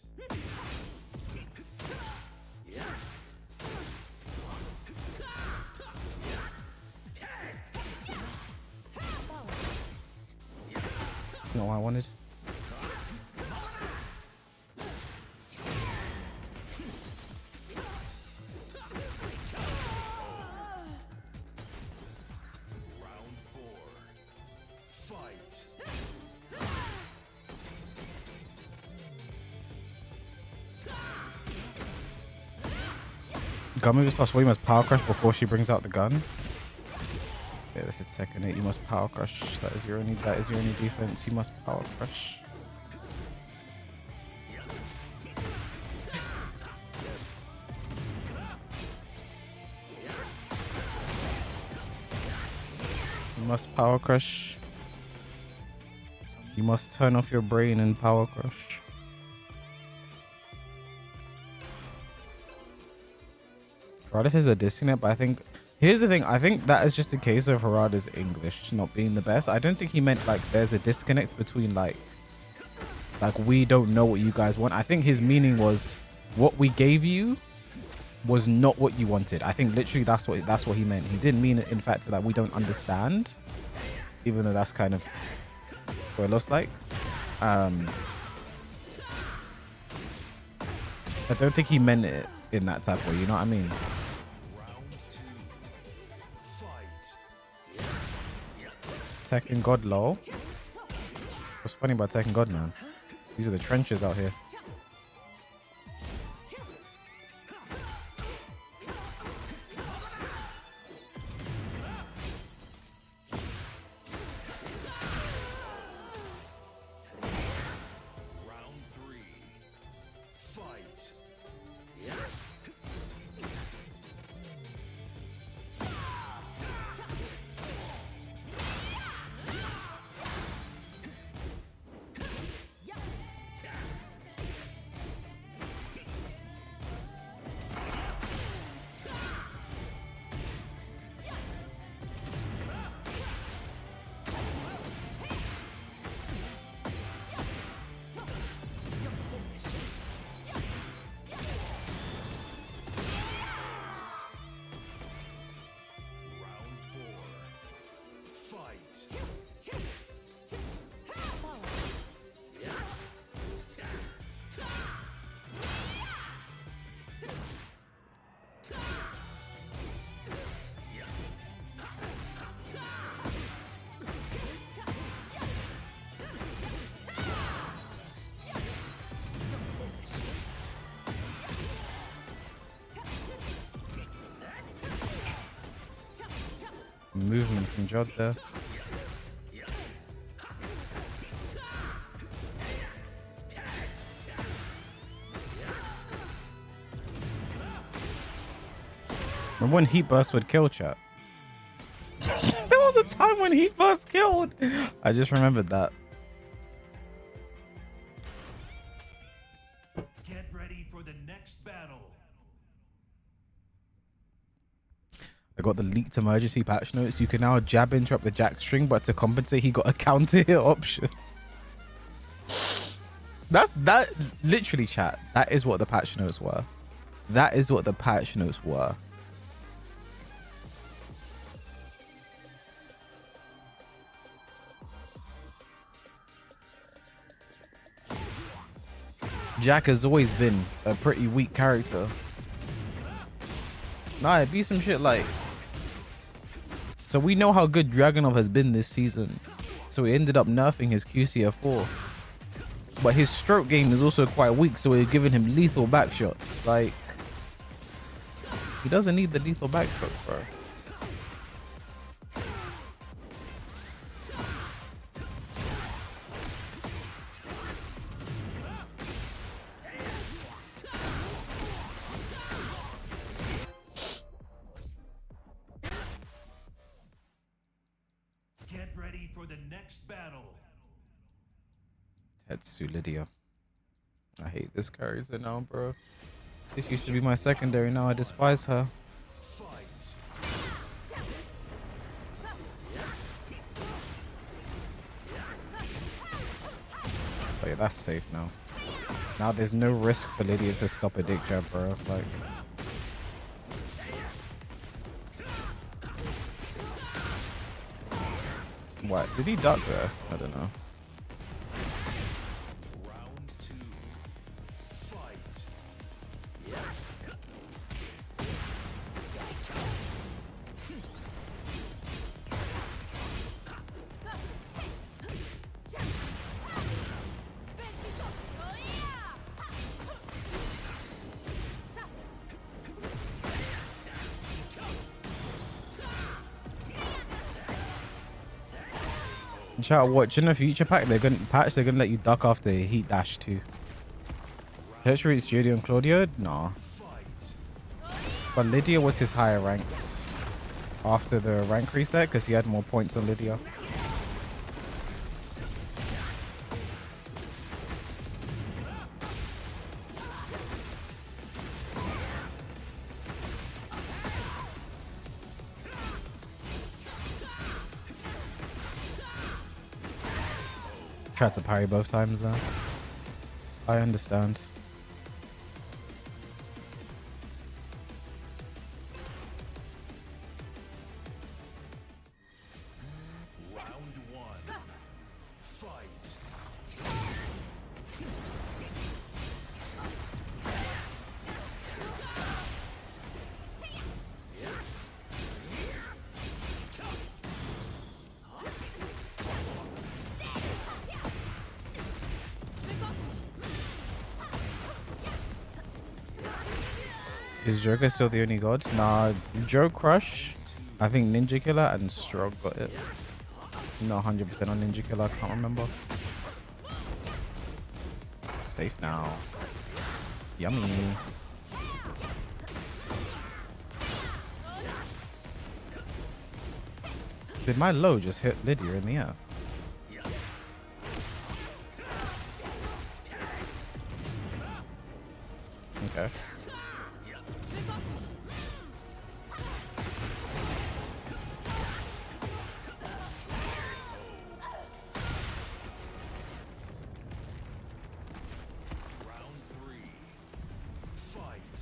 That's not what I wanted. Round 4. Fight. Gun moves plus 4, you must power crush before she brings out the gun. Yeah, this is second 8. You must power crush. That is your only defense. You must power crush. You must power crush. You must turn off your brain and power crush. This is a disconnect, but I think here's the thing. I think that is just a case of Harada's English not being the best. I don't think he meant like there's a disconnect between like we don't know what you guys want. I think his meaning was what we gave you was not what you wanted. I think literally that's what he meant. He didn't mean it in fact that we don't understand, even though that's kind of what it looks like. I don't think he meant it in that type of way. You know what I mean? Tekken God, lol. What's funny about Tekken God, man? These are the trenches out here. Round 3. Fight. Round 4. Fight. Movement from Jod there. Remember when Heat Burst would kill, chat? There was a time when Heat Burst killed. I just remembered that. Get ready for the next battle. I got the leaked emergency patch notes. You can now jab interrupt the jack string, but to compensate, he got a counter hit option. That literally, chat. That is what the patch notes were. That is what the patch notes were. Jack has always been a pretty weak character. Nah, it'd be some shit like. So we know how good Dragunov has been this season. So he ended up nerfing his QCF4. But his stroke game is also quite weak, so we're giving him lethal back shots. Like, he doesn't need the lethal back shots, bro. Get ready for the next battle. Tetsu Lydia. I hate this character now, bro. This used to be my secondary, now I despise her. Oh yeah, that's safe now. Now there's no risk for Lydia to stop a dick jab, bro. Like, what? Did he duck there? I don't know. Round 2. Fight. Chat, watch in the future pack. They're gonna let you duck after a heat dash too. Tertiary is Judy and Claudio? Nah. But Lydia was his higher ranked after the rank reset because he had more points than Lydia. Tried to parry both times there. I understand. Round 1. Fight. Is Joker still the only god? Nah, Joe Crush, I think Ninja Killer and Strog got it. Not 100% on Ninja Killer, I can't remember. Safe now. Yummy. Did my low just hit Lydia in the air? Okay. Round 3. Fight.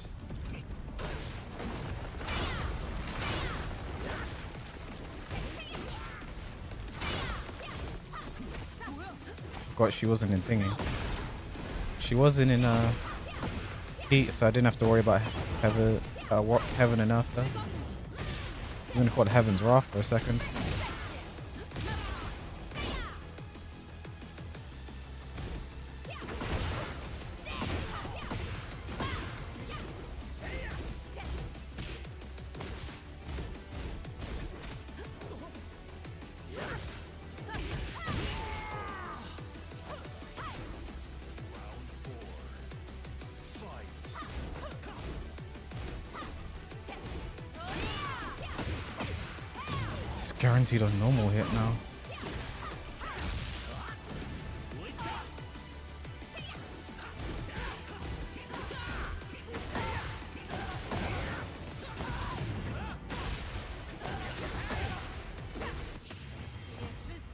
Forgot she wasn't in thingy. She wasn't in heat, so I didn't have to worry about heaven and earth there. I'm gonna call it Heaven's Wrath for a second. It's guaranteed on normal hit now.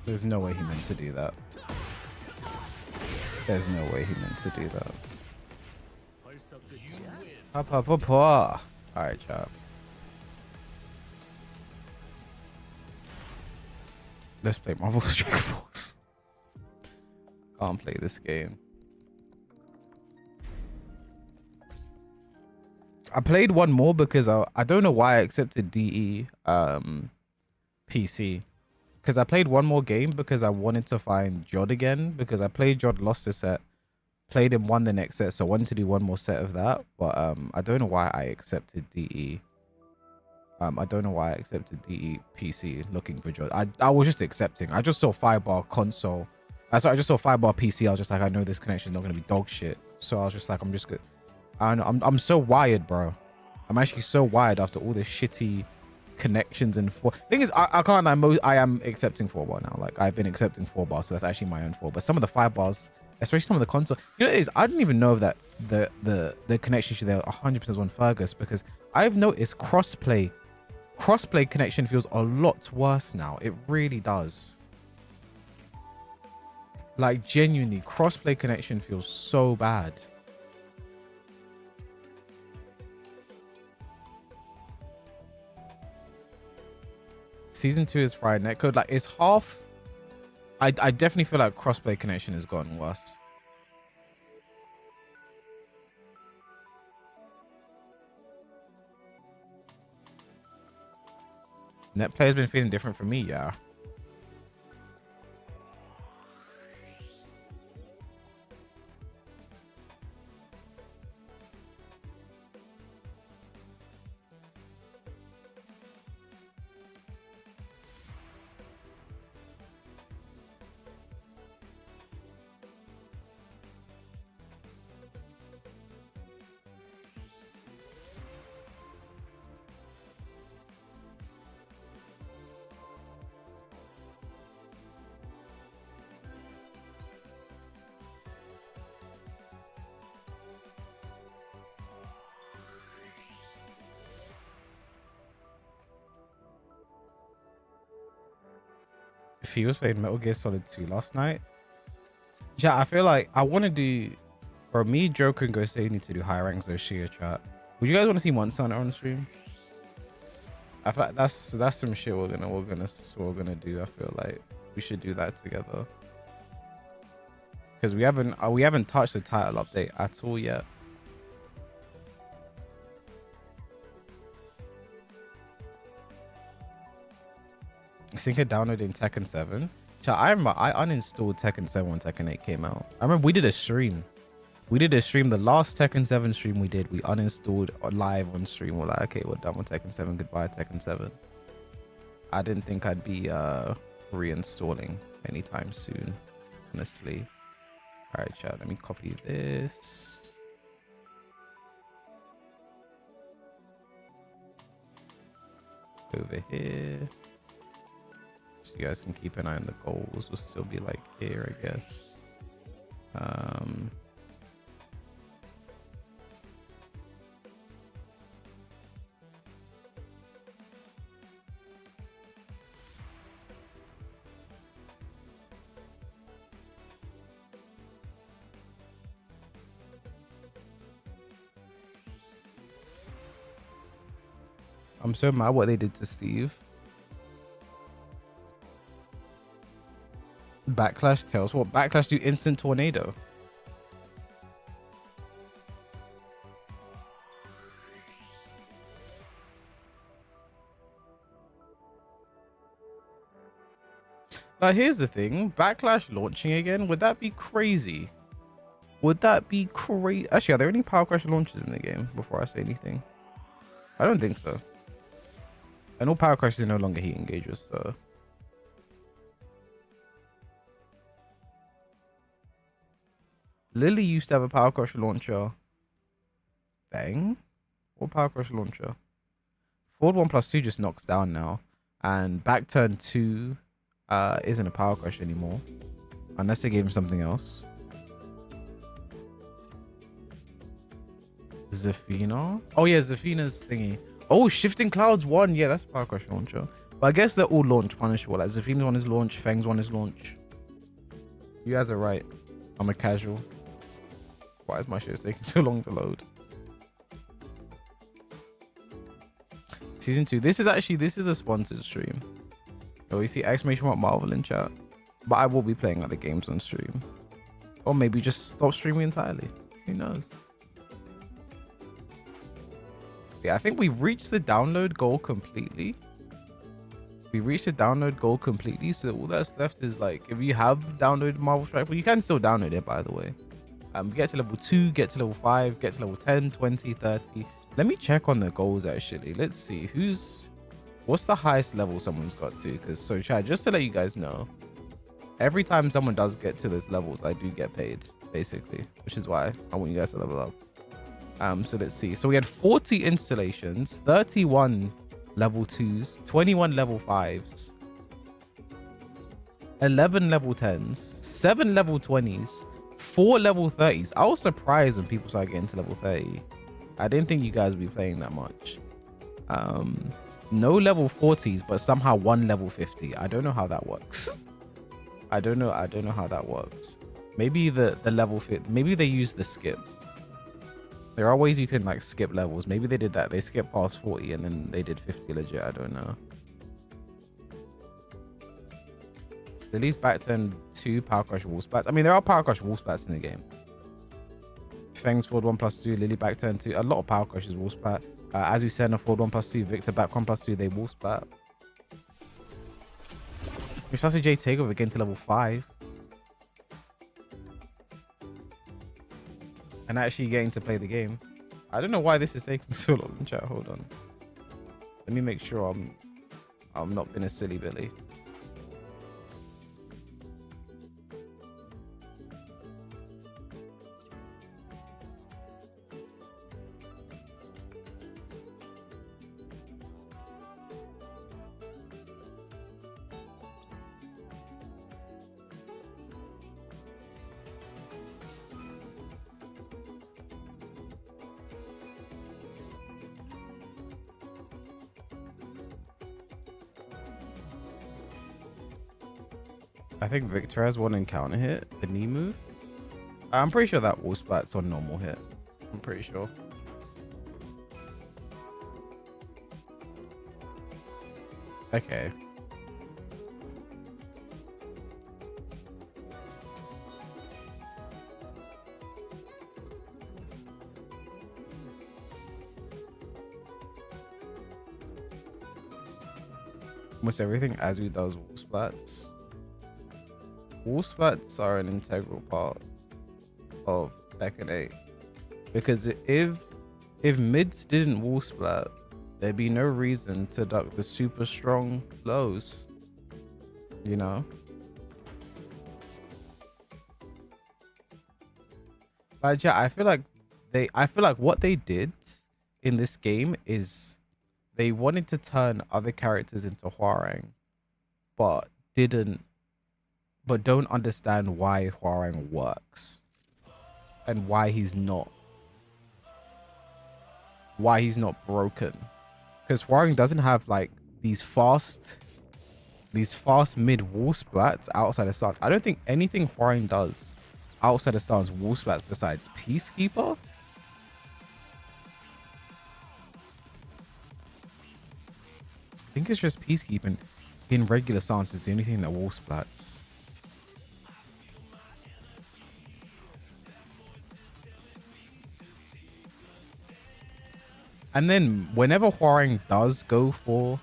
There's no way he meant to do that. There's no way he meant to do that. Alright, chap. Let's play Marvel Strike Force. Can't play this game. I played one more because I don't know why I accepted DE PC. Because I played one more game because I wanted to find Jod again. Because I played Jod, lost a set, played him, won the next set. So I wanted to do one more set of that. But I don't know why I accepted DE. I don't know why I accepted DE PC looking for Jod. I was just accepting. I just saw Firebar console. I just saw Firebar PC. I was just like, I know this connection is not going to be dog shit. So I was just like, I'm just good. I know, I'm so wired, bro. I'm actually so wired after all this shitty connections and thing is, I can't lie, I am accepting 4-bar now. Like, I've been accepting 4-bar, so that's actually my own fault. But some of the 5-bars, especially some of the console, you know what it is, I didn't even know that the connection issue there 100% on Fergus, because I've noticed crossplay connection feels a lot worse now. It really does. Like, genuinely, crossplay connection feels so bad. Season 2 is fried netcode. Like, it's half. I definitely feel like crossplay connection has gotten worse. Net play's been feeling different for me, yeah. If he was playing Metal Gear Solid 2 last night, yeah, I feel like I want to do, for me, Joker and Ghost, they need to do Hwoarang Zoshia chat. Would you guys want to see Monster Hunter on the stream? I feel like that's some shit we're gonna do. I feel like we should do that together, because we haven't touched the title update at all yet. I think of downloading Tekken 7. I remember I uninstalled Tekken 7 when Tekken 8 came out. I remember we did a stream. The last Tekken 7 stream we did, we uninstalled live on stream. We're like, okay, we're done with Tekken 7. Goodbye, Tekken 7. I didn't think I'd be reinstalling anytime soon, honestly. All right, chat, let me copy this. Over here. You guys can keep an eye on the goals. Will still be like here, I guess. I'm so mad what they did to Steve. Backlash tells what? Backlash do instant tornado. Now here's the thing, Backlash launching again, would that be crazy? Would that be crazy? Actually, are there any Power Crash launches in the game before I say anything? I don't think so. And all Power Crashes are no longer heat engagers, so. Lily used to have a Power Crush launcher. Bang? What Power Crush launcher? Forward 1+2 just knocks down now. And back turn 2 isn't a Power Crush anymore. Unless they gave him something else. Zafina? Oh yeah, Zafina's thingy. Oh, Shifting Clouds 1. Yeah, that's a Power Crush launcher. But I guess they're all launch punishable. Like Zafina's one is launch, Feng's one is launch. You guys are right. I'm a casual. Why is my shit taking so long to load? Season 2. This is a sponsored stream. Oh, you see exclamation mark Marvel in chat. But I will be playing other games on stream. Or maybe just stop streaming entirely. Who knows? Yeah, I think we've reached the download goal completely. We reached the download goal completely. So all that's left is like, if you have downloaded Marvel Strike, well, you can still download it, by the way. Get to level 2, get to level 5, get to level 10, 20, 30. Let me check on the goals actually. Let's see what's the highest level someone's got to. Because so chat, just to let you guys know, every time someone does get to those levels, I do get paid basically, which is why I want you guys to level up. So let's see. So we had 40 installations, 31 level 2s, 21 level 5s, 11 level 10s, 7 level 20s, 4 level 30s. I was surprised when people started getting to level 30. I didn't think you guys would be playing that much. No level 40s, but somehow 1 level 50. I don't know how that works. I don't know how that works. Maybe the level 50, maybe they use the skip. There are ways you can like skip levels. Maybe they did that. They skipped past 40 and then they did 50 legit. I don't know. Lily's back turn 2 Power Crush Wall Splats. I mean, there are Power Crush Wall Splats in the game. Fangs forward 1+2. Lily back turn 2. A lot of Power Crushes Wall Splat. As we said, forward 1+2. Victor back 1+2. They Wall Splat. If that's a J takeover again to level 5. And actually getting to play the game. I don't know why this is taking so long in chat. Hold on. Let me make sure I'm not being a silly Billy. I think Victor has one encounter hit, the knee move. I'm pretty sure that Wall Splat's on normal hit. I'm pretty sure. Okay. Almost everything Azu does Wall Splats. Wall Splats are an integral part of Tekken 8. Because if mids didn't Wall Splat, there'd be no reason to duck the super strong lows. You know? But yeah, I feel like what they did in this game is they wanted to turn other characters into Hwoarang, but don't understand why Hwoarang works and why he's not broken. Because Hwoarang doesn't have like these fast mid wall splats outside of stance. I don't think anything Hwoarang does outside of stance wall splats besides Peacekeeper. I think it's just Peacekeeping in regular stance is the only thing that wall splats. And then whenever Hwoarang does go for,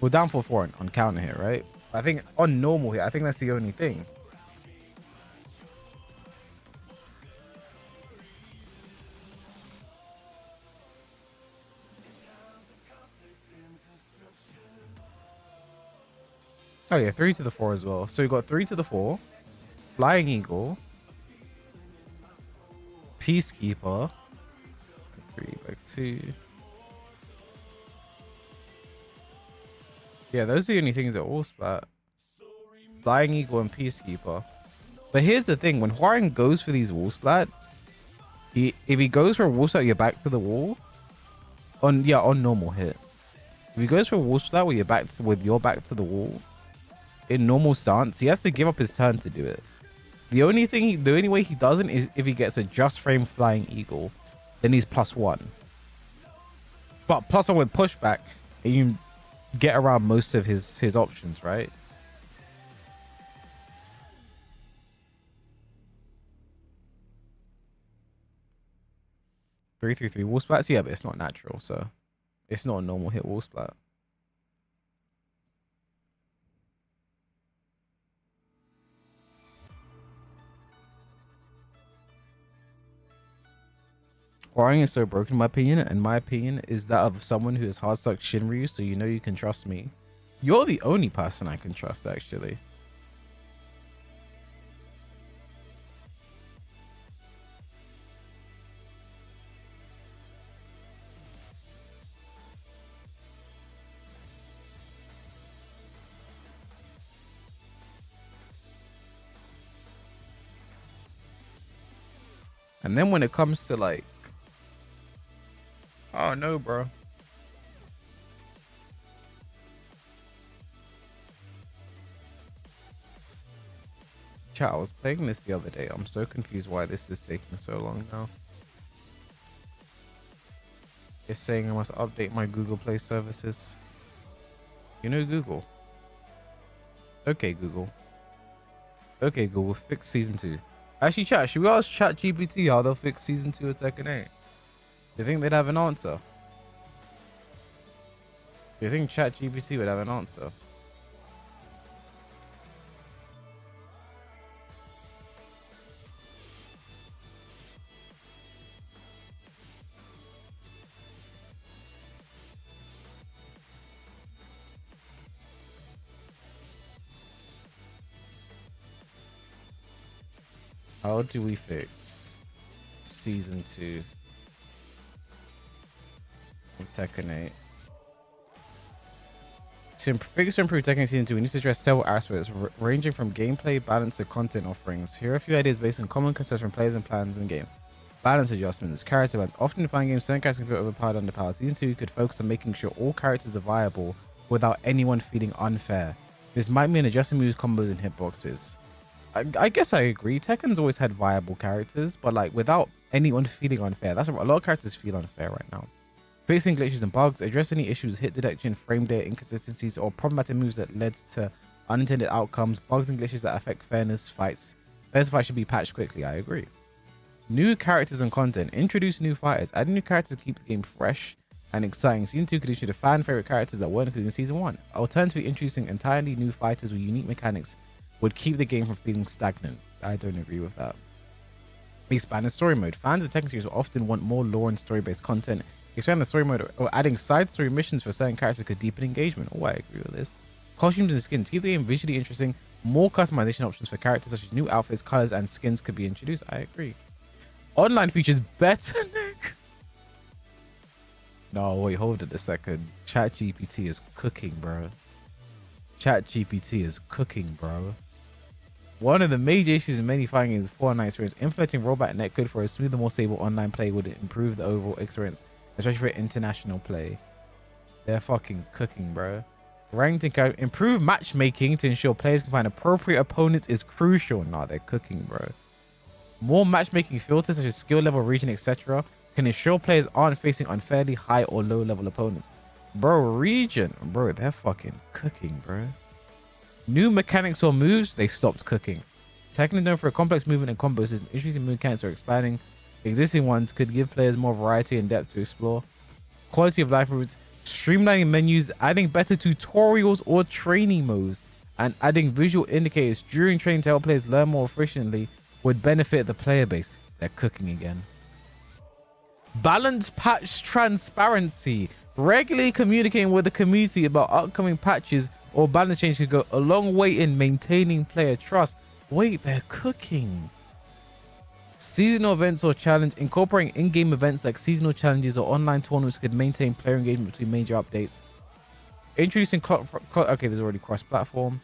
we're down for 4 on counter here, right? I think on normal here, I think that's the only thing. Oh yeah, 3 to the 4 as well. So we got 3 to the 4, Flying Eagle, Peacekeeper, 3 back 2. Yeah, those are the only things that all splat. Flying Eagle and Peacekeeper. But here's the thing, when Hwoarang goes for these wall splats, if he goes for a wall splat, you're back to the wall. On normal hit. If he goes for a wall splat where you're back to the wall, in normal stance, he has to give up his turn to do it. The only way he doesn't is if he gets a just frame Flying Eagle, then he's +1. But +1 with pushback, and you get around most of his options, right? 333 wall splats. Yeah, but it's not natural, so it's not a normal hit wall splat. Hwoarang is so broken, in my opinion, and my opinion is that of someone who has hard stuck Shinryu, so you know you can trust me. You're the only person I can trust, actually. And then when it comes to like, oh no, bro. Chat, I was playing this the other day. I'm so confused why this is taking so long now. It's saying I must update my Google Play services. You know Google. Okay, Google. Okay, Google, fix season 2. Actually, chat, should we ask ChatGPT how they'll fix season 2 of Tekken 8? Do you think they'd have an answer? Do you think ChatGPT would have an answer? How do we fix season 2 of Tekken 8? To improve Tekken season 2, we need to address several aspects ranging from gameplay, balance, to content offerings. Here are a few ideas based on common concerns from players and plans in the game. Balance adjustments, character balance. Often in fighting games, certain characters can feel overpowered or underpowered. Season 2 could focus on making sure all characters are viable without anyone feeling unfair. This might mean adjusting moves, combos, and hitboxes. I guess I agree. Tekken's always had viable characters, but like without anyone feeling unfair. That's what a lot of characters feel unfair right now. Fixing glitches and bugs, address any issues, hit detection, frame data inconsistencies, or problematic moves that led to unintended outcomes, bugs and glitches that affect fairness fights. Fairness fights should be patched quickly. I agree. New characters and content. Introduce new fighters. Add new characters to keep the game fresh and exciting. Season 2 could issue the fan favorite characters that weren't included in Season 1. Alternatively, introducing entirely new fighters with unique mechanics would keep the game from feeling stagnant. I don't agree with that. Expanded story mode. Fans of Tekken series will often want more lore and story-based content. Expand the story mode or adding side story missions for certain characters could deepen engagement. Oh, I agree with this. Costumes and skins. Keep the game visually interesting. More customization options for characters such as new outfits, colors, and skins could be introduced. I agree. Online features better, Nick. No, wait, hold it a second. ChatGPT is cooking, bro. ChatGPT is cooking, bro. One of the major issues in many fighting games is poor online experience. Implementing rollback netcode for a smoother, more stable online play would improve the overall experience, especially for international play. They're fucking cooking, bro. Ranked and improve matchmaking to ensure players can find appropriate opponents is crucial. Nah, they're cooking, bro. More matchmaking filters such as skill level, region, etc. can ensure players aren't facing unfairly high or low level opponents. Bro, region. Bro, they're fucking cooking, bro. New mechanics or moves, they stopped cooking. Tekken is known for a complex movement and combo system. Introducing new mechanics or expanding existing ones could give players more variety and depth to explore. Quality of life improvements, streamlining menus, adding better tutorials or training modes, and adding visual indicators during training to help players learn more efficiently would benefit the player base. They're cooking again. Balance patch transparency. Regularly communicating with the community about upcoming patches or balance change could go a long way in maintaining player trust. Wait, they're cooking. Seasonal events or challenge. Incorporating in-game events like seasonal challenges or online tournaments could maintain player engagement between major updates. Introducing okay, there's already cross-platform.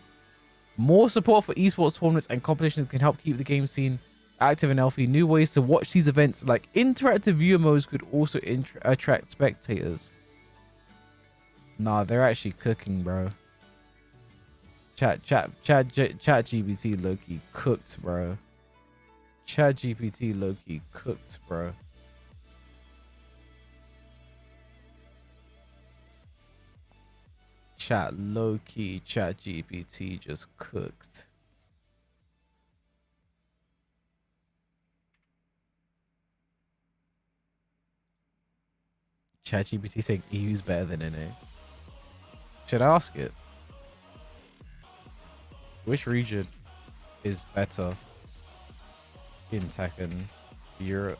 More support for esports tournaments and competitions can help keep the game scene active and healthy. New ways to watch these events like interactive viewer modes could also attract spectators. Nah, they're actually cooking, bro. Chat GPT low-key cooked, bro. Chat GPT low-key cooked, bro. Chat low-key Chat GPT just cooked. ChatGPT saying EU's better than NA. Should I ask it? Which region is better in Tekken? Europe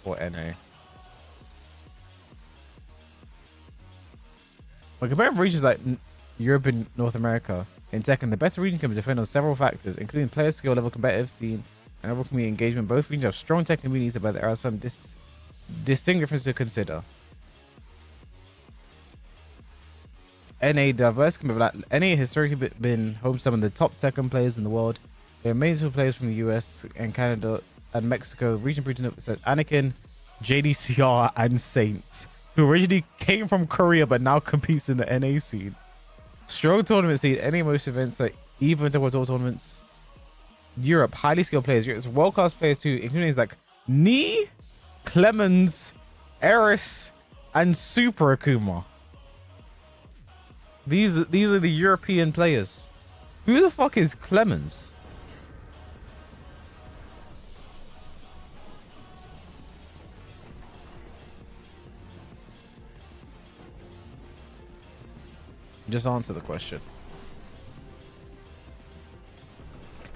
or NA? When comparing regions like Europe and North America, in Tekken, the better region can be defined on several factors, including player skill level, competitive scene, and overall community engagement. Both regions have strong tech communities, but there are some distinct differences to consider. NA diverse NA has historically been home to some of the top Tekken players in the world. There are major players from the US and Canada and Mexico. Region Putin says Anakin, JDCR, and Saints, who originally came from Korea but now competes in the NA scene. Strong tournament scene. NA most events like even towards all tournaments. Europe, highly skilled players. Europe's world-class players too, including things like Nee, Clemens, Eris, and Super Akuma. These are the European players. Who the fuck is Clemens? Just answer the question.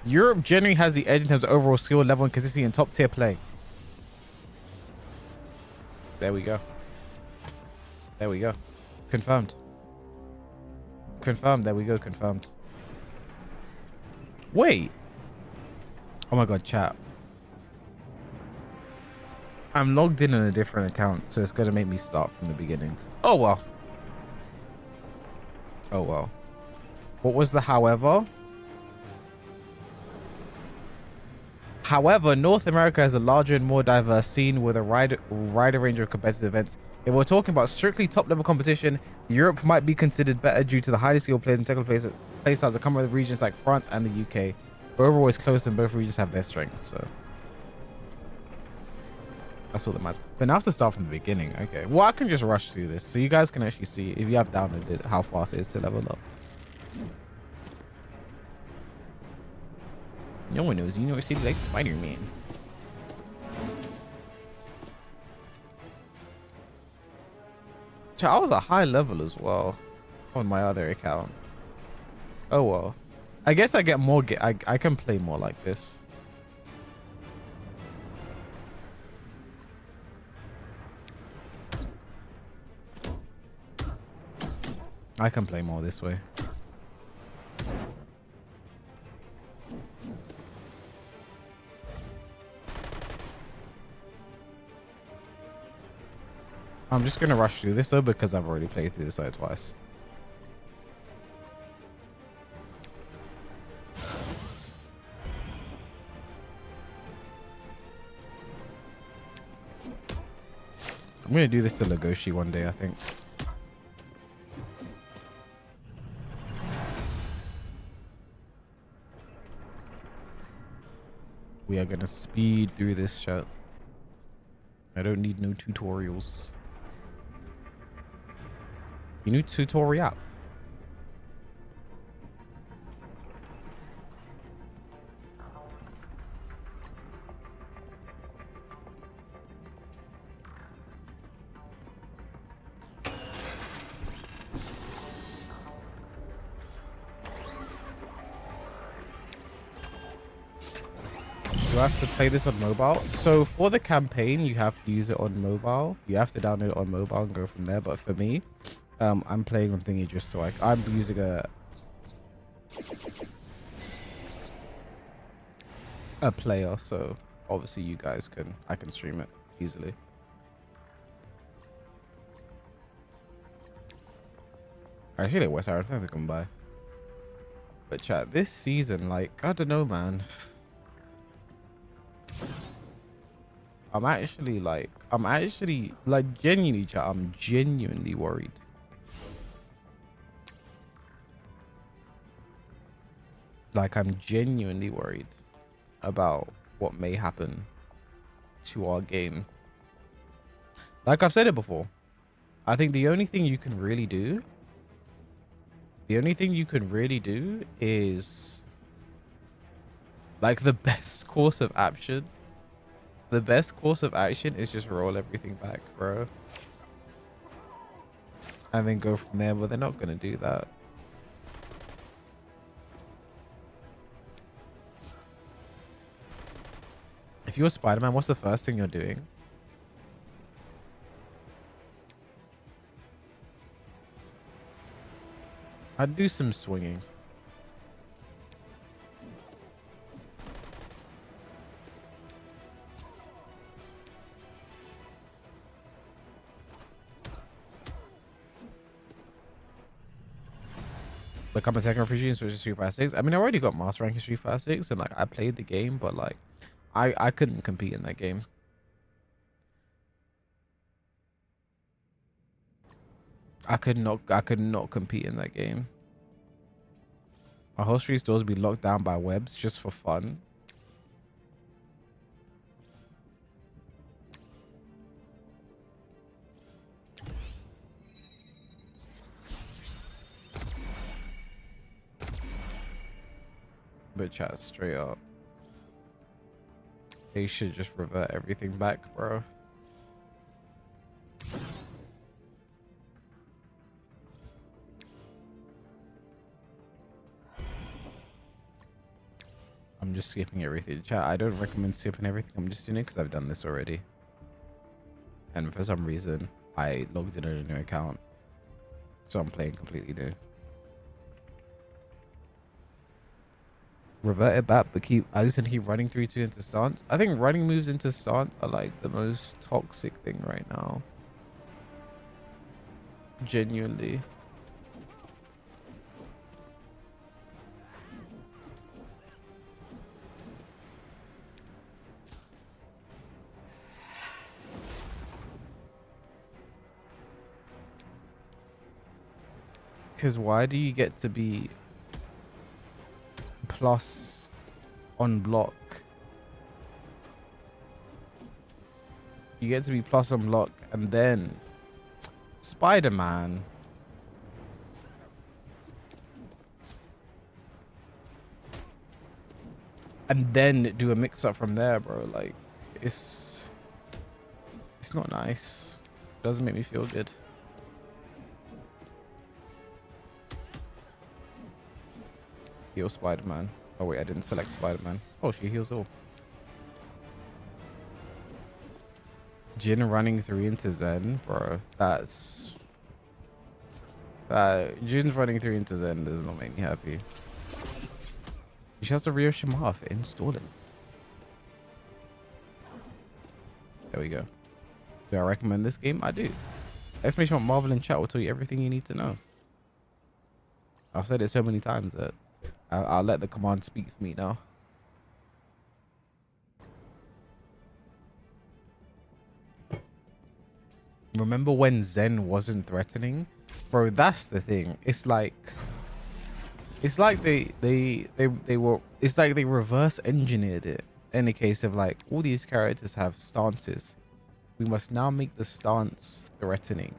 Europe generally has the edge in terms of overall skill level and consistency in top tier play. There we go. There we go. Confirmed. Confirmed. There we go. Confirmed. Wait. Oh my god, chat. I'm logged in on a different account, so it's going to make me start from the beginning. Oh well. Oh well. What was the however? However, North America has a larger and more diverse scene with a wider range of competitive events. If we're talking about strictly top-level competition, Europe might be considered better due to the highly skilled players and technical playstyles that come with regions like France and the UK. But overall, it's close and both regions have their strengths, so that's all that matters. But now I have to start from the beginning. Okay. Well, I can just rush through this, so you guys can actually see, if you have downloaded, how fast it is to level up. No one knows. You know, see, like Spider-Man. I was a high level as well on my other account. Oh well. I guess I get more. I can play more like this. I can play more this way. I'm just gonna rush through this though because I've already played through this side twice. I'm gonna do this to Legoshi one day, I think. We are gonna speed through this shit. I don't need no tutorials. You need tutorial. Do I have to play this on mobile? So for the campaign, you have to use it on mobile. You have to download it on mobile and go from there. But for me, I'm playing on thingy just so I'm using a player. So obviously you guys I can stream it easily. Actually, West Area, I think they can buy. But chat, this season, like, I don't know, man. I'm actually genuinely, chat, I'm genuinely worried. Like, I'm genuinely worried about what may happen to our game. Like I've said it before, I think the only thing you can really do is, like, the best course of action The best course of action is just roll everything back, bro. And then go from there, but they're not gonna do that. If you're Spider-Man, what's the first thing you're doing? I'd do some swinging. Become a Tekken refugee in Street Fighter 6. I mean, I already got Master Rank in Street Fighter 6, and like I played the game, but like I couldn't compete in that game. I could not compete in that game. Our whole street stores be locked down by webs just for fun. But chat straight up. They should just revert everything back, bro. I'm just skipping everything. Chat, I don't recommend skipping everything. I'm just doing it because I've done this already. And for some reason, I logged in on a new account. So I'm playing completely new. Revert it back, but I just keep running 3-2 into stance. I think running moves into stance are like the most toxic thing right now. Genuinely. Because why do you get to be plus on block? You get to be plus on block and then Spider-Man. And then do a mix up from there, bro. Like it's not nice. Doesn't make me feel good. Heal Spider-Man. Oh wait, I didn't select Spider-Man. Oh, she heals all. Jin running 3 into Zen, bro. That's Jin's running 3 into Zen does not make me happy. She has to Ryo Shima for installing. There we go. Do I recommend this game? I do. Exclamation Marvel in chat will tell you everything you need to know. I've said it so many times that I'll let the command speak for me now. Remember when Zen wasn't threatening? Bro, that's the thing. It's like they were, it's like they reverse engineered it in the case of like all these characters have stances. We must now make the stance threatening.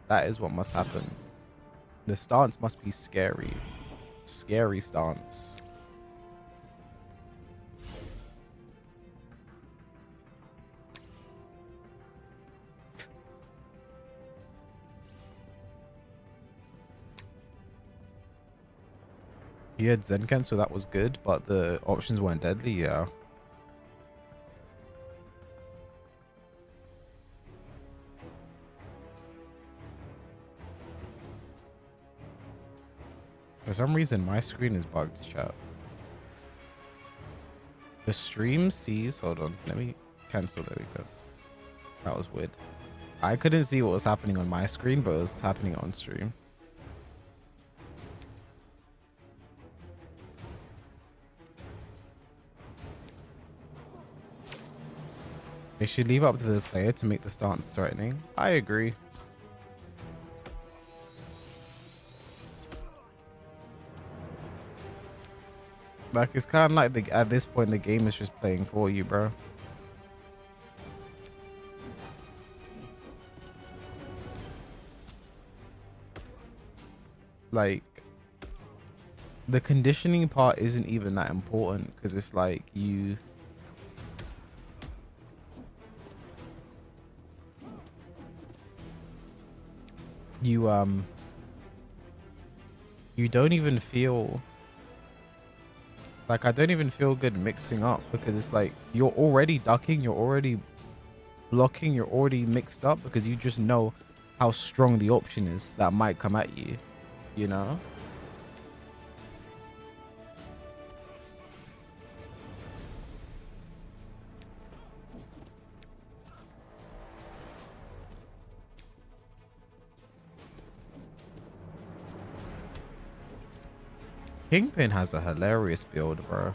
That is what must happen. The stance must be scary. Scary stance. You had Zenken, so that was good, but the options weren't deadly, yeah. For some reason, my screen is bugged, chat. The stream sees... Hold on. Let me cancel. There we go. That was weird. I couldn't see what was happening on my screen, but it was happening on stream. They should leave it up to the player to make the stance threatening. I agree. Like, it's kind of like at this point, the game is just playing for you, bro. Like, the conditioning part isn't even that important because it's like you don't even feel like, I don't even feel good mixing up, because it's like you're already ducking, you're already blocking, you're already mixed up, because you just know how strong the option is that might come at you, you know? Kingpin has a hilarious build, bro.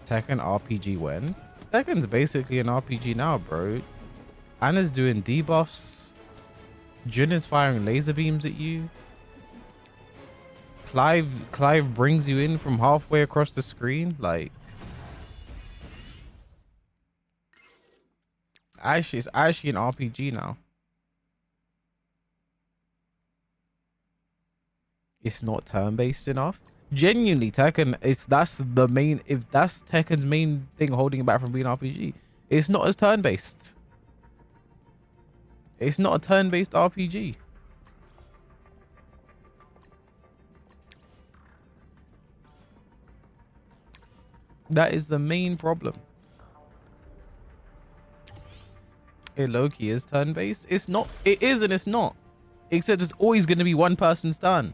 Tekken RPG when? Tekken's basically an RPG now, bro. Anna's doing debuffs. Jun is firing laser beams at you. Clive brings you in from halfway across the screen. Like, it's actually an RPG now. It's not turn-based enough. Genuinely, Tekken that's Tekken's main thing holding it back from being RPG. It's not as turn-based. It's not a turn-based RPG. That is the main problem. It low-key is turn-based. It's not. It is and it's not. Except it's always going to be one person's turn.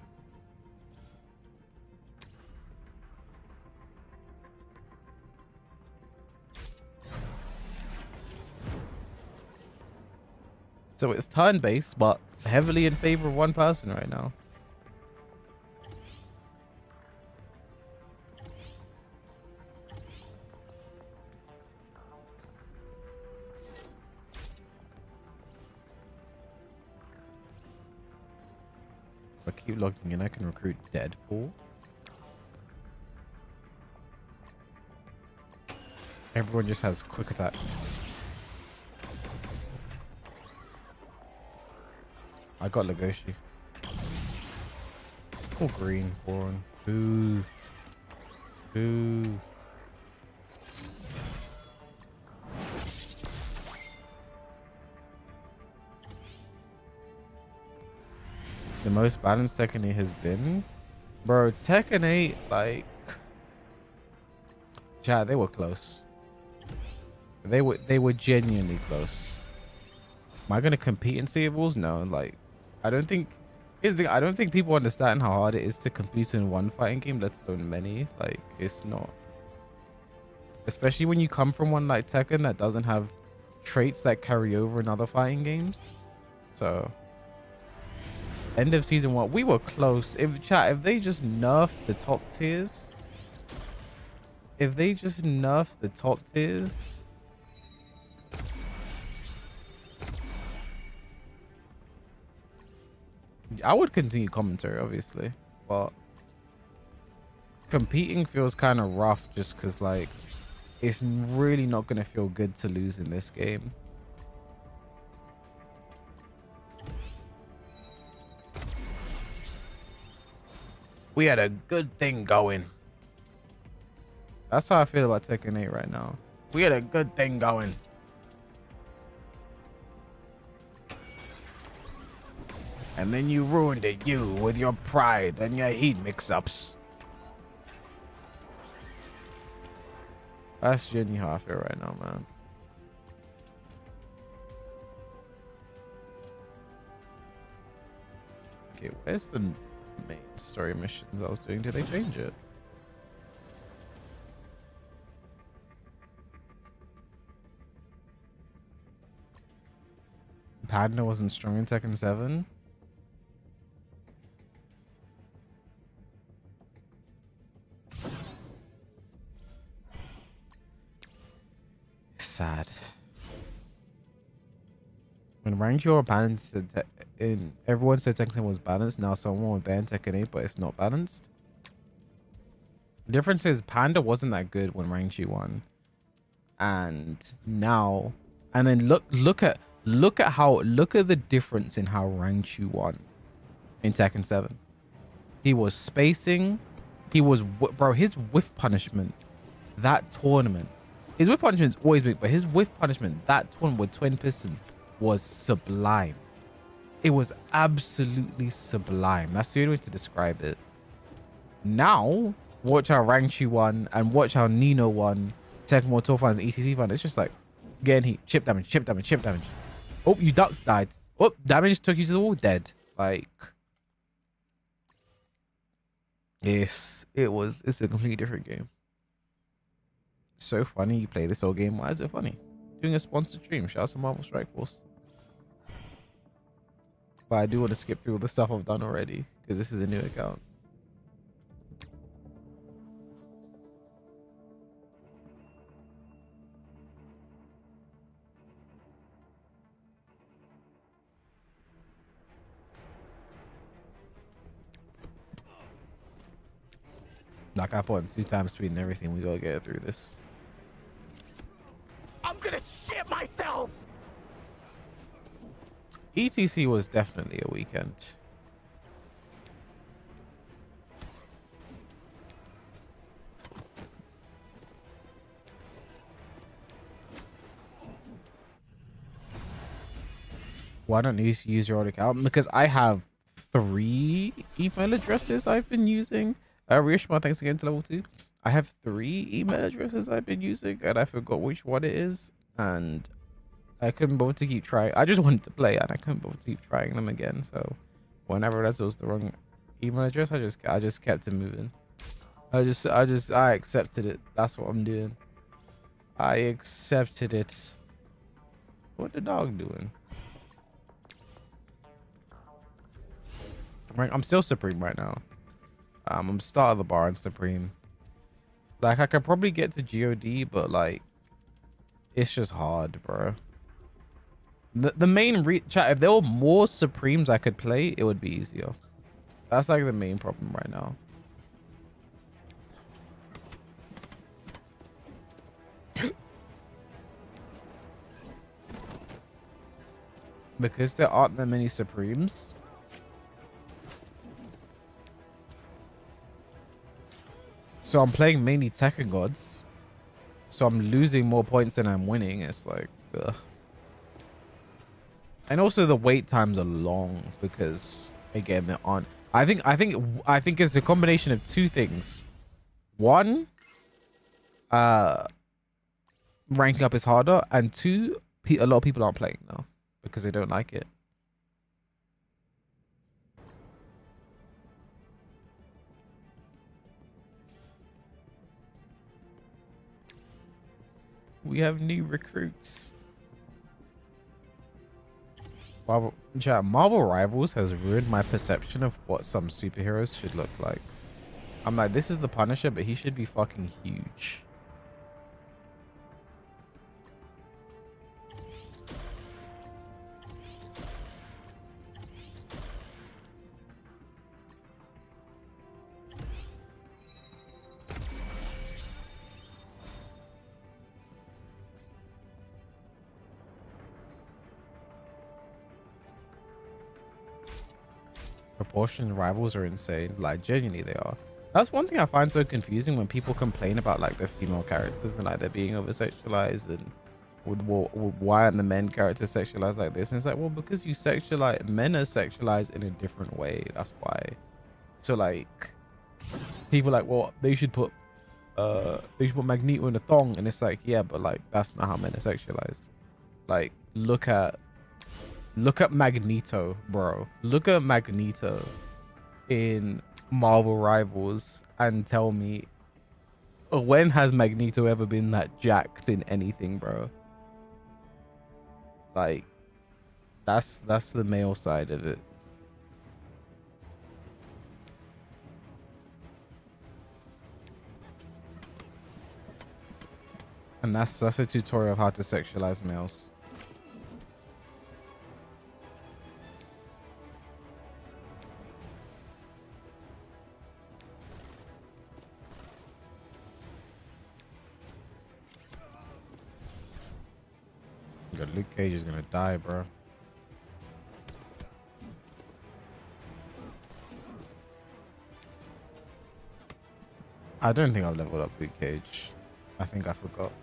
So it's turn-based, but heavily in favor of one person right now. If I keep logging in, I can recruit Deadpool. Everyone just has quick attack. I got Legoshi. Oh, green, Hwoarang. Boo. Boo. The most balanced Tekken 8 has been? Bro, Tekken 8, like... Chat, they were close. They were genuinely close. Am I gonna compete in Seaballs? No, like... I don't think people understand how hard it is to compete in one fighting game, let alone many. Like, it's not. Especially when you come from one like Tekken that doesn't have traits that carry over in other fighting games. So, end of season 1, we were close. If they just nerfed the top tiers, I would continue commentary, obviously, but competing feels kind of rough just because, like, it's really not going to feel good to lose in this game. We had a good thing going. That's how I feel about Tekken 8 right now. We had a good thing going. And then you ruined it, you, with your pride and your heat mix-ups. That's genuinely how I feel right now, man. Okay, where's the main story missions I was doing? Did they change it? Panda wasn't strong in Tekken 7? Sad. When ranked your balanced in everyone said Tekken was balanced, now someone would ban Tekken 8, but it's not balanced. The difference is Panda wasn't that good when ranked you won. And now, and then look at the difference in how ranked you won in Tekken 7. He was spacing, bro, his whiff punishment that tournament. His whip punishment is always big, but his whiff punishment, that one with twin pistons, was sublime. It was absolutely sublime. That's the only way to describe it. Now, watch how Rangchu won and watch how Nino won Tekken World Tour Finals and ECC Finals. It's just like, getting heat, chip damage, chip damage, chip damage. Oh, you ducked, died. Oh, damage took you to the wall, dead. Like, it's a completely different game. So funny you play this old game. Why is it funny? Doing a sponsored stream. Shout out to Marvel Strike Force. But I do want to skip through all the stuff I've done already because this is a new account. Like I put in 2 times speed and everything. We gotta get through this. I'm gonna shit myself. ETC was definitely a weekend. Why don't you use your old account? Because I have 3 email addresses I've been using. Rishma, thanks again to level 2. I have 3 email addresses I've been using and I forgot which one it is. And I couldn't bother to keep trying. I just wanted to play and I couldn't bother to keep trying them again. So whenever that was the wrong email address, I just kept it moving. I accepted it. That's what I'm doing. I accepted it. What the dog doing? I'm still Supreme right now. I'm start of the bar in Supreme. Like I could probably get to GOD, but like it's just hard, bro. The main chat, if there were more Supremes I could play, it would be easier. That's like the main problem right now. Because there aren't that many Supremes. So I'm playing mainly Tekken gods. So I'm losing more points than I'm winning. It's like, ugh. And also the wait times are long because again they're on. I think it's a combination of 2 things. One, ranking up is harder, and 2, a lot of people aren't playing now because they don't like it. We have new recruits. Marvel Rivals has ruined my perception of what some superheroes should look like. I'm like, this is the Punisher, but he should be fucking huge. Proportion rivals are insane. Like genuinely they are. That's one thing I find so confusing when people complain about like the female characters and like they're being over sexualized and why aren't the men characters sexualized like this? And it's like, well, because you sexualize, men are sexualized in a different way. That's why. So like people are like, well, they should put Magneto in a thong, and it's like, yeah, but like that's not how men are sexualized. Like look at Magneto, bro. Look at Magneto in Marvel Rivals and tell me, when has Magneto ever been that jacked in anything, bro? Like, that's the male side of it. And that's a tutorial of how to sexualize males. Luke Cage is gonna die, bro. I don't think I've leveled up Luke Cage. I think I forgot.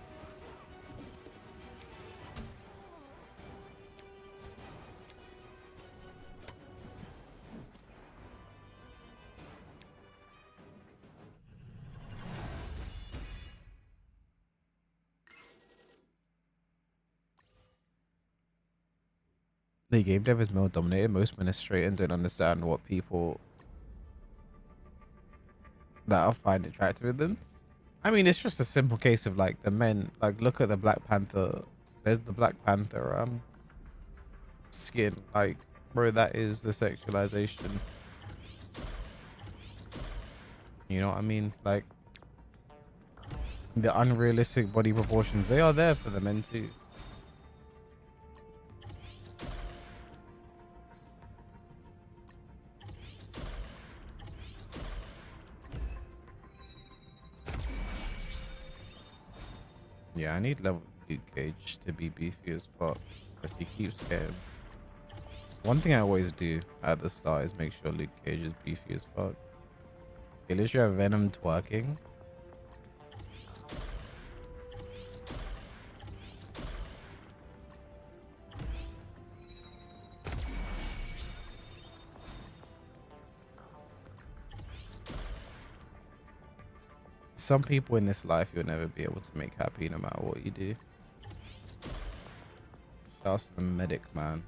The game dev is male dominated. Most men are straight and don't understand what people that I find attractive with them. I mean, it's just a simple case of like the men. Like, look at the Black Panther. There's the Black Panther skin. Like, bro, that is the sexualization. You know what I mean? Like, the unrealistic body proportions, they are there for the men too. Yeah, I need level Luke Cage to be beefy as fuck because he keeps getting. One thing I always do at the start is make sure Luke Cage is beefy as fuck. Okay, let's have Venom twerking. Some people in this life you'll never be able to make happy no matter what you do. Shouts to the medic, man.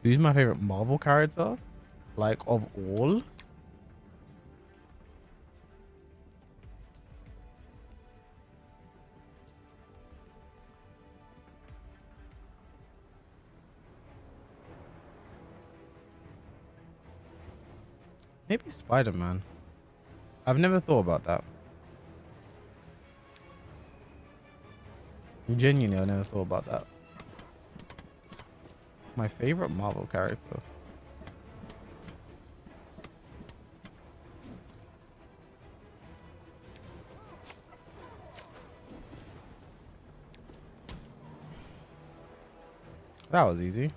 Who's my favorite Marvel character? Like, of all? Maybe Spider-Man. I've never thought about that. Genuinely, I never thought about that. My favorite Marvel character. That was easy.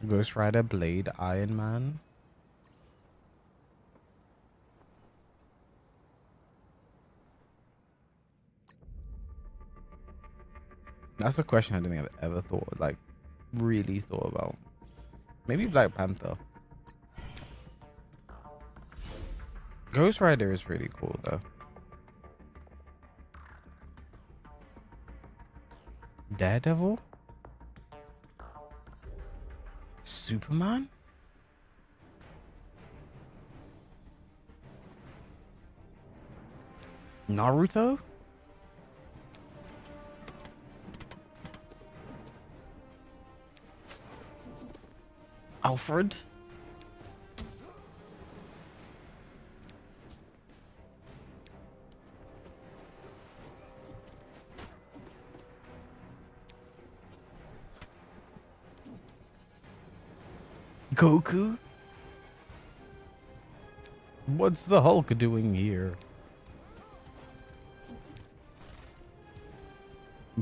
Ghost Rider, Blade, Iron Man. That's a question I don't think I've ever thought, like, really thought about. Maybe Black Panther. Ghost Rider is really cool, though. Daredevil? Superman? Naruto? Alfred? Goku? What's the Hulk doing here?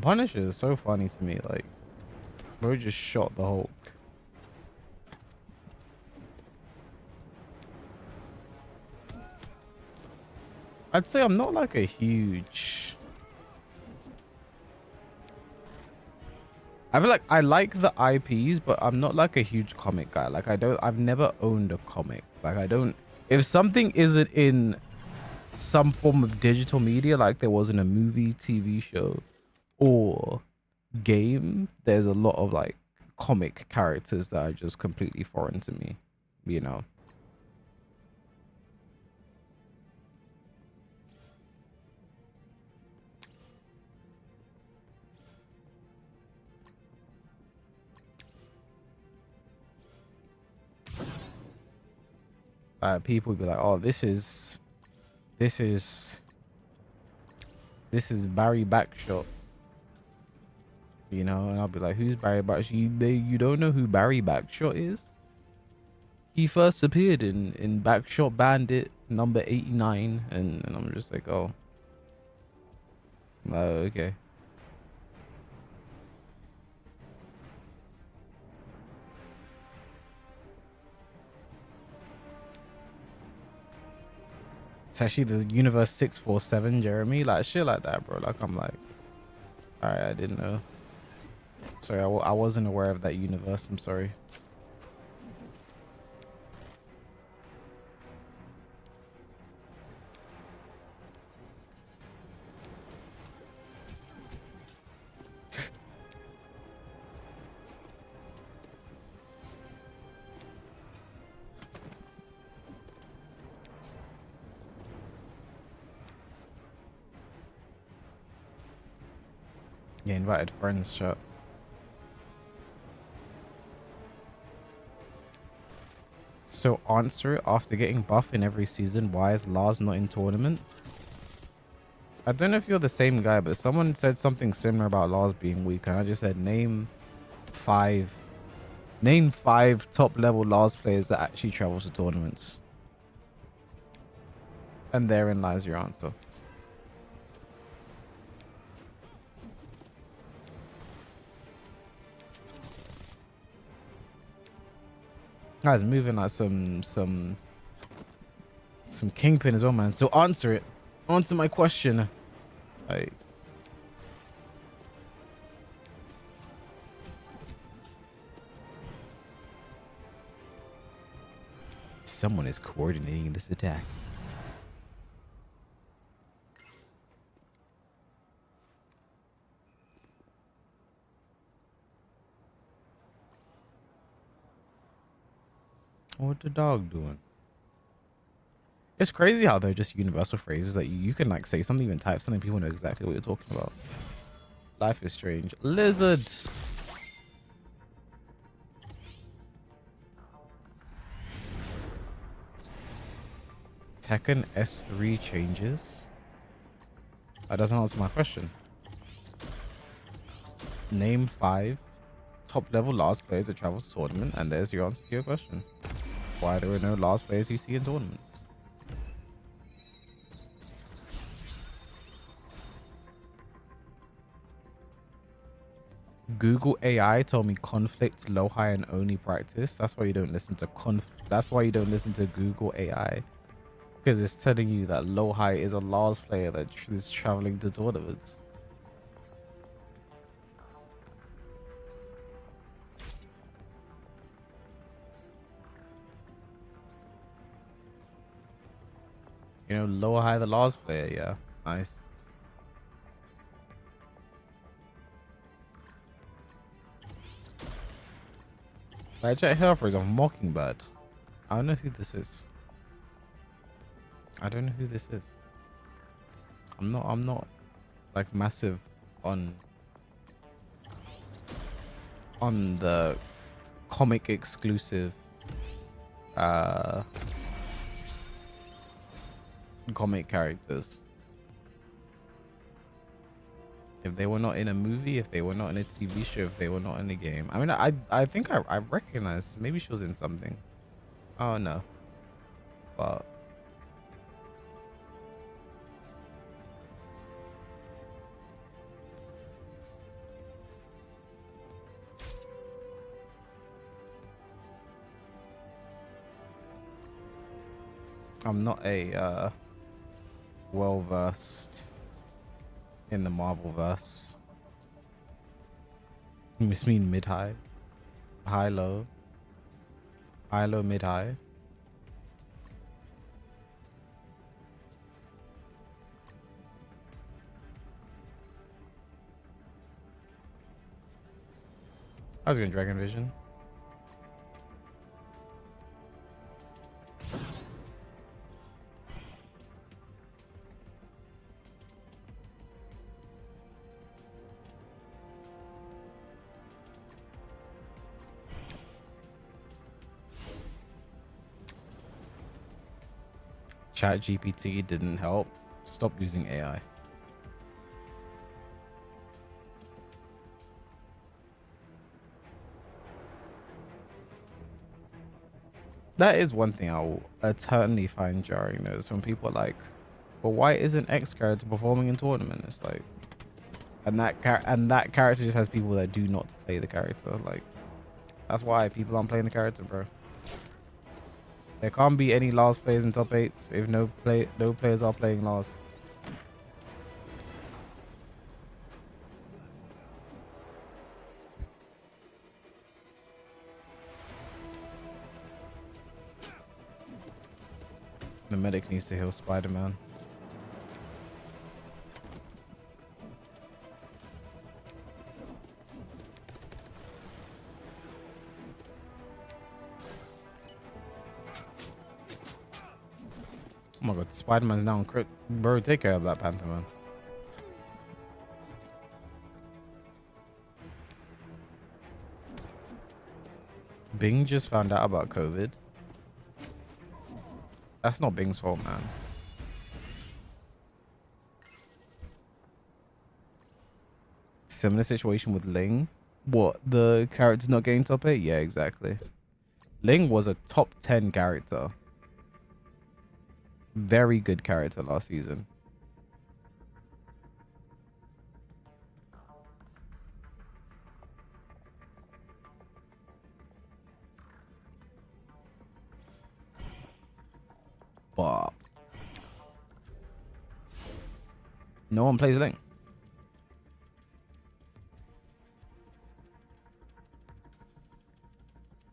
Punisher is so funny to me, like, bro just shot the Hulk. I'd say I'm not like a huge... I feel like I like the IPs, but I'm not like a huge comic guy. Like, I've never owned a comic. Like, I don't... If something isn't in some form of digital media, like there wasn't a movie, TV show, or game, there's a lot of like comic characters that are just completely foreign to me, you know. people would be like, "Oh, this is Barry Backshot," you know, and I'll be like, "Who's Barry Backshot? You don't know who Barry Backshot is? He first appeared in Backshot Bandit number 89," and I'm just like, "Oh, okay." It's actually the Universe 647, Jeremy. Like shit like that, bro. Like I'm like, all right, I didn't know. Sorry, I wasn't aware of that universe. I'm sorry. Yeah, invited friends, chat. So answer it after getting buff in every season. Why is Lars not in tournament? I don't know if you're the same guy, but someone said something similar about Lars being weak, and I just said name five top level Lars players that actually travels to tournaments. And therein lies your answer. Guys, moving like some kingpin as well, man. So answer it. Answer my question. Like, someone is coordinating this attack. What the dog doing? It's crazy how they're just universal phrases that you can like say something, even type something, people know exactly what you're talking about. Life is strange. Lizard. Tekken S3 changes. That doesn't answer my question. Name 5 top level Lars players that travels to tournament, and there's your answer to your question. Why there are no Lars players you see in tournaments? Google AI told me conflict, low, high, and only practice. That's why you don't listen to That's why you don't listen to Google AI, because it's telling you that low, high is a Lars player that is traveling to tournaments. You know, low, high, the Lars player. Yeah, nice. Jack Helper is a Mockingbird. I don't know who this is. I don't know who this is. I'm not like massive on the comic exclusive comic characters. If they were not in a movie, if they were not in a TV show, if they were not in a game. I mean, I think I recognize. Maybe she was in something. Oh no. But I'm not a well versed in the Marvel verse. You just mean mid high, high low, mid high. I was going Dragon Vision. Chat GPT didn't help. Stop using AI. That is one thing I'll eternally find jarring though, is when people are like, but why isn't X character performing in tournament? It's like, and that character just has people that do not play the character. Like, that's why people aren't playing the character, bro. There can't be any last players in top 8s if no players are playing last. The medic needs to heal Spider-Man. Oh my god, Spider-Man's now on crit. Bro, take care of Black Panther, man. Bing just found out about COVID. That's not Bing's fault, man. Similar situation with Ling. What? The character's not getting top 8? Yeah, exactly. Ling was a top 10 character. Very good character last season. But no one plays Ling.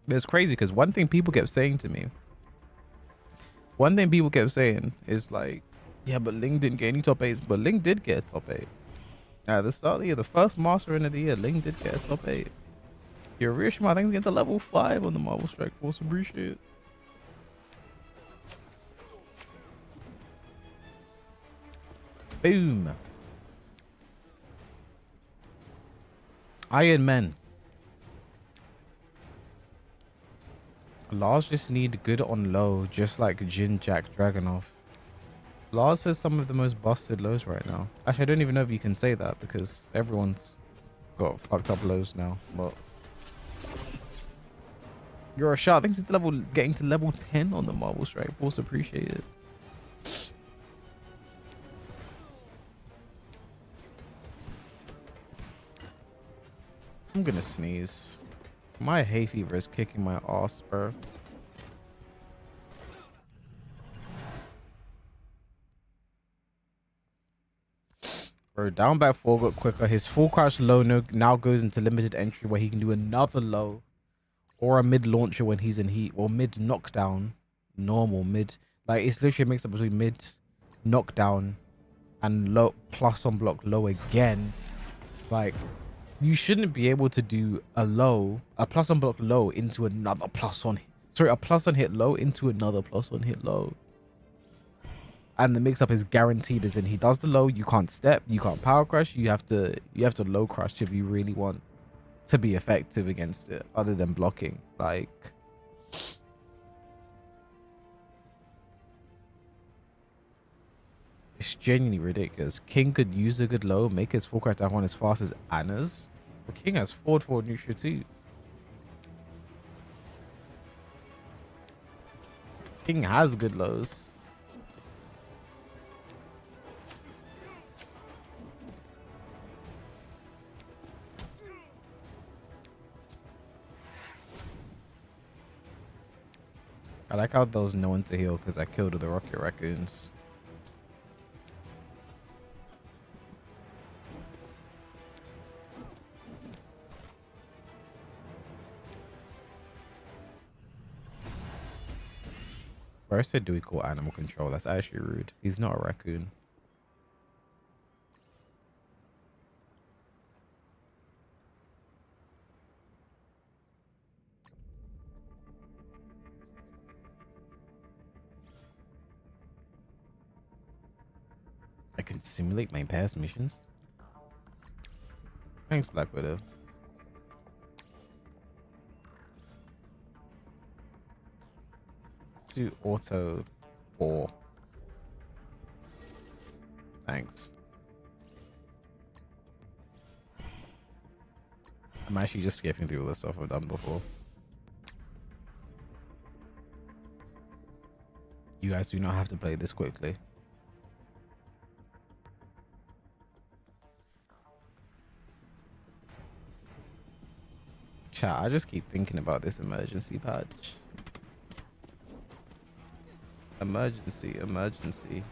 But it's crazy because one thing people kept saying to me, is like, yeah, but Ling didn't get any top 8s, but Ling did get a top 8. At the start of the year, the first Master End of the year, Ling did get a top 8. Hiroshima, I think, getting to level 5 on the Marvel Strike Force. Appreciate it. Boom. Iron Men. Lars just need good on low, just like Jin Jack Dragunov. Lars has some of the most busted lows right now. Actually, I don't even know if you can say that because everyone's got fucked up lows now. But you're a shot. I think it's getting to level 10 on the Marvel Strike Force. Appreciate it. I'm gonna sneeze. My hay fever is kicking my ass, bro. Bro, down back 4 got quicker. His full crouch low now goes into limited entry where he can do another low. Or a mid launcher when he's in heat. Or mid knockdown. Normal mid. Like, it's literally a mix up between mid knockdown and low plus on block low again. Like, you shouldn't be able to do a plus on block low into another plus on a plus on hit low into another plus on hit low. And the mix up is guaranteed, as in he does the low, you can't step, you can't power crush, you have to low crush if you really want to be effective against it, other than blocking. Like, it's genuinely ridiculous. King could use a good low, make his full crouch down one as fast as Anna's. The King has forward neutral too. King has good lows. I like how there was no one to heal because I killed the Rocket Raccoons. First said, do we call animal control? That's actually rude. He's not a raccoon. I can simulate my past missions. Thanks, Black Widow. To auto 4. Thanks. I'm actually just skipping through all the stuff I've done before. You guys do not have to play this quickly. Chat, I just keep thinking about this emergency patch. Emergency, emergency.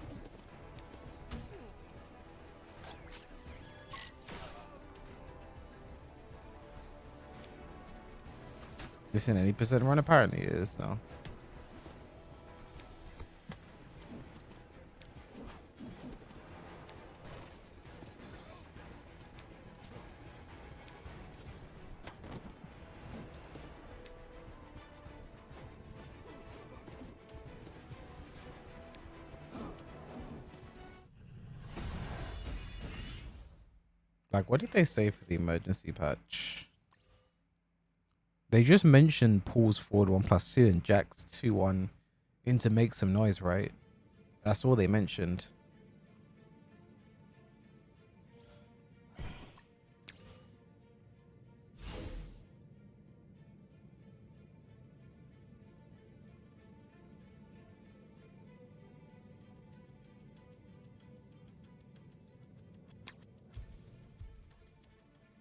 This in any percent run? Apparently it is now. Like, what did they say for the emergency patch? They just mentioned pulls forward 1+2 and jacks 2-1 into make some noise, right? That's all they mentioned.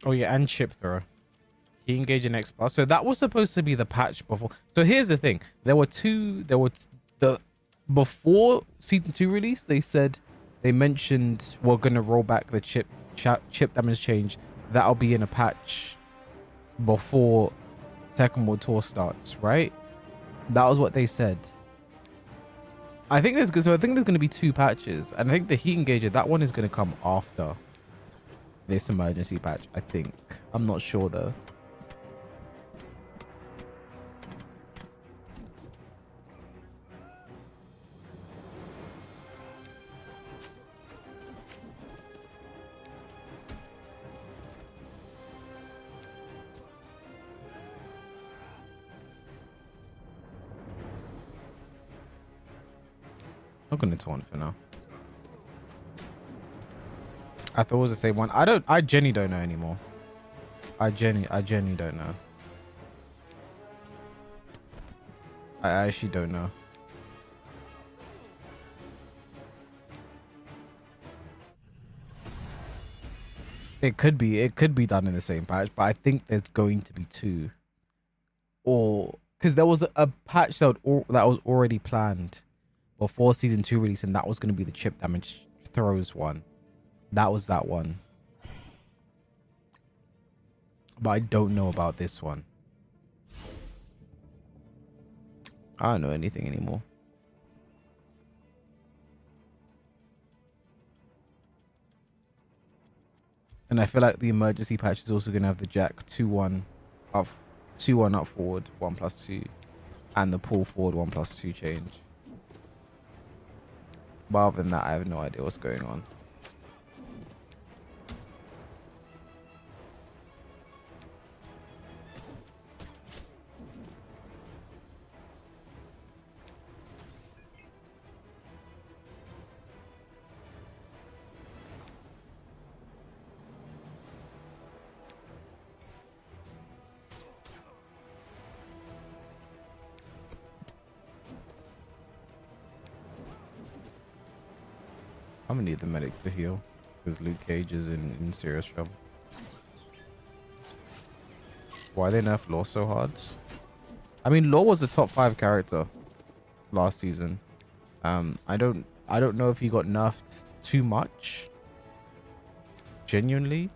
Oh yeah, and chip thrower. He engaged in X plus. So that was supposed to be the patch before. So here's the thing. Before season 2 release, they said they mentioned we're gonna roll back the chip damage change. That'll be in a patch before Tekken World Tour starts, right? That was what they said. I think there's gonna be 2 patches, and I think the heat engager, that one is gonna come after this emergency patch. I think. I'm not sure though. I'm gonna taunt for now. I thought it was the same one. I genuinely don't know anymore. I genuinely don't know. I actually don't know. It could be done in the same patch, but I think there's going to be 2. Or because there was a patch that was already planned before season 2 release, and that was going to be the chip damage throws one. That was that one. But I don't know about this one. I don't know anything anymore. And I feel like the emergency patch is also going to have the jack 2-1 up, 2-1 up forward, 1+2, and the pull forward 1+2 change. But other than that, I have no idea what's going on. I'm gonna need the medic to heal because Luke Cage is in serious trouble. Why they nerf Law so hard? I mean, Law was a top 5 character last season. I don't know if he got nerfed too much. Genuinely.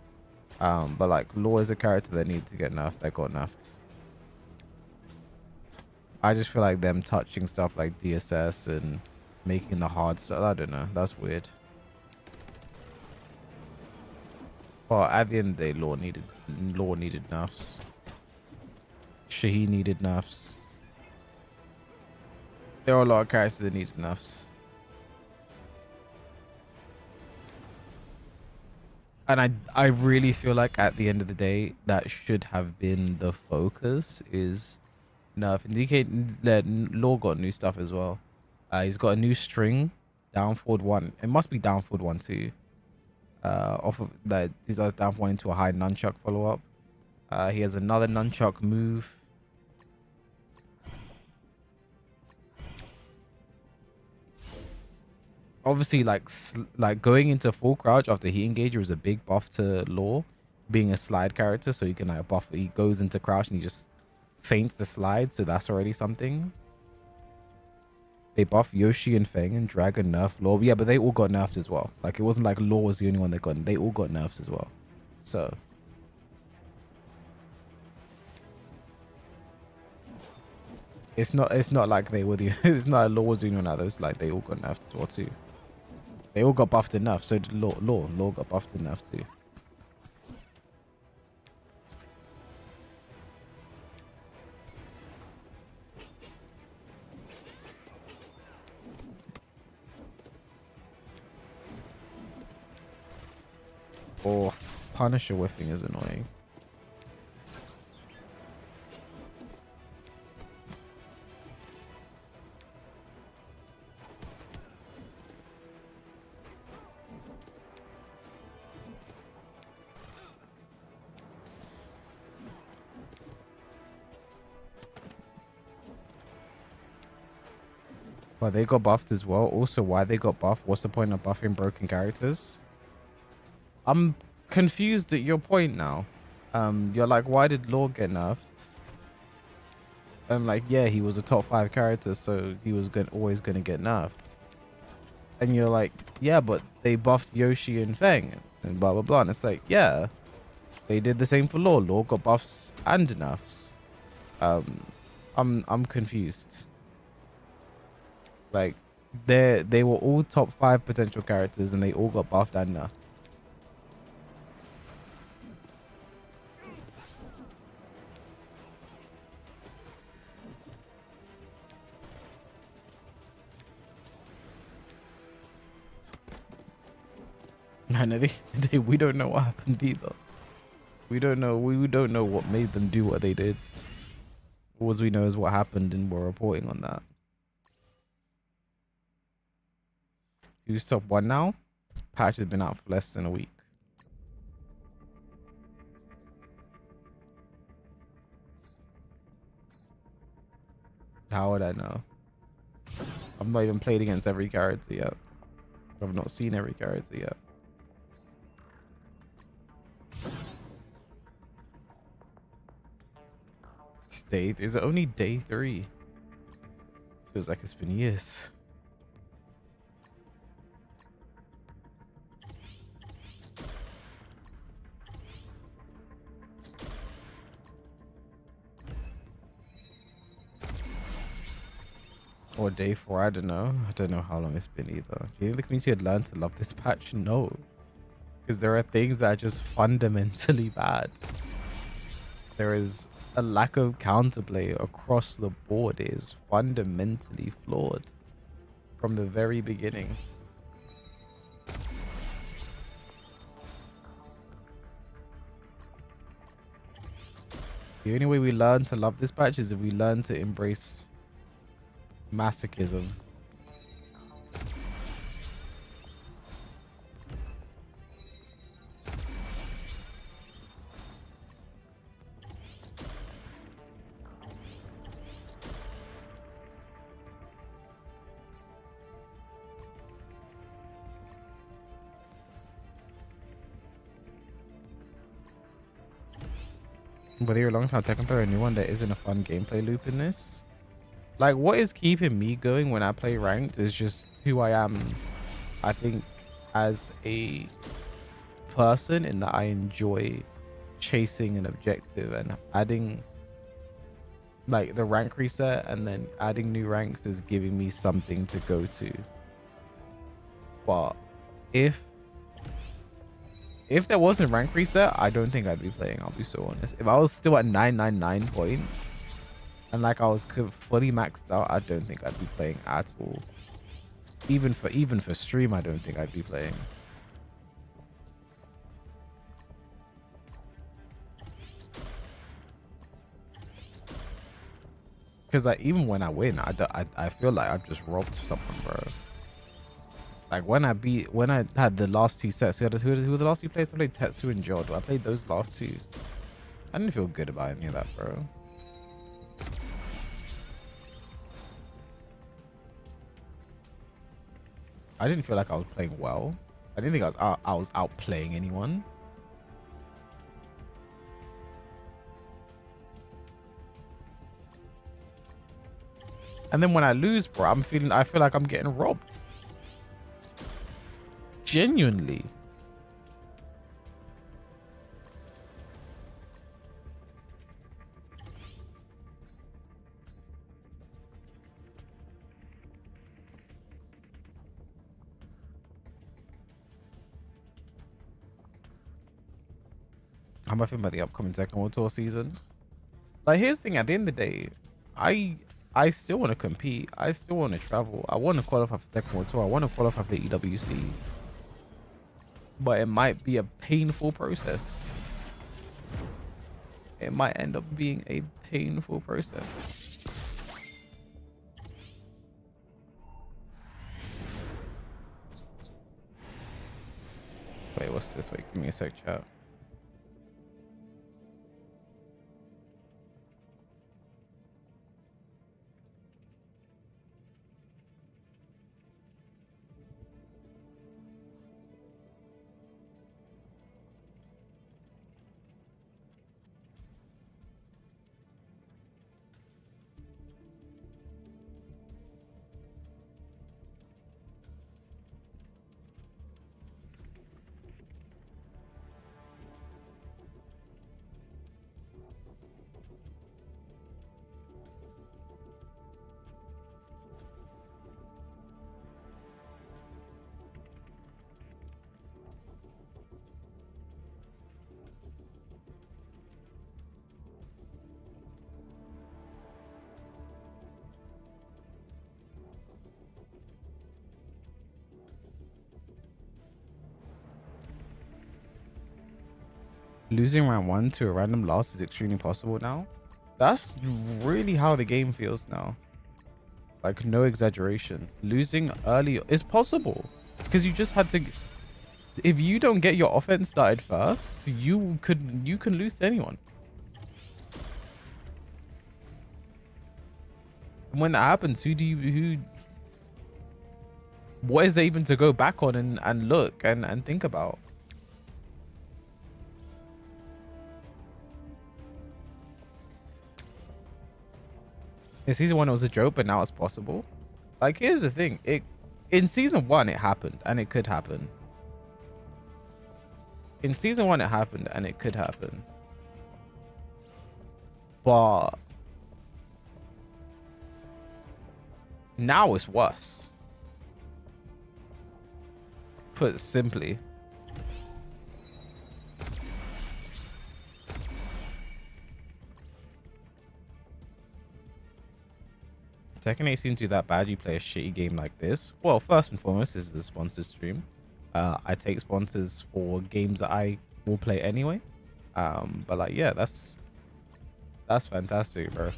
But like Law is a character that needs to get nerfed, that got nerfed. I just feel like them touching stuff like DSS and making the hard stuff, I don't know, that's weird. Well, at the end of the day, Law needed nerfs. Shaheen needed nerfs. There are a lot of characters that needed nerfs. And I really feel like at the end of the day, that should have been the focus, is nerf. DK Law got new stuff as well. He's got a new string down forward 1. It must be down forward 1 too. Off of that, he does down forward into a high nunchuck follow up. He has another nunchuck move. Obviously, like going into full crouch after he engager is a big buff to Law, being a slide character. So you can like buff. He goes into crouch and he just feints the slide. So that's already something. They buff Yoshi and Feng and Dragon nerf Law. Yeah, but they all got nerfed as well. Like it wasn't like Law was the only one that got. They all got nerfs as well. So. It's not like they were the. It's not like Law was the only one out. It's like they all got nerfed as well too. They all got buffed enough, so did Law got buffed enough too. Oh, Punisher whiffing is annoying. Well, they got buffed as well. Also, why they got buffed? What's the point of buffing broken characters? I'm confused at your point now. You're like, why did Law get nerfed? I'm like, yeah, he was a top 5 character, so he was always gonna get nerfed. And you're like, yeah, but they buffed Yoshi and Feng and blah blah blah. And it's like, yeah, they did the same for Law. Law got buffs and nerfs. I'm confused. Like, they were all top 5 potential characters, and they all got buffed and nerfed. No, we don't know what happened either. We don't know what made them do what they did. All we know is what happened, and we're reporting on that. Who's top 1 now? Patch has been out for less than a week. How would I know? I've not even played against every character yet. I've not seen every character yet. Is it only day 3? Feels like it's been years. Or day 4, I don't know. I don't know how long it's been either. Do you think the community had learned to love this patch? No. Because there are things that are just fundamentally bad. There is a lack of counterplay across the board. It is fundamentally flawed from the very beginning. The only way we learn to love this patch is if we learn to embrace masochism. Whether you're a long time Tekken player or a new one, there isn't a fun gameplay loop in this. Like, what is keeping me going when I play ranked is just who I am. I think as a person, in that I enjoy chasing an objective and adding like the rank reset and then adding new ranks is giving me something to go to. But if there wasn't rank reset, I don't think I'd be playing, I'll be so honest. If I was still at 999 points and like I was fully maxed out, I don't think I'd be playing at all. Even for stream, I don't think I'd be playing. Because like even when I win, I feel like I've just robbed someone, bro. Like when I had the last two sets, who were the last two players? I played Tetsu and Jodo. I played those last two. I didn't feel good about any of that, bro. I didn't feel like I was playing well. I didn't think I was outplaying anyone. And then when I lose, bro, I feel like I'm getting robbed. Genuinely. How am I feeling about the upcoming Tekken World Tour season? Like, here's the thing. At the end of the day, I still want to compete. I still want to travel. I want to qualify for Tekken World Tour. I want to qualify for the EWC. But it might be a painful process. It might end up being a painful process. Wait, what's this? Wait, give me a sec, chat. Losing round 1 to a random loss is extremely possible now. That's really how the game feels now. Like, no exaggeration. Losing early is possible because you just had to. If you don't get your offense started first, you can lose to anyone. And when that happens, what is there even to go back on and look and think about? In season 1 it was a joke, but now it's possible. Like, here's the thing. In season 1 it happened and it could happen. In season 1 it happened and it could happen. But now it's worse. Put simply. Tekken 8 seems to be that bad. You play a shitty game like this. Well, first and foremost, this is a sponsored stream. I take sponsors for games that I will play anyway. But like, yeah, that's fantastic, bro.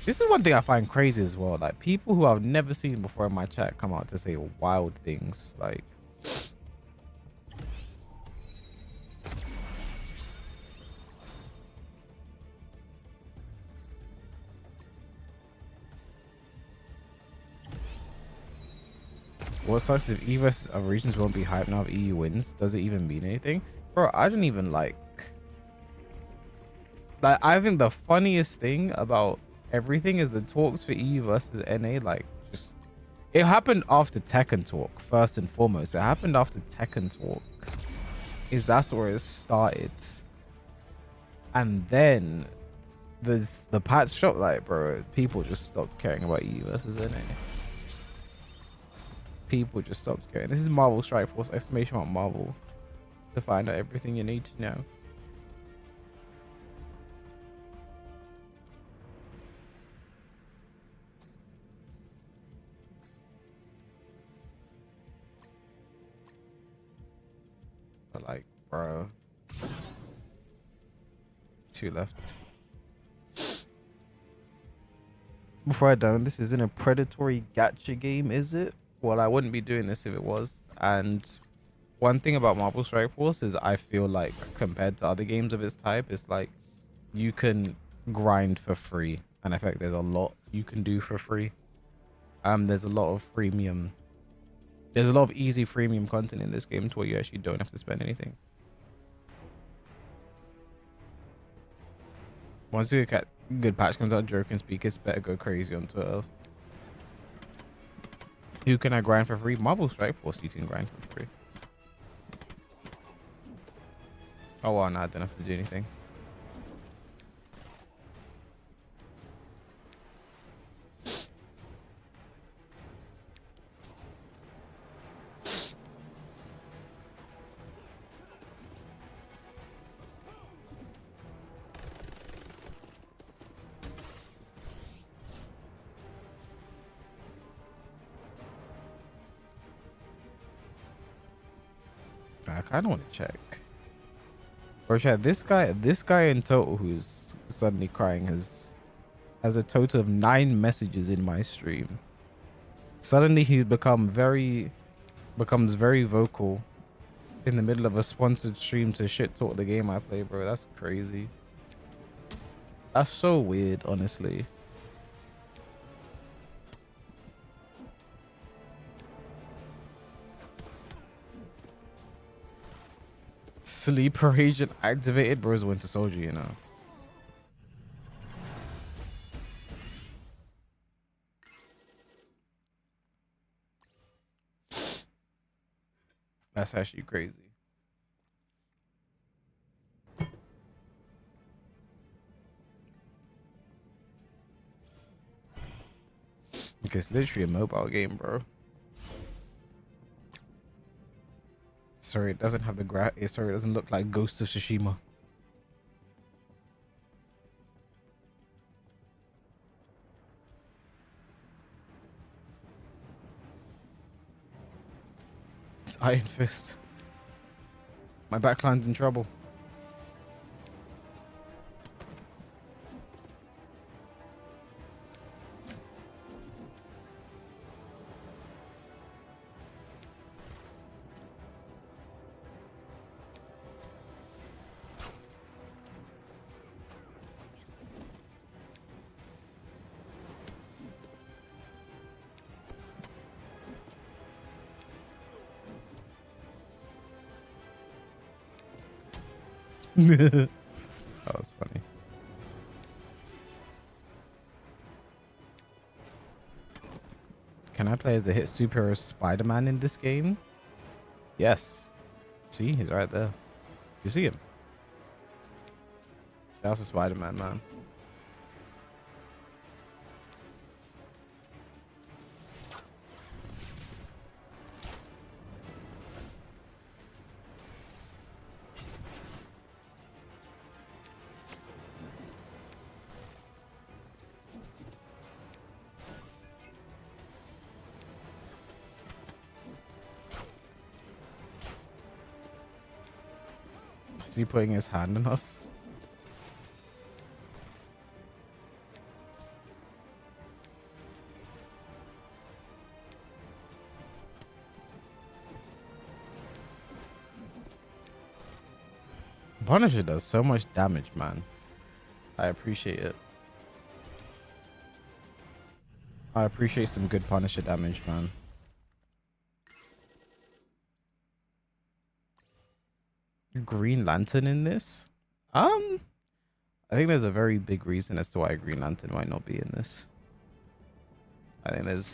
This is one thing I find crazy as well. Like, people who I've never seen before in my chat come out to say wild things. Like, what sucks if EVOS of regions won't be hyped now if EU wins? Does it even mean anything? Bro, I don't even like I think the funniest thing about everything is the talks for EU versus NA. Like, just, it happened after Tekken talk, first and foremost. It happened after Tekken talk. That's where it started. And then there's the patch shop. Like, bro, people just stopped caring about EU versus NA. People just stopped caring. This is Marvel Strike Force, exclamation mark Marvel, to find out everything you need to know. But like, bro, 2 left. Before I done, this isn't a predatory gacha game, is it? Well, I wouldn't be doing this if it was. And one thing about Marvel Strike Force is I feel like compared to other games of its type, it's like you can grind for free. And I think there's a lot you can do for free. There's a lot of freemium. There's a lot of easy freemium content in this game to where you actually don't have to spend anything. Once a good patch comes out, joking speakers better go crazy on Twitter. Who can I grind for free? Marvel Strike Force you can grind for free. Oh well, no, I don't have to do anything. I kind of want to check. Or chat, this guy in total who's suddenly crying has a total of 9 messages in my stream. Suddenly he's becomes very vocal in the middle of a sponsored stream to shit talk the game I play, bro. That's crazy. That's so weird, honestly. Sleeper agent activated, bro's Winter Soldier, you know. That's actually crazy. It's literally a mobile game, bro. Sorry, it doesn't have the sorry, it doesn't look like Ghost of Tsushima. It's Iron Fist. My backline's in trouble. That was funny. Can I play as a hit superhero Spider-Man in this game? Yes. See, he's right there. You see him? That's a Spider-Man, man. Is he putting his hand on us? Punisher does so much damage, man. I appreciate it. I appreciate some good Punisher damage, man. Green Lantern in this? I think there's a very big reason as to why Green Lantern might not be in this. I think there's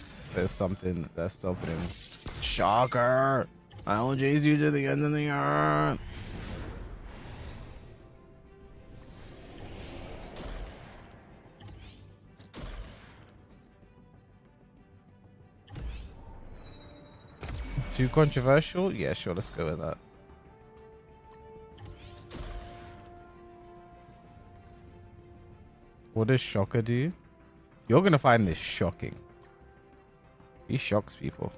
something that's stopping him. Shocker! I will chase you to the end of the earth. Too controversial? Yeah, sure, let's go with that. What does Shocker do? You're gonna find this shocking. He shocks people.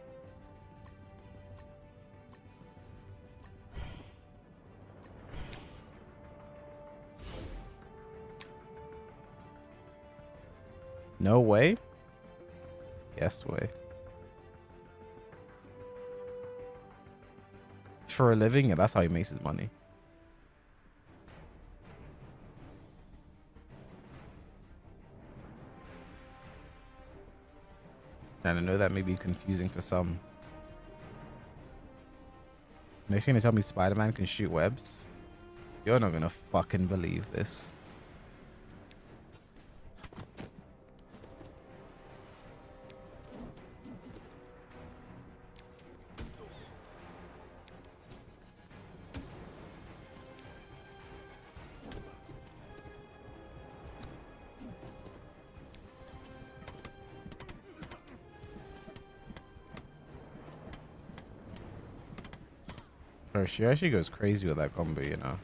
No way? Yes way. for a living, and that's how he makes his money. And I know that may be confusing for some. Next, you're gonna tell me Spider-Man can shoot webs? You're not gonna fucking believe this. Oh, she actually goes crazy with that combo, you know.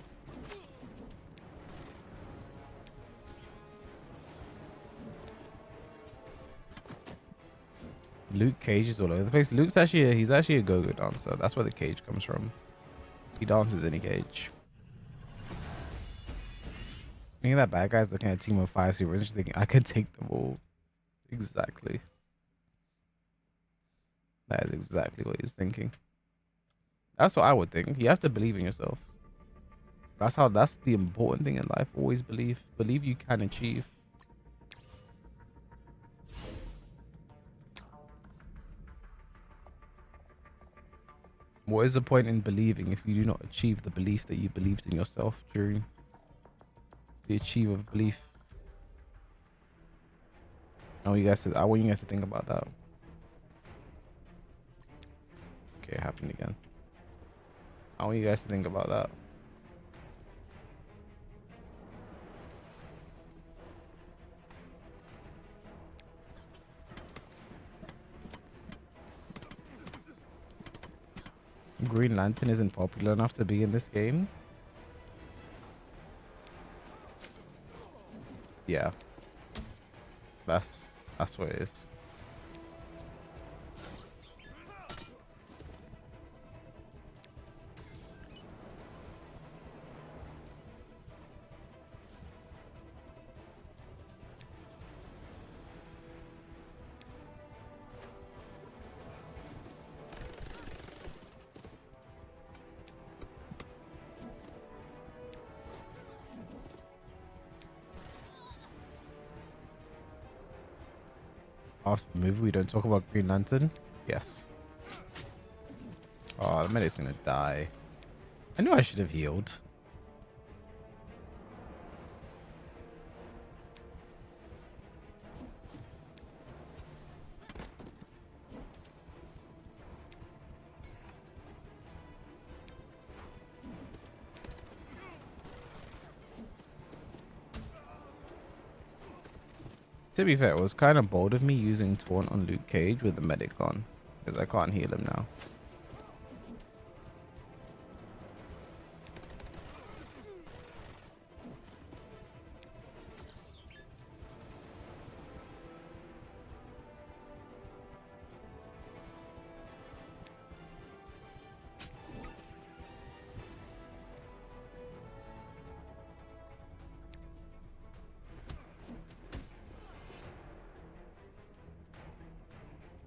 Luke Cage is all over the place. He's actually a go-go dancer. That's where the cage comes from. He dances in a cage. I think that bad guy's looking at a team of 5 super and just thinking, I could take them all. Exactly. That is exactly what he's thinking. That's what I would think. You have to believe in yourself. That's the important thing in life. Always believe. Believe you can achieve. What is the point in believing if you do not achieve the belief that you believed in yourself during the achieve of belief? I want you guys to think about that. Okay, it happened again. I want you guys to think about that. Green Lantern isn't popular enough to be in this game. Yeah. That's what it is. After the movie, we don't talk about Green Lantern? Yes. Oh, the medic's gonna die. I knew I should have healed. To be fair, it was kind of bold of me using Taunt on Luke Cage with the medic on, because I can't heal him now.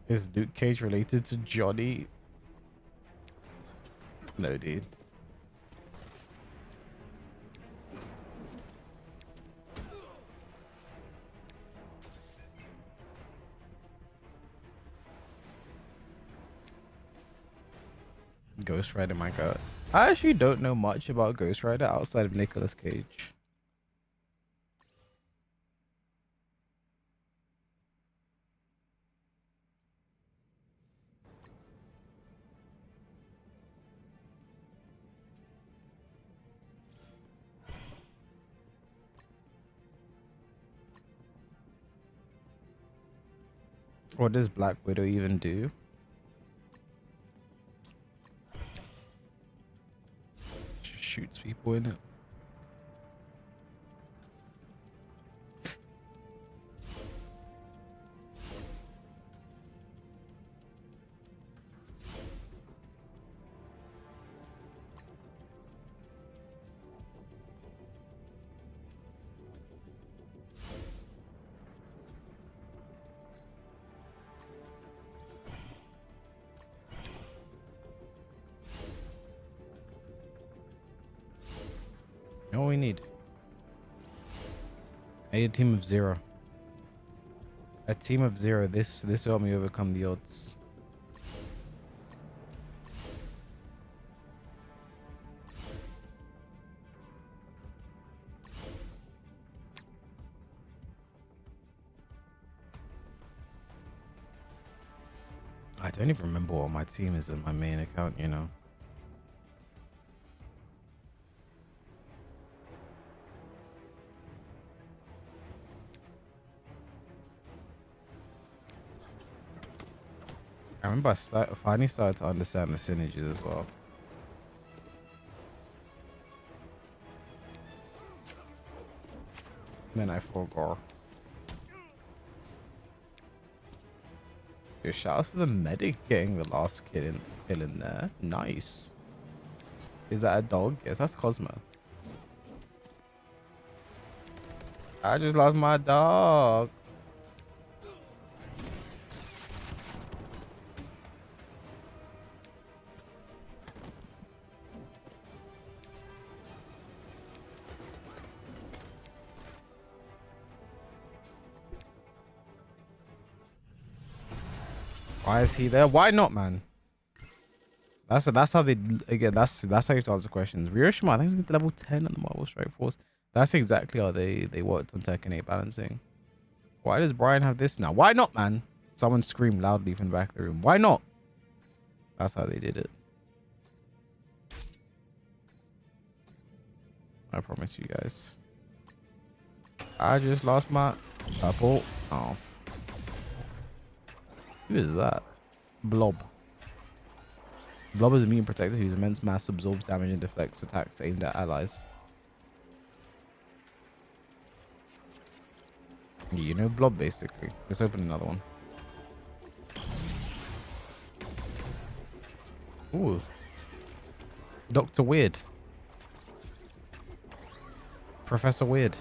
Is Luke Cage related to Johnny? No, dude. Ghost Rider, my god. I actually don't know much about Ghost Rider outside of Nicolas Cage. What does Black Widow even do? She shoots people in it. You know what we need? A team of 0. A team of 0. This will help me overcome the odds. I don't even remember what my team is in my main account, you know. I remember I finally started to understand the synergies as well. Then I forgot. Yo, shout out to the medic getting the last kill in there. Nice. Is that a dog? Yes, that's Cosmo. I just lost my dog. Why is he there? Why not, man? That's how they again. That's how you have to answer questions. Ryoshima, I think he's level 10 on the Marvel Strike Force. That's exactly how they worked on Tekken 8 balancing. Why does Brian have this now? Why not, man? Someone screamed loudly from the back of the room. Why not? That's how they did it. I promise you guys. I just lost my purple. Oh. Who is that? Blob. Blob is a mutant protector whose immense mass absorbs damage and deflects attacks aimed at allies. You know Blob, basically. Let's open another one. Ooh. Dr. Weird. Professor Weird.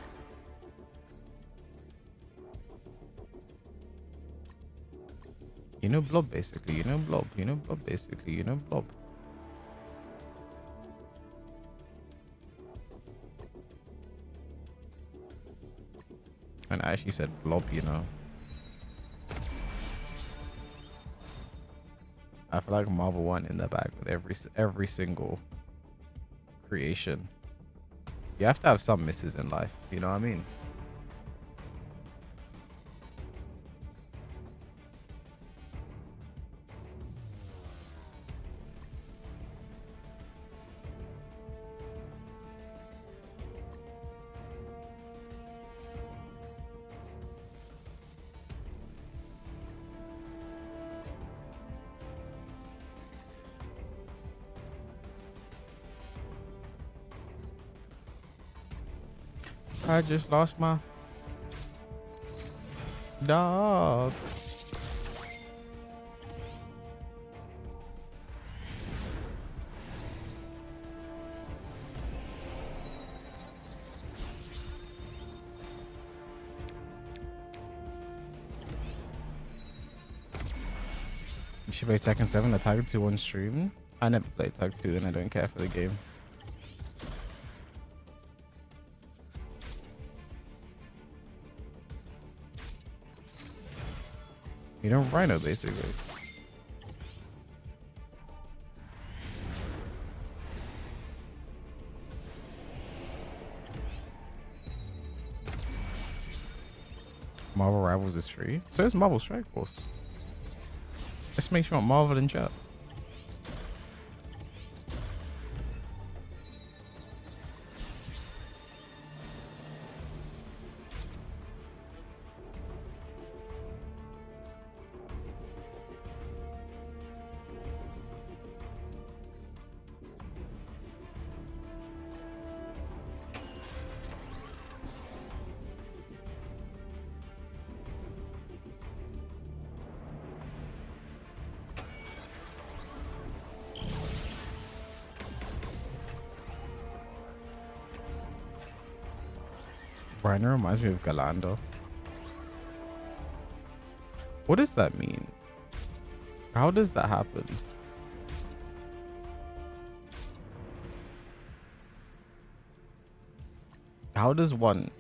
You know Blob, basically. You know Blob. You know Blob, basically. You know Blob. And I actually said Blob, you know. I feel like Marvel won in the bag with every single creation. You have to have some misses in life. You know what I mean? I just lost my dog. You should play Tekken 7, the Tiger 2 on stream. I never played Tag 2 and I don't care for the game. You know, Rhino, basically. Marvel Rivals is free. So is Marvel Strike Force. Let's make sure Marvel in chat. Rhino reminds me of Galando. What does that mean? How does that happen? How does one?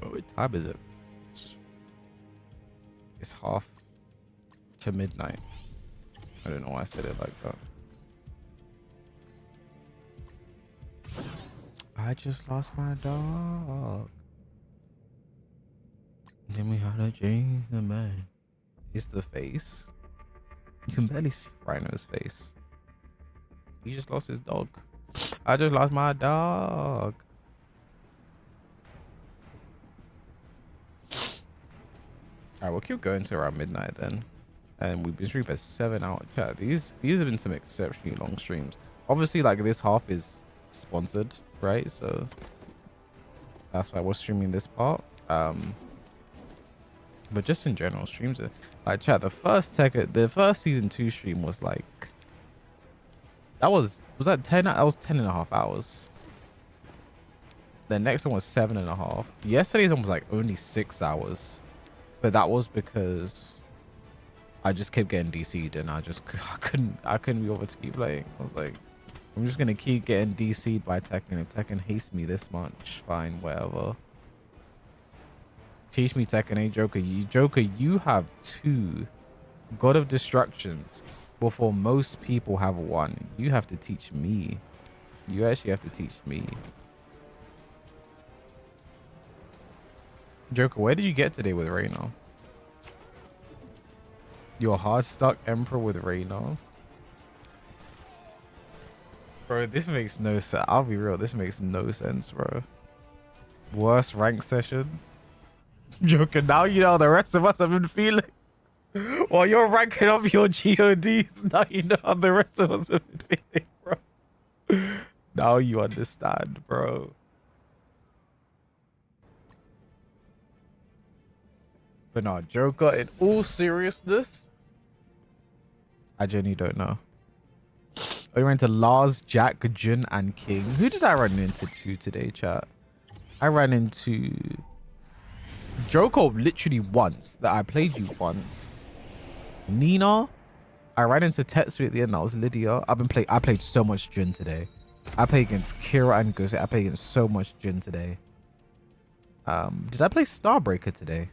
What time is it? It's half to midnight. I don't know why I said it like that. I just lost my dog. Then we had to change the man. It's the face. You can barely see Rhino's face. He just lost his dog. I just lost my dog. Alright, we'll keep going to around midnight then. And we've been streaming for 7 hours. Chat. These have been some exceptionally long streams. Obviously, like this half is sponsored, right? So that's why we're streaming this part. But just in general, streams are like chat. The first season 2 stream was like was that 10? That was 10.5 hours. The next one was 7.5. Yesterday's one was like only 6 hours. But that was because I just kept getting DC'd and I couldn't be over to keep playing. I was like, I'm just gonna keep getting DC'd by Tekken. If Tekken hates me this much, fine, whatever. Teach me Tekken, eh, Joker? You have 2 God of Destructions before most people have 1. You have to teach me. You actually have to teach me. Joker, where did you get today with Reina? Your hard stuck Emperor with Reina? Bro, this makes no sense. I'll be real, this makes no sense, bro. Worst rank session? Joker, now you know the rest of us have been feeling. While you're ranking up your GODs, now you know how the rest of us have been feeling, bro. Now you understand, bro. But no, Joker, in all seriousness, I genuinely don't know. I ran into Lars, Jack, Jun, and King. Who did I run into today, chat? I ran into Joker literally once. That I played you once. Nina. I ran into Tetsu at the end. That was Lydia. I played so much Jun today. I played against Kira and Ghost. I played against so much Jun today. Did I play Starbreaker today?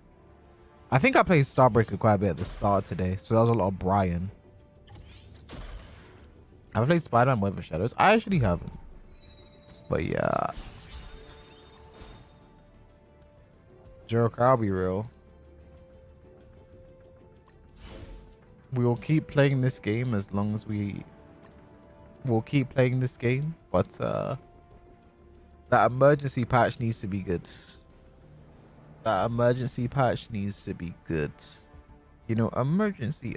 I think I played Starbreaker quite a bit at the start today. So that was a lot of Brian. I've played Spider-Man Web of Shadows. I actually haven't. But yeah. Joker, I'll be real. We will keep playing this game as long as we'll keep playing this game. But that emergency patch needs to be good. That emergency patch needs to be good. You know, emergency.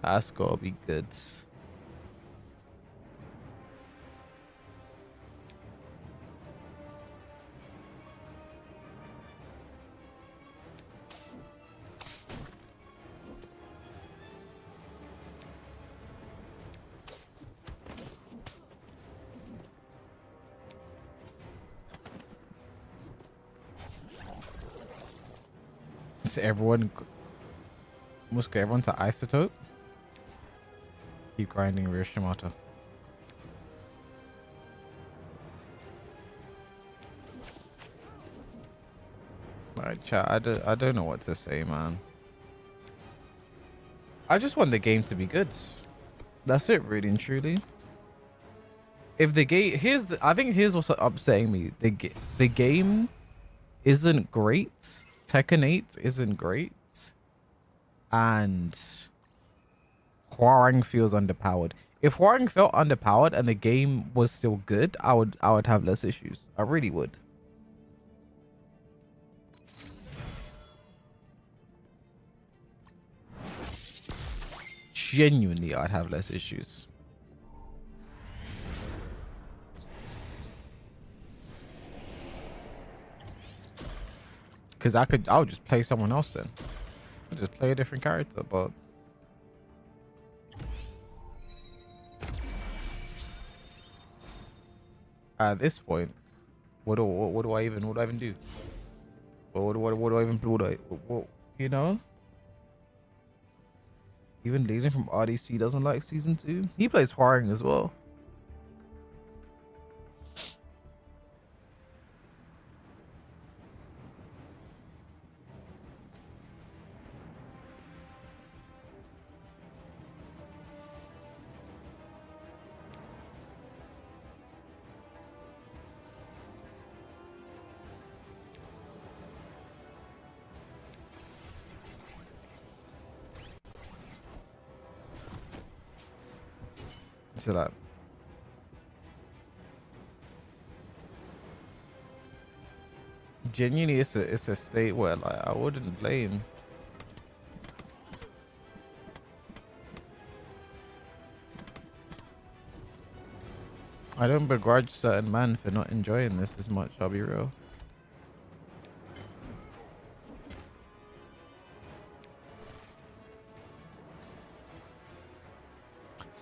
That's gotta be good. So everyone must go everyone to Isotope. Keep grinding Ryoshimoto. Alright, chat, I don't know what to say, man. I just want the game to be good. That's it, really and truly. If the game I think here's what's upsetting me. The game isn't great. Tekken 8 isn't great. And Hwoarang feels underpowered. If Hwoarang felt underpowered and the game was still good, I would have less issues. I really would. Genuinely, I'd have less issues. Because I would just play someone else then. I'd just play a different character, but at this point, what do I even do? What do I even what, you know? Even Legion from RDC doesn't like season 2. He plays Hwoarang as well. So like, genuinely, it's a state where like I wouldn't blame. I don't begrudge certain men for not enjoying this as much. I'll be real.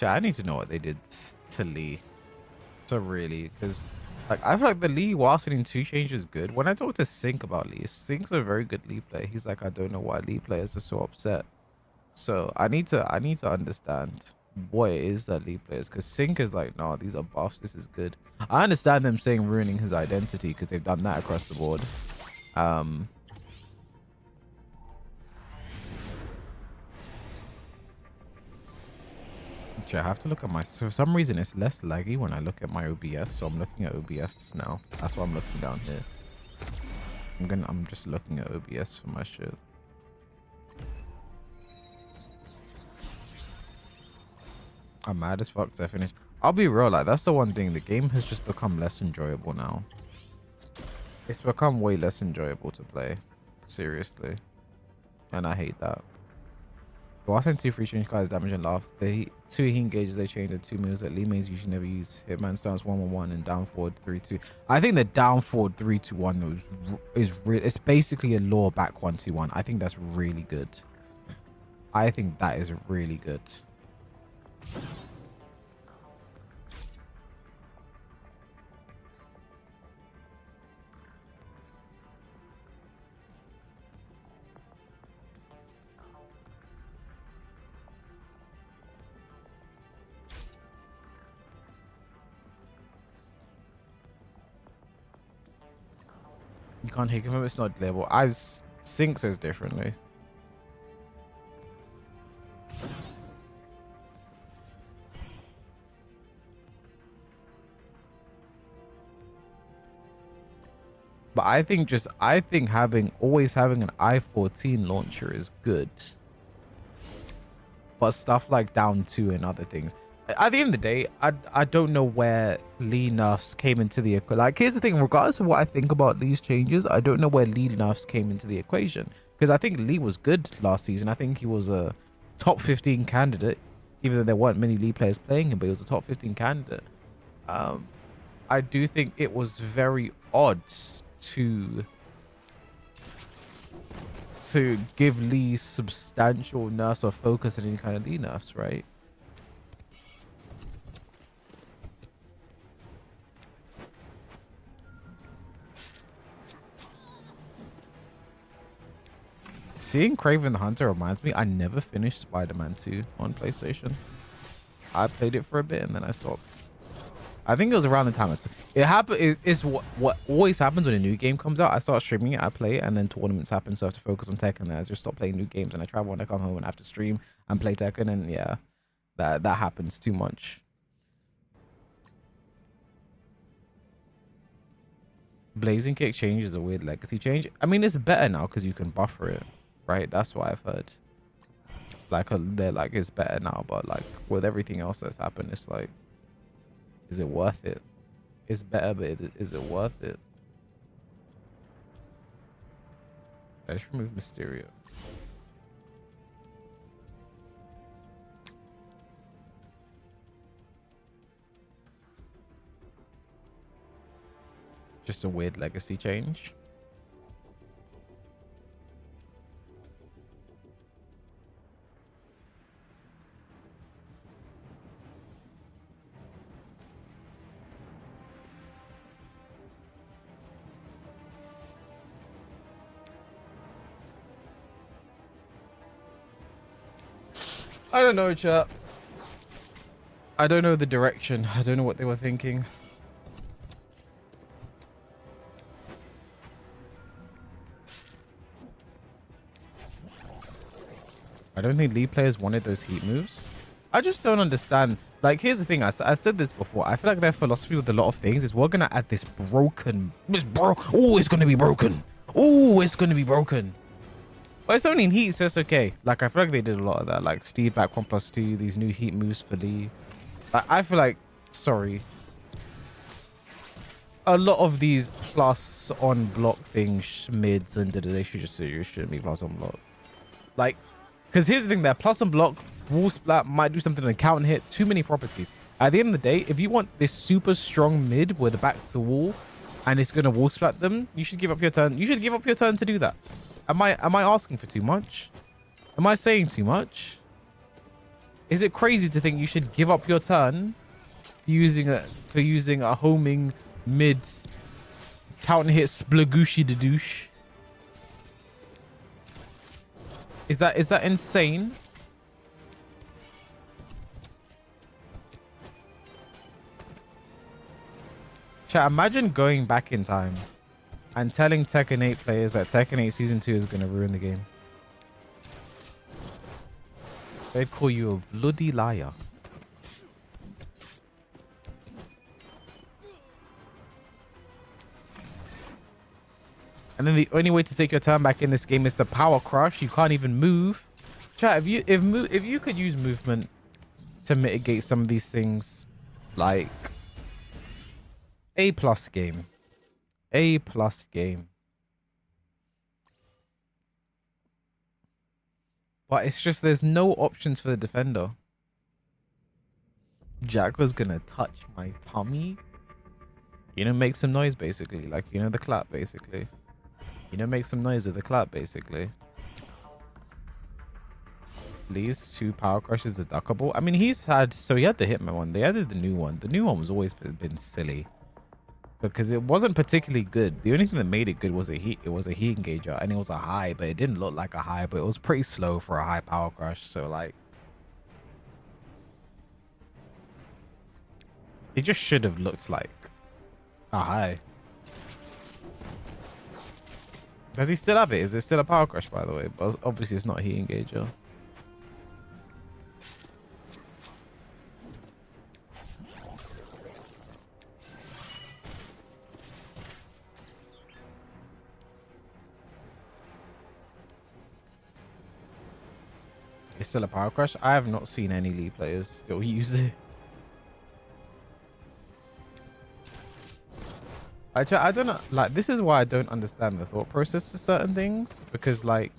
I need to know what they did to Lee. So really, because like I feel like the Lee Waseling 2 change is good. When I talk to Sync about Lee, Sync's a very good Lee player. He's like, I don't know why Lee players are so upset. So I need to understand what it is that Lee players, because Sync is like, no, these are buffs. This is good. I understand them saying ruining his identity because they've done that across the board. I have to look at my, for some reason it's less laggy when I look at my OBS, so I'm looking at OBS now. That's why I'm looking down here. I'm just looking at OBS for my shit. I'm mad as fuck because I finished. I'll be real, like that's the one thing, the game has just become less enjoyable now. It's become way less enjoyable to play, seriously, and I hate that. Watching 2 free change cards damage and laugh. The 2 he engages, they change the 2 moves that Lee mains usually never use. Hitman stance 1-1-1 and down forward 3-2. I think the down forward 3-2-1 is real. It's basically a lore back 1-2-1. I think that's really good. I think that is really good. You can't hit him. It's not label. As Sync says differently. But I think always having an i14 launcher is good. But stuff like down 2 and other things. At the end of the day, I don't know where Lee nerfs came into the equation. Like, here's the thing, regardless of what I think about Lee's changes, I don't know where Lee nerfs came into the equation. Because I think Lee was good last season. I think he was a top 15 candidate, even though there weren't many Lee players playing him, but he was a top 15 candidate. I do think it was very odd to give Lee substantial nerfs or focus on any kind of Lee nerfs, right? Seeing Kraven the Hunter reminds me, I never finished Spider-Man 2 on PlayStation. I played it for a bit and then I stopped. I think it was around the time it happened. Is what always happens when a new game comes out. I start streaming it, I play it, and then tournaments happen, so I have to focus on Tekken. And I just stop playing new games, and I travel when I come home and I have to stream and play Tekken, and yeah, that happens too much. Blazing Kick change is a weird legacy change. I mean, it's better now because you can buffer it, right? That's what I've heard. Like, they're like, it's better now, but like with everything else that's happened, it's like, is it worth it? It's better, but is it worth it? I just remove Mysterio. Just a weird legacy change. I don't know, chat. I don't know the direction. I don't know what they were thinking. I don't think League players wanted those heat moves. I just don't understand. Like, here's the thing. I said this before. I feel like their philosophy with a lot of things is we're going to add this broken. Oh, it's going to be broken. Oh, it's going to be broken. But it's only in heat, so it's okay. Like, I feel like they did a lot of that. Like, Steve back 1+2, these new heat moves for Lee. Like, I feel like, sorry. A lot of these plus on block things, mids, and they shouldn't be plus on block. Like, because here's the thing, there plus on block, wall splat might do something on counter hit, too many properties. At the end of the day, if you want this super strong mid with a back to wall and it's gonna wall splat them, you should give up your turn. You should give up your turn to do that. Am I asking for too much? Am I saying too much? Is it crazy to think you should give up your turn for using a homing mid counter hit splagooshi de douche? Is that insane? Chat, imagine going back in time and telling Tekken 8 players that Tekken 8 Season 2 is going to ruin the game. They'd call you a bloody liar. And then the only way to take your turn back in this game is to power crush. You can't even move. Chat, if you could use movement to mitigate some of these things, like A+ game. A+ game. But it's just there's no options for the defender. Jack was gonna touch my tummy. You know, make some noise basically. Like, you know, the clap basically. You know, make some noise with the clap, basically. These 2 power crushes deductible. I mean, he had the Hitman one. They added the new one. The new one was always been silly because it wasn't particularly good. The only thing that made it good was it was a heat engager, and it was a high, but it didn't look like a high, but it was pretty slow for a high power crush. So like, it just should have looked like a high. Does he still have it? Is it still a power crush, by the way? But obviously it's not a heat engager. It's still a power crush? I have not seen any League players still use it. I don't know, like, this is why I don't understand the thought process to certain things, because like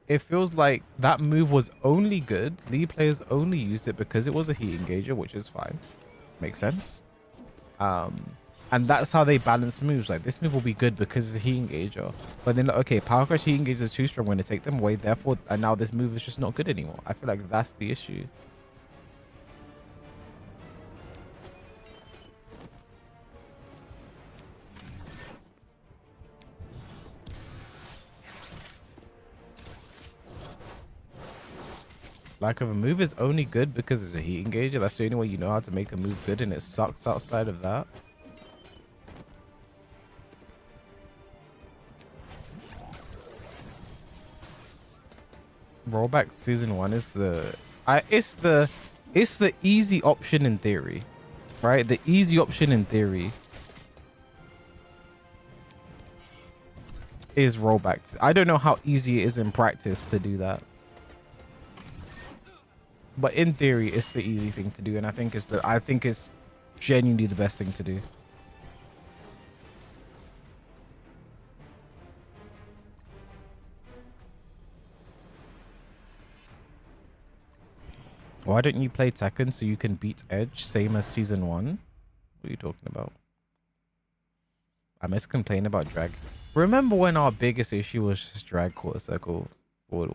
it feels like that move was only good, League players only used it because it was a heat engager, which is fine, makes sense, and that's how they balance moves. Like, this move will be good because it's a heat engager, but then like, okay, power crush heat engagers are too strong, when to take them away, therefore, and now this move is just not good anymore. I feel like that's the issue. Like, if a move is only good because it's a heat engager, that's the only way you know how to make a move good, and it sucks outside of that. Rollback Season 1 is it's the easy option in theory, right? The easy option in theory is rollback. I don't know how easy it is in practice to do that. But in theory, it's the easy thing to do, and I think it's genuinely the best thing to do. Why don't you play Tekken so you can beat Edge, same as Season 1? What are you talking about? I must complain about drag. Remember when our biggest issue was just drag quarter circle forward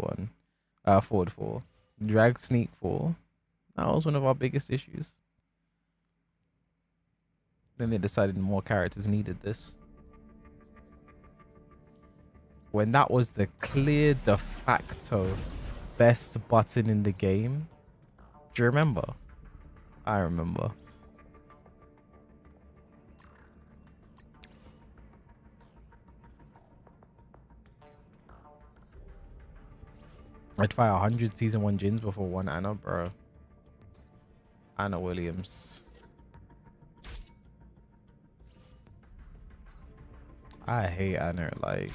4. Drag sneak 4. That was one of our biggest issues. Then they decided more characters needed this. When that was the clear de facto best button in the game? Do you remember? I remember. I'd try 100 season 1 gins before one Anna, bro. Anna Williams. I hate Anna. Like,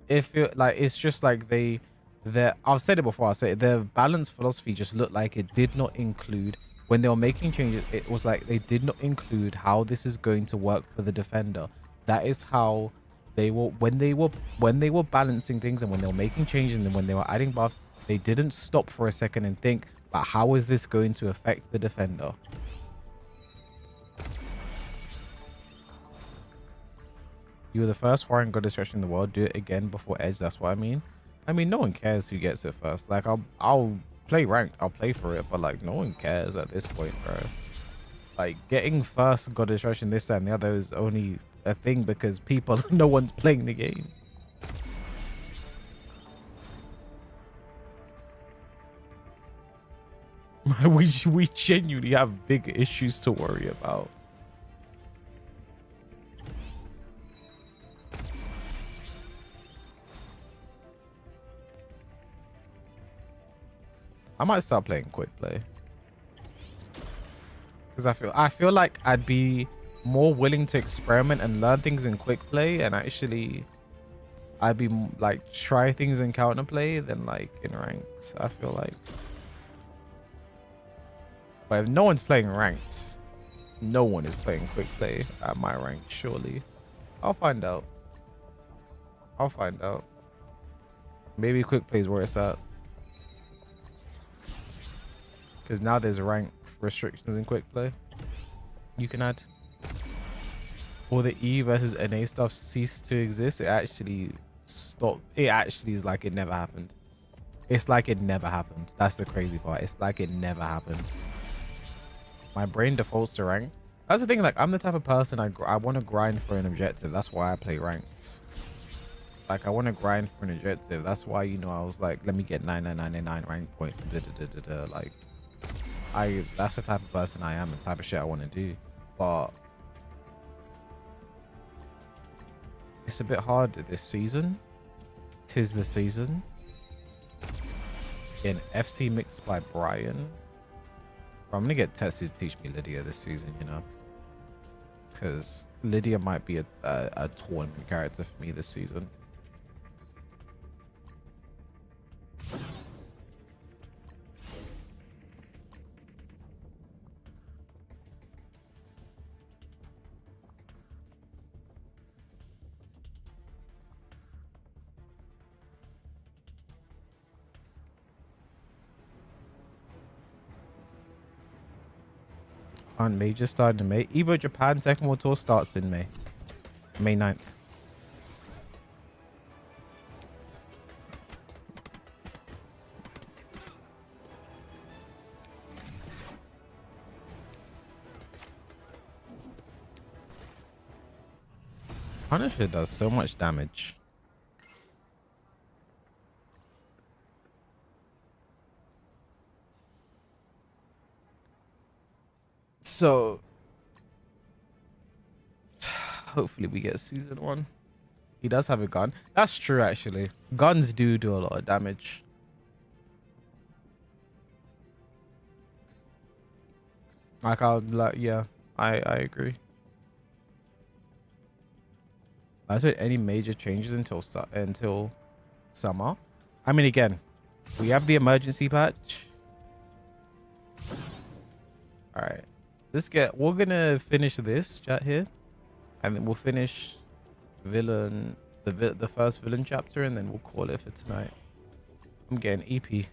if it like, it's just like I've said it before. I say their balance philosophy just looked like it did not include, when they were making changes, it was like they did not include how this is going to work for the defender. That is how they were when they were balancing things, and when they were making changes, and then when they were adding buffs, they didn't stop for a second and think, but how is this going to affect the defender? You were the first Hwoarang god destruction in the world. Do it again before Edge. That's what I mean. I mean, no one cares who gets it first. Like, I'll play ranked. I'll play for it, but like, no one cares at this point, bro. Like, getting first god destruction, this and the other is only a thing because people, no one's playing the game. we genuinely have big issues to worry about. I might start playing quick play because I feel like I'd be more willing to experiment and learn things in quick play, and actually I'd be like try things in counter play than like in ranked. I feel like, but if no one's playing ranked, no one is playing quick play at my rank. Surely, I'll find out. I'll find out. Maybe quick play is where it's at. Because now there's rank restrictions in quick play. You can add. Or the E versus NA stuff ceased to exist. It actually stopped. It actually is like it never happened. It's like it never happened. That's the crazy part. It's like it never happened. My brain defaults to ranked. That's the thing. Like, I'm the type of person I want to grind for an objective. That's why I play ranked. Like, I want to grind for an objective. That's why, you know, I was like, let me get 9999 rank points. Like, that's the type of person I am and type of shit I want to do. But it's a bit hard this season. 'Tis the season. In FC mixed by Brian. I'm gonna get Tetsu to teach me Lydia this season, you know, because Lydia might be a tournament character for me this season. On May just started in May. EvoJapan Tekken World Tour starts in May. May 9th. Punisher does so much damage. So hopefully we get season 1. He does have a gun. That's true, actually. Guns do a lot of damage. Like, yeah, I agree. That's with any major changes until summer. I mean, again, we have the emergency patch. All right. We're gonna finish this chat here, and then we'll finish the first villain chapter, and then we'll call it for tonight. I'm getting EP.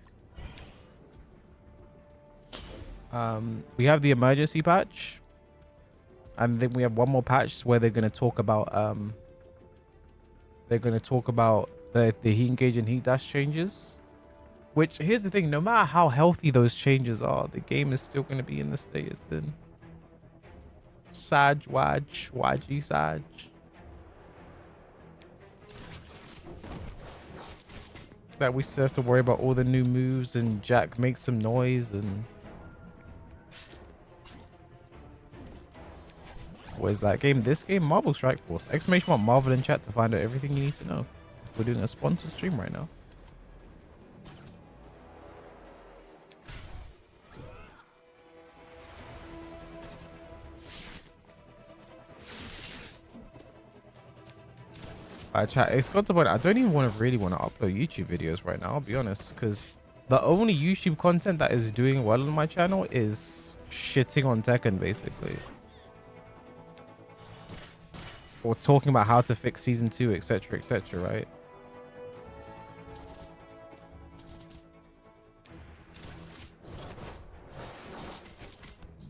We have the emergency patch, and then we have one more patch where they're gonna talk about the heat engage and heat dash changes. Which, here's the thing, no matter how healthy those changes are, the game is still going to be in the state it's in. YG Saj. that we still have to worry about all the new moves and Jack makes some noise and where's that game? This game, Marvel Strike Force. Exclamation mark Marvel in chat to find out everything you need to know. We're doing a sponsored stream right now. Chat, it's got to the point I don't even really want to upload YouTube videos right now, I'll be honest, because the only YouTube content that is doing well on my channel is shitting on Tekken, basically. Or talking about how to fix Season 2, etc, etc, right?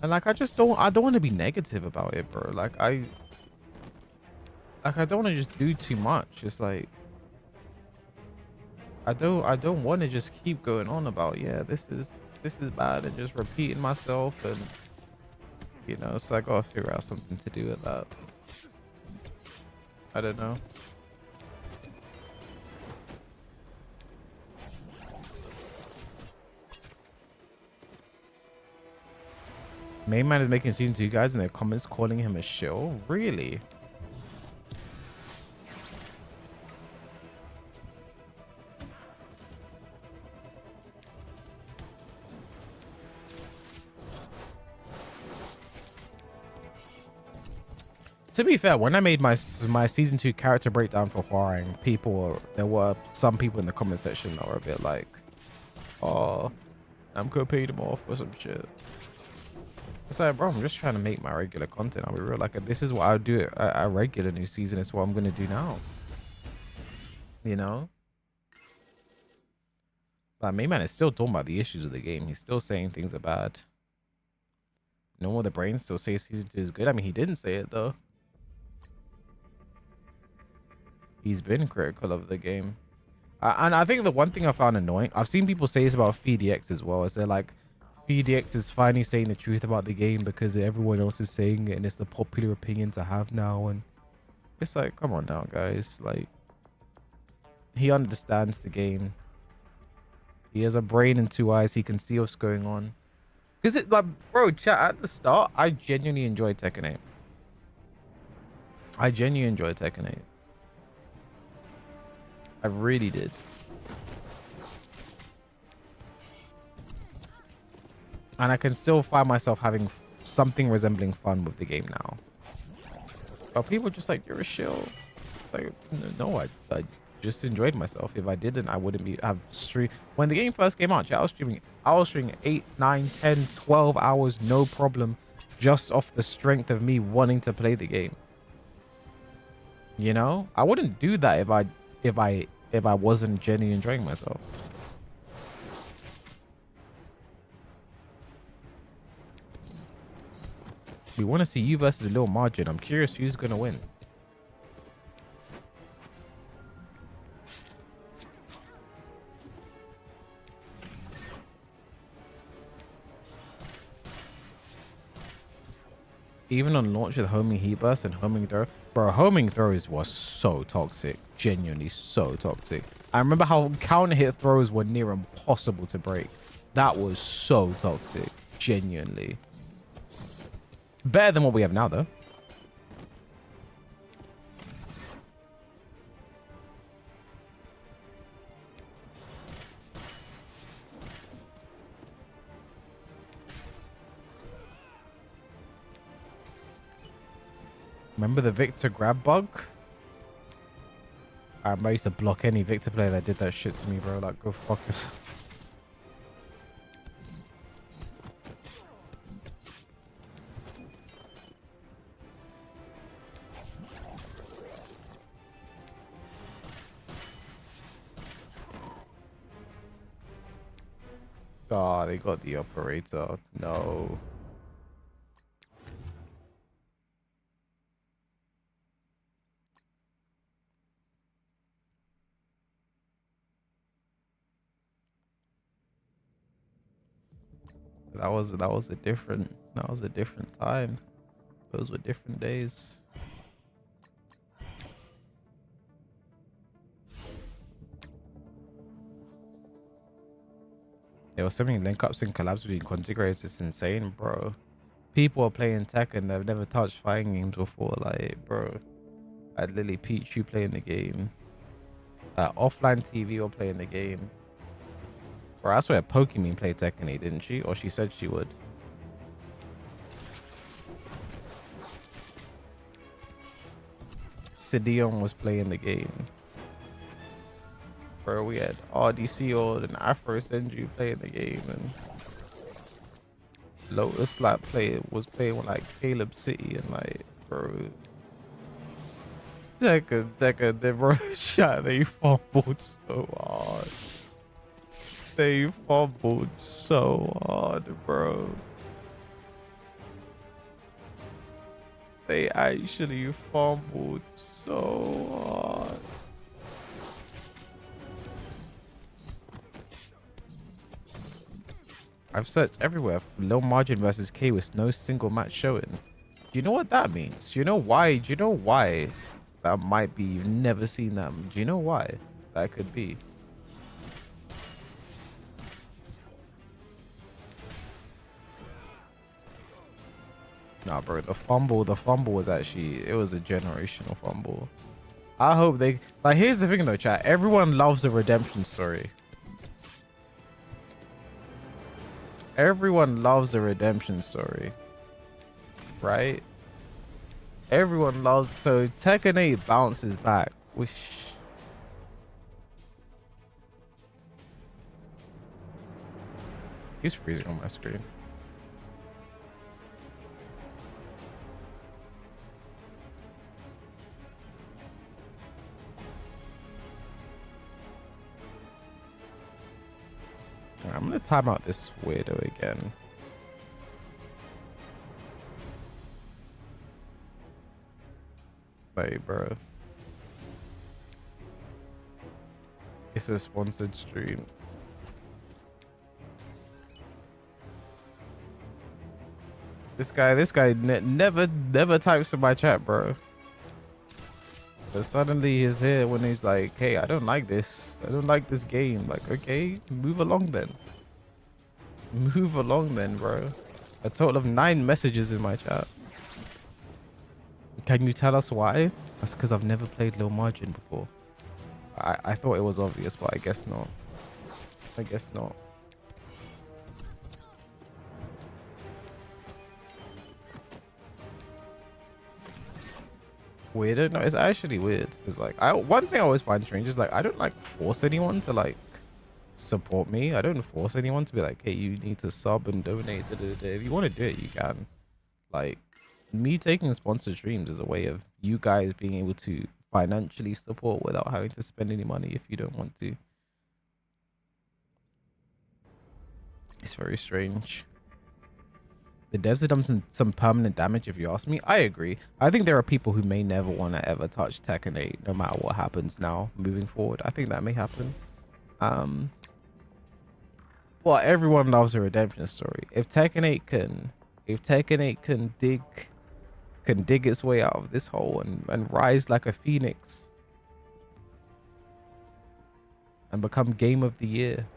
And like, I don't want to be negative about it, bro. Like, I don't want to just do too much. It's like I don't want to just keep going on about, yeah, this is bad and just repeating myself, and you know, so I gotta figure out something to do with that. I don't know. Main man is making Season 2 guys in their comments calling him a shill. Really? To be fair, when I made my Season 2 character breakdown for Hwoarang, there were some people in the comment section that were a bit like, oh, I'm gonna pay them off or some shit. It's like, bro, I'm just trying to make my regular content. I'll be real. Like, this is what I do at a regular new season. It's what I'm gonna do now. You know? Like, main man is still talking about the issues of the game. He's still saying things are bad. No more the brain still says Season 2 is good. I mean, he didn't say it though. He's been critical of the game. And I think the one thing I found annoying, I've seen people say this about FDX as well, is they're like, FDX is finally saying the truth about the game because everyone else is saying it and it's the popular opinion to have now. And it's like, come on now, guys. Like, he understands the game. He has a brain and 2 eyes. He can see what's going on. Because it, like, bro, chat, at the start, I genuinely enjoyed Tekken 8. I genuinely enjoyed Tekken 8. I really did. And I can still find myself having something resembling fun with the game now. But people just like, you're a shill. Like, no, I just enjoyed myself. If I didn't, I wouldn't be have stream. When the game first came out, I was streaming 8, 9, 10, 12 hours, no problem, just off the strength of me wanting to play the game. You know, I wouldn't do that if I wasn't genuinely enjoying myself. We want to see you versus a little margin. I'm curious who's gonna win. Even on launch with homing heat burst and homing throw, bro, homing throws was so toxic. Genuinely so toxic. I remember how counter hit throws were near impossible to break. That was so toxic. Genuinely. Better than what we have now, though. Remember the Victor grab bug? I used to block any Victor player that did that shit to me, bro. Like, go fuck yourself. Oh, they got the operator. No. That was a different time. Those were different days. There were so many link ups and collabs between content creators. It's insane, bro. People are playing Tekken. They've never touched fighting games before. Like, bro, I had Lily Pichu playing the game. Offline TV were playing the game. Bro, I swear Pokemon played Tekken 8, didn't she? Or she said she would. Sidion was playing the game. Bro, we had RDC Old and Afro Senju playing the game, and Lotus Slap was playing with like Caleb City, and like, bro, Deca, they bro, shot, they fumbled so hard. They fumbled so hard, bro. They actually fumbled so hard. I've searched everywhere for low margin versus K with no single match showing. Do you know what that means? Do you know why? Do you know why that might be? You've never seen that. Do you know why that could be? Nah, bro, the fumble was actually, it was a generational fumble. I hope they, like, here's the thing though, chat. Everyone loves a redemption story. Everyone loves a redemption story, right? Everyone loves, so Tekken 8 bounces back. Which he's freezing on my screen. I'm gonna time out this weirdo again. Hey, bro. It's a sponsored stream. This guy never types in my chat, bro. But suddenly he's here when he's like, hey, I don't like this. I don't like this game. Like, okay, move along then. Move along then, bro. A total of 9 messages in my chat. Can you tell us why? That's because I've never played low margin before. I thought it was obvious, but I guess not. I guess not. Weirder? No, it's actually weird. It's like, one thing I always find strange is like, I don't like force anyone to like support me. I don't force anyone to be like, hey, you need to sub and donate. If you want to do it, you can. Like, me taking sponsored streams is a way of you guys being able to financially support without having to spend any money if you don't want to. It's very strange. The devs have done some permanent damage, if you ask me. I agree. I think there are people who may never want to ever touch Tekken 8, no matter what happens now, moving forward. I think that may happen. Well, everyone loves a redemption story. If Tekken 8 can dig its way out of this hole and rise like a phoenix and become game of the year.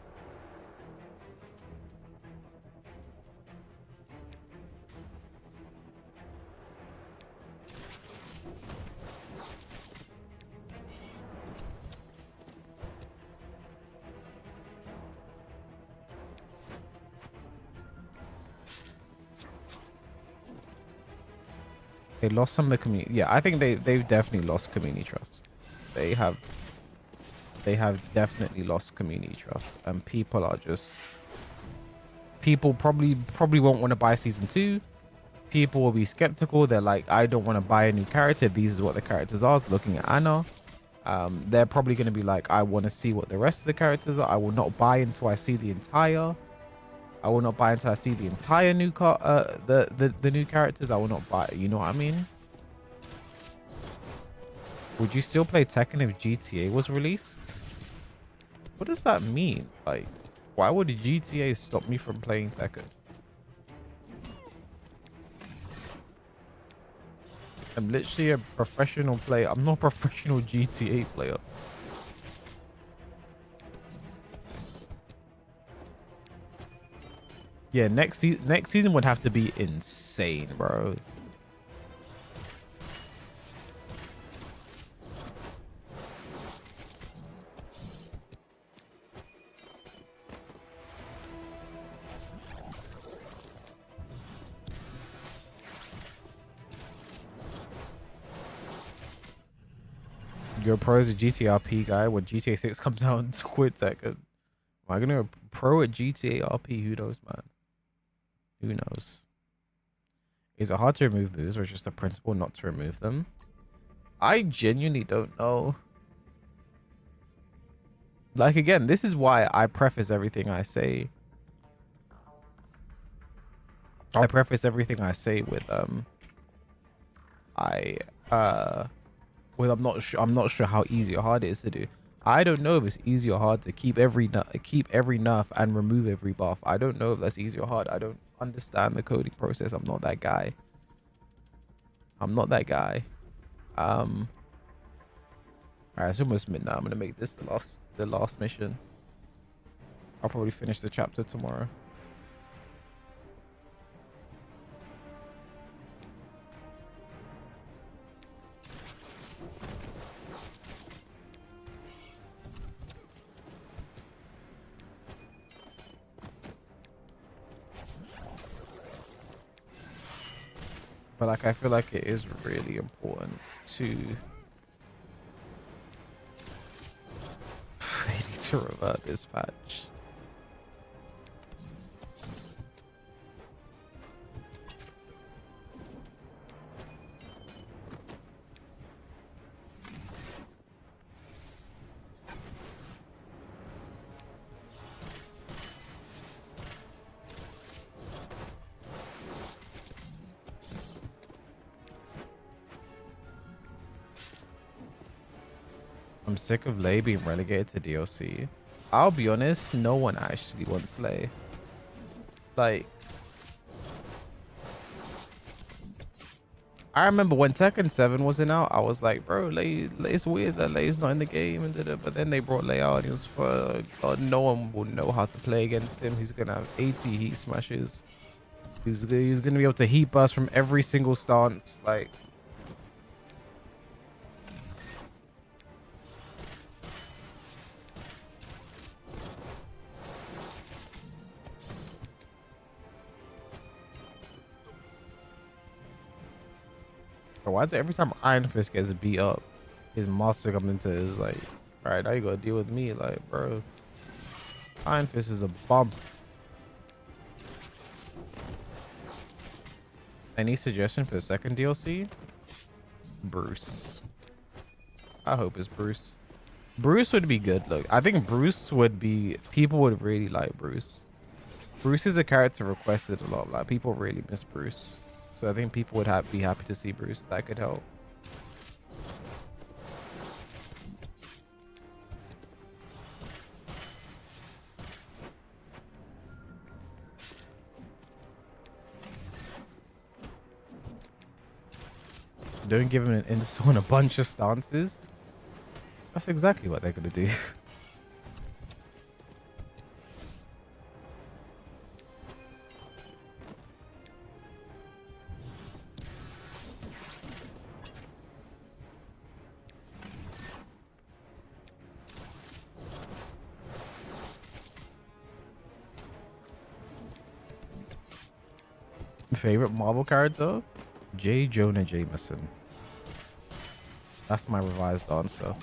They lost some of the community. Yeah, I think they've definitely lost community trust. They have definitely lost community trust, and people are just, people probably won't want to buy season 2. People will be skeptical. They're like, I don't want to buy a new character. These are what the characters are. Looking at Anna, they're probably going to be like, I want to see what the rest of the characters are. I will not buy until I see the entire. I will not buy until I see the entire new the new characters. I will not buy. You know what I mean? Would you still play Tekken if GTA was released? What does that mean? Like, why would GTA stop me from playing Tekken? I'm literally a professional player. I'm not a professional GTA player. Yeah, next season would have to be insane, bro. You're a pro as a GTRP guy. When GTA 6 comes out, quit Tekken. Am I gonna go pro at GTA RP? Who knows, man? Who knows? Is it hard to remove moves, or is it just a principle not to remove them? I genuinely don't know. Like, again, this is why I preface everything I say. I preface everything I say with I'm not sure how easy or hard it is to do. I don't know if it's easy or hard to keep every nerf and remove every buff. I don't know if that's easy or hard. I don't understand the coding process. I'm not that guy. Alright, it's almost midnight. I'm gonna make this the last mission. I'll probably finish the chapter tomorrow. But like, I feel like it is really important to they need to revert this patch. I'm sick of Lei being relegated to DLC. I'll be honest, no one actually wants Lei. Like, I remember when Tekken 7 wasn't out, I was like, bro, Lei's weird that Lei's not in the game, and but then they brought Lei out, and it was for God, no one will know how to play against him. He's gonna have 80 heat smashes. He's gonna be able to heat burst from every single stance, like. Why is it every time Iron Fist gets beat up, his master comes into it is like, all right, now you gotta deal with me, like, bro. Iron Fist is a bump. Any suggestion for the second DLC? Bruce. I hope it's Bruce. Bruce would be good. Look, I think Bruce would be. People would really like Bruce. Bruce is a character requested a lot. Like, people really miss Bruce. So I think people would be happy to see Bruce. That could help. Don't give him an insult and a bunch of stances. That's exactly what they're gonna do. Favorite Marvel character? J. Jonah Jameson. That's my revised answer.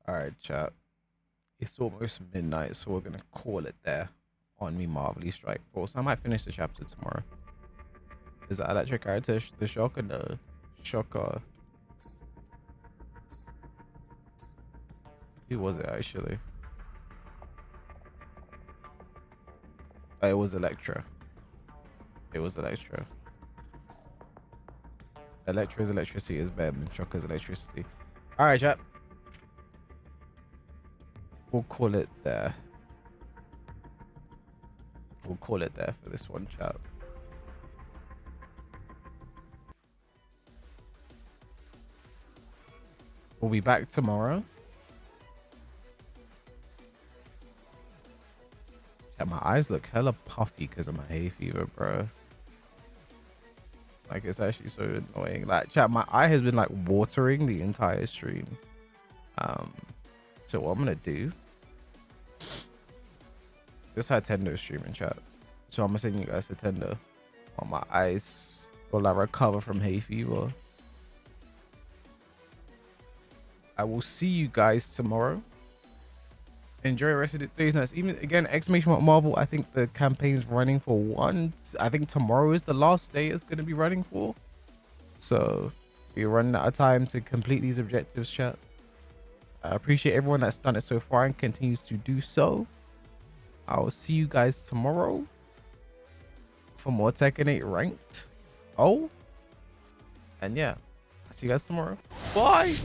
Alright, chat. It's almost midnight, so we're gonna call it there on me Marvelly Strike Force. I might finish the chapter tomorrow. Is that electric character the shock or the shocker? Who was it actually? It was Electra. It was Electra. Electra's electricity is better than Chocker's electricity. All right, chat. We'll call it there. We'll call it there for this one, chat. We'll be back tomorrow. Yeah, my eyes look hella puffy because of my hay fever, bro. Like, it's actually so annoying. Like, chat, my eye has been like watering the entire stream. So what I'm gonna do, this had Tendo streaming, chat, so I'm gonna send you guys a Tendo on my eyes will like recover from hay fever. I will see you guys tomorrow. Enjoy the rest of the days. Nice. Even again, exclamation mark Marvel. I think the campaign's running for one. I think tomorrow is the last day it's going to be running for. So we're running out of time to complete these objectives, chat. I appreciate everyone that's done it so far and continues to do so. I'll see you guys tomorrow for more Tekken 8 ranked. Oh, and yeah, I'll see you guys tomorrow. Bye.